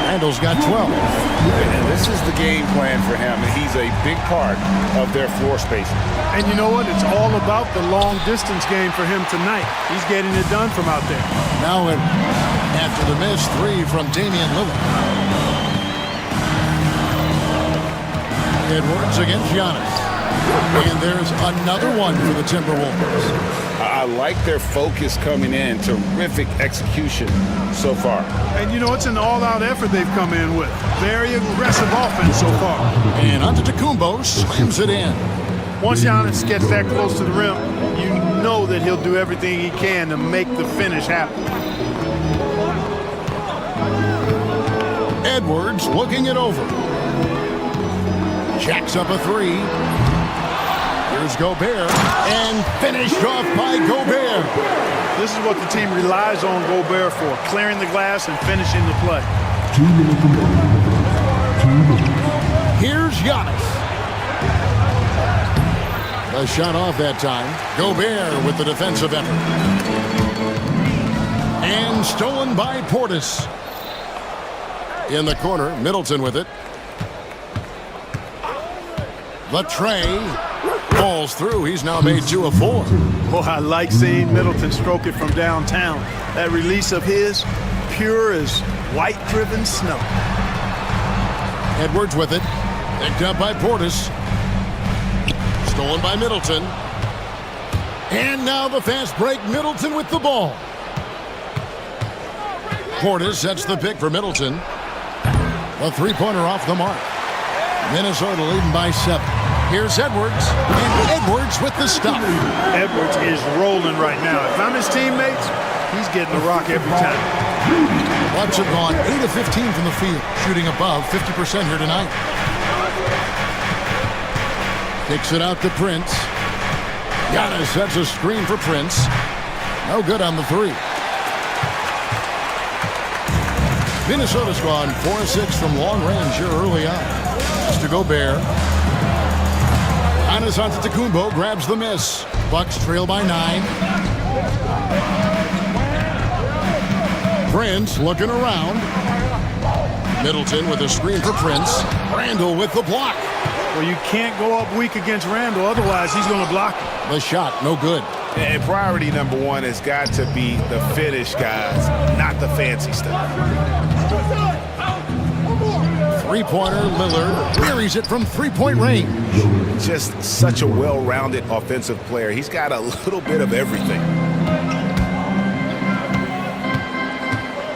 Randall's got 12. And this is the game plan for him. He's a big part of their floor spacing. And you know what? It's all about the long distance game for him tonight. He's getting it done from out there. Now after the missed 3 from Damian Lillard. Edwards against Giannis. And there's another one for the Timberwolves. I like their focus coming in. Terrific execution so far. And you know, it's an all-out effort they've come in with. Very aggressive offense so far. And Antetokounmpo slams it in. Once Giannis gets that close to the rim, you know that he'll do everything he can to make the finish happen. Edwards looking it over. Jacks up a 3. Here's Gobert, and finished off by Gobert. This is what the team relies on Gobert for, clearing the glass and finishing the play. Here's Giannis. A shot off that time. Gobert with the defensive effort. And stolen by Portis. In the corner, Middleton with it. The tray. Falls through. He's now made 2 of 4. Well, I like seeing Middleton stroke it from downtown. That release of his, pure as white-driven snow. Edwards with it. Picked up by Portis. Stolen by Middleton. And now the fast break. Middleton with the ball. Portis sets the pick for Middleton. A 3-pointer off the mark. Minnesota leading by 7. Here's Edwards, and Edwards with the stop. Edwards is rolling right now. If I'm his teammates, he's getting the rock every time. Bucks have gone 8 of 15 from the field, shooting above 50% here tonight. Kicks it out to Prince. Giannis sets a screen for Prince. No good on the 3. Minnesota's gone 4 of 6 from long range here early on. It's to Gobert. Giannis Antetokounmpo grabs the miss. Bucks trail by 9. Prince looking around. Middleton with a screen for Prince. Randall with the block. Well, you can't go up weak against Randall, otherwise he's going to block it. The shot, no good. And priority number 1 has got to be the finish, guys, not the fancy stuff. 3-pointer, Lillard buries it from 3-point range. Just such a well-rounded offensive player. He's got a little bit of everything.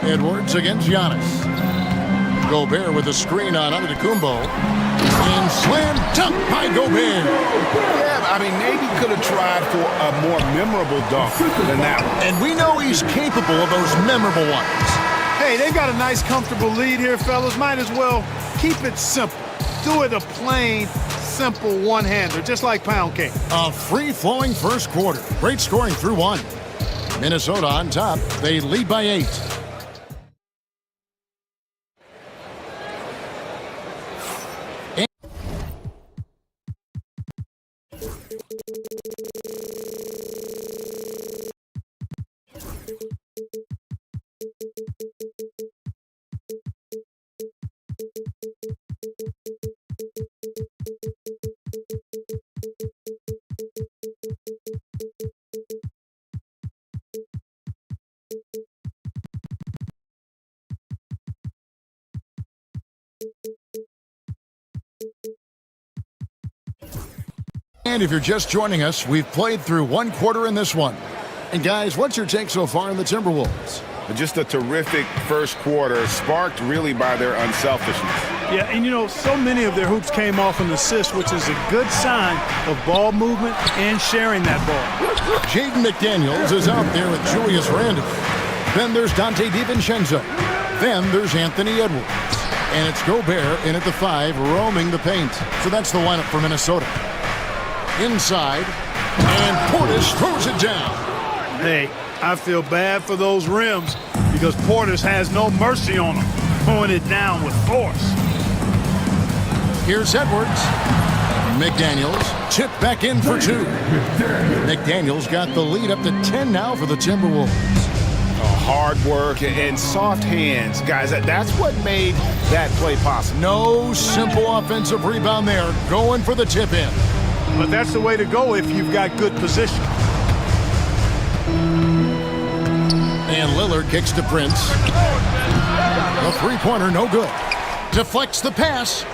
Edwards against Giannis. Gobert with a screen on Antetokounmpo. And slam dunk by Gobert. Yeah, I mean, maybe could have tried for a more memorable dunk than that one. And we know he's capable of those memorable ones. Hey, they've got a nice, comfortable lead here, fellas. Might as well keep it simple. Do it a plain, simple one-hander, just like pound cake. A free-flowing first quarter. Great scoring through 1. Minnesota on top. They lead by 8. And if you're just joining us, we've played through one quarter in this one. And guys, what's your take so far in the Timberwolves? Just a terrific first quarter, sparked really by their unselfishness. Yeah, and you know, so many of their hoops came off an assist, which is a good sign of ball movement and sharing that ball. Jaden McDaniels is out there with Julius Randle. Then there's Dante DiVincenzo. Then there's Anthony Edwards. And it's Gobert in at the 5, roaming the paint. So that's the lineup for Minnesota. Inside, and Portis throws it down. Hey, I feel bad for those rims because Portis has no mercy on them, throwing it down with force. Here's Edwards. McDaniels chipped back in for 2. McDaniels got the lead up to 10 now for the Timberwolves. Hard work and soft hands, guys. That's what made that play possible. No simple offensive rebound there, going for the tip in. But that's the way to go if you've got good position. And Lillard kicks to Prince. The three-pointer, no good. Deflects the pass.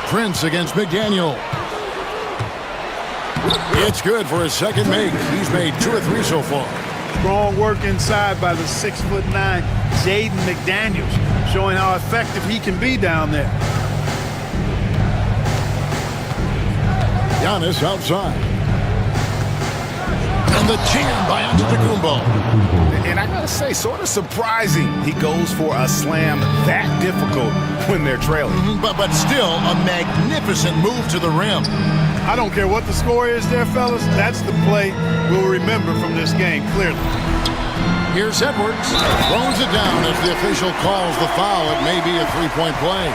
Prince against McDaniel. It's good for his second make. He's made 2 or 3 so far. Strong work inside by the 6'9" Jaden McDaniels, showing how effective he can be down there. Giannis outside. And the jam by Antetokounmpo. And I gotta say, sort of surprising he goes for a slam that difficult when they're trailing. But still a magnificent move to the rim. I don't care what the score is there, fellas. That's the play we'll remember from this game, clearly. Here's Edwards. Throws it down as the official calls the foul. It may be a three-point play.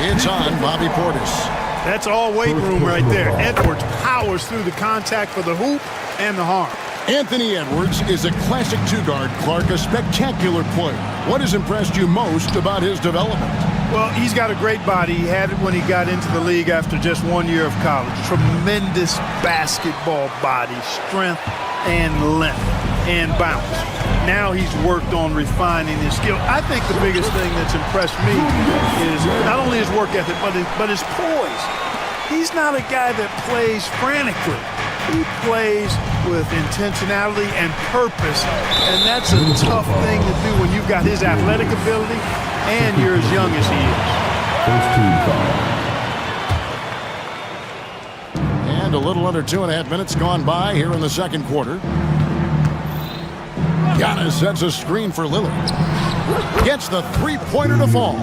It's on Bobby Portis. That's all weight room right there. Edwards powers through the contact for the hoop and the harm. Anthony Edwards is a classic two-guard, Clark, a spectacular player. What has impressed you most about his development? Well, he's got a great body. He had it when he got into the league after just 1 year of college. Tremendous basketball body, strength and length and bounce. Now he's worked on refining his skill. I think the biggest thing that's impressed me is not only his work ethic, but his poise. He's not a guy that plays frantically. He plays with intentionality and purpose, and that's a tough thing to do when you've got his athletic ability and you're as young as he is. And a little under 2.5 minutes gone by here in the second quarter. Giannis sets a screen for Lillard. Gets the three-pointer to fall.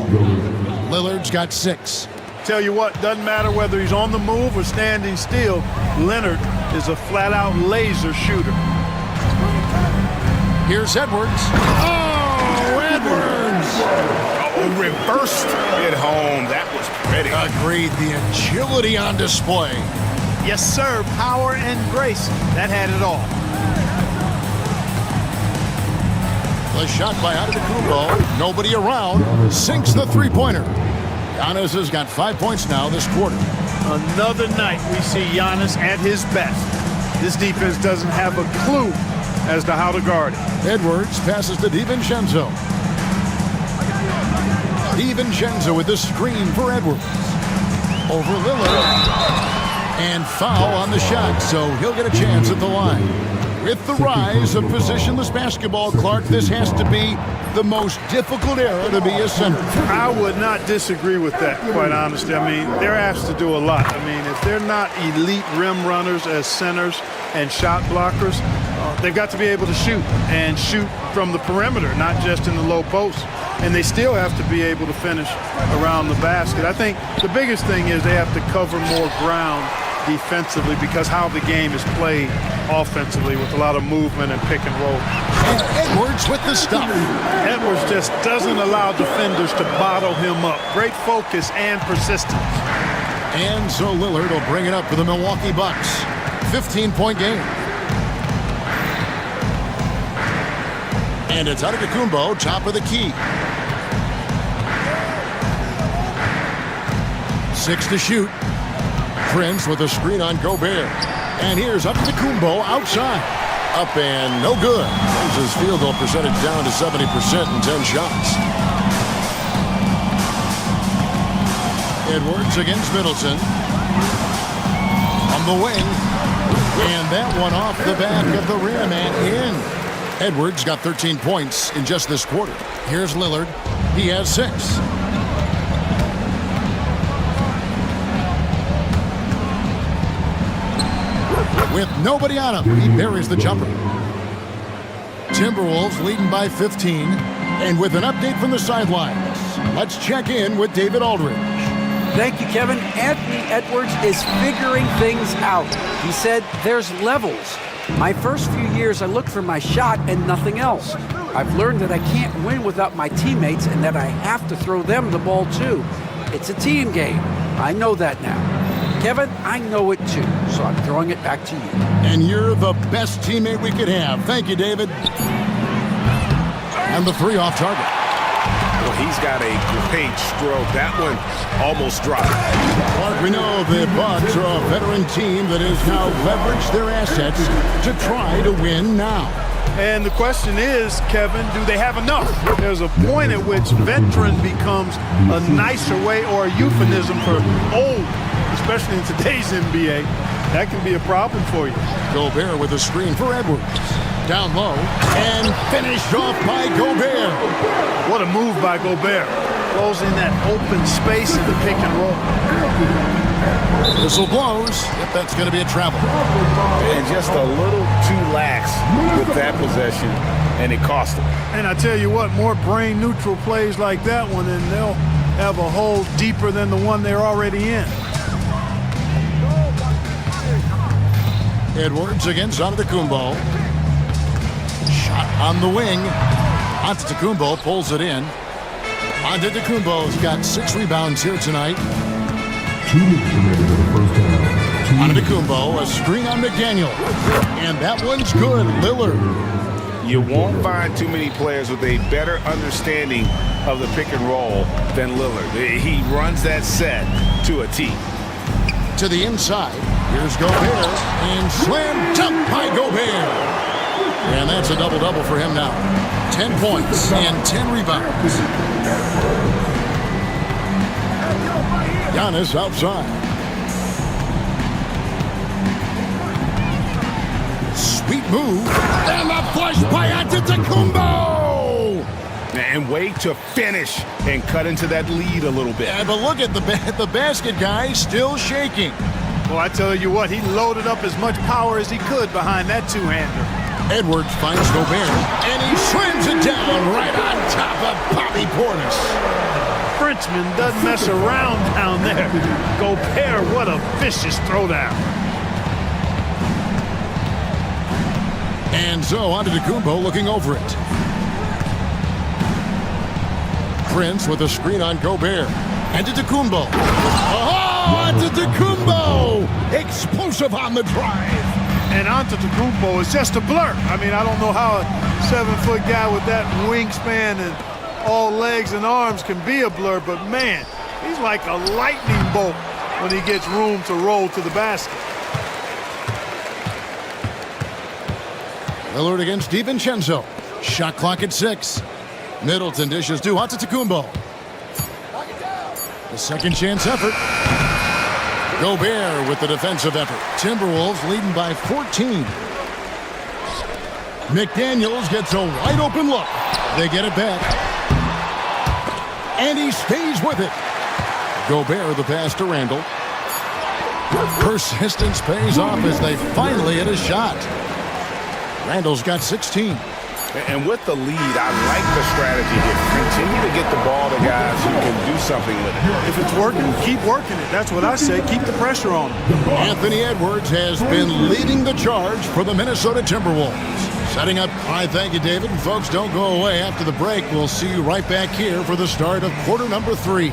Lillard's got 6. Tell you what, doesn't matter whether he's on the move or standing still, Leonard is a flat-out laser shooter. Here's Edwards. Oh, Edwards! Oh, reversed it home. That was pretty. Agreed. The agility on display. Yes, sir. Power and grace. That had it all. The shot by Antetokounmpo. Nobody around. Sinks the three-pointer. Giannis has got 5 points now this quarter. Another night we see Giannis at his best. This defense doesn't have a clue as to how to guard it. Edwards passes to DiVincenzo. DiVincenzo with the screen for Edwards. Over Lillard. And foul on the shot, so he'll get a chance at the line. With the rise of positionless basketball, Clark, this has to be the most difficult era to be a center. I would not disagree with that, quite honestly. I mean, they're asked to do a lot. I mean, if they're not elite rim runners as centers and shot blockers, they've got to be able to shoot and shoot from the perimeter, not just in the low post. And they still have to be able to finish around the basket. I think the biggest thing is they have to cover more ground defensively because how the game is played offensively with a lot of movement and pick and roll. And Edwards with the stop. Edwards just doesn't allow defenders to bottle him up. Great focus and persistence. And so Lillard will bring it up for the Milwaukee Bucks. 15-point game. And it's Antetokounmpo, top of the key. 6 to shoot. Prince with a screen on Gobert. And here's Antetokounmpo outside. Up and no good. Brings his field goal percentage down to 70% in 10 shots. Edwards against Middleton. On the wing. And that one off the back of the rim and in. Edwards got 13 points in just this quarter. Here's Lillard. He has 6. With nobody on him, he buries the jumper. Timberwolves leading by 15. And with an update from the sidelines, let's check in with David Aldridge. Thank you, Kevin. Anthony Edwards is figuring things out. He said there's levels. My first few years, I looked for my shot and nothing else. I've learned that I can't win without my teammates and that I have to throw them the ball too. It's a team game. I know that now. Kevin, I know it too, so I'm throwing it back to you. And you're the best teammate we could have. Thank you, David. And the 3 off target. Well, he's got a great stroke. That one almost dropped. Clark, we know the Bucks are a veteran team that has now leveraged their assets to try to win now. And the question is, Kevin, do they have enough? There's a point at which veteran becomes a nicer way or a euphemism for old, especially in today's NBA. That can be a problem for you. Gobert with a screen for Edwards. Down low and finished off by Gobert. What a move by Gobert. Closing that open space in the pick and roll. Whistle blows. Yep, that's going to be a travel. And just a little too lax with that possession, and it cost him. And I tell you what, more brain-neutral plays like that one, and they'll have a hole deeper than the one they're already in. Edwards against Antetokounmpo. Shot on the wing. Antetokounmpo pulls it in. Antetokounmpo's got 6 rebounds here tonight. 2 minutes remaining in the first half. Antetokounmpo, a screen on McDaniel. And that one's good. Lillard. You won't find too many players with a better understanding of the pick and roll than Lillard. He runs that set to a T. To the inside. Here's Gobert. And slam dunk by Gobert. And that's a double-double for him now. 10 points and 10 rebounds. Giannis outside. Sweet move. And the flush by Antetokounmpo. And way to finish and cut into that lead a little bit. Yeah, but look at the basket guy still shaking. Well, I tell you what, he loaded up as much power as he could behind that two-hander. Edwards finds Gobert, and he slams it down right on top of Bobby Portis. Frenchman doesn't mess around down there. Gobert, what a vicious throwdown. And so Antetokounmpo looking over it. Prince with a screen on Gobert. Antetokounmpo. Oh, Antetokounmpo! Explosive on the drive. And Antetokounmpo is just a blur. I mean, I don't know how a 7-foot guy with that wingspan and all legs and arms can be a blur, but man, he's like a lightning bolt when he gets room to roll to the basket. Lillard against DiVincenzo. Shot clock at 6. Middleton dishes to Antetokounmpo. The second chance effort. Gobert with the defensive effort. Timberwolves leading by 14. McDaniels gets a wide open look. They get it back. And he stays with it. Gobert the pass to Randall. Persistence pays off as they finally hit a shot. Randall's got 16. And with the lead, I like the strategy here. Continue to get the ball to guys who can do something with it. If it's working, keep working it. That's what I say. Keep the pressure on him. Anthony Edwards has been leading the charge for the Minnesota Timberwolves. Setting up. All right, thank you, David. And folks, don't go away. After the break, we'll see you right back here for the start of quarter number 3.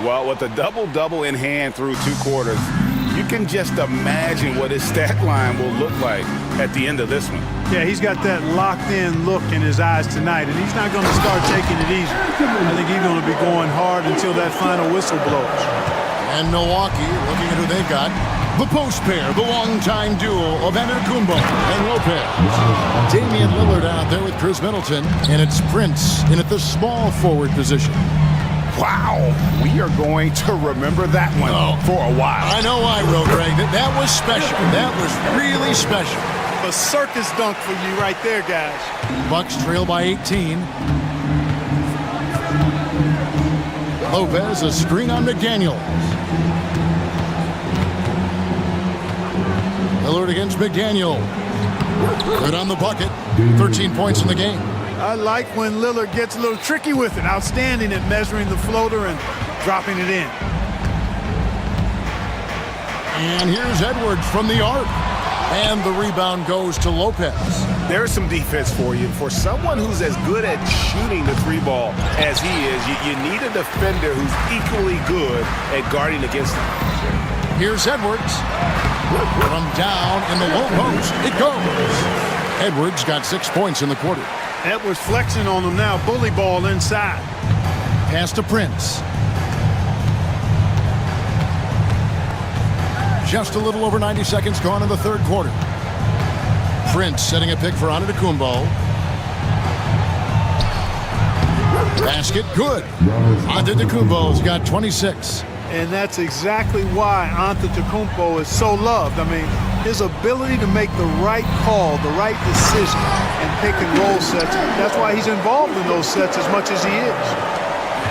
Well, with a double-double in hand through 2 quarters, you can just imagine what his stat line will look like at the end of this one. Yeah, he's got that locked-in look in his eyes tonight, and he's not going to start taking it easy. I think he's going to be going hard until that final whistle blows. And Milwaukee, looking at who they've got, the post pair, the longtime duo of Antetokounmpo and Lopez. Damian Lillard out there with Chris Middleton, and it's Prince in at the small forward position. Wow, we are going to remember that one for a while. I know I will, Greg. That was special. That was really special. A circus dunk for you right there, guys. Bucks trail by 18. Lopez, a screen on McDaniel. Lillard against McDaniel. Good on the bucket. 13 points in the game. I like when Lillard gets a little tricky with it. Outstanding at measuring the floater and dropping it in. And here's Edwards from the arc. And the rebound goes to Lopez. There's some defense for you. For someone who's as good at shooting the 3 ball as he is, you need a defender who's equally good at guarding against him. Here's Edwards. From down in the low post, it goes. Edwards got 6 points in the quarter. Edwards flexing on him now. Bully ball inside. Pass to Prince. Just a little over 90 seconds gone in the 3rd quarter. Prince setting a pick for Antetokounmpo. Basket good. Antetokounmpo's got 26. And that's exactly why Antetokounmpo is so loved. I mean, his ability to make the right call, the right decision, and pick and roll sets. That's why he's involved in those sets as much as he is.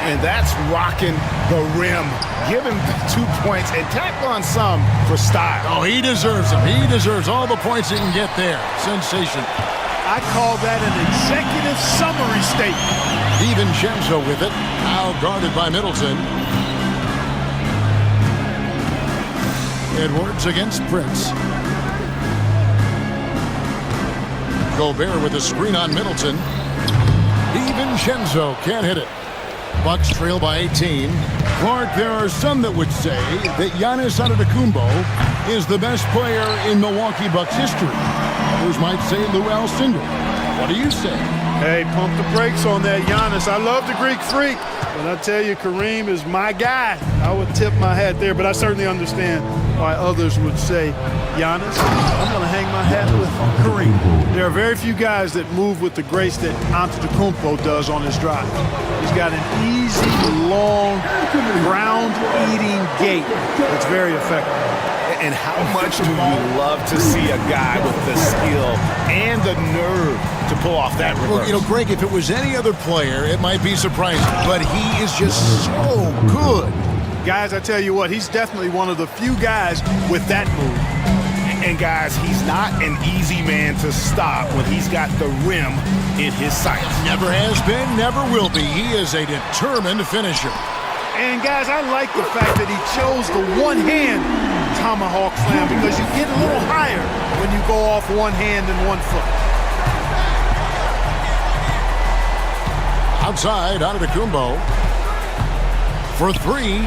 And that's rocking the rim. Give him 2 points and tack on some for style. Oh, he deserves them. He deserves all the points he can get there. Sensation. I call that an executive summary statement. DiVincenzo with it. Now guarded by Middleton. Edwards against Prince. Gobert with a screen on Middleton. DiVincenzo can't hit it. Bucks trail by 18. Clark, there are some that would say that Giannis Antetokounmpo is the best player in Milwaukee Bucks history. Others might say Lou Alcindor. What do you say? Hey, pump the brakes on that Giannis. I love the Greek freak, but I tell you, Kareem is my guy. I would tip my hat there, but I certainly understand why others would say Giannis. I'm going to hang my hat with Kareem. There are very few guys that move with the grace that Antetokounmpo does on his drive. He's got an easy, long, ground-eating gait that's very effective. And how much do you love to see a guy with the skill and the nerve to pull off that reverse? Well, you know, Greg, if it was any other player, it might be surprising, but he is just so good. Guys, I tell you what, he's definitely one of the few guys with that move. And guys, he's not an easy man to stop when he's got the rim in his sights. Never has been, never will be. He is a determined finisher. And guys, I like the fact that he chose the one-hand tomahawk slam because you get a little higher when you go off one hand and 1 foot. Outside, Antetokounmpo for 3.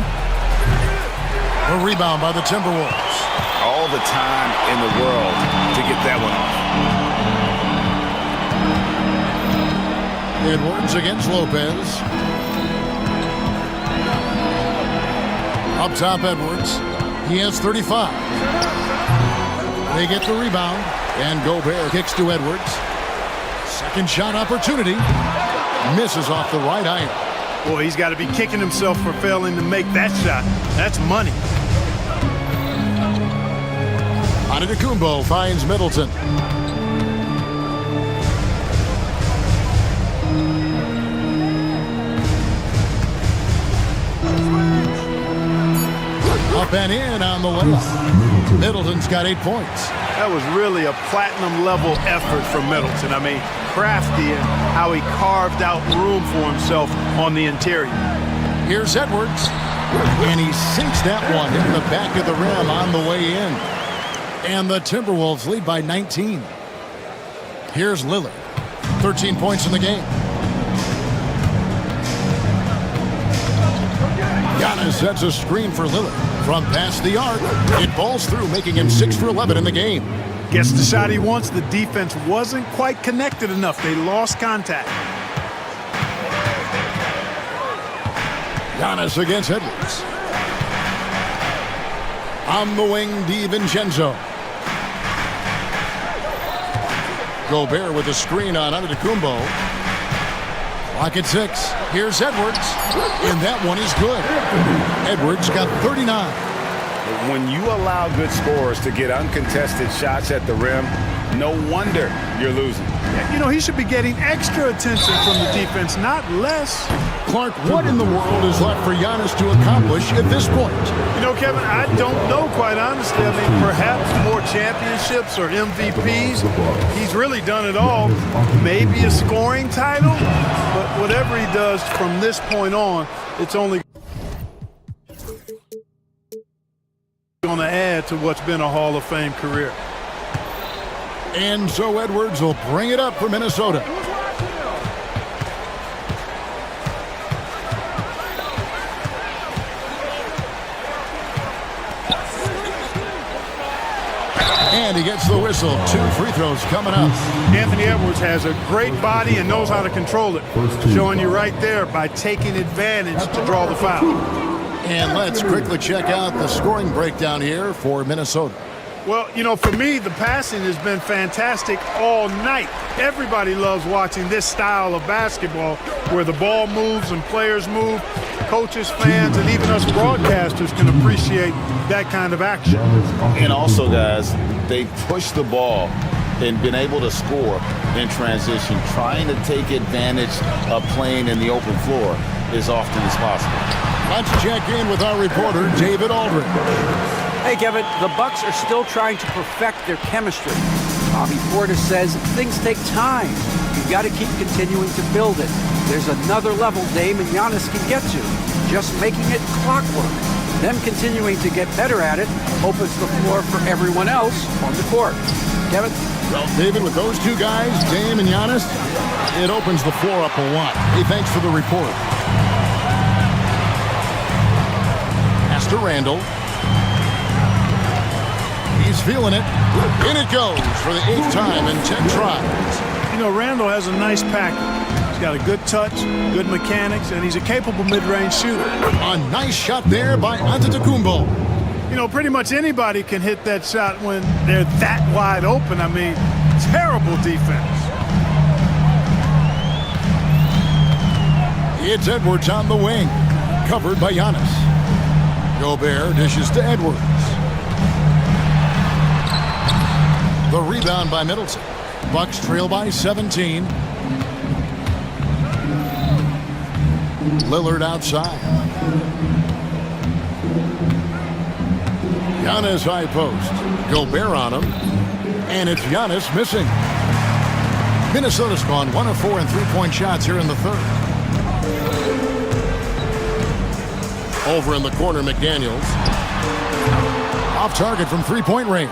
A rebound by the Timberwolves. All the time in the world to get that one off. Edwards against Lopez. Up top, Edwards. He has 35. They get the rebound, and Gobert kicks to Edwards. Second shot opportunity. Misses off the right iron. Boy, he's got to be kicking himself for failing to make that shot. That's money. Antetokounmpo finds Middleton. Up and in on the layup. Middleton's got 8 points. That was really a platinum-level effort from Middleton. I mean, crafty in how he carved out room for himself on the interior. Here's Edwards. And he sinks that one in the back of the rim on the way in. And the Timberwolves lead by 19. Here's Lillard. 13 points in the game. Giannis sets a screen for Lillard. From past the arc, it balls through, making him 6 for 11 in the game. Gets the shot he wants. The defense wasn't quite connected enough. They lost contact. Giannis against Edwards. On the wing, DiVincenzo. Gobert with a screen on Antetokounmpo. Clock at 6. Here's Edwards. And that one is good. Edwards got 39. When you allow good scorers to get uncontested shots at the rim, no wonder you're losing. You know, he should be getting extra attention from the defense, not less. Clark, what in the world is left for Giannis to accomplish at this point? You know, Kevin, I don't know, quite honestly. I mean, perhaps more championships or MVPs. He's really done it all. Maybe a scoring title, but whatever he does from this point on, it's only going to add to what's been a Hall of Fame career. And so Edwards will bring it up for Minnesota. And he gets the whistle. 2 free throws coming up. Anthony Edwards has a great body and knows how to control it. Showing you right there by taking advantage to draw the foul. And let's quickly check out the scoring breakdown here for Minnesota. Well, you know, for me, the passing has been fantastic all night. Everybody loves watching this style of basketball where the ball moves and players move. Coaches, fans, and even us broadcasters can appreciate that kind of action. And also, guys, they push the ball and been able to score in transition, trying to take advantage of playing in the open floor as often as possible. Let's check in with our reporter, David Aldridge. Hey, Kevin, the Bucks are still trying to perfect their chemistry. Bobby Portis says things take time. You've got to keep continuing to build it. There's another level Dame and Giannis can get to, just making it clockwork. Them continuing to get better at it opens the floor for everyone else on the court. Kevin? Well, David, with those two guys, Dame and Giannis, it opens the floor up a lot. Hey, thanks for the report. Pass to Randall. He's feeling it. In it goes for the 8th time in 10 tries. You know, Randall has a nice package. He's got a good touch, good mechanics, and he's a capable mid-range shooter. A nice shot there by Antetokounmpo. You know, pretty much anybody can hit that shot when they're that wide open. I mean, terrible defense. It's Edwards on the wing, covered by Giannis. Gobert dishes to Edwards. The rebound by Middleton. Bucks trail by 17. Lillard outside. Giannis high post. Gobert on him. And it's Giannis missing. Minnesota's gone 1 of 4 in three-point shots here in the third. Over in the corner, McDaniels. Off target from three-point range.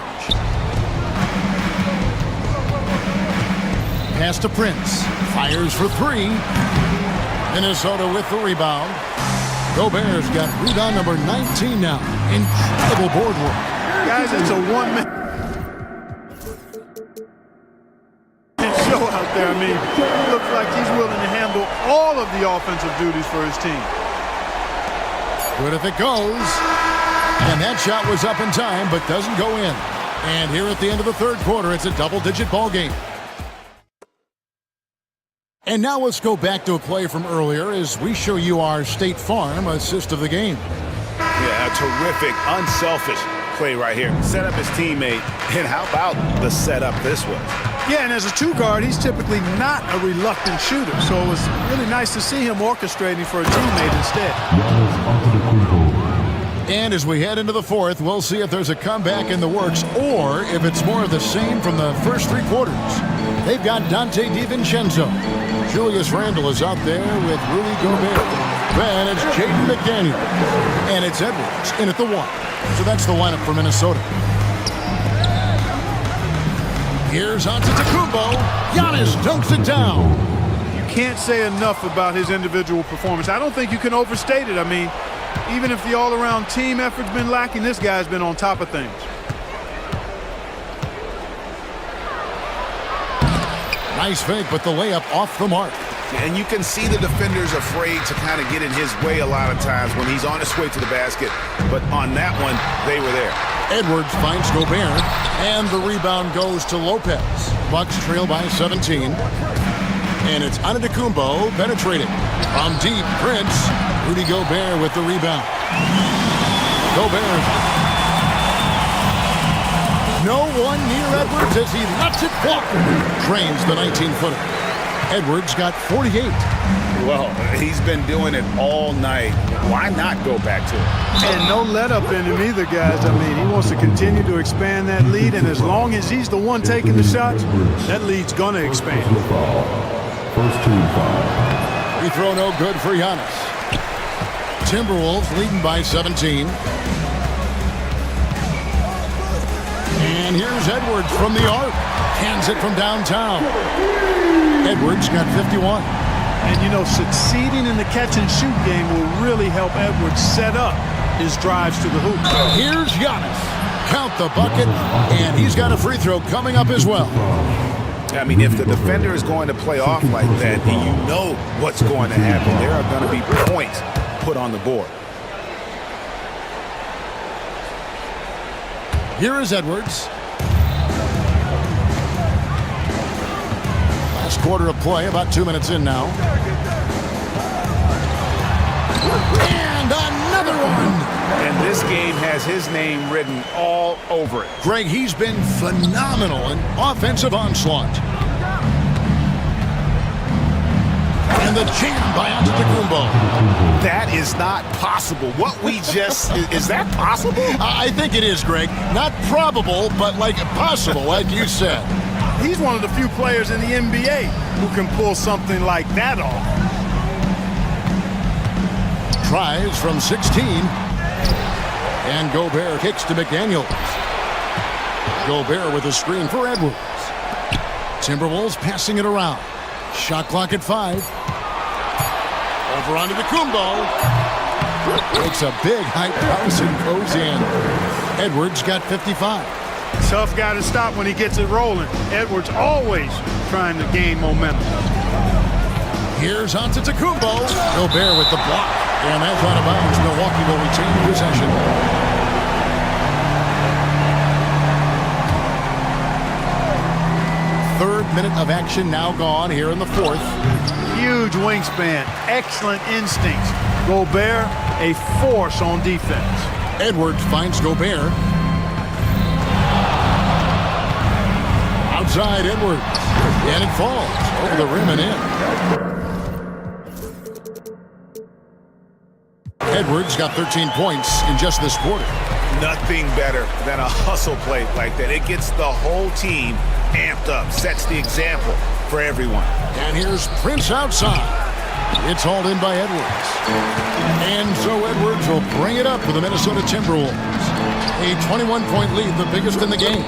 Pass to Prince. Fires for 3. Minnesota with the rebound. Gobert's got rebound number 19 now. Incredible board work. Guys, it's a one-minute show out there. I mean, it looks like he's willing to handle all of the offensive duties for his team. Good if it goes. And that shot was up in time, but doesn't go in. And here at the end of the third quarter, it's a double-digit ball game. And now let's go back to a play from earlier as we show you our State Farm assist of the game. Yeah, a terrific, unselfish play right here. Set up his teammate, and how about the setup this was? Yeah, and as a 2-guard, he's typically not a reluctant shooter, so it was really nice to see him orchestrating for a teammate instead. And as we head into the fourth, we'll see if there's a comeback in the works or if it's more of the same from the first 3 quarters. They've got Dante DiVincenzo. Julius Randle is out there with Rudy Gobert. Then it's Jaden McDaniel. And it's Edwards in at the 1. So that's the lineup for Minnesota. Here's Antetokounmpo. Giannis dunks it down. You can't say enough about his individual performance. I don't think you can overstate it. I mean, Even if the all-around team effort's been lacking, this guy's been on top of things. Nice fake, but the layup off the mark. And you can see the defenders afraid to kind of get in his way a lot of times when he's on his way to the basket. But on that one, they were there. Edwards finds Gobert, and the rebound goes to Lopez. Bucks trail by 17. And it's Antetokounmpo penetrating. From deep, Prince. Rudy Gobert with the rebound. Gobert. No one near Edwards as he lets it fly. Drains the 19-footer. Edwards got 48. Well, he's been doing it all night. Why not go back to it? And no let up in him either, guys. I mean, he wants to continue to expand that lead, and as long as he's the one taking the shots, that lead's going to expand. First team foul. Free throw no good for Giannis. Timberwolves leading by 17. And here's Edwards from the arc. Hands it from downtown. Edwards got 51. And, you know, succeeding in the catch-and-shoot game will really help Edwards set up his drives to the hoop. Here's Giannis. Count the bucket, and he's got a free throw coming up as well. I mean, if the defender is going to play off like that, and you know what's going to happen, there are going to be points put on the board. Here is Edwards. Last quarter of play, about 2 minutes in now. And another one! And this game has his name written all over it. Greg, he's been phenomenal in offensive onslaught. And the jam by Antetokounmpo. That is not possible. What we just... is that possible? I think it is, Greg. Not probable, but like possible, like you said. He's one of the few players in the NBA who can pull something like that off. Tries from 16. And Gobert kicks to McDaniels. Gobert with a screen for Edwards. Timberwolves passing it around. Shot clock at 5. Over onto the Kumbo. Takes a big high bounce and goes in. Edwards got 55. Tough guy to stop when he gets it rolling. Edwards always trying to gain momentum. Here's Antetokounmpo. Gobert with the block. And that's out of bounds. Milwaukee will retain possession. Third minute of action now gone here in the fourth. Huge wingspan, excellent instincts. Gobert, a force on defense. Edwards finds Gobert. Outside Edwards. And it falls over the rim and in. Edwards got 13 points in just this quarter. Nothing better than a hustle play like that. It gets the whole team amped up, sets the example for everyone. And here's Prince outside. It's hauled in by Edwards. And so Edwards will bring it up for the Minnesota Timberwolves. A 21-point lead, the biggest in the game.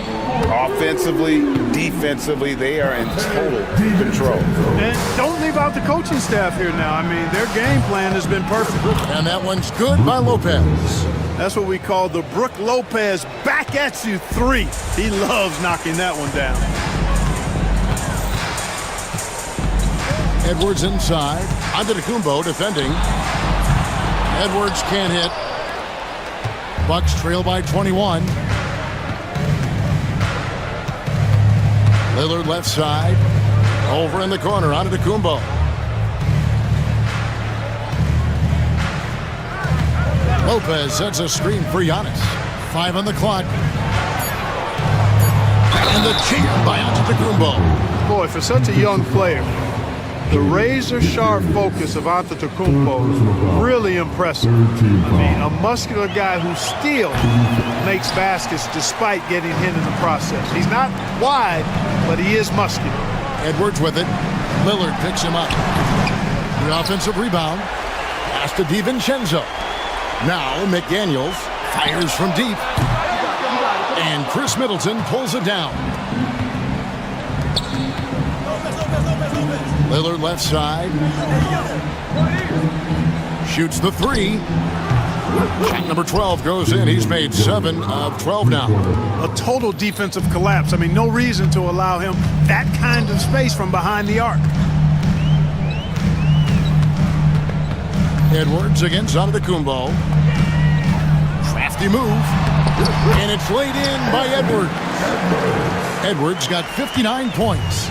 Offensively, defensively, they are in total control. And don't leave out the coaching staff here now. I mean, their game plan has been perfect. And that one's good by Lopez. That's what we call the Brook Lopez back at you 3. He loves knocking that one down. Edwards inside. Antetokounmpo defending. Edwards can't hit. Bucks trail by 21. Lillard left side. Over in the corner. Antetokounmpo. Lopez sets a screen for Giannis. 5 on the clock. And the jam by Antetokounmpo. Boy, for such a young player, the razor-sharp focus of Antetokounmpo is really impressive. I mean, a muscular guy who still makes baskets despite getting hit in the process. He's not wide, but he is muscular. Edwards with it. Lillard picks him up. The offensive rebound. Pass to DiVincenzo. Now McDaniels fires from deep. And Chris Middleton pulls it down. Lillard left side. Shoots the 3. Shot number 12 goes in. He's made 7 of 12 now. A total defensive collapse. I mean, no reason to allow him that kind of space from behind the arc. Edwards against Antetokounmpo. Crafty move. And it's laid in by Edwards. Edwards got 59 points.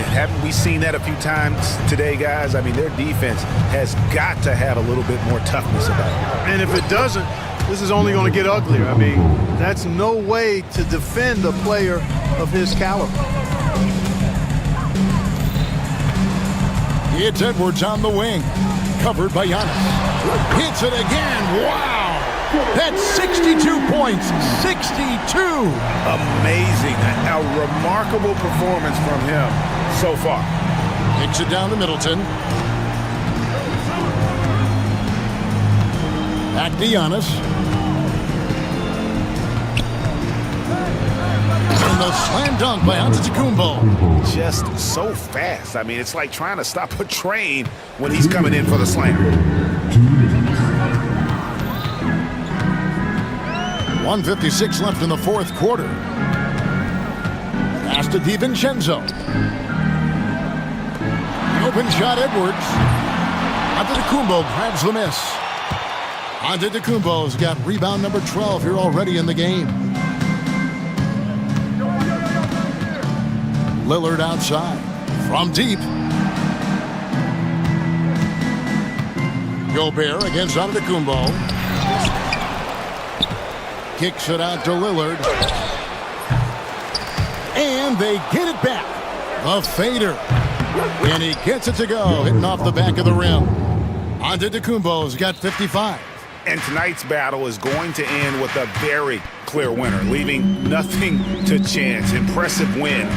Haven't we seen that a few times today, guys? I mean, their defense has got to have a little bit more toughness about it. And if it doesn't, this is only going to get uglier. I mean, that's no way to defend a player of his caliber. It's Edwards on the wing. Covered by Giannis. Hits it again. Wow! That's 62 points. 62! Amazing. A remarkable performance from him so far. Takes it down to Middleton. Back to Giannis. And the slam dunk by Antetokounmpo. Just so fast. I mean, it's like trying to stop a train when he's coming in for the slam. 1:56 left in the fourth quarter. Pass to DiVincenzo. The open shot, Edwards. Antetokounmpo grabs the miss. Antetokounmpo's got rebound number 12 here already in the game. Lillard outside. From deep. Gobert against Antetokounmpo. Kicks it out to Lillard. And they get it back. A fader. And he gets it to go, hitting off the back of the rim. Antetokounmpo's got 55. And tonight's battle is going to end with a very clear winner, leaving nothing to chance. Impressive win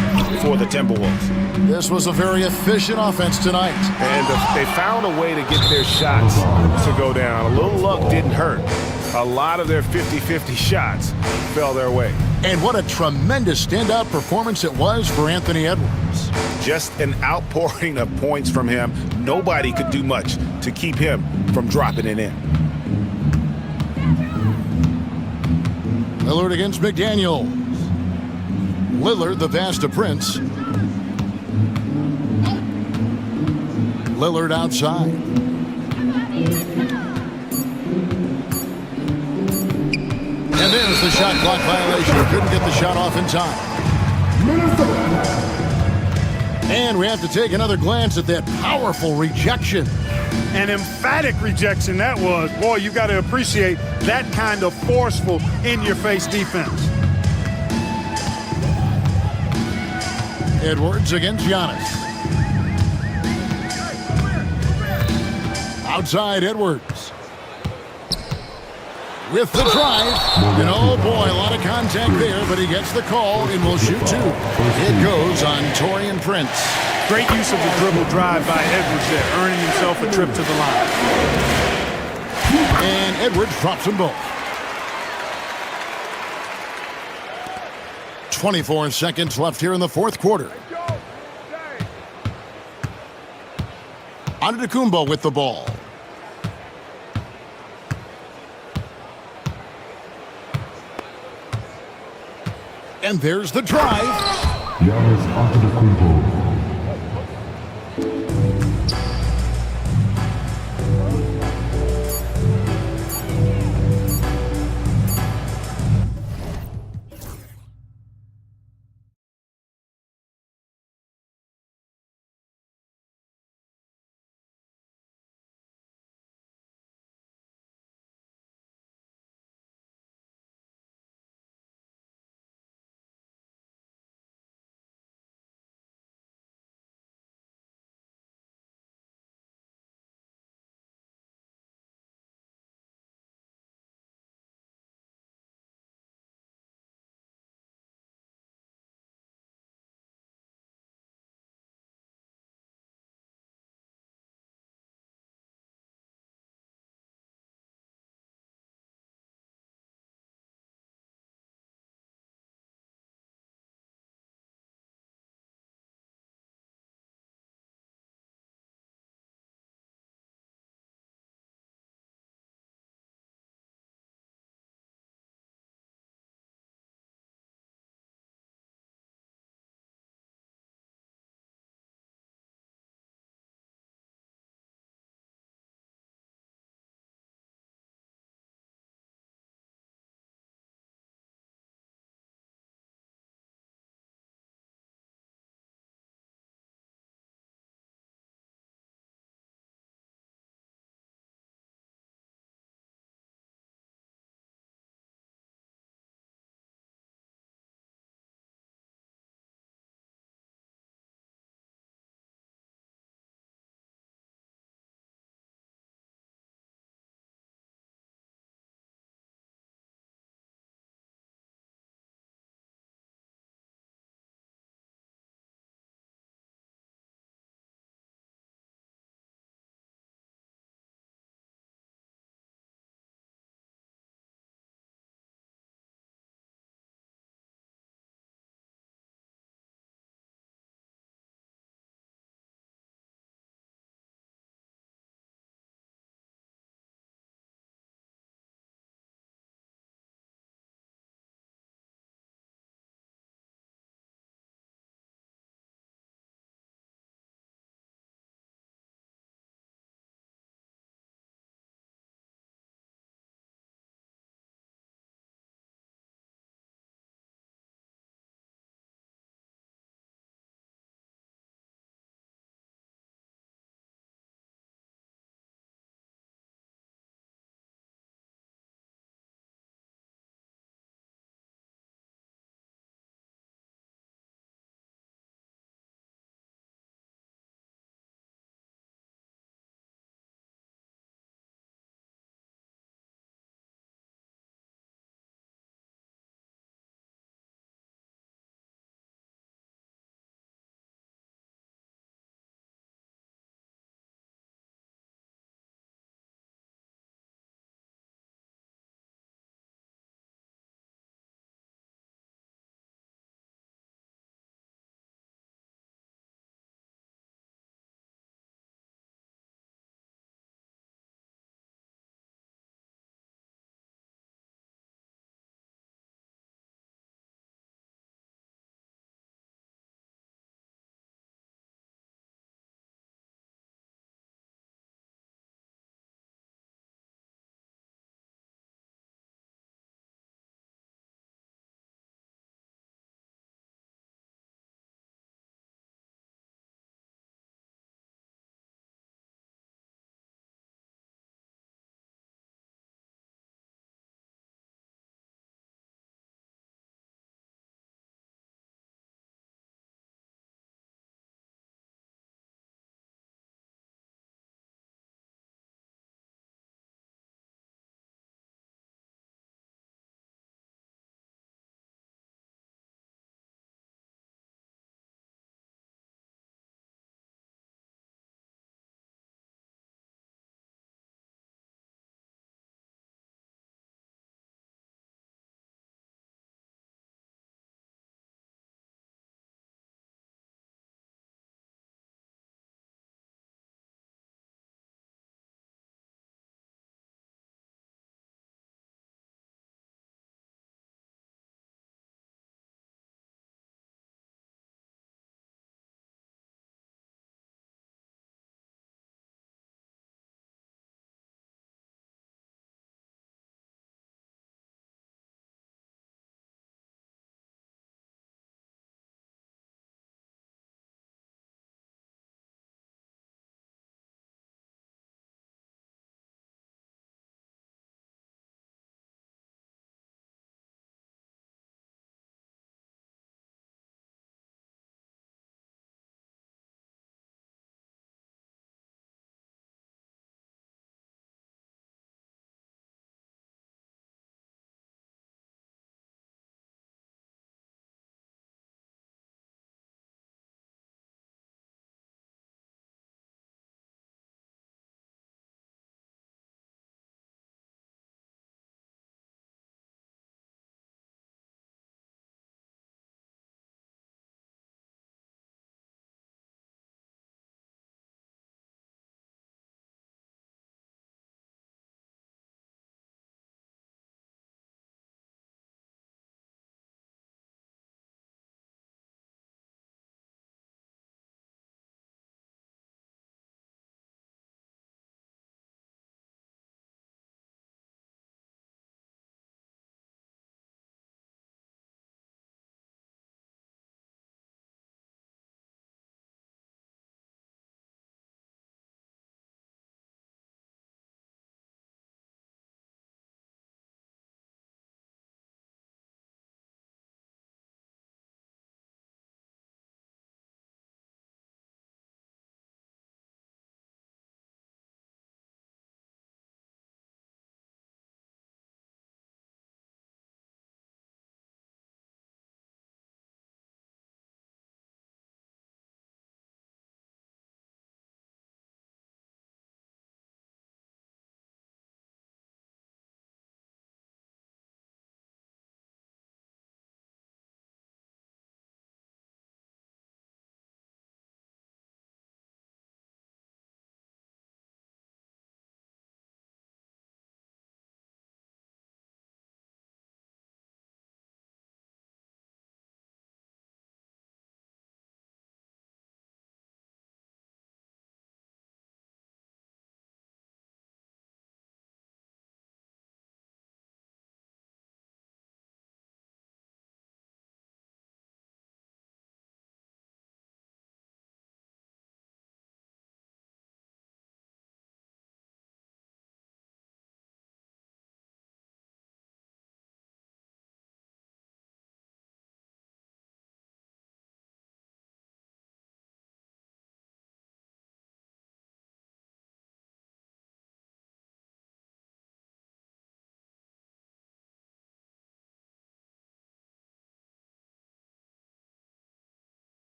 for the Timberwolves. This was a very efficient offense tonight. And they found a way to get their shots to go down. A little luck didn't hurt. A lot of their 50-50 shots fell their way. And what a tremendous standout performance it was for Anthony Edwards. Just an outpouring of points from him. Nobody could do much to keep him from dropping it in. Lillard against McDaniels. Lillard, the pass to Prince. Lillard outside. And there's the shot clock violation. Couldn't get the shot off in time. And we have to take another glance at that powerful rejection. An emphatic rejection that was. Boy, you got to appreciate that kind of forceful, in-your-face defense. Edwards against Giannis. Outside Edwards. With the drive. And oh boy, a lot of contact there, but he gets the call and will shoot two. It goes on Taurean Prince. Great use of the dribble drive by Edwards there, earning himself a trip to the line. And Edwards drops them both. 24 seconds left here in the fourth quarter. Antetokounmpo with the ball. And there's the drive. Giannis Antetokounmpo.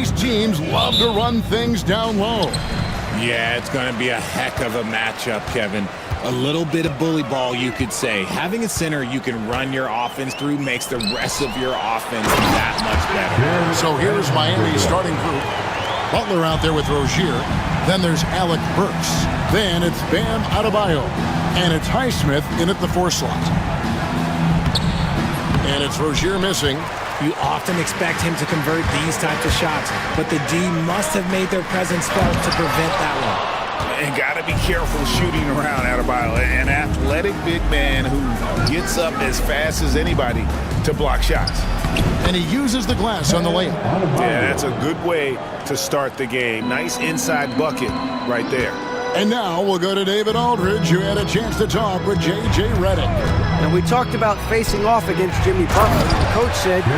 These teams love to run things down low. Yeah, it's going to be a heck of a matchup, Kevin. A little bit of bully ball, you could say. Having a center you can run your offense through makes the rest of your offense that much better. So here's Miami's starting group. Butler out there with Rozier. Then there's Alec Burks. Then it's Bam Adebayo. And it's Highsmith in at the 4 slot. And it's Rozier missing. You often expect him to convert these types of shots, but the D must have made their presence felt to prevent that one. And got to be careful shooting around Adebayo, an athletic big man who gets up as fast as anybody to block shots. And he uses the glass on the layup. Yeah, that's a good way to start the game. Nice inside bucket right there. And now we'll go to David Aldridge, who had a chance to talk with J.J. Redick. And we talked about facing off against Jimmy Butler. The coach said, you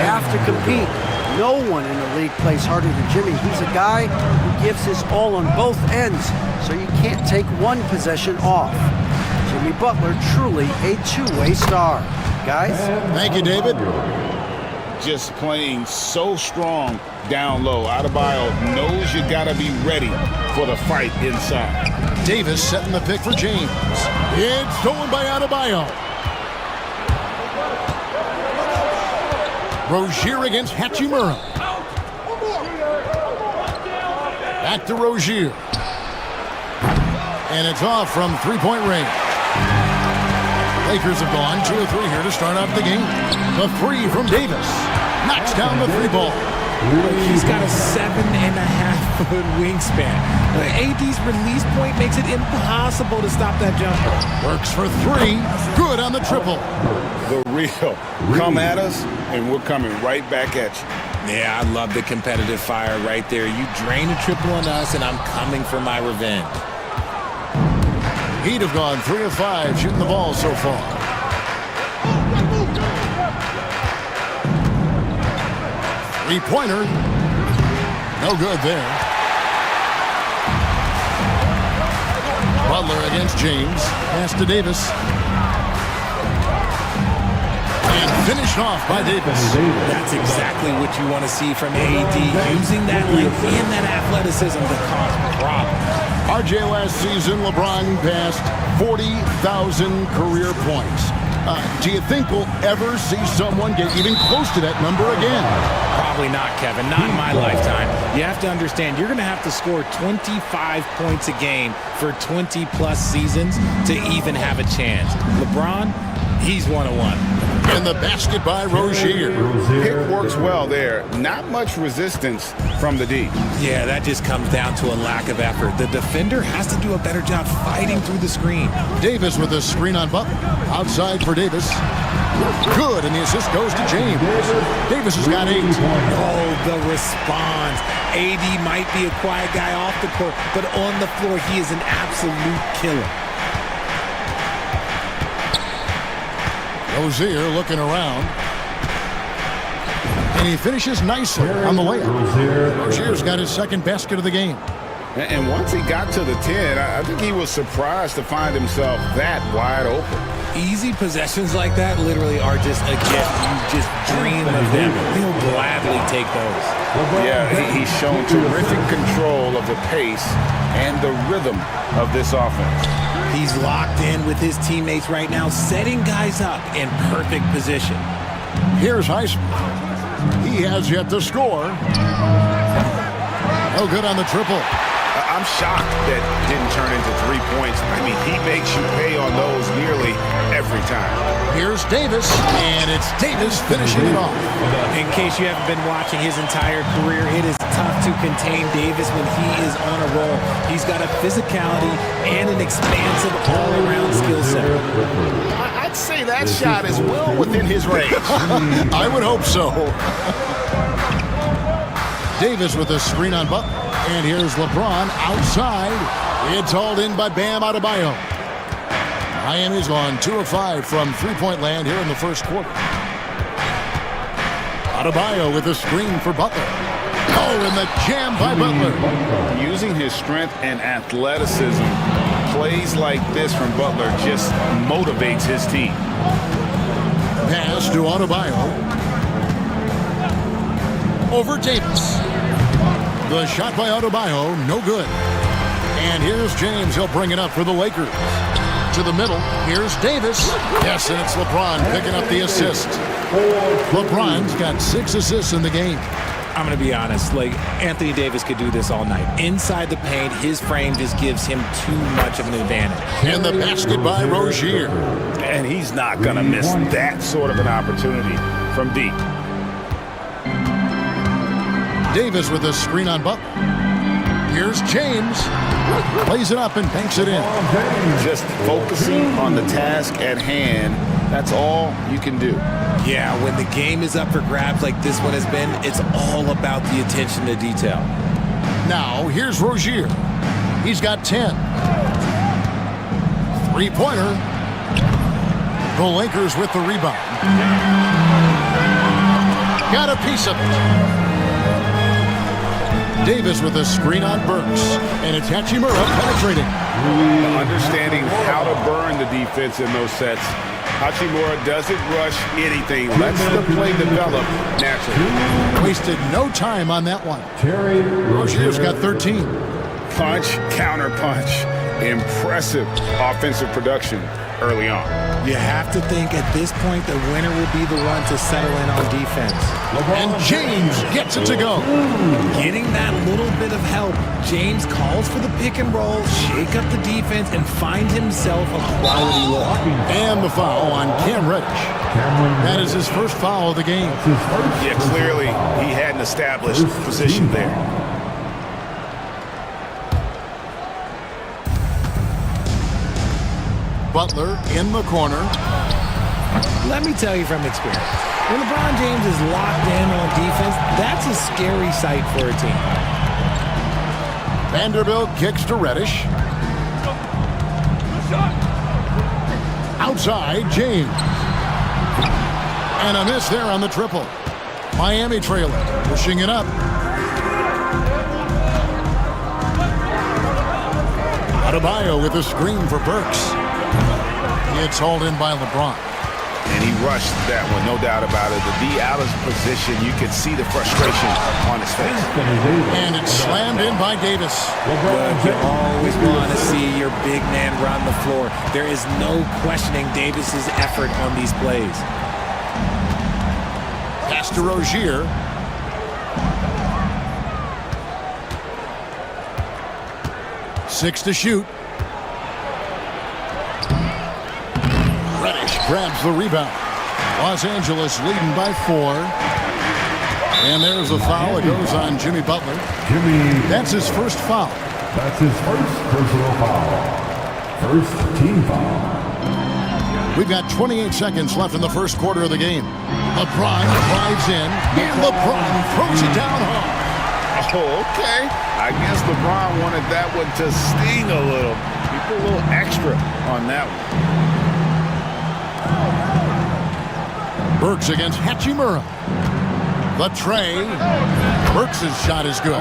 have to compete. No one in the league plays harder than Jimmy. He's a guy who gives his all on both ends, so you can't take one possession off. Jimmy Butler, truly a two-way star. Guys? Thank you, David. Just playing so strong down low. Adebayo knows you got to be ready for the fight inside. Davis setting the pick for James. It's stolen by Adebayo. Rozier against Hachimura. Back to Rozier. And it's off from three-point range. Lakers have gone 2 of 3 here to start out the game. The 3 from Davis. Knocks down the 3 ball. He's got a 7.5-foot wingspan. AD's release point makes it impossible to stop that jumper. Works for 3. Good on the triple. The real. Come at us, and we're coming right back at you. Yeah, I love the competitive fire right there. You drain a triple on us, and I'm coming for my revenge. He'd have gone 3 of 5 shooting the ball so far. Three-pointer. No good there. Butler against James. Pass to Davis. And finished off by Davis. That's exactly what you want to see from AD. Using that length and that athleticism to cause problems. RJ last season, LeBron passed 40,000 career points. Do you think we'll ever see someone get even close to that number again? Probably not, Kevin. Not in my lifetime. You have to understand, you're going to have to score 25 points a game for 20-plus seasons to even have a chance. LeBron, he's 101. And the basket by Rozier. Pick works well there. Not much resistance from the D. Yeah, that just comes down to a lack of effort. The defender has to do a better job fighting through the screen. Davis with a screen on Butler. Outside for Davis. Good, and the assist goes to James. Davis has got 8. Oh, the response. AD might be a quiet guy off the court, but on the floor, he is an absolute killer. Rozier looking around. And he finishes nicely on the layup. Rozier's got his second basket of the game. And once he got to the 10, I think he was surprised to find himself that wide open. Easy possessions like that literally are just a gift. You just dream of them. He'll gladly take those. Yeah, he's shown terrific control of the pace and the rhythm of this offense. He's locked in with his teammates right now, setting guys up in perfect position. Here's Highsmith. He has yet to score. No good on the triple. I'm shocked that didn't turn into 3 points. I mean, he makes you pay on those nearly every time. Here's Davis, and it's Davis finishing it off. In case you haven't been watching his entire career, it is tough to contain Davis when he is on a roll. He's got a physicality and an expansive all-around skill set. I'd say that shot is well within his range. I would hope so. Davis with a screen on Butler. And here's LeBron outside. It's hauled in by Bam Adebayo. Miami's gone 2 of 5 from three-point land here in the first quarter. Adebayo with a screen for Butler. Oh, and the jam by Butler. Using his strength and athleticism, plays like this from Butler just motivates his team. Pass to Adebayo. Over Davis. The shot by Adebayo, no good. And here's James. He'll bring it up for the Lakers. To the middle. Here's Davis. Yes, and it's LeBron picking up the assist. LeBron's got 6 assists in the game. I'm going to be honest, like, Anthony Davis could do this all night. Inside the paint, his frame just gives him too much of an advantage. And the basket by Rozier. And he's not going to miss that sort of an opportunity from deep. Davis with a screen on Butler. Here's James. Plays it up and banks it in. Just focusing on the task at hand. That's all you can do. Yeah, when the game is up for grabs like this one has been, it's all about the attention to detail. Now, here's Rozier. He's got 10. Three-pointer. The Lakers with the rebound. Got a piece of it. Davis with a screen on Burks. And it's Hachimura penetrating. Understanding how to burn the defense in those sets. Hachimura doesn't rush anything. Lets the play develop naturally. Wasted no time on that one. Rozier's got 13. Punch, counter punch. Impressive offensive production early on. You have to think at this point the winner will be the one to settle in on defense. And James gets it to go. Getting that little bit of help. James calls for the pick and roll, shake up the defense, and find himself a quality look. And the foul on Cam Reddish. That is his first foul of the game. Yeah, clearly he had an established position there. Butler in the corner. Let me tell you from experience, when LeBron James is locked in on defense, that's a scary sight for a team. Vanderbilt kicks to Reddish. Outside, James. And a miss there on the triple. Miami trailing, pushing it up. Adebayo with a screen for Burks. It's hauled in by LeBron. And he rushed that one, no doubt about it. To be out of position, you could see the frustration on his face. And it's slammed in by Davis. You always want to see your big man run the floor. There is no questioning Davis's effort on these plays. Pass to Rozier. Six to shoot. Reddish grabs the rebound. Los Angeles leading by 4. And there's a foul. It goes on Jimmy Butler. That's his first foul. That's his first personal foul. First team foul. We've got 28 seconds left in the first quarter of the game. LeBron drives in. And LeBron throws it down hard. Oh, okay. I guess LeBron wanted that one to sting a little. He put a little extra on that one. Burks against Hachimura. The tray. Burks' shot is good.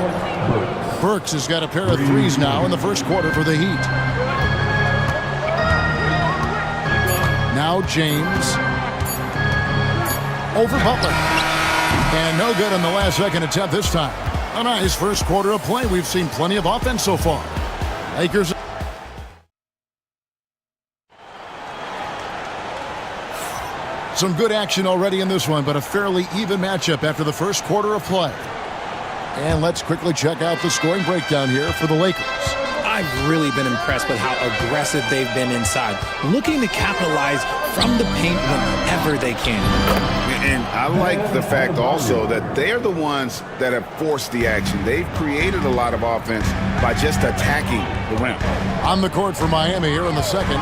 Burks has got a pair of threes now in the first quarter for the Heat. Now James. Over Butler. And no good on the last second attempt this time. A nice first quarter of play. We've seen plenty of offense so far. Lakers. Some good action already in this one, but a fairly even matchup after the first quarter of play. And let's quickly check out the scoring breakdown here for the Lakers. I've really been impressed with how aggressive they've been inside, looking to capitalize from the paint whenever they can. And I like the fact also that they're the ones that have forced the action. They've created a lot of offense by just attacking the rim. On the court for Miami here in the second,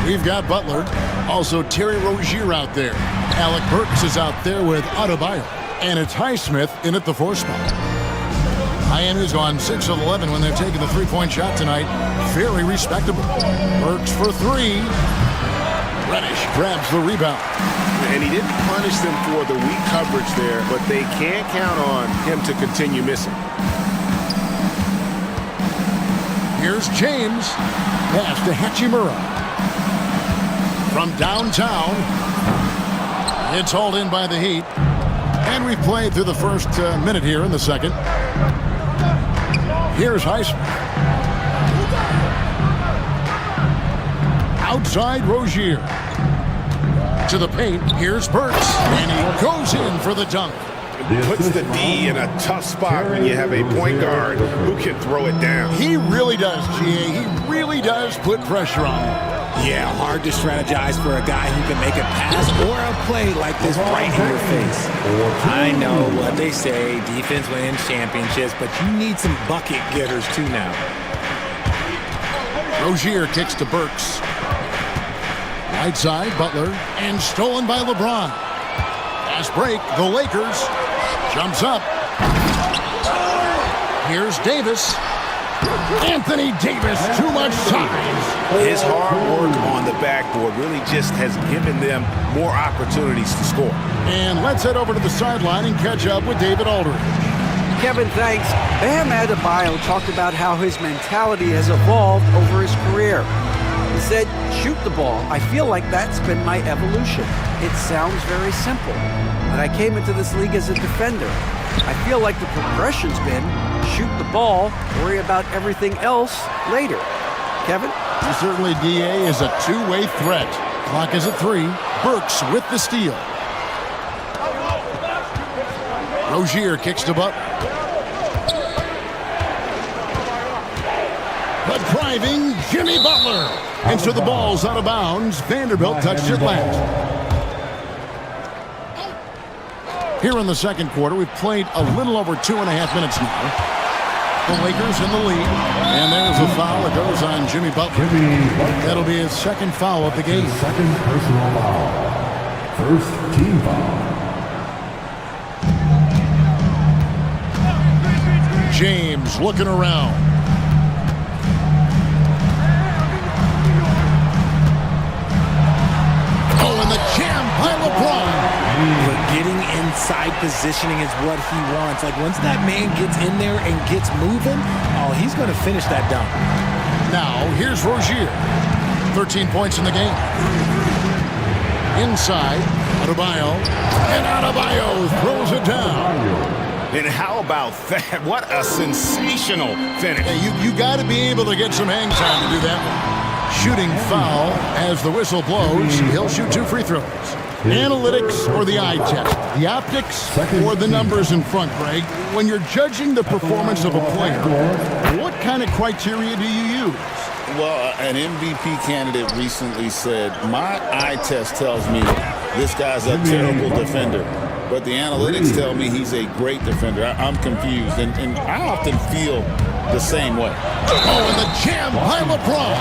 we've got Butler. Also Terry Rozier out there. Alec Burks is out there with Adebayo. And it's Highsmith in at the 4 spot. Miami's gone 6 of 11 when they're taking the three-point shot tonight. Very respectable. Burks for 3. Reddish grabs the rebound. And he didn't punish them for the weak coverage there, but they can't count on him to continue missing. Here's James. Pass to Hachimura. From downtown. It's hauled in by the Heat. And we've played through the first minute here in the second. Here's Heisman. Outside Rozier. To the paint. Here's Burks. And he goes in for the dunk. Puts the D in a tough spot when you have a point guard who can throw it down. He really does, GA. He really does put pressure on him. Yeah, hard to strategize for a guy who can make a pass or a play like this right in your face. I know what they say, defense wins championships, but you need some bucket getters too now. Rozier kicks to Burks. Right side, Butler, and stolen by LeBron. Fast break, the Lakers. Jumps up. Here's Davis. Anthony Davis, too much size. His hard work on the backboard really just has given them more opportunities to score. And let's head over to the sideline and catch up with David Aldridge. Kevin, thanks. Bam Adebayo talked about how his mentality has evolved over his career. He said, shoot the ball. I feel like that's been my evolution. It sounds very simple, but I came into this league as a defender. I feel like the progression's been shoot the ball, worry about everything else later. Kevin? Certainly, DA is a two-way threat. Clock is at 3. Burks with the steal. Rozier kicks to Butler. But driving, Jimmy Butler. And so the ball's out of bounds. Vanderbilt touched it last. Here in the second quarter, we've played a little over 2.5 minutes now. The Lakers in the lead. And there's a foul that goes on Jimmy Butler. That'll be his second foul of the game. Second personal foul. First team foul. James looking around. Oh, and the jam by LeBron. But getting inside positioning is what he wants. Like, once that man gets in there and gets moving, oh, he's going to finish that dunk. Now, here's Rozier. 13 points in the game. Inside, Adebayo. And Adebayo throws it down. And how about that? What a sensational finish. Hey, you got to be able to get some hang time to do that one. Shooting foul as the whistle blows. He'll shoot 2 free throws. Analytics or the eye test? The optics or the numbers in front, Greg? When you're judging the performance of a player, what kind of criteria do you use? Well, an MVP candidate recently said, my eye test tells me this guy's a terrible defender, but the analytics tell me he's a great defender. I'm confused, and I often feel the same way. Oh, and the jam by LeBron.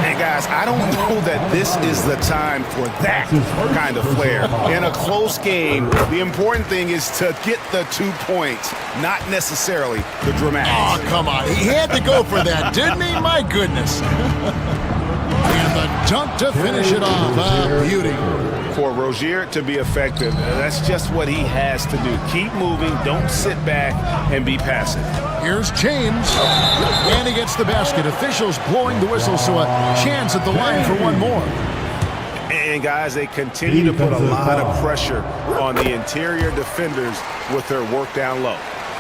And guys, I don't know that this is the time for that kind of flair. In a close game, the important thing is to get the 2 points, not necessarily the dramatics. Oh, come on. He had to go for that, didn't he? My goodness. And the dunk to finish it off. Beauty. For Rozier to be effective, that's just what he has to do. Keep moving, don't sit back and be passive. Here's James, and he gets the basket. Officials blowing the whistle, so a chance at the line for one more. And guys, they continue to put a lot of pressure on the interior defenders with their work down low.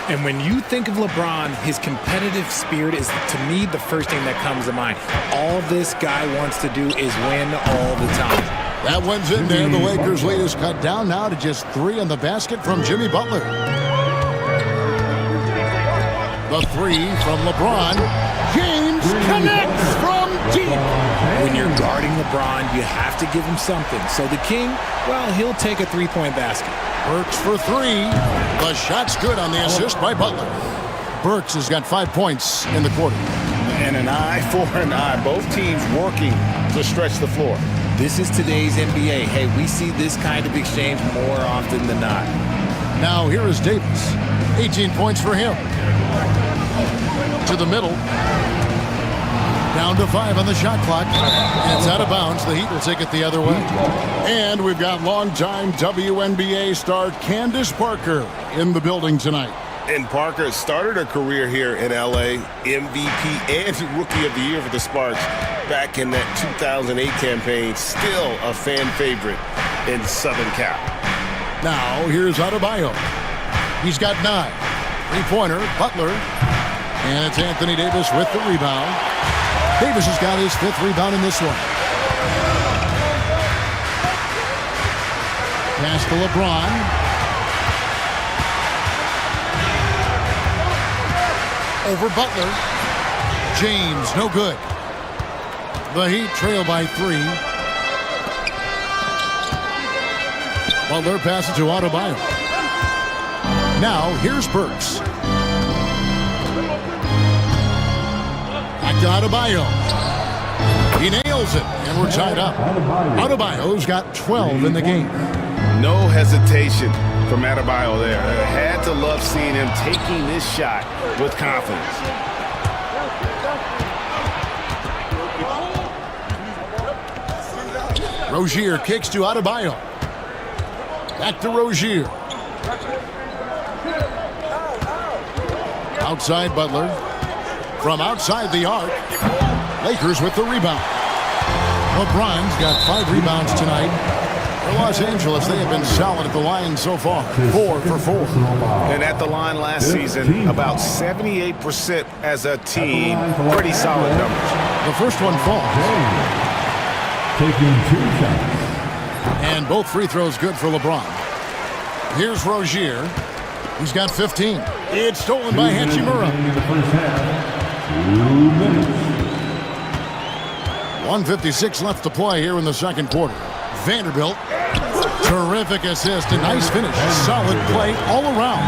And when you think of LeBron, his competitive spirit is, to me, the first thing that comes to mind. All this guy wants to do is win all the time. That one's in there. The Lakers' lead is cut down now to just 3 on the basket from Jimmy Butler. The 3 from LeBron. James connects from deep. When you're guarding LeBron, you have to give him something. So the King, well, he'll take a 3-point basket. Burks for 3. The shot's good on the assist by Butler. Burks has got 5 points in the quarter. And an eye for an eye. Both teams working to stretch the floor. This is today's NBA. Hey, we see this kind of exchange more often than not. Now here is Davis. 18 points for him. To the middle. Down to 5 on the shot clock. It's out of bounds. The Heat will take it the other way. And we've got longtime WNBA star Candace Parker in the building tonight. And Parker started her career here in LA, MVP and Rookie of the Year for the Sparks back in that 2008 campaign. Still a fan favorite in Southern Cal. Now here's Adebayo. He's got 9. 3-pointer, Butler. And it's Anthony Davis with the rebound. Davis has got his 5th rebound in this one. Pass to LeBron. Over Butler. James, no good. The Heat trail by 3. Butler passes to Adebayo. Now, here's Burks. Back to Adebayo. He nails it, and we're tied up. Adebayo's got 12 in the game. No hesitation from Adebayo there. I had to love seeing him taking this shot with confidence. Rozier kicks to Adebayo. Back to Rozier. Outside Butler. From outside the arc. Lakers with the rebound. LeBron's got 5 rebounds tonight. For Los Angeles, they have been solid at the line so far. 4 for 4. And at the line last season, about 78% as a team. Pretty solid numbers. The first one falls. Taking 2 shots. And both free throws good for LeBron. Here's Rozier. He's got 15. It's stolen by Hachimura. In the first half. 2 minutes. 1:56 left to play here in the second quarter. Vanderbilt. Terrific assist. A nice finish. Solid play all around.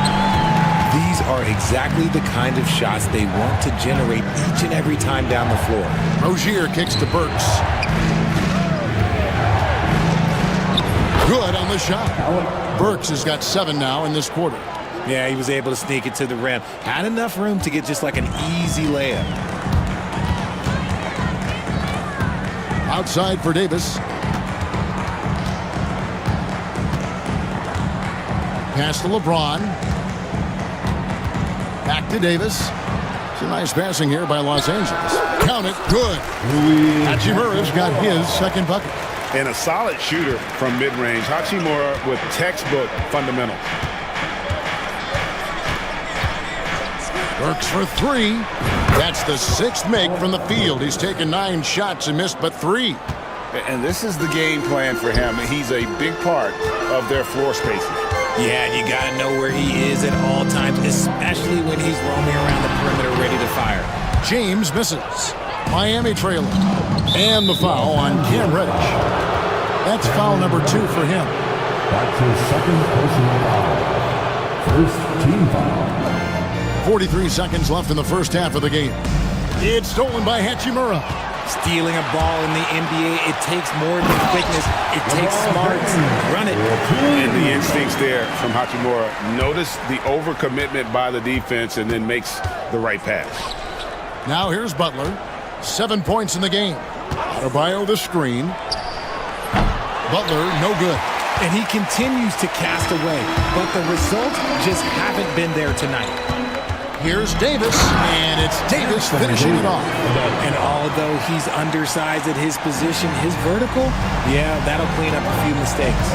These are exactly the kind of shots they want to generate each and every time down the floor. Rozier kicks to Burks. Good on the shot. Burks has got 7 now in this quarter. Yeah, he was able to sneak it to the rim. Had enough room to get just like an easy layup. Outside for Davis. Pass to LeBron. Back to Davis. It's a nice passing here by Los Angeles. Count it. Good. Hachimura's got his second bucket. And a solid shooter from mid-range. Hachimura with textbook fundamentals. Burks for 3. That's the 6th make from the field. He's taken 9 shots and missed but 3. And this is the game plan for him. He's a big part of their floor spacing. Yeah, you got to know where he is at all times, especially when he's roaming around the perimeter ready to fire. James misses. Miami trailing. And the foul on Cam Reddish. That's foul number 2 for him. That's his second personal foul. First team foul. 43 seconds left in the first half of the game. It's stolen by Hachimura. Stealing a ball in the NBA, it takes more than quickness. It takes smarts. Run it. And the instincts there from Hachimura. Notice the overcommitment by the defense and then makes the right pass. Now here's Butler. 7 points in the game. Adebayo the screen. Butler, no good. And he continues to cast away, but the results just haven't been there tonight. Here's Davis, and it's Davis finishing it off. And although he's undersized at his position, his vertical, yeah, that'll clean up a few mistakes.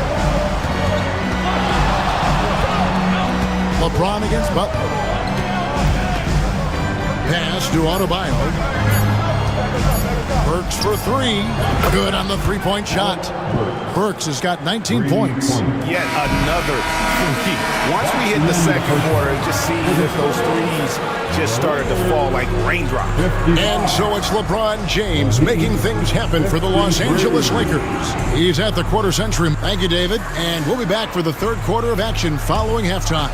LeBron against Butler. Pass to Adebayo. Burks for 3. Good on the 3-point shot. Burks has got 19 points. Yet another 3. Once we hit the second quarter, it just seems that those threes just started to fall like raindrops. And so it's LeBron James making things happen for the Los Angeles Lakers. He's at the quarter century. Thank you, David. And we'll be back for the third quarter of action following halftime.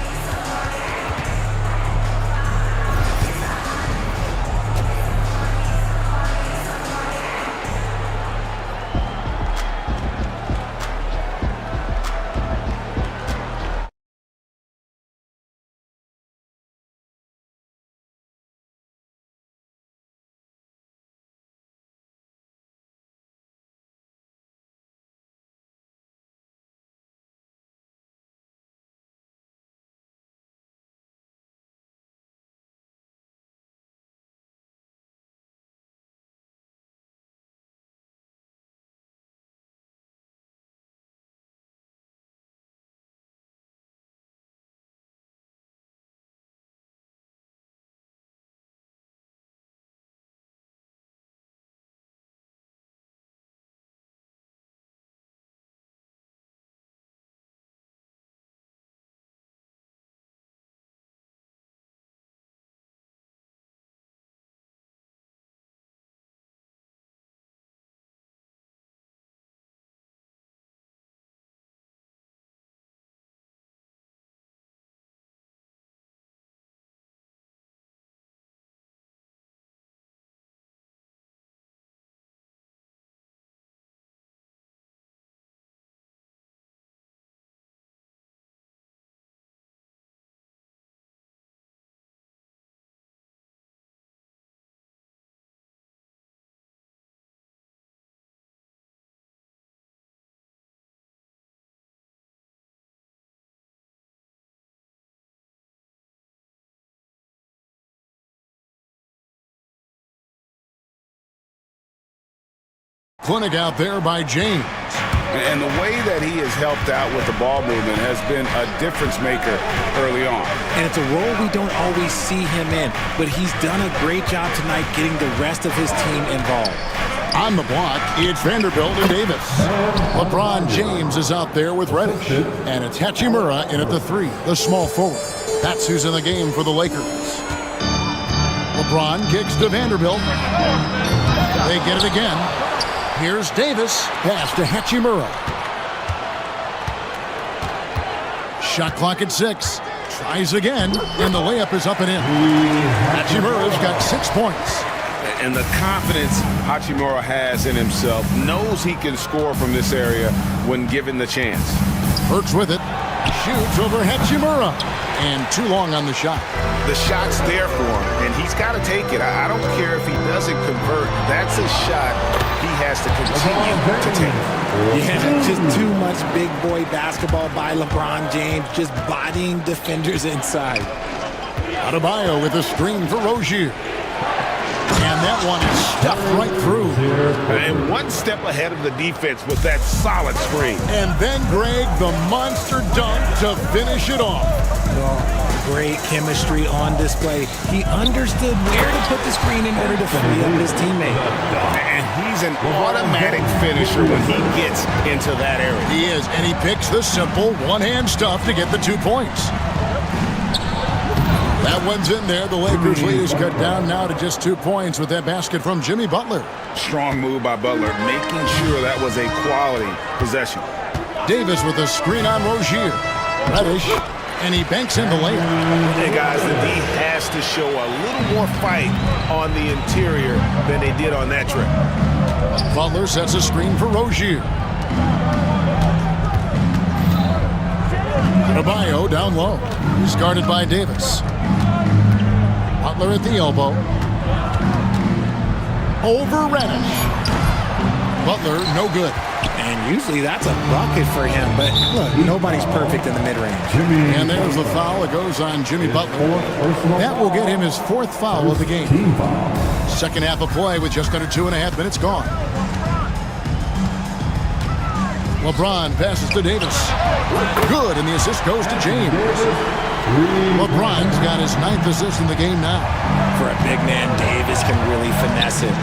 clinic out there by James. And the way that he has helped out with the ball movement has been a difference maker early on. And it's a role we don't always see him in, but he's done a great job tonight getting the rest of his team involved. On the block, it's Vanderbilt and Davis. LeBron James is out there with Reddish. And it's Hachimura in at the 3, the small forward. That's who's in the game for the Lakers. LeBron kicks to Vanderbilt. They get it again. Here's Davis. Pass to Hachimura. Shot clock at 6. Tries again, and the layup is up and in. Hachimura's got 6 points. And the confidence Hachimura has in himself, knows he can score from this area when given the chance. Burks with it. Shoots over Hachimura. And too long on the shot. The shot's there for him, and he's got to take it. I don't care if he doesn't convert. That's a shot he has to continue to take. Yeah, just too much big boy basketball by LeBron James, just bodying defenders inside. Adebayo with a screen for Rozier. And that one is stuffed right through. And one step ahead of the defense with that solid screen. And then Greg, the monster dunk to finish it off. Great chemistry on display. He understood where to put the screen in order to free up his teammate. And he's an automatic finisher when he gets into that area. He is, and he picks the simple one-hand stuff to get the 2 points. That one's in there. The Lakers lead is cut down now to just 2 points with that basket from Jimmy Butler. Strong move by Butler, making sure that was a quality possession. Davis with a screen on Rozier. Reddish, and he banks in the layup. Hey guys, the D has to show a little more fight on the interior than they did on that trip. Butler sets a screen for Rozier. Adebayo down low. He's guarded by Davis. Butler at the elbow. Over Reddish. Butler, no good. And usually that's a bucket for him, but look, nobody's perfect in the mid-range. And there's the foul. It goes on Jimmy Butler. That will get him his 4th foul of the game. Second half of play with just under 2.5 minutes gone. LeBron passes to Davis. Good, and the assist goes to James. LeBron's got his 9th assist in the game now. For a big man, Davis can really finesse it.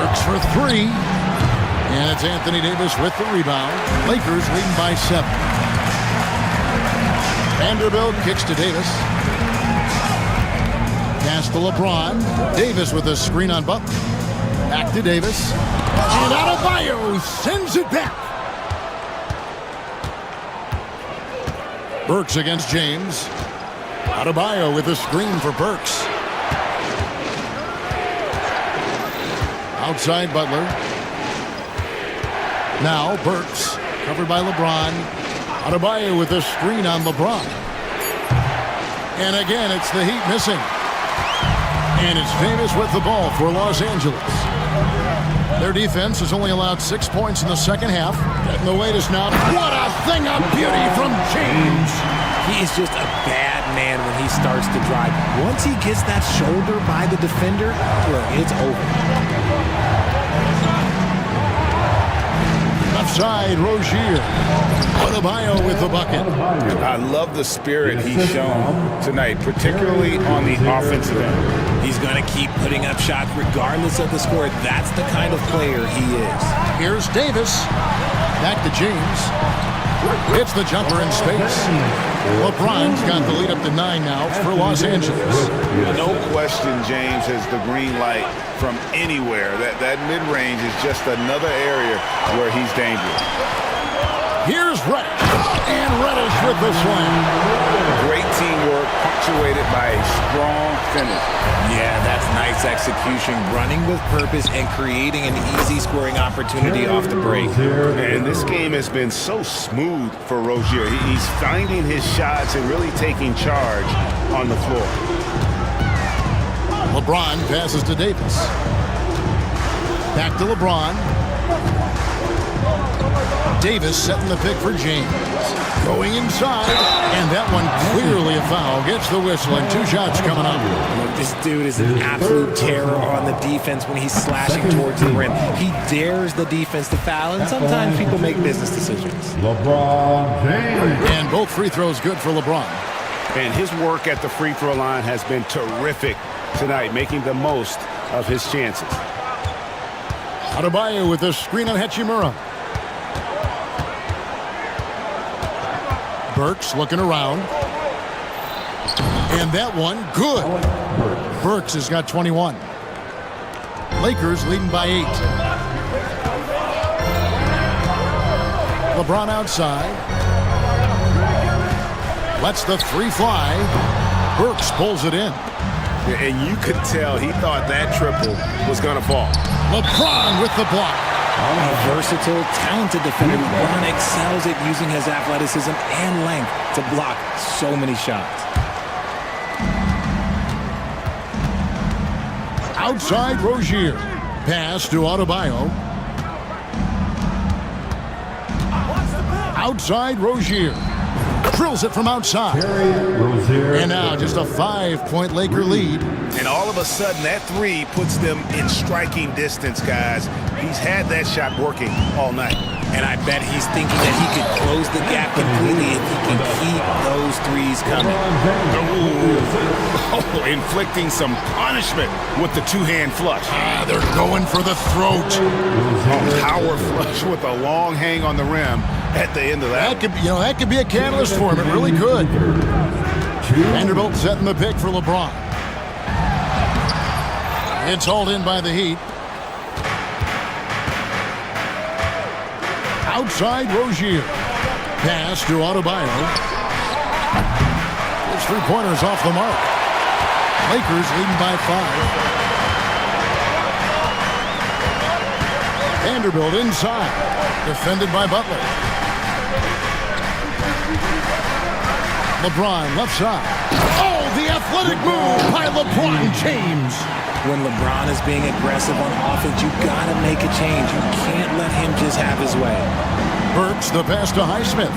Works for 3. And it's Anthony Davis with the rebound. Lakers leading by 7. Vanderbilt kicks to Davis. Pass to LeBron. Davis with a screen on Butler. Back to Davis. And Adebayo sends it back. Burks against James. Adebayo with a screen for Burks. Outside Butler. Now Burks, covered by LeBron. Adebayo with a screen on LeBron. And again, it's the Heat missing. And it's Davis with the ball for Los Angeles. Their defense has only allowed 6 points in the second half. Getting the latest now. What a thing of beauty from James. He is just a bad man when he starts to drive. Once he gets that shoulder by the defender, look, it's over. Left side, Rozier. Adebayo with the bucket. I love the spirit he's shown tonight, particularly on the offensive end. He's going to keep putting up shots regardless of the score. That's the kind of player he is. Here's Davis. Back to James. Hits the jumper in space. LeBron's got the lead up to 9 now for Los Angeles. No question James has the green light from anywhere. That mid-range is just another area where he's dangerous. Here's Reddish. And Reddish with the slam. Great teamwork punctuated by a strong finish. Yeah, that's nice execution, running with purpose and creating an easy scoring opportunity off the break. And this game has been so smooth for Rozier. He's finding his shots and really taking charge on the floor. LeBron passes to Davis. Back to LeBron. Davis setting the pick for James. Going inside, and that one clearly a foul. Gets the whistle, and 2 shots coming up. Look, this dude is an absolute terror on the defense when he's slashing towards the rim. He dares the defense to foul, and sometimes people make business decisions. LeBron James. And both free throws good for LeBron. And his work at the free throw line has been terrific tonight, making the most of his chances. Adebayo with the screen on Hachimura. Burks looking around. And that one, good. Burks has got 21. Lakers leading by 8. LeBron outside. Lets the 3 fly. Burks pulls it in. And you could tell he thought that triple was going to fall. LeBron with the block. A versatile, talented defender. LeBron excels at using his athleticism and length to block so many shots. Outside Rozier. Pass to Adebayo. Outside Rozier. Drills it from outside. And now just a 5-point Laker lead. And all of a sudden, that 3 puts them in striking distance, guys. He's had that shot working all night. And I bet he's thinking that he could close the gap completely if he can keep those 3s coming. Oh, inflicting some punishment with the 2-hand flush. They're going for the throat. Power flush with a long hang on the rim at the end of that. That could be a catalyst for him. It really could. Vanderbilt setting the pick for LeBron. It's hauled in by the Heat. Outside Rozier. Pass to Adebayo. It's 3-pointers off the mark. Lakers leading by 5. Vanderbilt inside. Defended by Butler. LeBron left side. Oh, the athletic move by LeBron James. When LeBron is being aggressive on offense, you gotta make a change. You can't let him just have his way. Burks the pass to Highsmith.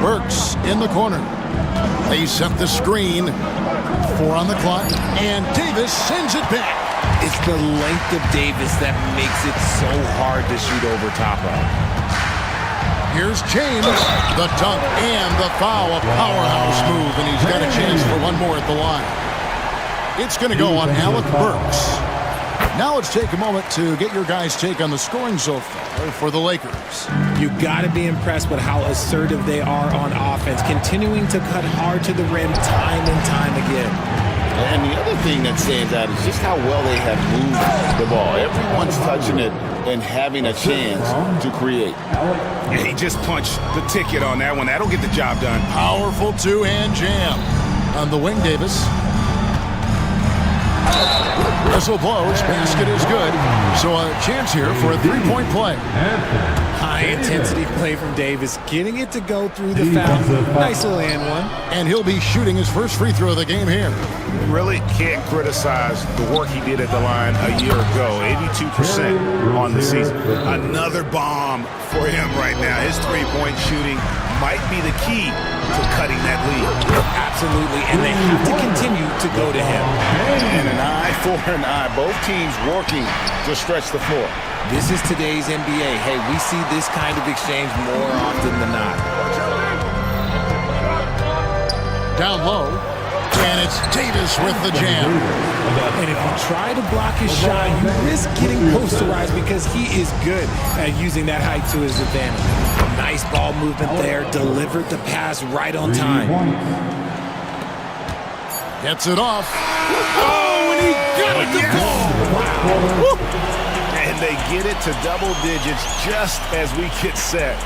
Burks in the corner. They set the screen. 4 on the clock, and Davis sends it back. It's the length of Davis that makes it so hard to shoot over top of. Here's James, the dunk and the foul, a powerhouse move, and he's got a chance for one more at the line. It's going to go on Alec Burks. Now let's take a moment to get your guys' take on the scoring so far for the Lakers. You got to be impressed with how assertive they are on offense, continuing to cut hard to the rim time and time again. And the other thing that stands out is just how well they have moved the ball. Everyone's touching it and having a chance to create. And he just punched the ticket on that one. That'll get the job done. Powerful 2-hand jam on the wing, Davis. Whistle blows. Basket is good. So a chance here for a 3-point play. High-intensity play from Davis, getting it to go through the foul. Nice little and one. And he'll be shooting his first free throw of the game here. Really can't criticize the work he did at the line a year ago. 82% on the season. Another bomb for him right now. His 3-point shooting might be the key to cutting that lead. Absolutely, and they have to continue to go to him. And an eye for an eye. Both teams working to stretch the floor. This is today's NBA. Hey, we see this kind of exchange more often than not. Down low, and it's Davis with the jam. And if you try to block his shot, you risk getting posterized because he is good at using that height to his advantage. Nice ball movement there, delivered the pass right on time. Gets it off. Oh, and he got it to fall. Wow. And they get it to double digits just as we get set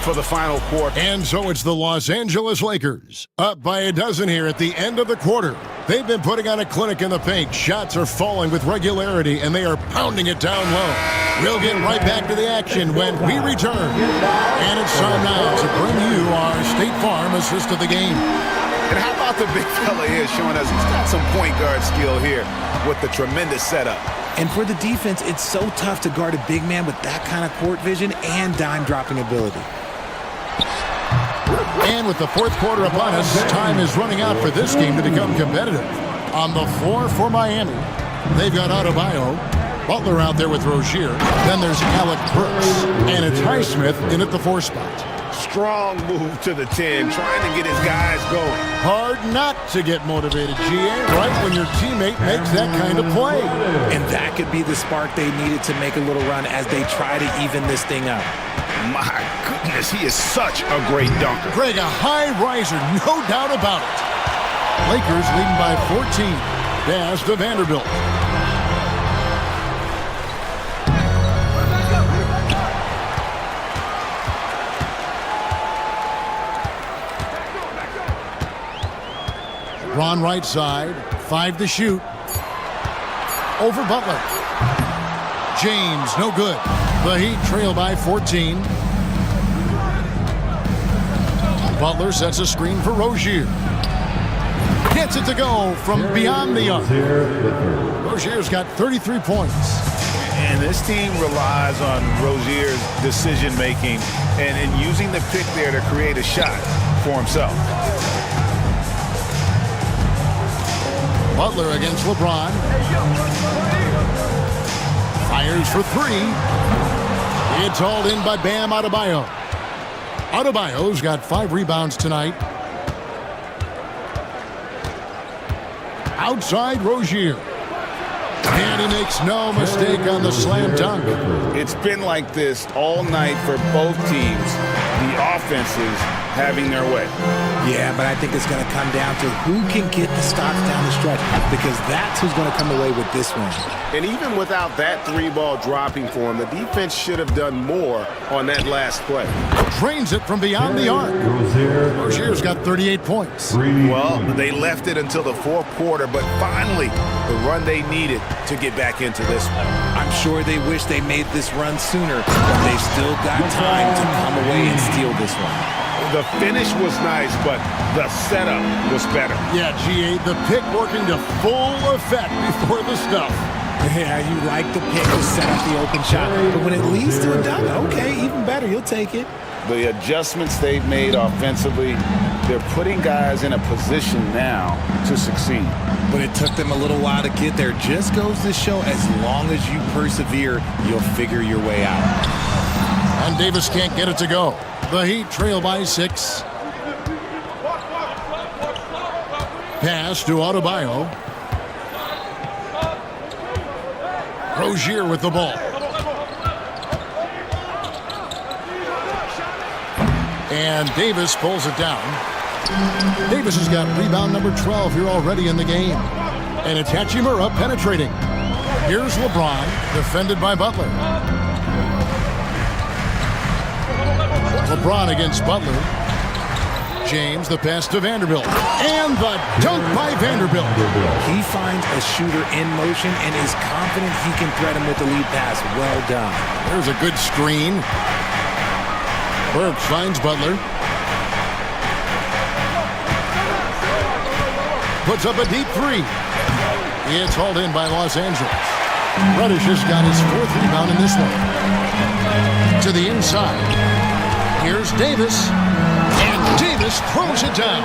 for the final quarter. And so it's the Los Angeles Lakers, up by a dozen here at the end of the quarter. They've been putting on a clinic in the paint. Shots are falling with regularity, and they are pounding it down low. We'll get right back to the action when we return. And it's time now to bring you our State Farm assist of the game. And how about the big fella here showing us he's got some point guard skill here. with the tremendous setup. And for the defense, it's so tough to guard a big man with that kind of court vision and dime-dropping ability. And with the fourth quarter upon us, time is running out for this game to become competitive. On the floor for Miami, they've got Adebayo, Butler out there with Rozier. Then there's Alec Burks, and it's Highsmith in at the 4 spot. Strong move to the 10, trying to get his guys going. Hard not to get motivated, GA, right when your teammate makes that kind of play. And that could be the spark they needed to make a little run as they try to even this thing up. My goodness, he is such a great dunker. Greg, a high riser, no doubt about it. Lakers leading by 14. Pass to Vanderbilt. Ron right side, 5 to shoot. Over Butler. James, no good. The Heat trail by 14. Butler sets a screen for Rozier. Gets it to go from beyond the arc. Rozier's got 33 points. And this team relies on Rozier's decision-making and using the pick there to create a shot for himself. Butler against LeBron. Fires for 3. It's hauled in by Bam Adebayo. Adebayo's got 5 rebounds tonight. Outside Rozier. And he makes no mistake on the slam dunk. It's been like this all night for both teams. The offenses having their way. Yeah, but I think it's going to come down to who can get the stops down the stretch, because that's who's going to come away with this one. And even without that 3-ball dropping for him, the defense should have done more on that last play. Drains it from beyond the arc. Rozier's got 38 points. Well, they left it until the fourth quarter, but finally the run they needed to get back into this one. I'm sure they wish they made this run sooner, but they've still got time to come away and steal this one. The finish was nice, but the setup was better. Yeah, GA, the pick working to full effect before the stuff. Yeah, you like the pick to set up the open shot, but when it leads to a dunk, okay, even better, you'll take it. The adjustments they've made offensively, they're putting guys in a position now to succeed. But it took them a little while to get there. Just goes to show, as long as you persevere, you'll figure your way out. And Davis can't get it to go. The Heat trail by 6. Pass to Adebayo. Rozier with the ball. And Davis pulls it down. Davis has got rebound number 12 here already in the game. And it's Hachimura penetrating. Here's LeBron, defended by Butler. LeBron against Butler. James, the pass to Vanderbilt. And the dunk by Vanderbilt. He finds a shooter in motion and is confident he can thread him with the lead pass. Well done. There's a good screen. Burks finds Butler. Puts up a deep 3. It's hauled in by Los Angeles. Reddish has got his 4th rebound in this one. To the inside. Here's Davis, and Davis throws it down.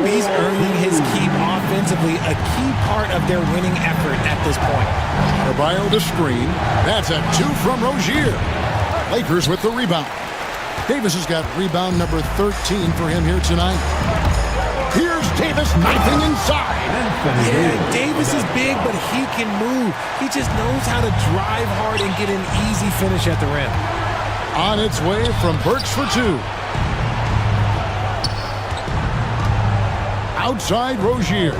He's earning his keep offensively, a key part of their winning effort at this point. Adebayo to screen. That's a 2 from Rozier. Lakers with the rebound. Davis has got rebound number 13 for him here tonight. Here's Davis knifing inside. Yeah, Davis is big, but he can move. He just knows how to drive hard and get an easy finish at the rim. On its way from Burks for 2. Outside Rozier.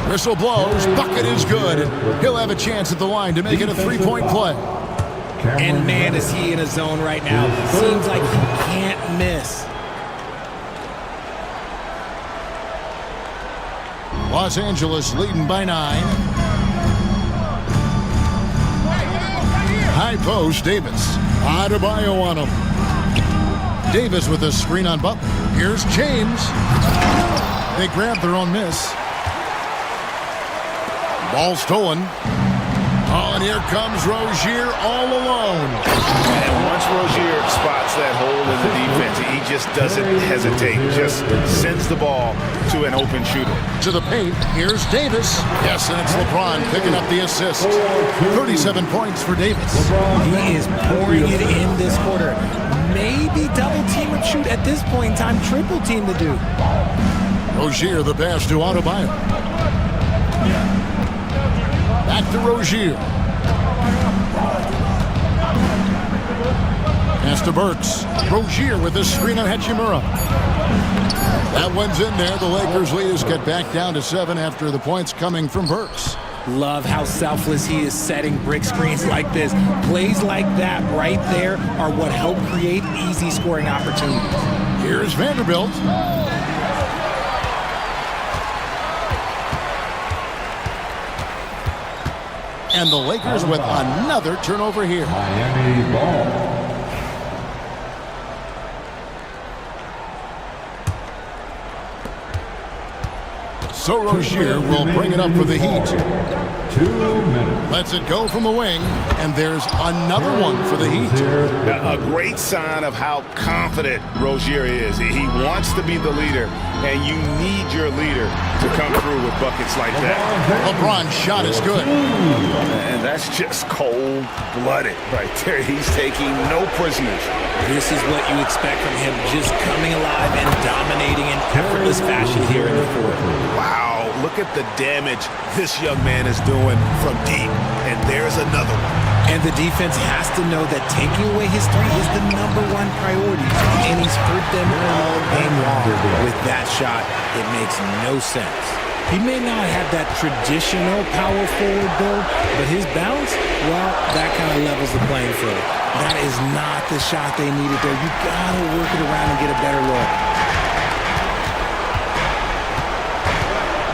Whistle blows. Bucket is good. He'll have a chance at the line to make it a 3-point play. And man, is he in a zone right now. Seems like he can't miss. Los Angeles leading by 9. High post, Davis. Adebayo on him. Davis with a screen on Butler. Here's James. They grab their own miss. Ball stolen. Oh, and here comes Rozier all alone. And once Rozier spots that hole in the defense, he just doesn't hesitate. Just sends the ball to an open shooter. To the paint, here's Davis. Yes, and it's LeBron picking up the assist. 37 points for Davis. He is pouring it in this quarter. Maybe double team and shoot at this point in time, triple team to do. Rozier, the pass to Adebayo. Back to Rozier. Pass to Burks. Rozier with the screen on Hachimura. That one's in there. The Lakers lead us get back down to 7 after the points coming from Burks. Love how selfless he is setting brick screens like this. Plays like that right there are what help create easy scoring opportunities. Here's Vanderbilt. And the Lakers with another turnover here. Miami ball. So Rozier will bring it up for the Heat. 2 minutes. Lets it go from the wing, and there's another one for the Heat. A great sign of how confident Rozier is. He wants to be the leader, and you need your leader to come through with buckets like that. LeBron's shot is good. And that's just cold-blooded right there. He's taking no prisoners. This is what you expect from him, just coming alive and dominating in effortless fashion here in the fourth. Wow, look at the damage this young man is doing from deep. And there's another one. And the defense has to know that taking away his three is the #1 priority. And he's hurt them all game long. With that shot, it makes no sense. He may not have that traditional power forward build, but his bounce, well, that kind of levels the playing field. That is not the shot they needed there. You gotta work it around and get a better look.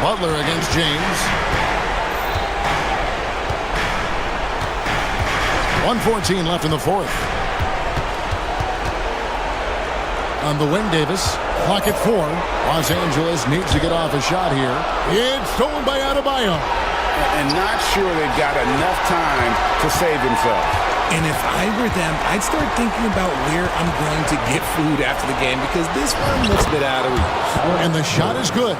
Butler against James. 1:14 left in the fourth. On the wing, Davis. Clock at 4. Los Angeles needs to get off a shot here. It's stolen by Adebayo. And not sure they've got enough time to save themselves. And if I were them, I'd start thinking about where I'm going to get food after the game because this one looks a bit out of reach. And the shot is good.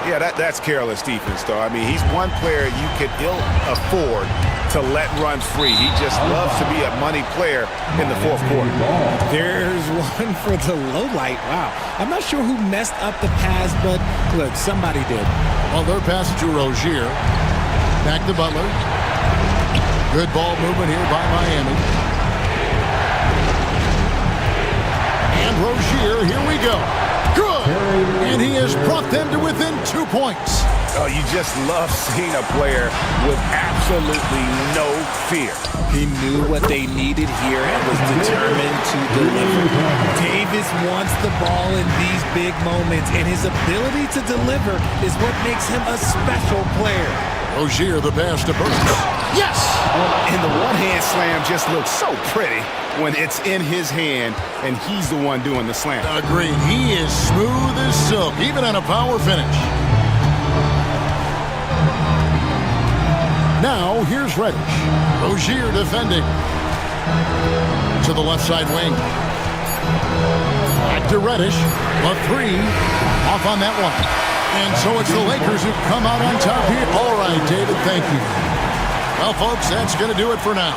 Yeah, that's careless defense, though. I mean, he's one player you could ill afford to let run free. He just loves to be a money player in the fourth quarter. There's one for the low light. Wow. I'm not sure who messed up the pass, but look, somebody did. Well, they're passing to Rozier. Back to Butler. Good ball movement here by Miami. And Rozier, here we go. Good! And he has brought them to within 2 points. Oh, you just love seeing a player with absolutely no fear. He knew what they needed here and was determined to deliver. Davis wants the ball in these big moments, and his ability to deliver is what makes him a special player. Rozier, the pass to Burks. Yes! And the one-hand slam just looks so pretty when it's in his hand and he's the one doing the slam. Agreed. He is smooth as silk, even on a power finish. Now, here's Reddish. Rozier defending. To the left side wing. Back to Reddish. A 3. Off on that one. And so it's the Lakers who come out on top here. All right, David, thank you. Well, folks, that's going to do it for now.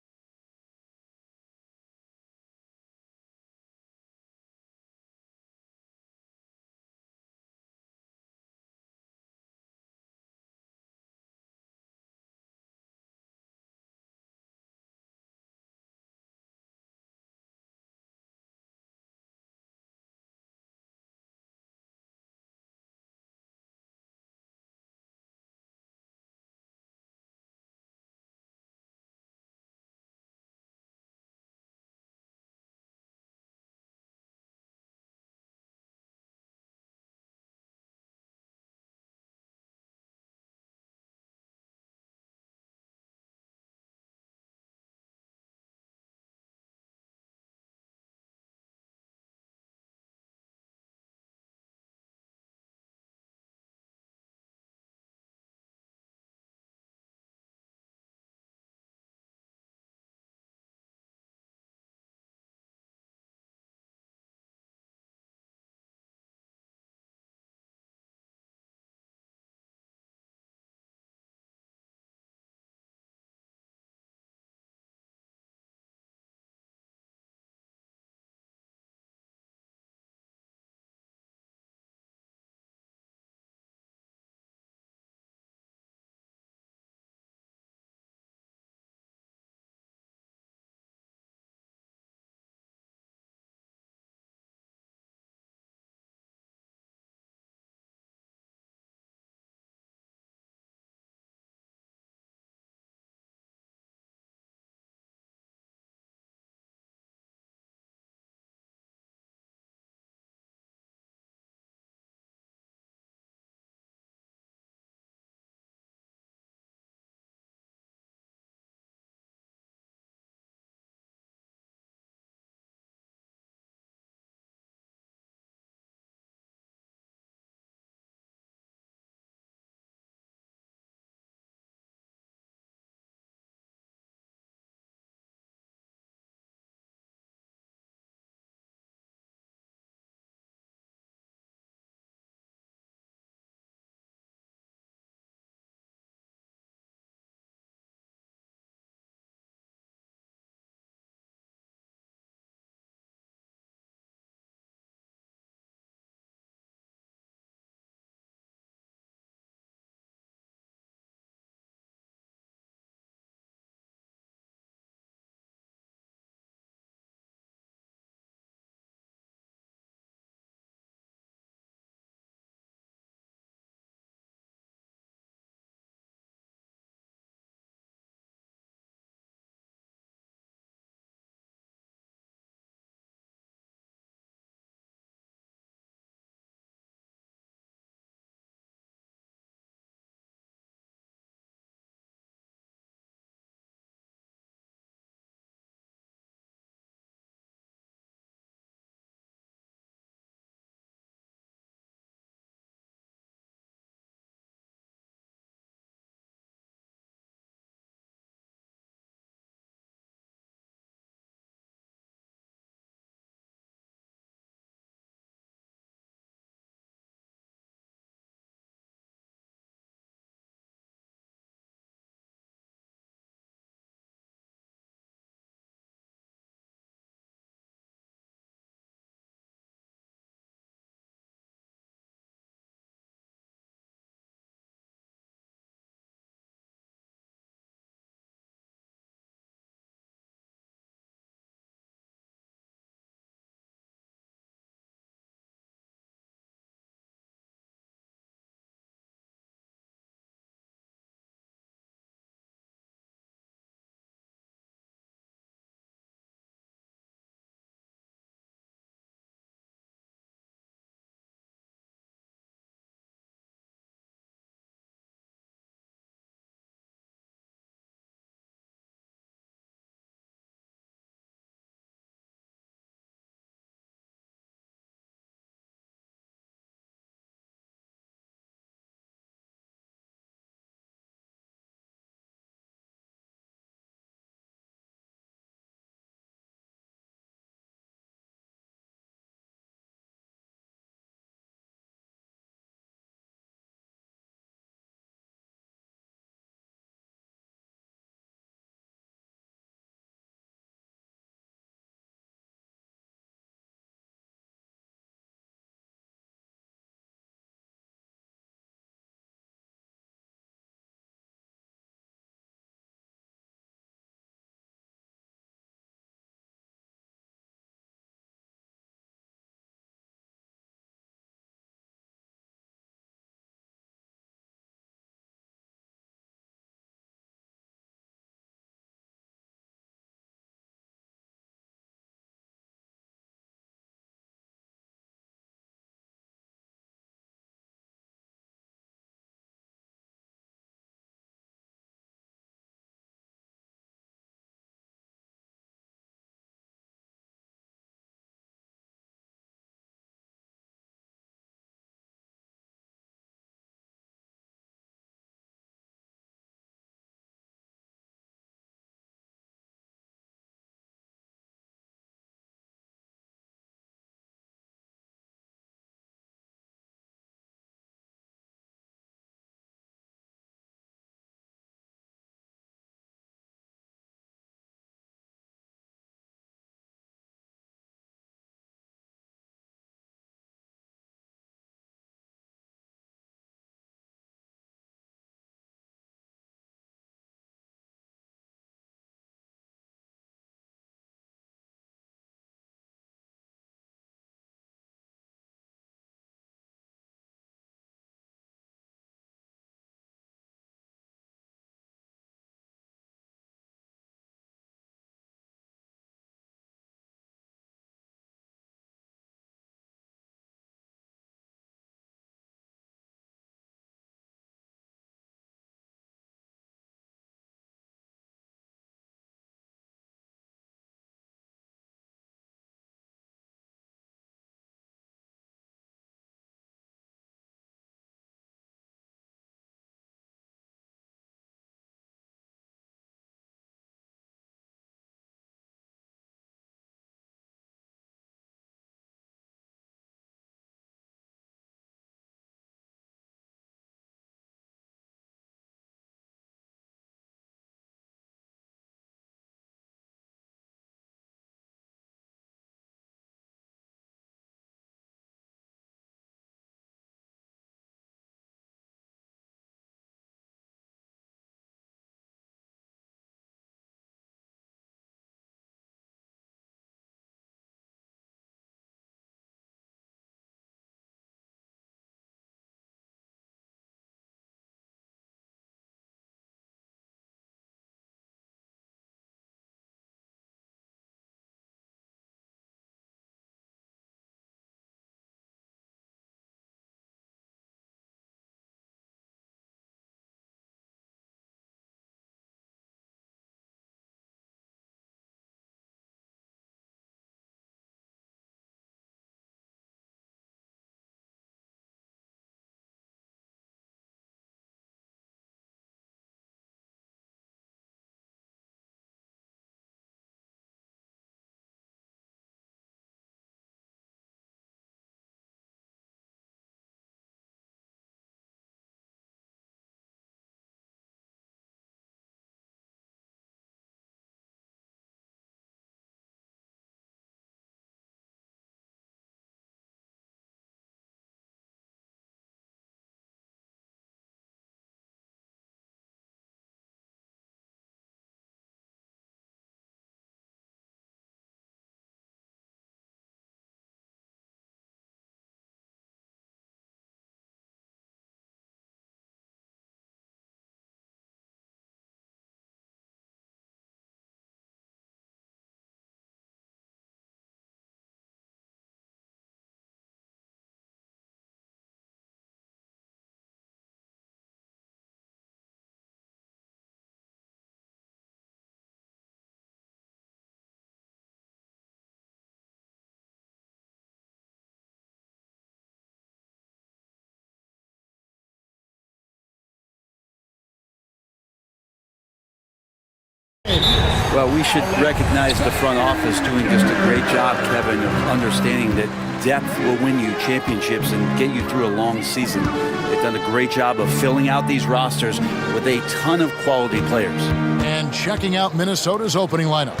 Well, we should recognize the front office doing just a great job, Kevin, of understanding that depth will win you championships and get you through a long season. They've done a great job of filling out these rosters with a ton of quality players. And checking out Minnesota's opening lineup,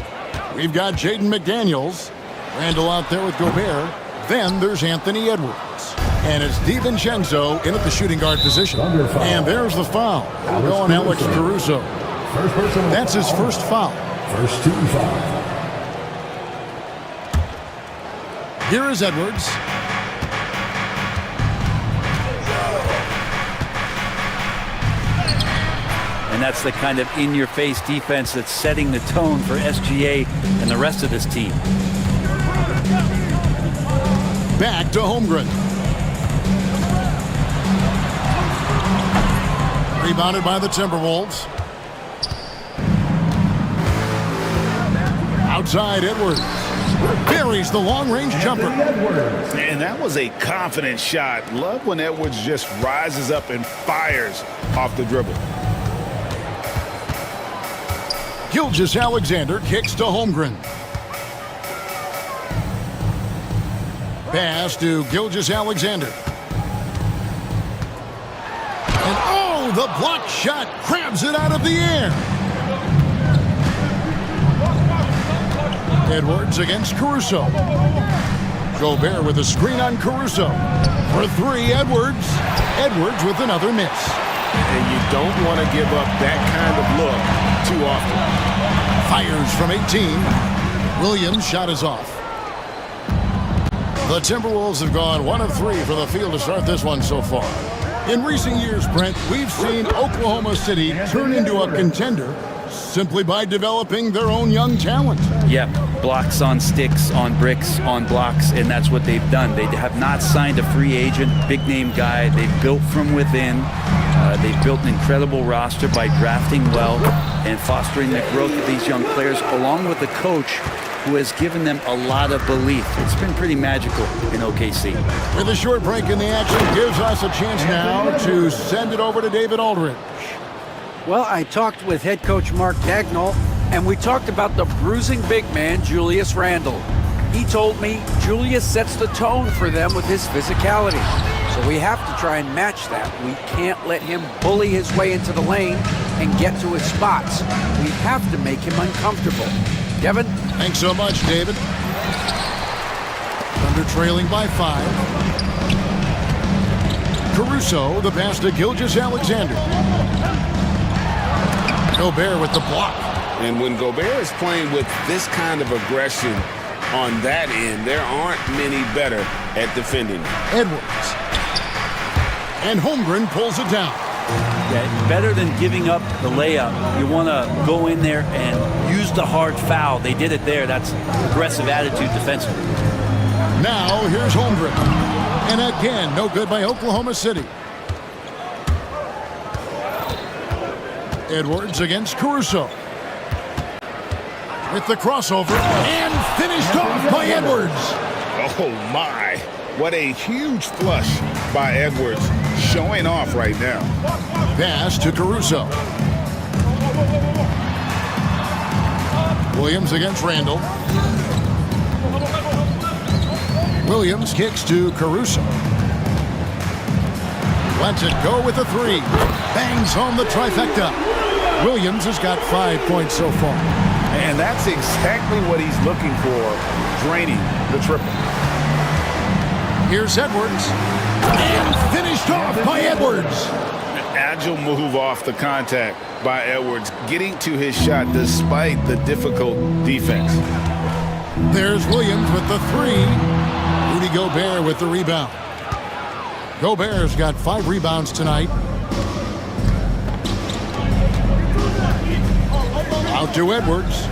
we've got Jaden McDaniels, Randall out there with Gobert. Then there's Anthony Edwards. And it's DiVincenzo in at the shooting guard position. And there's the foul. Going Alex Caruso. That's his first foul. First team foul. Here is Edwards. And that's the kind of in-your-face defense that's setting the tone for SGA and the rest of this team. Back to Holmgren. Rebounded by the Timberwolves. Outside Edwards. Buries the long-range jumper. And that was a confident shot. Love when Edwards just rises up and fires off the dribble. Gilgeous-Alexander kicks to Holmgren. Pass to Gilgeous-Alexander. And oh, the block shot grabs it out of the air. Edwards against Caruso. Gobert with a screen on Caruso. For three, Edwards. Edwards with another miss. And you don't want to give up that kind of look too often. Fires from 18. Williams' shot is off. The Timberwolves have gone 1 of 3 from the field to start this one so far. In recent years, Brent, we've seen Oklahoma City turn into a contender simply by developing their own young talent. Yep, blocks on sticks, on bricks, on blocks, and that's what they've done. They have not signed a free agent, big-name guy. They've built from within. They've built an incredible roster by drafting well and fostering the growth of these young players, along with a coach who has given them a lot of belief. It's been pretty magical in OKC. With a short break in the action, gives us a chance now to send it over to David Aldridge. Well, I talked with head coach Mark Dagnall, and we talked about the bruising big man, Julius Randle. He told me Julius sets the tone for them with his physicality. So we have to try and match that. We can't let him bully his way into the lane and get to his spots. We have to make him uncomfortable. Kevin? Thanks so much, David. Thunder trailing by 5. Caruso, the pass to Gilgeous-Alexander. Gobert with the block. And when Gobert is playing with this kind of aggression on that end, there aren't many better at defending. Edwards. And Holmgren pulls it down. Yeah, better than giving up the layup. You want to go in there and use the hard foul. They did it there. That's aggressive attitude defensively. Now here's Holmgren. And again, no good by Oklahoma City. Edwards against Caruso. With the crossover and finished off by Edwards. Oh my, what a huge flush by Edwards, showing off right now. Pass to Caruso. Williams against Randall. Williams kicks to Caruso. Lets it go with a 3. Bangs home the trifecta. Williams has got 5 points so far. And that's exactly what he's looking for, draining the triple. Here's Edwards. And finished off by Edwards. An agile move off the contact by Edwards, getting to his shot despite the difficult defense. There's Williams with the 3. Rudy Gobert with the rebound. Gobert's got 5 rebounds tonight. Out to Edwards.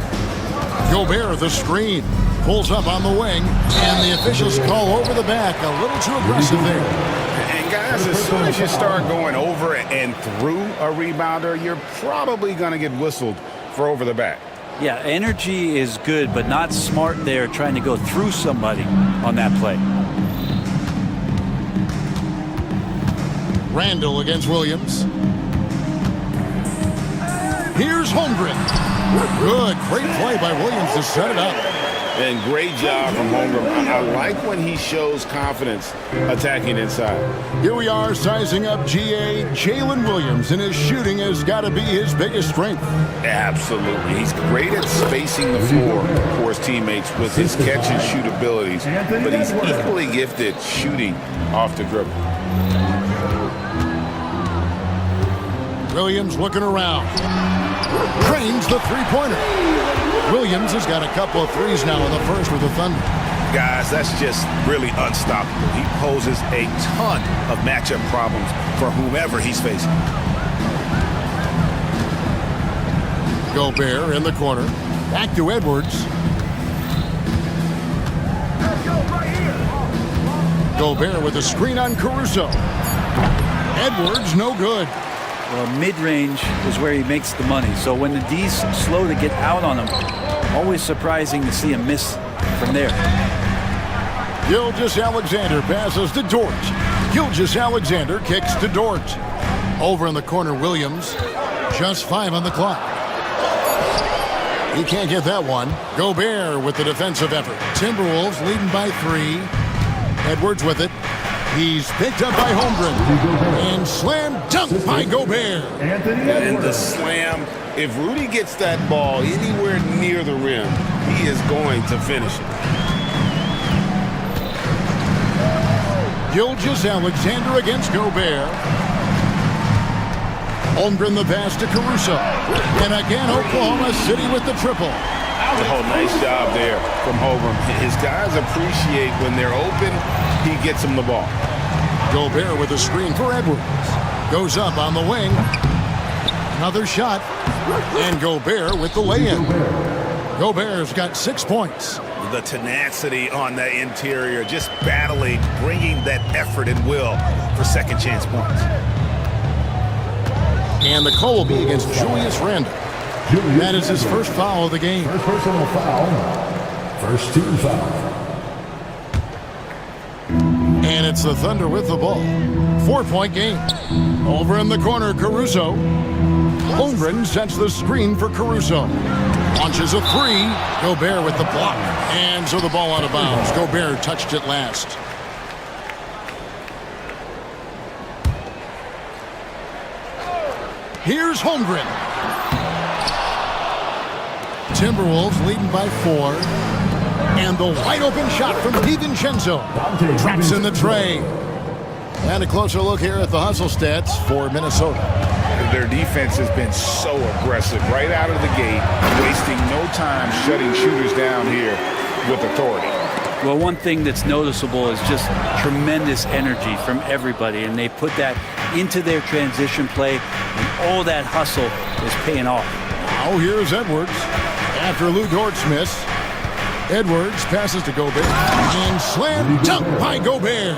Gobert, the screen. Pulls up on the wing. And the officials call over the back. A little too aggressive there. And guys, as soon as you start going over and through a rebounder, you're probably going to get whistled for over the back. Yeah, energy is good, but not smart there trying to go through somebody on that play. Randall against Williams. Here's Holmgren. Good, great play by Williams to set it up. And great job from Holmgren. I like when he shows confidence attacking inside. Here we are sizing up GA Jalen Williams, and his shooting has got to be his biggest strength. Absolutely. He's great at spacing the floor for his teammates with his catch and shoot abilities, but he's equally gifted shooting off the dribble. Williams looking around. Trains the three-pointer. Williams has got a couple of threes now in the first with the Thunder. Guys, that's just really unstoppable. He poses a ton of matchup problems for whomever he's facing. Gobert in the corner. Back to Edwards. Gobert with a screen on Caruso. Edwards, no good. Well, mid-range is where he makes the money. So when the D's slow to get out on him, always surprising to see him miss from there. Gilgeous-Alexander passes to Dort. Gilgeous-Alexander kicks to Dort. Over in the corner, Williams. Just 5 on the clock. He can't get that one. Gobert with the defensive effort. Timberwolves leading by 3. Edwards with it. He's picked up by Holmgren. And slam dunk by Gobert. And the slam. If Rudy gets that ball anywhere near the rim, he is going to finish it. Gilgeous-Alexander against Gobert. Holmgren the pass to Caruso. And again, Oklahoma City with the triple. Oh, nice job there from Holmgren. His guys appreciate when they're open, he gets them the ball. Gobert with a screen for Edwards. Goes up on the wing. Another shot. And Gobert with the lay-in. Gobert's got 6 points. The tenacity on the interior, just battling, bringing that effort and will for second chance points. And the call will be against Julius Randle. That is his first foul of the game. First personal foul. First team foul. And it's the Thunder with the ball. 4-point game. Over in the corner, Caruso. Holmgren sets the screen for Caruso. Launches a 3. Gobert with the block. And so the ball out of bounds. Gobert touched it last. Here's Holmgren. Timberwolves leading by 4. And the wide open shot from DiVincenzo. Traps in the tray. And a closer look here at the hustle stats for Minnesota. Their defense has been so aggressive right out of the gate, wasting no time shutting shooters down here with authority. Well, one thing that's noticeable is just tremendous energy from everybody, and they put that into their transition play, and all that hustle is paying off. Now here's Edwards. After Lou Dort's miss, Edwards passes to Gobert. And slam dunk by Gobert.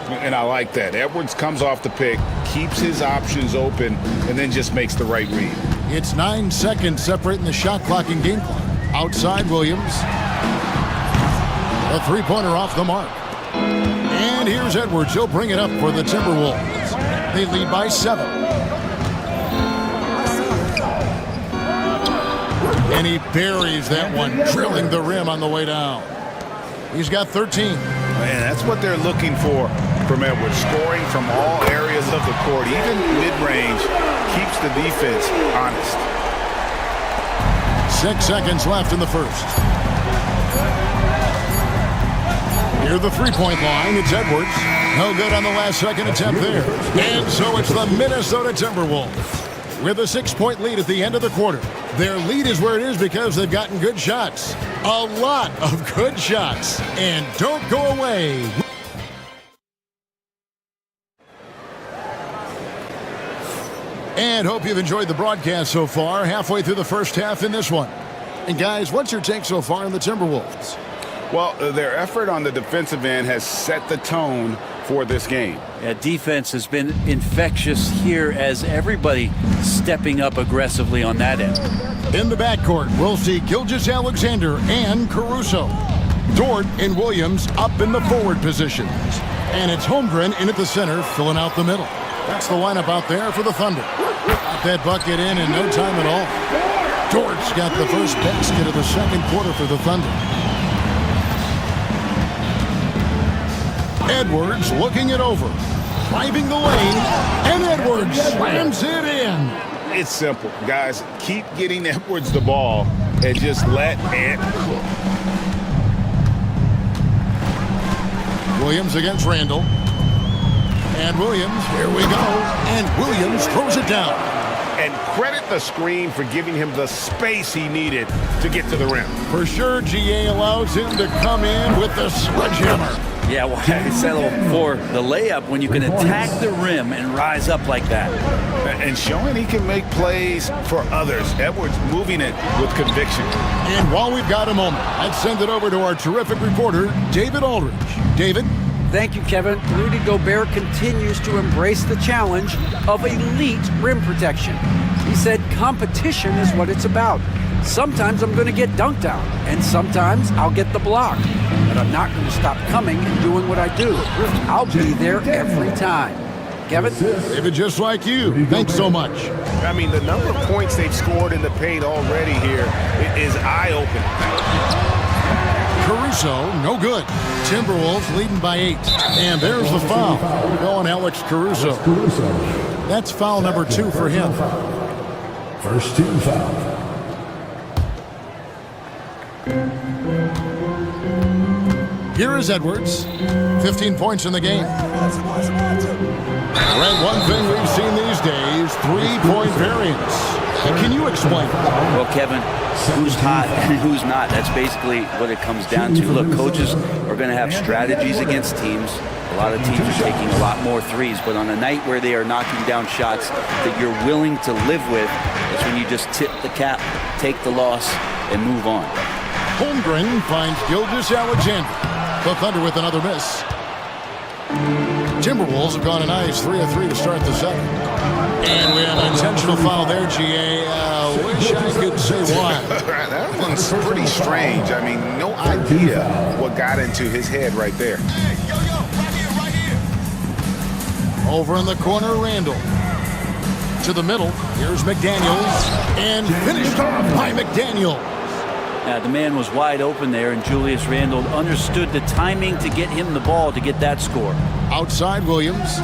And I like that. Edwards comes off the pick, keeps his options open, and then just makes the right read. It's 9 seconds separating the shot clock and game clock. Outside Williams. A three-pointer off the mark. And here's Edwards. He'll bring it up for the Timberwolves. They lead by 7. And he buries that one, drilling the rim on the way down. He's got 13. Man, that's what they're looking for from Edwards. Scoring from all areas of the court, even mid-range, keeps the defense honest. 6 seconds left in the first. Near the three-point line, it's Edwards. No good on the last second attempt there. And so it's the Minnesota Timberwolves with a 6-point lead at the end of the quarter. Their lead is where it is because they've gotten good shots. A lot of good shots. And don't go away. And hope you've enjoyed the broadcast so far. Halfway through the first half in this one. And guys, what's your take so far on the Timberwolves? Well, their effort on the defensive end has set the tone for this game. Yeah, defense has been infectious here as everybody stepping up aggressively on that end. In the backcourt, we'll see Gilgeous-Alexander and Caruso. Dort and Williams up in the forward positions. And it's Holmgren in at the center, filling out the middle. That's the lineup out there for the Thunder. Got that bucket in no time at all. George got the first basket of the second quarter for the Thunder. Edwards looking it over. Driving the lane, and Edwards slams it in. It's simple, guys. Keep getting Edwards the ball and just let Ant cook. Williams against Randall. And Williams, here we go. And Williams throws it down. And credit the screen for giving him the space he needed to get to the rim. For sure, GA allows him to come in with the sledgehammer. Yeah, well, I settle for the layup when you can attack the rim and rise up like that. And showing he can make plays for others. Edwards moving it with conviction. And while we've got a moment, I'd send it over to our terrific reporter, David Aldridge. David? Thank you, Kevin. Rudy Gobert continues to embrace the challenge of elite rim protection. He said competition is what it's about. Sometimes I'm going to get dunked on, and sometimes I'll get the block. But I'm not going to stop coming and doing what I do. I'll be there every time. Kevin? David, just like you. Thanks so much. I mean, the number of points they've scored in the paint already here is eye-opening. Caruso, no good. Timberwolves leading by 8. And there's the foul. Going Alex Caruso. That's foul number 2 for him. First team foul. Here is Edwards. 15 points in the game. Right, one thing we've seen these days, 3-point variance. Can you explain? Well, Kevin, who's hot and who's not, that's basically what it comes down to. Look, coaches are going to have strategies against teams. A lot of teams are taking a lot more threes, but on a night where they are knocking down shots that you're willing to live with, that's when you just tip the cap, take the loss, and move on. Holmgren finds Gilgeous-Alexander. The Thunder with another miss. Timberwolves have gone a nice 3 of 3 to start the second. And we have an intentional foul there, GA. Wish I could say why. That one's pretty strange. I mean, no idea what got into his head right there. Over in the corner, Randall. To the middle, here's McDaniels. And finished off by McDaniels. The man was wide open there, and Julius Randle understood the timing to get him the ball to get that score. Outside Williams.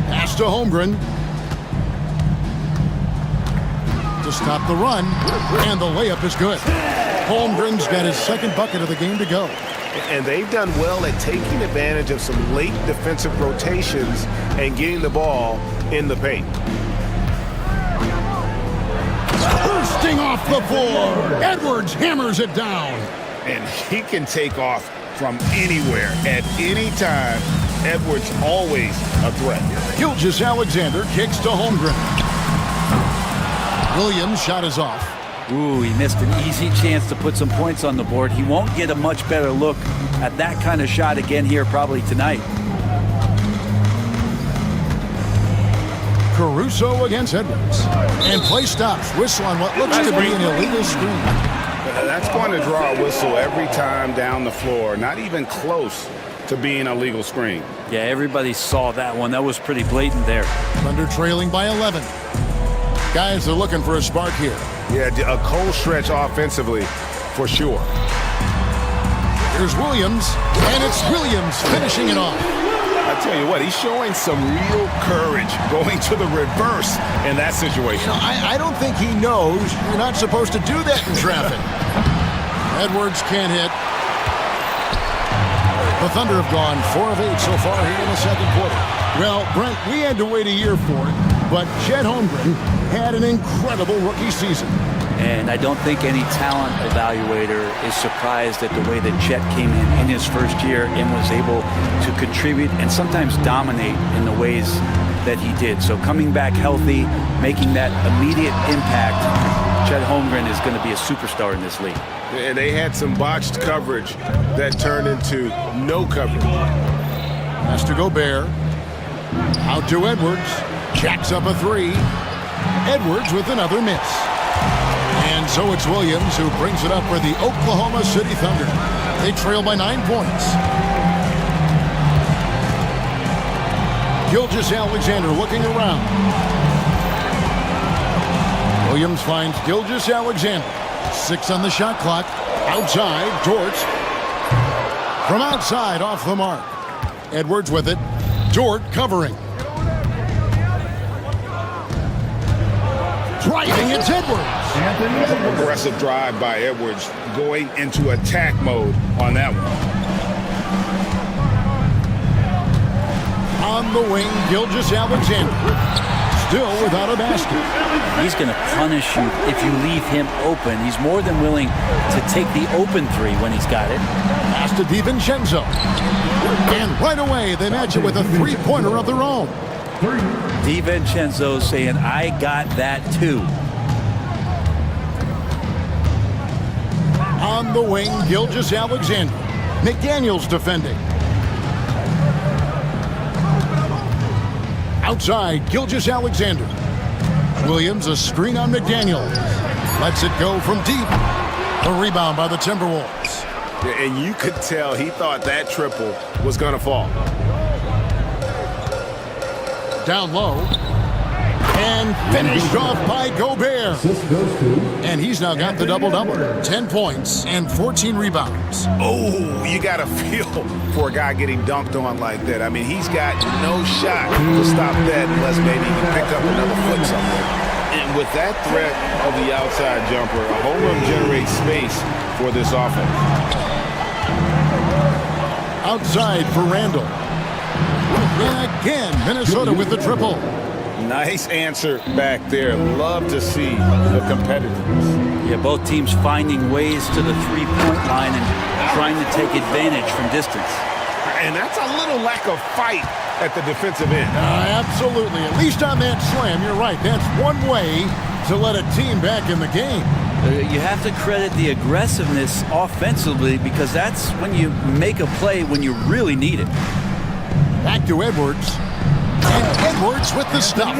Pass to Holmgren. To stop the run, and the layup is good. Holmgren's got his second bucket of the game to go. And they've done well at taking advantage of some late defensive rotations and getting the ball in the paint. Bursting off the floor, Edwards hammers it down. And he can take off from anywhere at any time. Edwards always a threat. Gilgeous-Alexander kicks to Holmgren. Williams' shot is off. Ooh, he missed an easy chance to put some points on the board. He won't get a much better look at that kind of shot again here probably tonight. Caruso against Edwards. And play stops. Whistle on what looks to be an illegal screen. That's going to draw a whistle every time down the floor. Not even close to being a legal screen. Yeah, everybody saw that one. That was pretty blatant there. Thunder trailing by 11. Guys are looking for a spark here. Yeah, a cold stretch offensively for sure. Here's Williams, and it's Williams finishing it off. I tell you what, he's showing some real courage going to the reverse in that situation. You know, I don't think he knows you're not supposed to do that in traffic. Edwards can't hit. The Thunder have gone 4 of 8 so far here in the second quarter. Well, Brent, we had to wait a year for it, but Chet Holmgren had an incredible rookie season. And I don't think any talent evaluator is surprised at the way that Chet came in his first year and was able to contribute and sometimes dominate in the ways that he did. So coming back healthy, making that immediate impact, Chet Holmgren is going to be a superstar in this league. And they had some botched coverage that turned into no coverage. Has to Gobert. Out to Edwards. Jacks up a 3. Edwards with another miss. And so it's Williams who brings it up for the Oklahoma City Thunder. They trail by 9 points. Gilgeous-Alexander looking around. Williams finds Gilgeous-Alexander. 6 on the shot clock. Outside, Dort. From outside, off the mark. Edwards with it. Dort covering. Driving, it's Edwards. Aggressive drive by Edwards, going into attack mode on that one. On the wing, Gilgeous-Alexander. Still without a basket. He's going to punish you if you leave him open. He's more than willing to take the open three when he's got it. Pass to DiVincenzo. And right away, they match it with a three-pointer of their own. DiVincenzo saying, I got that too. On the wing, Gilgeous-Alexander. McDaniels defending. Outside, Gilgeous-Alexander. Williams, a screen on McDaniels. Lets it go from deep. The rebound by the Timberwolves. And you could tell he thought that triple was going to fall. Down low. And finished off by Gobert. And he's now got the double-double. 10 points and 14 rebounds. Oh, you got to feel for a guy getting dunked on like that. I mean, he's got no shot to stop that unless maybe he can pick up another foot somewhere. And with that threat of the outside jumper, a home run generates space for this offense. Outside for Randall. And again, Minnesota with the triple. Nice answer back there. Love to see the competitiveness. Yeah, both teams finding ways to the three-point line and trying to take advantage from distance. And that's a little lack of fight at the defensive end. Absolutely. At least on that slam, you're right. That's one way to let a team back in the game. You have to credit the aggressiveness offensively because that's when you make a play when you really need it. Back to Edwards. And Edwards with the stuff.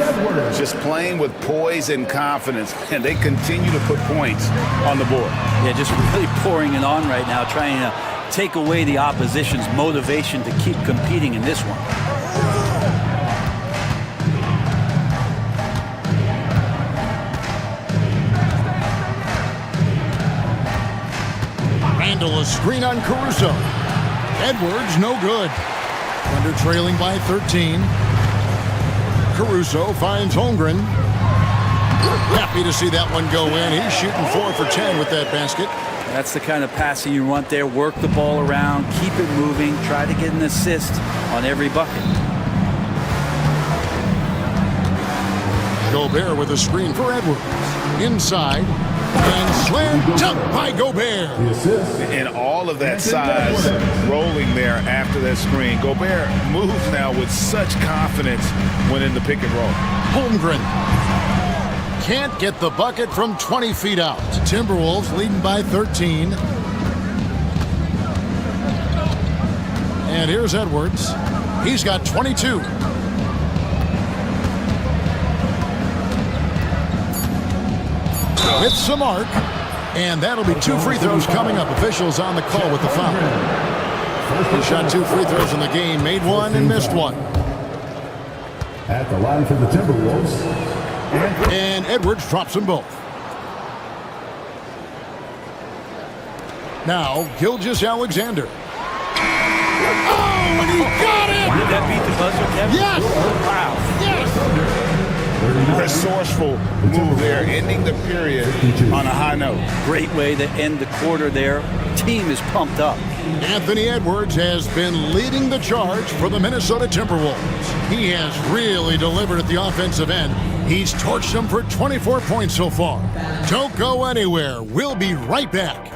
Just playing with poise and confidence, and they continue to put points on the board. Yeah, just really pouring it on right now, trying to take away the opposition's motivation to keep competing in this one. Randall, a screen on Caruso. Edwards, no good. Thunder trailing by 13. Caruso finds Holmgren. Happy to see that one go in. He's shooting 4 for 10 with that basket. That's the kind of passing you want there. Work the ball around, keep it moving, try to get an assist on every bucket. Gobert with a screen for Edwards. Inside. And slam dunk by Gobert. And all of that size rolling there after that screen. Gobert moves now with such confidence when in the pick and roll. Holmgren can't get the bucket from 20 feet out. Timberwolves leading by 13. And here's Edwards. He's got 22. Hits the mark. And that'll be 2 free throws coming up. Officials on the call with the foul. He shot 2 free throws in the game, made 1 and missed 1. At the line for the Timberwolves. And Edwards drops them both. Now, Gilgeous-Alexander. Oh, and he got it! Did that beat the buzzer, Kevin? Yes! Wow. Yes! Resourceful move there, ending the period on a high note. Great way to end the quarter there. Team is pumped up. Anthony Edwards has been leading the charge for the Minnesota Timberwolves. He has really delivered at the offensive end. He's torched them for 24 points so far. Don't go anywhere. We'll be right back.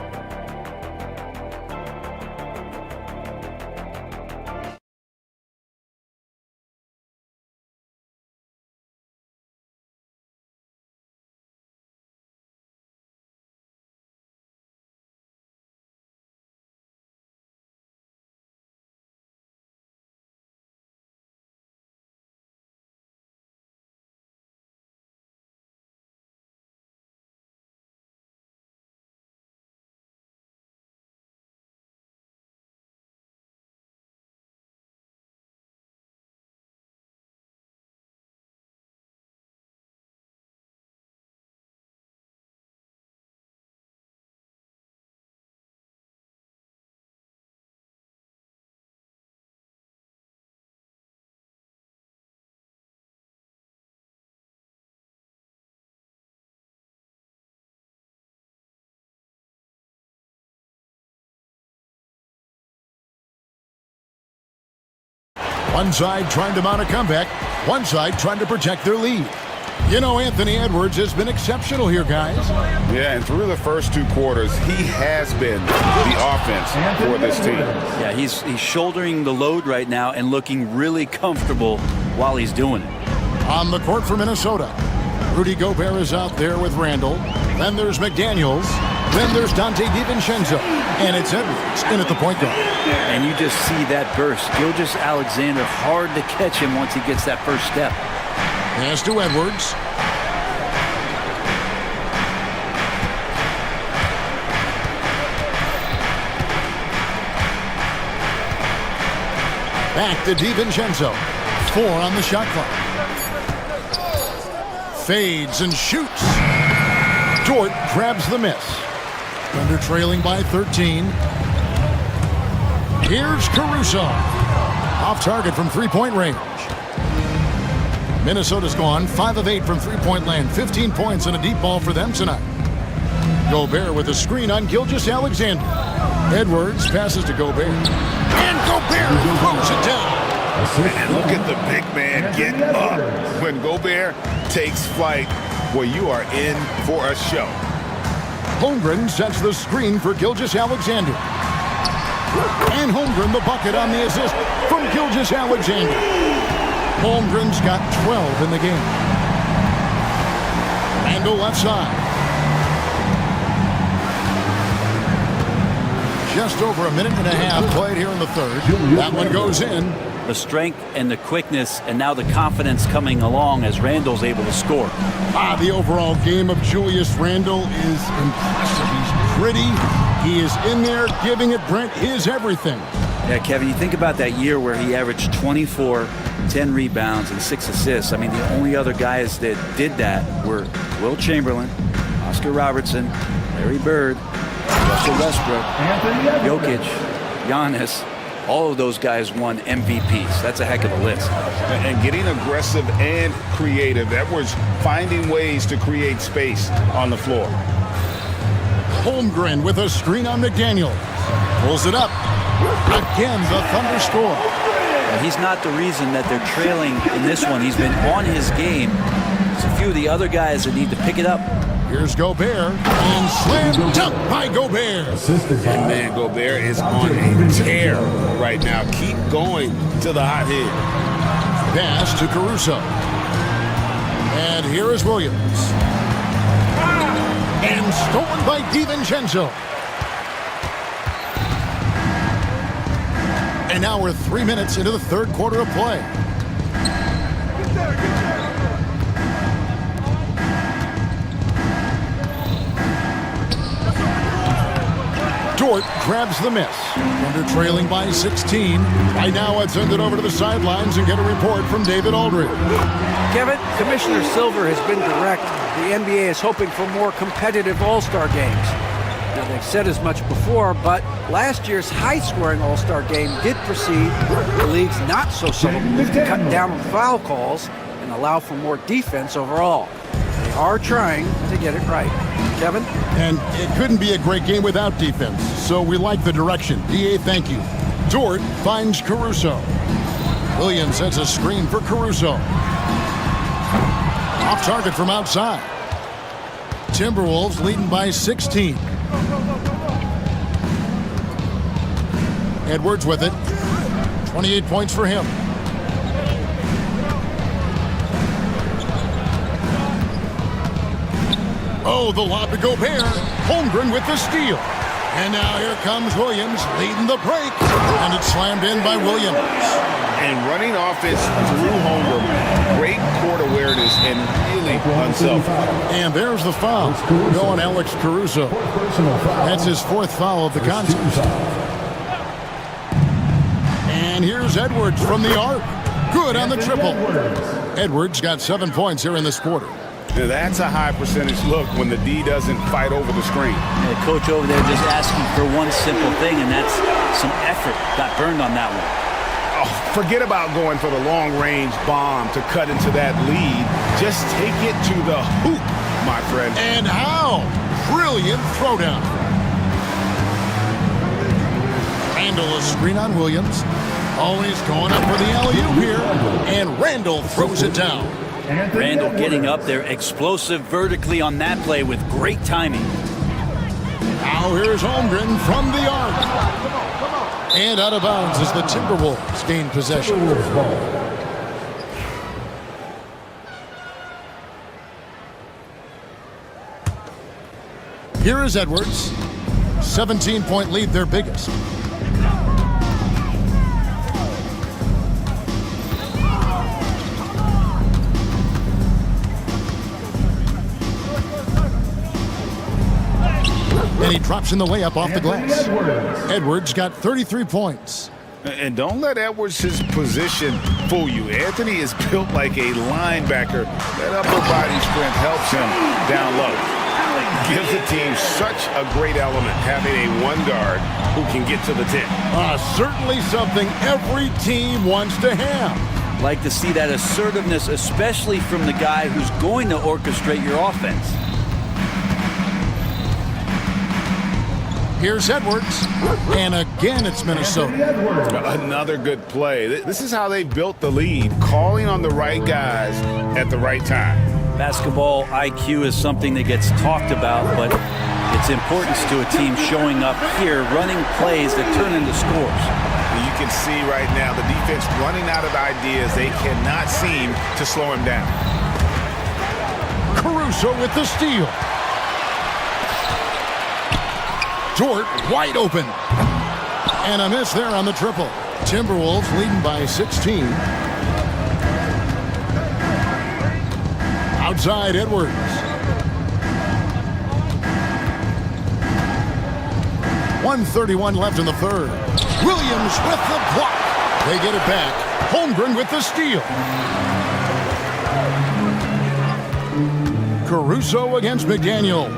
One side trying to mount a comeback, one side trying to protect their lead. You know, Anthony Edwards has been exceptional here, guys. Yeah, and through the first 2 quarters, he has been the offense for this team. Yeah, he's shouldering the load right now and looking really comfortable while he's doing it. On the court for Minnesota, Rudy Gobert is out there with Randall. Then there's McDaniels. Then there's Dante DiVincenzo. And it's Edwards in at the point guard. And you just see that burst. Gilgeous-Alexander, hard to catch him once he gets that first step. Pass to Edwards. Back to DiVincenzo. 4 on the shot clock. Fades and shoots. Dort grabs the miss. Thunder trailing by 13. Here's Caruso. Off target from three-point range. Minnesota's gone 5 of 8 from three-point land. 15 points and a deep ball for them tonight. Gobert with a screen on Gilgeous-Alexander. Edwards passes to Gobert. And Gobert throws it down. And look at the big man get up. When Gobert takes flight, well, you are in for a show. Holmgren sets the screen for Gilgeous-Alexander. And Holmgren the bucket on the assist from Gilgeous-Alexander. Holmgren's got 12 in the game. Randall left side. Just over a minute and a half played here in the third. That one goes in. The strength and the quickness and now the confidence coming along as Randall's able to score. The overall game of Julius Randle is impressive. He's gritty. He is in there giving it, Brent, his everything. Yeah, Kevin, you think about that year where he averaged 24, 10 rebounds, and 6 assists. I mean, the only other guys that did that were Will Chamberlain, Oscar Robertson, Larry Bird, Russell Westbrook, Jokic, Giannis. All of those guys won MVPs. That's a heck of a list. And getting aggressive and creative. Edwards finding ways to create space on the floor. Holmgren with a screen on McDaniel. Pulls it up. Again, the Thunder score. And he's not the reason that they're trailing in this one. He's been on his game. There's a few of the other guys that need to pick it up. Here's Gobert, and slam dunk by Gobert. And man, Gobert is on a tear right now. Keep going to the hot head. Pass to Caruso. And here is Williams. And stolen by DiVincenzo. And now we're 3 minutes into the third quarter of play. Dort grabs the miss. Thunder trailing by 16. Right now, let's send it over to the sidelines and get a report from David Aldridge. Kevin, Commissioner Silver has been direct. The NBA is hoping for more competitive All-Star games. Now, they've said as much before, but last year's high-scoring All-Star game did proceed. The league's not so subtle move to cut down on foul calls and allow for more defense overall. They are trying to get it right. Kevin? And it couldn't be a great game without defense, so we like the direction. DA, thank you. Dort finds Caruso. Williams sets a screen for Caruso. Off target from outside. Timberwolves leading by 16. Edwards with it. 28 points for him. Oh, the lob to Gobert. Holmgren with the steal. And now here comes Williams leading the break. And it's slammed in by Williams. And running offense through Holmgren. Great court awareness and really unselfish. And there's the foul. Going Alex Caruso. That's his 4th foul of the contest. And here's Edwards from the arc. Good on the triple. Edwards got 7 points here in this quarter. Now that's a high percentage look when the D doesn't fight over the screen. And the coach over there just asking for one simple thing, and that's some effort. Got burned on that one. Oh, forget about going for the long-range bomb to cut into that lead. Just take it to the hoop, my friend. And how? Brilliant throwdown. Randall a screen on Williams. Oh, he's going up for the alley-oop here, and Randall throws it down. Randall getting up there, explosive vertically on that play with great timing. Now here's Holmgren from the arc. And out of bounds as the Timberwolves gain possession. Here is Edwards. 17-point lead, their biggest. And he drops in the layup off the glass. Edwards got 33 points. And don't let Edwards' position fool you. Anthony is built like a linebacker. That upper body strength helps him down low. Gives the team such a great element, having a one guard who can get to the 10. Certainly something every team wants to have. Like to see that assertiveness, especially from the guy who's going to orchestrate your offense. Here's Edwards, and again it's Minnesota. Another good play. This is how they built the lead, calling on the right guys at the right time. Basketball IQ is something that gets talked about, but its importance to a team showing up here, running plays that turn into scores. You can see right now the defense running out of ideas. They cannot seem to slow him down. Caruso with the steal. Dort wide open. And a miss there on the triple. Timberwolves leading by 16. Outside Edwards. .131 left in the third. Williams with the block. They get it back. Holmgren with the steal. Caruso against McDaniel.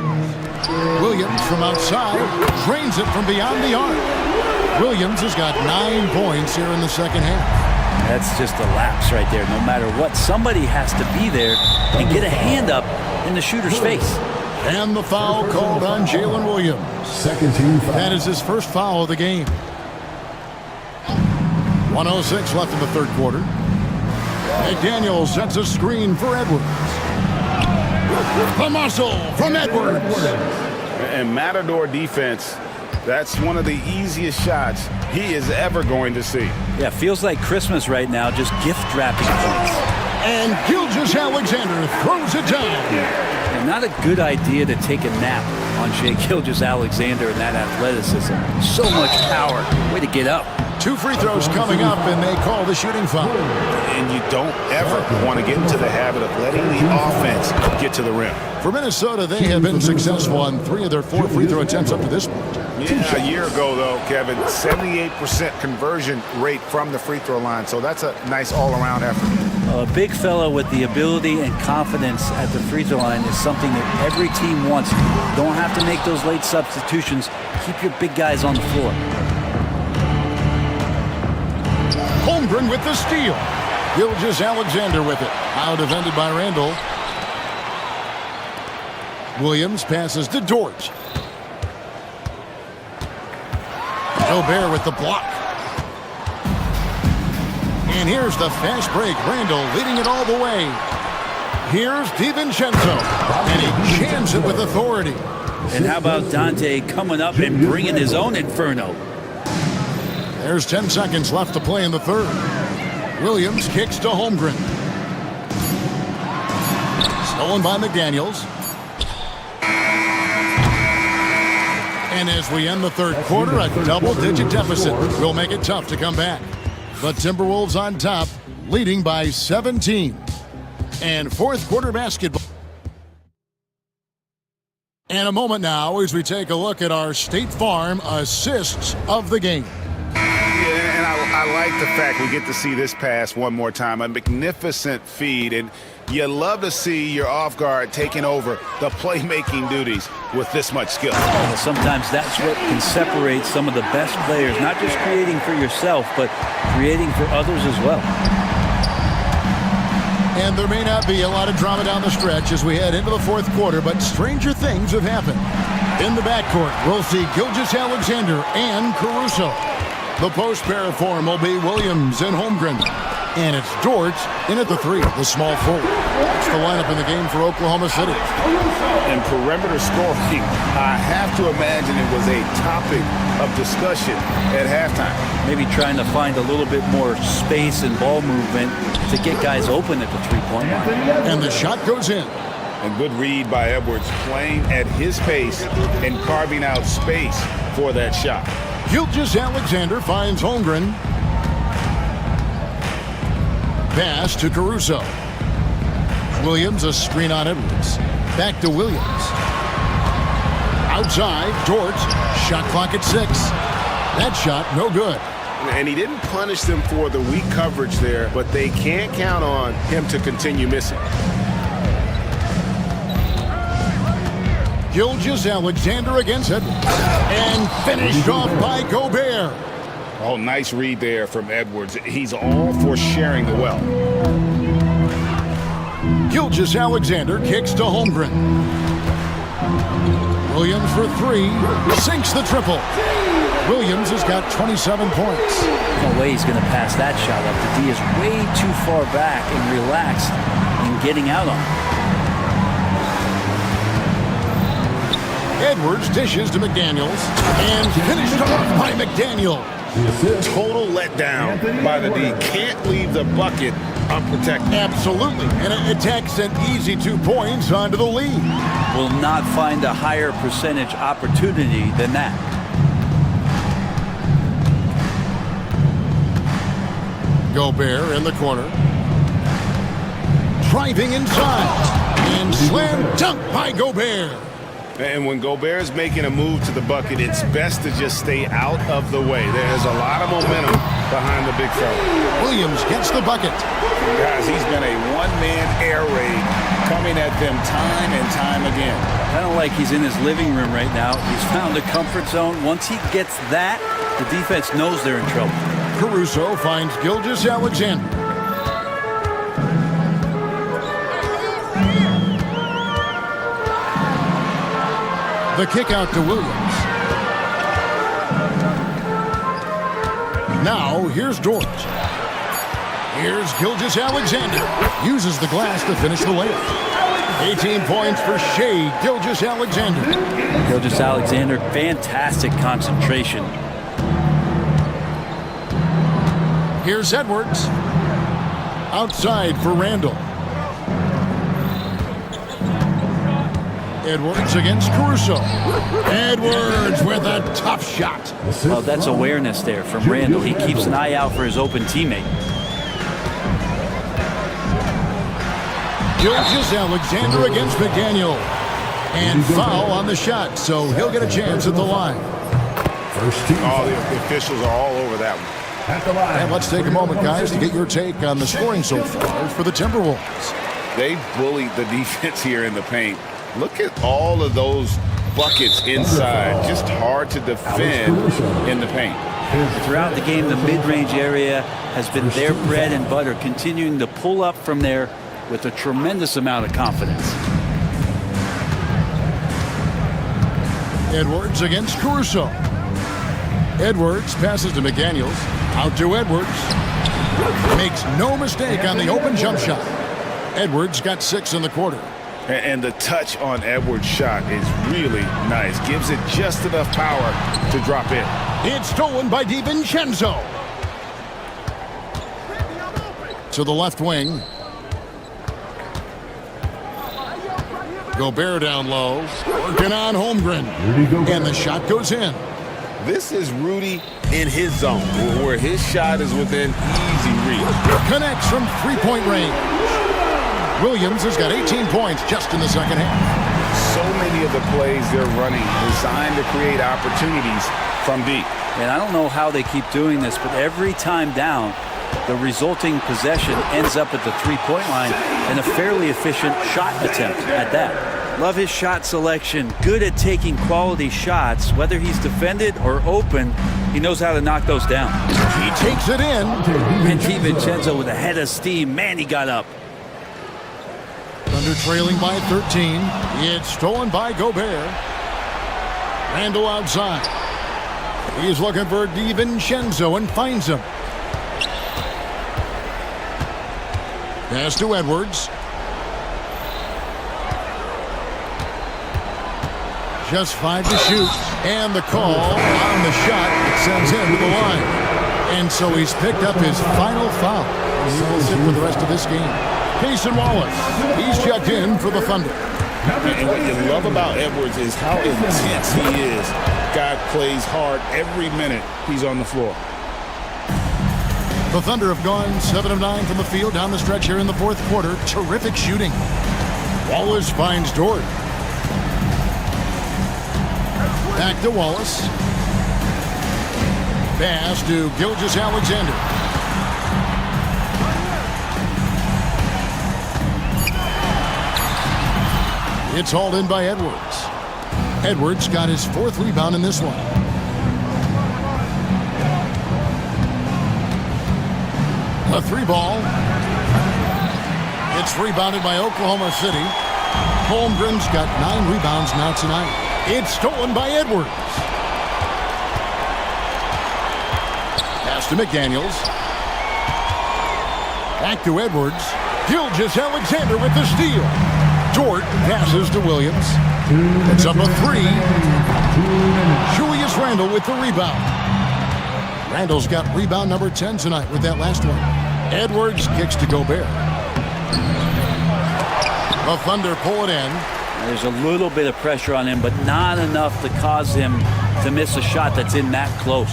Williams from outside drains it from beyond the arc. Williams has got 9 points here in the second half. That's just a lapse right there. No matter what, somebody has to be there and get a hand up in the shooter's face. And the foul called on Jalen Williams. Second team foul. That is his first foul of the game. 1:06 left in the third quarter. McDaniel sets a screen for Edwards. The muscle from Edwards. And Matador defense, that's one of the easiest shots he is ever going to see. Yeah, feels like Christmas right now, just gift wrapping points. And Gilgeous-Alexander throws it down. And not a good idea to take a nap on Shai Gilgeous-Alexander and that athleticism. So much power. Way to get up. 2 free throws coming up, and they call the shooting foul. And you don't ever want to get into the habit of letting the offense get to the rim. For Minnesota, they have been successful on 3 of their 4 free throw attempts up to this point. Yeah, a year ago, though, Kevin, 78% conversion rate from the free throw line. So that's a nice all-around effort. A big fellow with the ability and confidence at the free throw line is something that every team wants. Don't have to make those late substitutions. Keep your big guys on the floor. Holmgren with the steal. Gilgeous-Alexander with it. Now defended by Randall. Williams passes to Dort. Gobert with the block. And here's the fast break. Randall leading it all the way. Here's DiVincenzo. And he jams it with authority. And how about Dante coming up and bringing his own inferno? There's 10 seconds left to play in the third. Williams kicks to Holmgren. Stolen by McDaniels. And as we end the third quarter, a double-digit deficit will make it tough to come back. But Timberwolves on top, leading by 17. And fourth quarter basketball. And a moment now as we take a look at our State Farm assists of the game. Yeah, and I like the fact we get to see this pass one more time. A magnificent feed, and you love to see your off guard taking over the playmaking duties with this much skill. Sometimes that's what can separate some of the best players, not just creating for yourself, but creating for others as well. And there may not be a lot of drama down the stretch as we head into the fourth quarter, but stranger things have happened. In the backcourt, we'll see Gilgeous-Alexander and Caruso. The post pair form will be Williams and Holmgren. And it's George in at the 3, the small forward. That's the lineup in the game for Oklahoma City. And perimeter scoring, I have to imagine it was a topic of discussion at halftime. Maybe trying to find a little bit more space and ball movement to get guys open at the three-point line. And the shot goes in. A good read by Edwards, playing at his pace and carving out space for that shot. Gilgeous-Alexander finds Holmgren. Pass to Caruso. Williams, a screen on Edwards. Back to Williams. Outside, George. Shot clock at 6. That shot, no good. And he didn't punish them for the weak coverage there, but they can't count on him to continue missing. Gilgeous-Alexander against Edwards. And finished off by Gobert. Oh, nice read there from Edwards. He's all for sharing the wealth. Gilgeous-Alexander kicks to Holmgren. Williams for 3. Sinks the triple. Williams has got 27 points. No way he's going to pass that shot up. The D is way too far back and relaxed in getting out on it. Edwards dishes to McDaniels. And finished off by McDaniel. Total letdown by the D. Can't leave the bucket unprotected. Absolutely. And it takes an easy 2 points onto the lead. Will not find a higher percentage opportunity than that. Gobert in the corner. Driving inside. And slam dunk by Gobert. And when Gobert's making a move to the bucket, it's best to just stay out of the way. There's a lot of momentum behind the big fella. Williams gets the bucket. Guys, he's been a one-man air raid coming at them time and time again. I don't like he's in his living room right now. He's found a comfort zone. Once he gets that, the defense knows they're in trouble. Caruso finds Gilgeous-Alexander. The kick out to Williams. Now, here's George. Here's Gilgeous-Alexander. Uses the glass to finish the layup. 18 points for Shea Gilgeous-Alexander. Gilgeous-Alexander, fantastic concentration. Here's Edwards. Outside for Randall. Edwards against Caruso. Edwards with a tough shot. Well, that's awareness there from Randall. He keeps an eye out for his open teammate. Gilgeous-Alexander against McDaniel. And foul on the shot, so he'll get a chance at the line. Oh, the officials are all over that one. And let's take a moment, guys, to get your take on the scoring so far for the Timberwolves. They bullied the defense here in the paint. Look at all of those buckets inside. Just hard to defend in the paint. Throughout the game, the mid-range area has been their bread and butter, continuing to pull up from there with a tremendous amount of confidence. Edwards against Caruso. Edwards passes to McDaniels. Out to Edwards. Makes no mistake on the open jump shot. Edwards got 6 in the quarter. And the touch on Edwards' shot is really nice. Gives it just enough power to drop in. It's stolen by DiVincenzo. To the left wing. Gobert down low. Working on Holmgren. And the shot goes in. This is Rudy in his zone, where his shot is within easy reach. Connects from three-point range. Williams has got 18 points just in the second half. So many of the plays they're running designed to create opportunities from deep. And I don't know how they keep doing this, but every time down, the resulting possession ends up at the three-point line and a fairly efficient shot attempt at that. Love his shot selection. Good at taking quality shots. Whether he's defended or open, he knows how to knock those down. He takes it in. And DiVincenzo with a head of steam. Man, he got up. Thunder trailing by 13. It's stolen by Gobert. Randall outside. He's looking for DiVincenzo and finds him. Pass to Edwards. Just 5 to shoot. And the call on the shot sends him to the line. And so he's picked up his final foul. He will sit for the rest of this game. Payson Wallace, he's checked in for the Thunder. And what you love about Edwards is how intense he is. Guy plays hard every minute he's on the floor. The Thunder have gone 7 of 9 from the field down the stretch here in the fourth quarter. Terrific shooting. Wallace finds Dort. Back to Wallace. Pass to Gilgeous-Alexander. It's hauled in by Edwards. Edwards got his 4th rebound in this one. A 3-ball. It's rebounded by Oklahoma City. Holmgren's got 9 rebounds now tonight. It's stolen by Edwards. Pass to McDaniels. Back to Edwards. Gilgeous-Alexander with the steal. Dort passes to Williams. It's up a 3. Julius Randle with the rebound. Randle's got rebound number 10 tonight with that last one. Edwards kicks to Gobert. The Thunder pull it in. There's a little bit of pressure on him, but not enough to cause him to miss a shot that's in that close.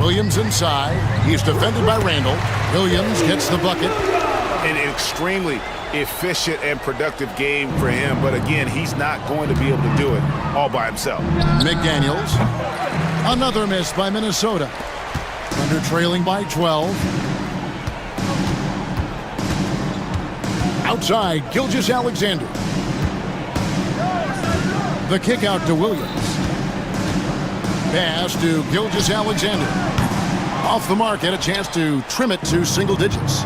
Williams inside. He's defended by Randle. Williams gets the bucket. An extremely efficient and productive game for him, but again, he's not going to be able to do it all by himself. McDaniels. Another miss by Minnesota. Thunder trailing by 12. Outside, Gilgeous-Alexander. The kick out to Williams. Pass to Gilgeous-Alexander. Off the mark, had a chance to trim it to single digits.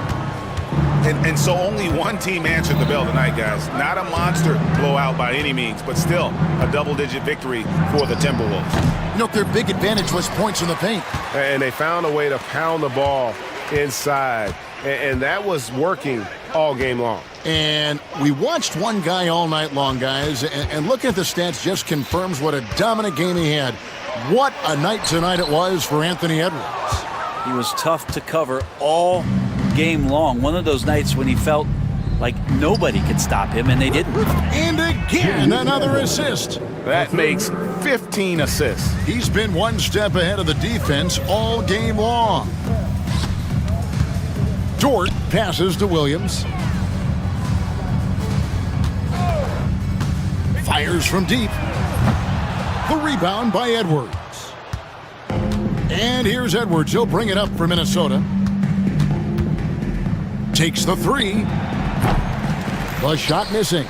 And so only one team answered the bell tonight, guys. Not a monster blowout by any means, but still a double-digit victory for the Timberwolves. You know, their big advantage was points in the paint. And they found a way to pound the ball inside. And that was working all game long. And we watched one guy all night long, guys, and looking at the stats just confirms what a dominant game he had. What a night tonight it was for Anthony Edwards. He was tough to cover all game long. One of those nights when he felt like nobody could stop him, and they didn't. And again, another assist. That makes 15 assists. He's been one step ahead of the defense all game long. Dort passes to Williams. Fires from deep. The rebound by Edwards. And here's Edwards. He'll bring it up for Minnesota. Takes the 3. The shot missing.